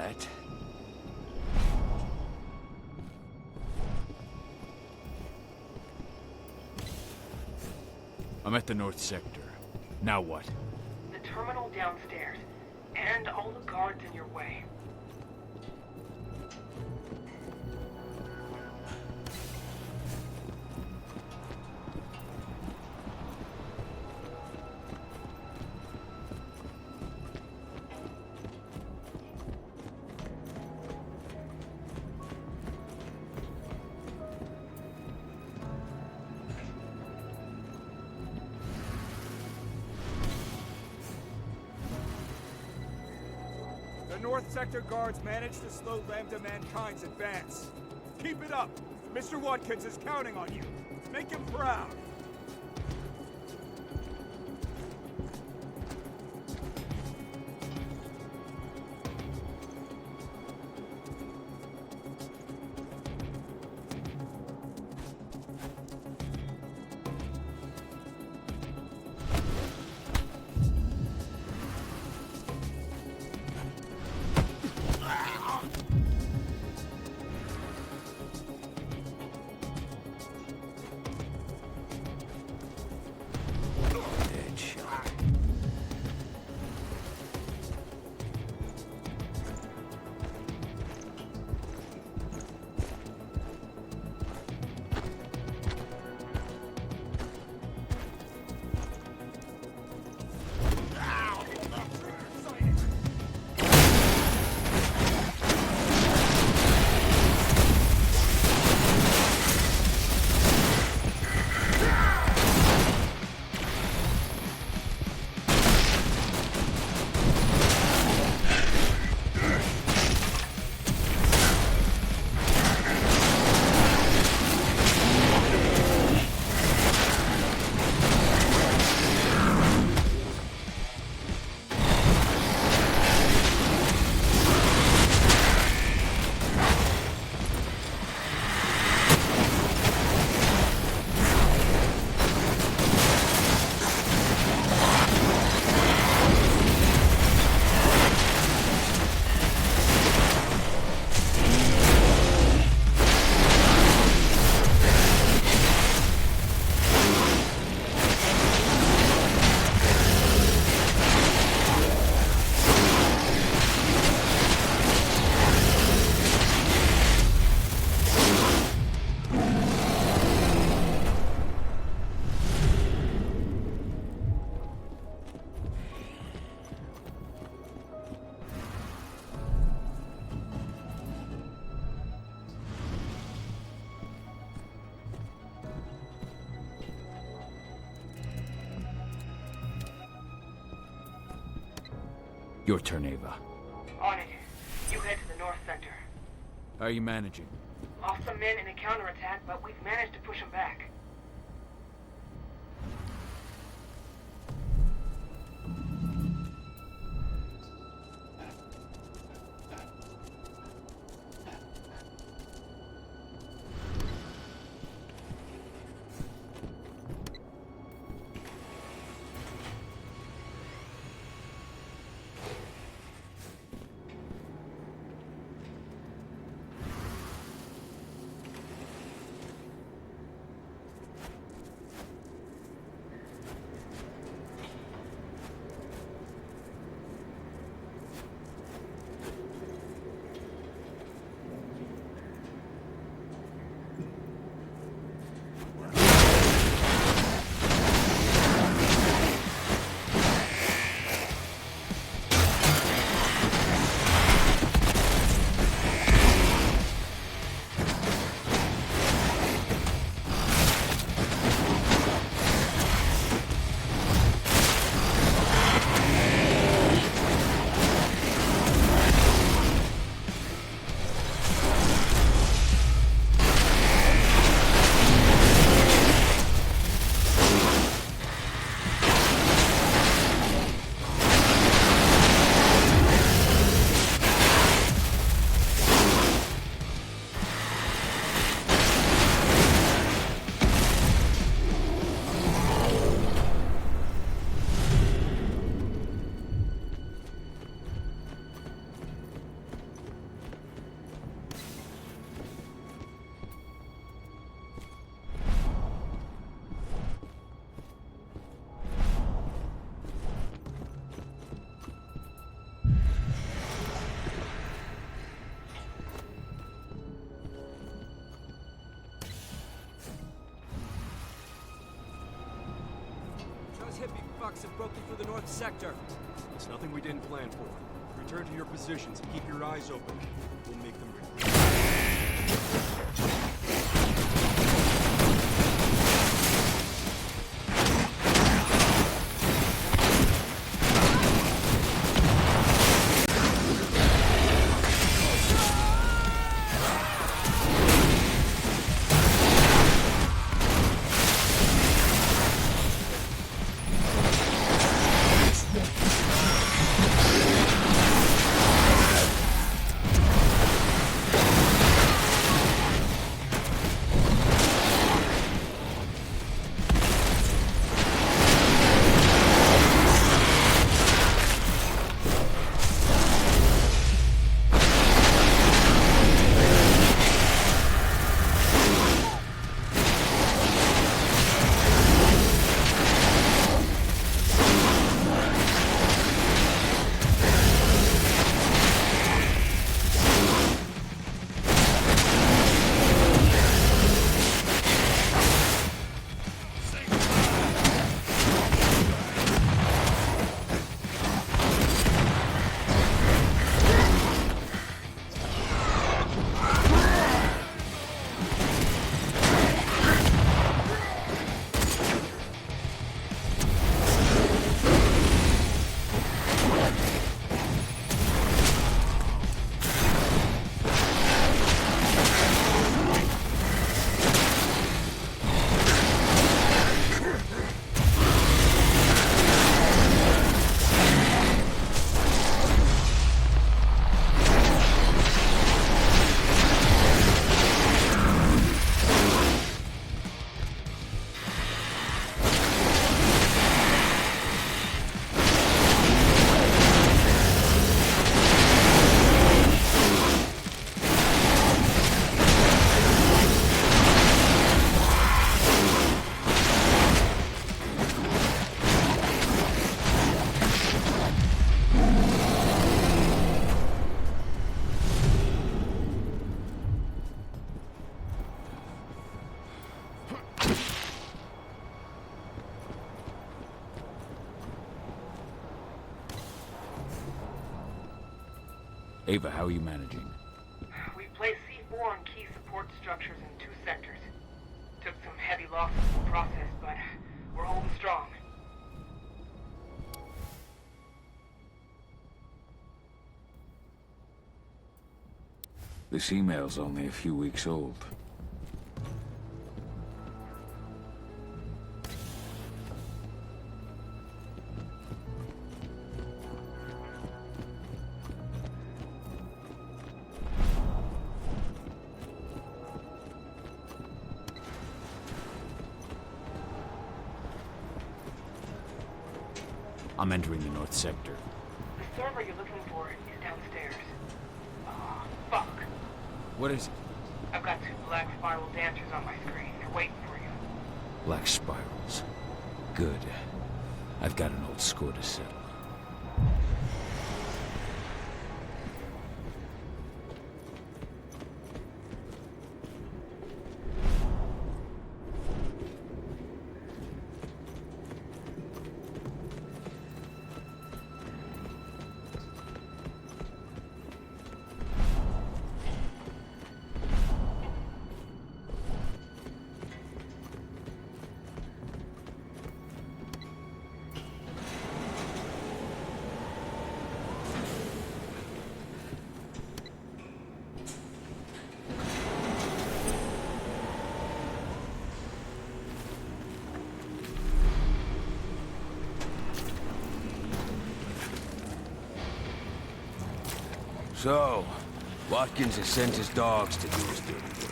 right? I'm at the North Sector. Now what? The terminal downstairs, and all the guards in your way. The North Sector guards managed to slow Lambda Mankind's advance. Keep it up! Mr. Wadkins is counting on you. Make him proud. Your turn, Ava. On it. You head to the North Sector. How are you managing? Lost some men in a counterattack, but we've managed to push them back. trucks have broken through the north sector. It's nothing we didn't plan for. Return to your positions and keep your eyes open. We'll make them ready. Ava, how are you managing? We placed C4 on key support structures in 2 sectors. Took some heavy losses in the process, but we're holding strong. This email's only a few weeks old. I'm entering the north sector. The server you're looking for is downstairs. Oh, fuck. What is it? I've got 2 black spiral dancers on my screen. They're waiting for you. Black spirals. Good. I've got an old score to settle. So, Wadkins has sent his dogs to do his dirty work.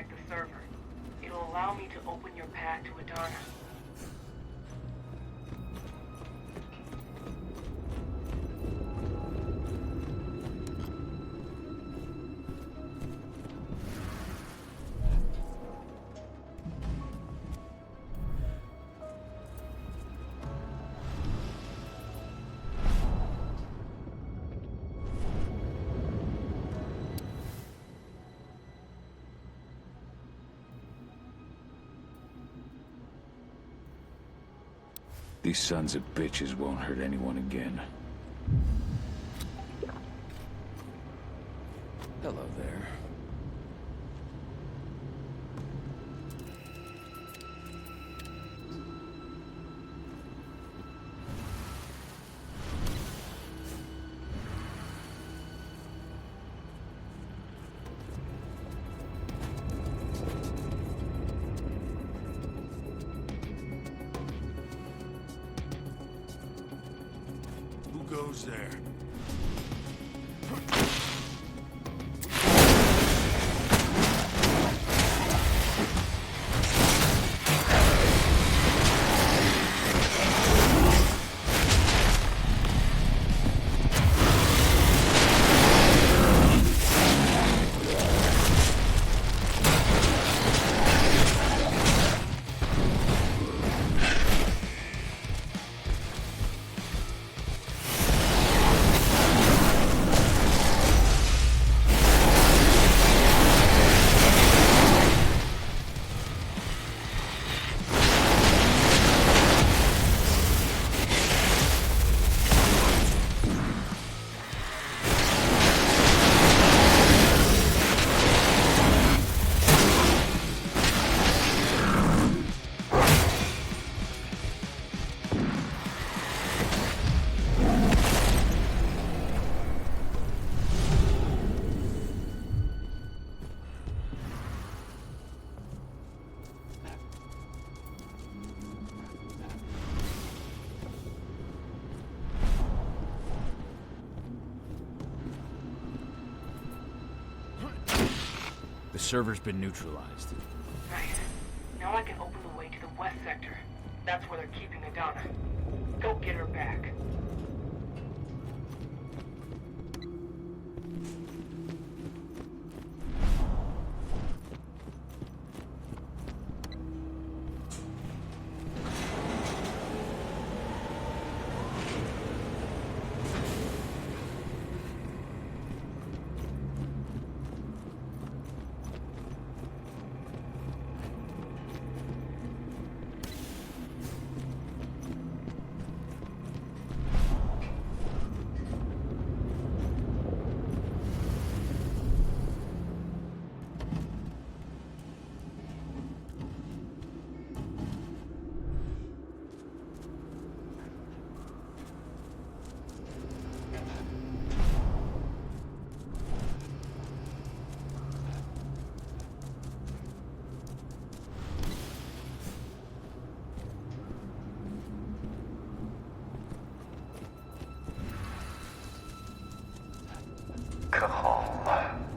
reconnect the server. It'll allow me to open your path to Adana. These sons of bitches won't hurt anyone again. Hello there. Goes there. The server's been neutralized. Nice. Now I can open the way to the west sector. That's where they're keeping Adana. Go get her back.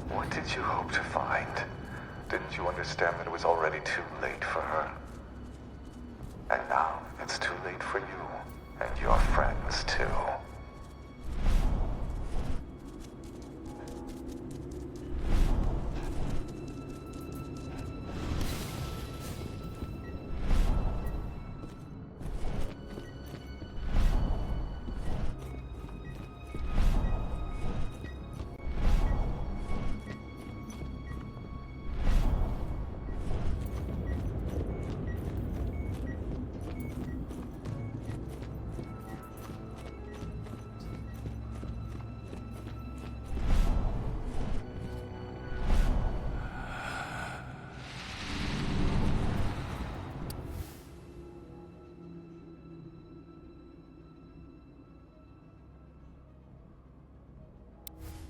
What did you hope to find? Didn't you understand that it was already too late for her? And now it's too late for you, and your friends too.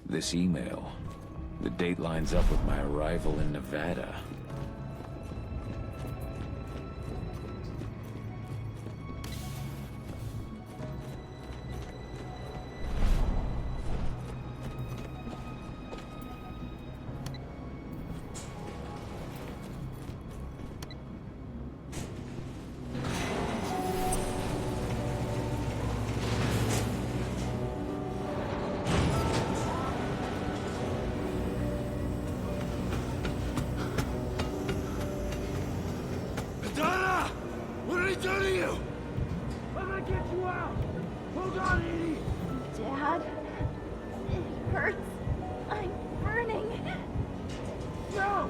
This email. The date lines up with my arrival in Nevada. do to you? I'm gonna get you out! Hold on, Edie! Dad? It hurts. I'm burning. No!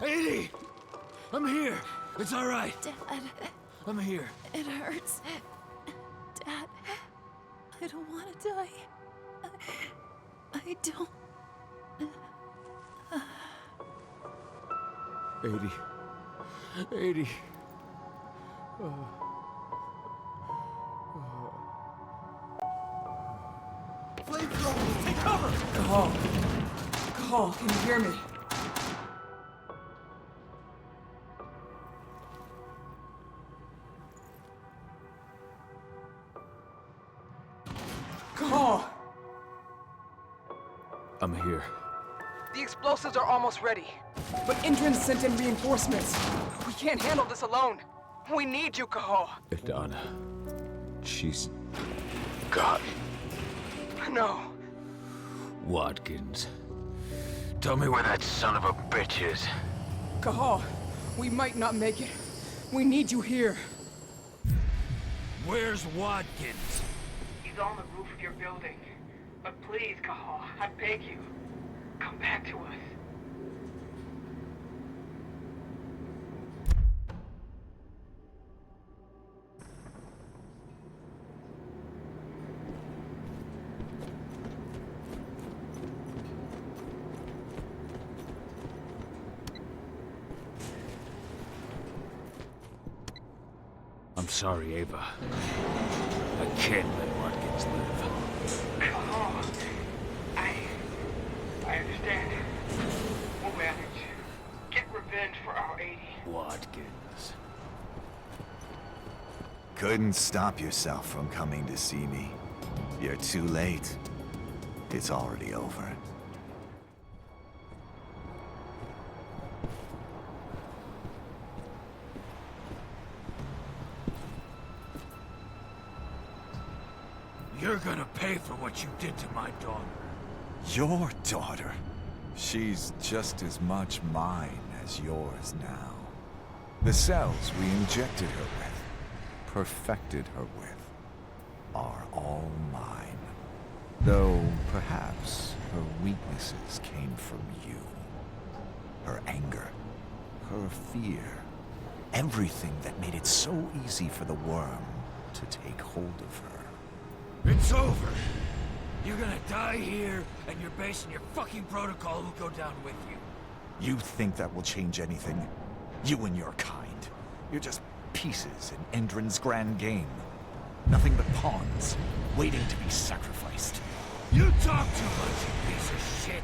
Edie! I'm here. It's all right. Dad. I'm here. It hurts. Dad, I don't want to die. I don't. Edie. Flamethrower! Take cover! Call, can you hear me? Call! I'm here. The explosives are almost ready. But Endron sent in reinforcements. We can't handle this alone. We need you, Cahal. Adana. She's... God No. Wadkins. Tell me where that son of a bitch is. Cahal, we might not make it. We need you here. Where's Wadkins? He's on the roof of your building. But please, Cahal, I beg you, come back to us. I'm sorry, Ava. I can't let Wadkins live. Cahal, I understand. We'll manage. Get revenge for our 80. Wadkins. Couldn't stop yourself from coming to see me. You're too late. It's already over. You're gonna pay for what you did to my daughter. Your daughter? She's just as much mine as yours now. The cells we injected her with, perfected her with, are all mine. Though, perhaps, her weaknesses came from you. Her anger, her fear, everything that made it so easy for the worm to take hold of her. It's over. You're gonna die here, and your base and your fucking protocol will go down with you. You think that will change anything? You and your kind. You're just pieces in Endron's grand game. Nothing but pawns, waiting to be sacrificed. You talk too much, you piece of shit.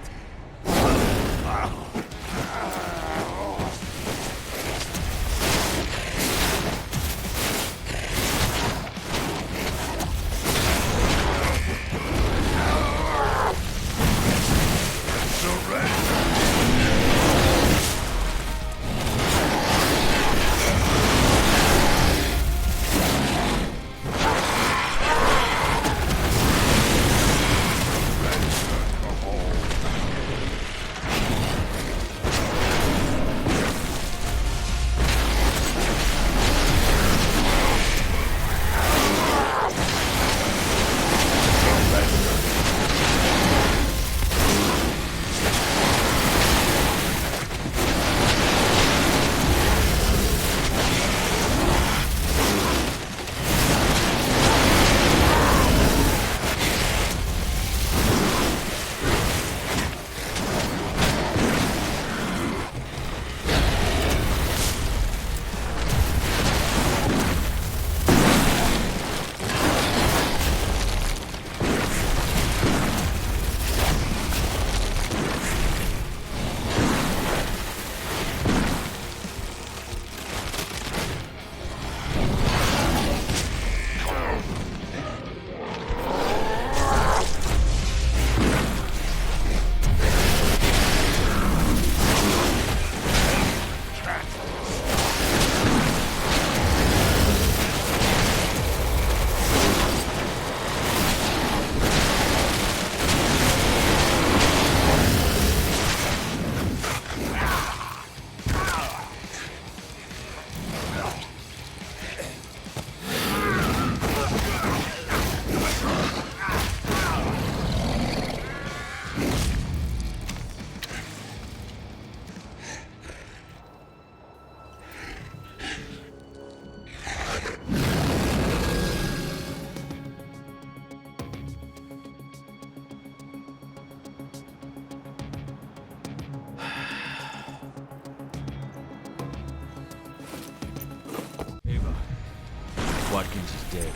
Wadkins is dead.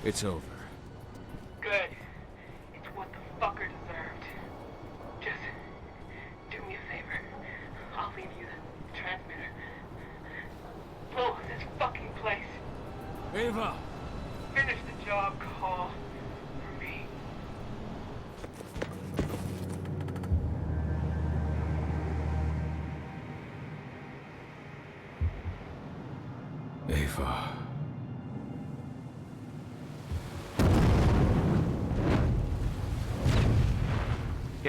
It's over. Good. It's what the fucker deserved. Just do me a favor. I'll leave you the transmitter. Blow this fucking place. Ava! Finish the job, Call. For me. Ava.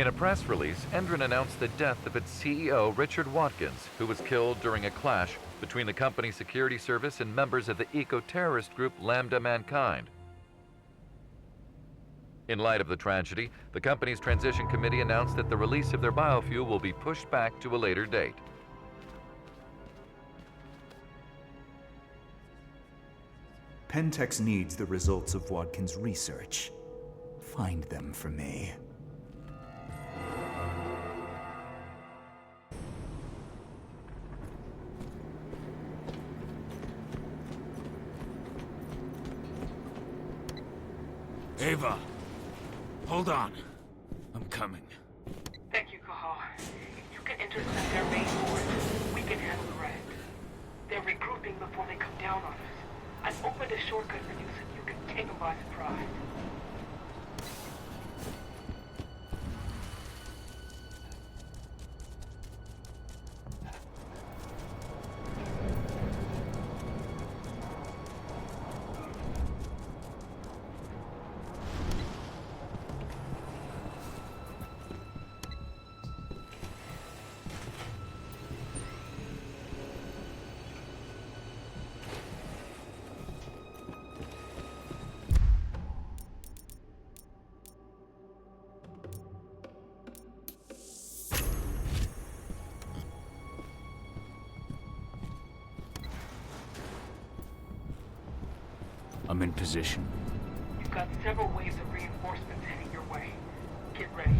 In a press release, Endron announced the death of its CEO, Richard Wadkins, who was killed during a clash between the company's security service and members of the eco-terrorist group Lambda Mankind. In light of the tragedy, the company's transition committee announced that the release of their biofuel will be pushed back to a later date. Pentex needs the results of Wadkins' research. Find them for me. Ava, hold on. I'm coming. Thank you, Cahal. If you can intercept their main force, we can handle the rest. They're regrouping before they come down on us. I've opened a shortcut for you so you can take them by surprise. I'm in position. You've got several waves of reinforcements heading your way. Get ready.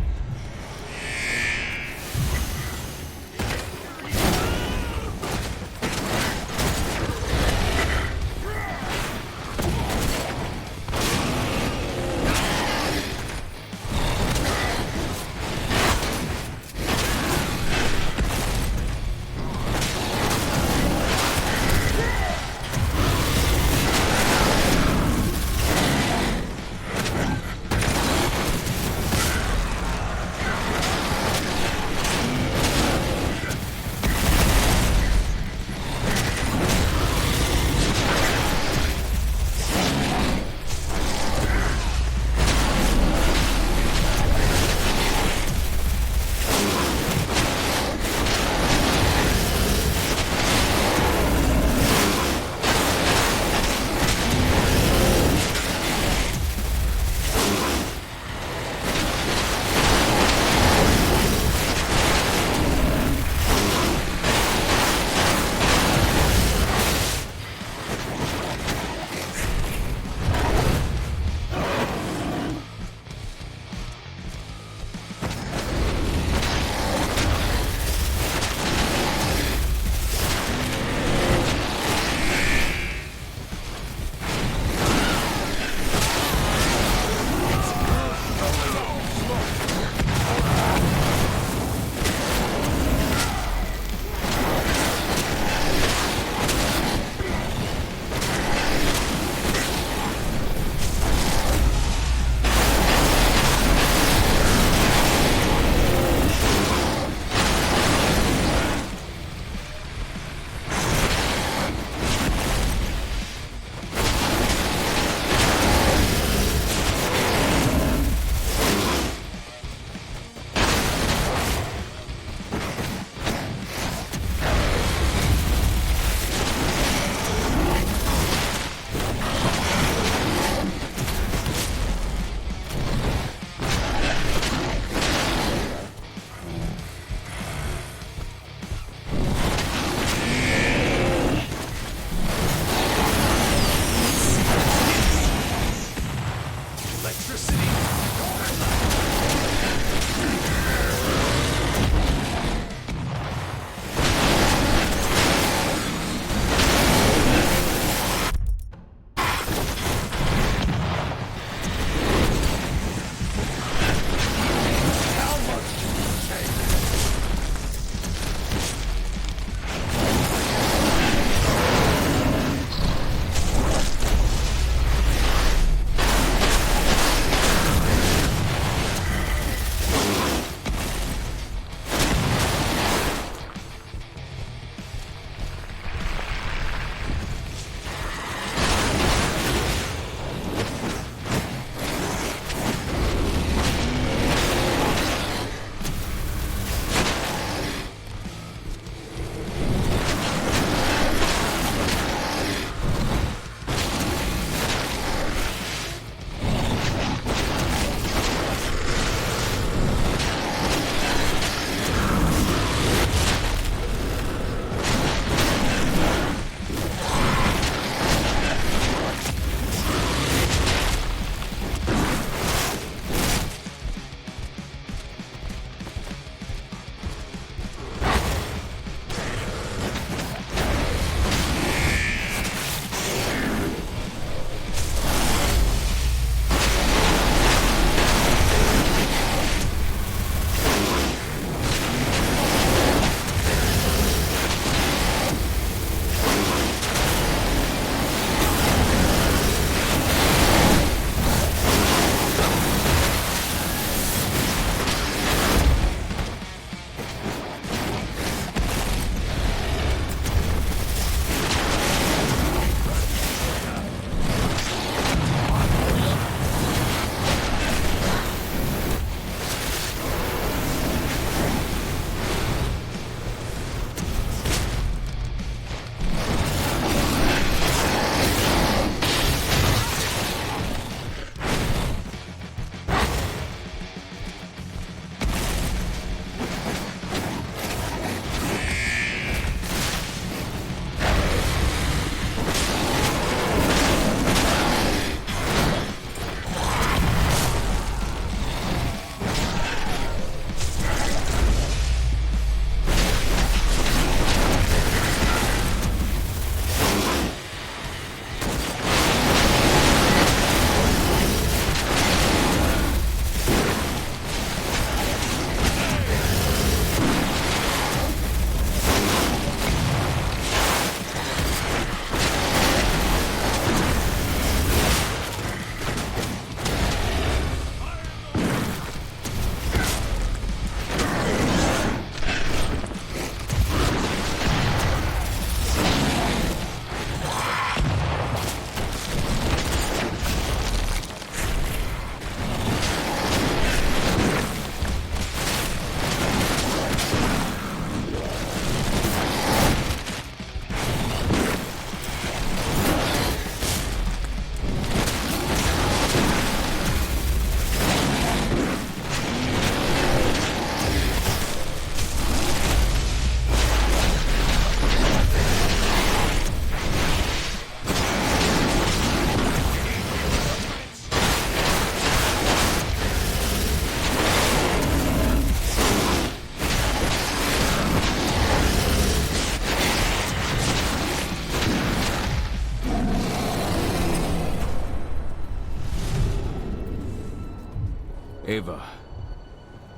Ava,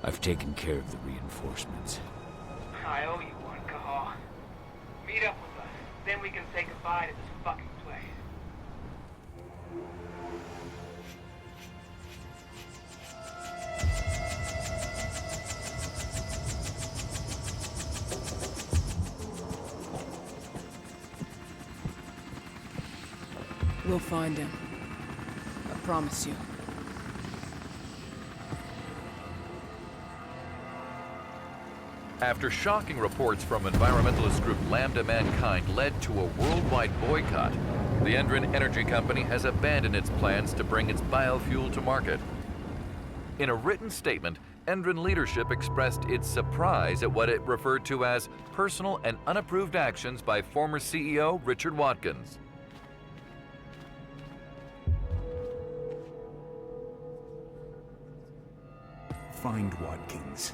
I've taken care of the reinforcements. I owe you one, Cahal. Meet up with us. Then we can say goodbye to this fucking place. We'll find him. I promise you. After shocking reports from environmentalist group Lambda Mankind led to a worldwide boycott, the Endron Energy Company has abandoned its plans to bring its biofuel to market. In a written statement, Endron leadership expressed its surprise at what it referred to as personal and unapproved actions by former CEO Richard Wadkins. Find Wadkins.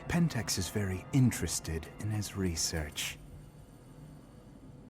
Pentex is very interested in his research.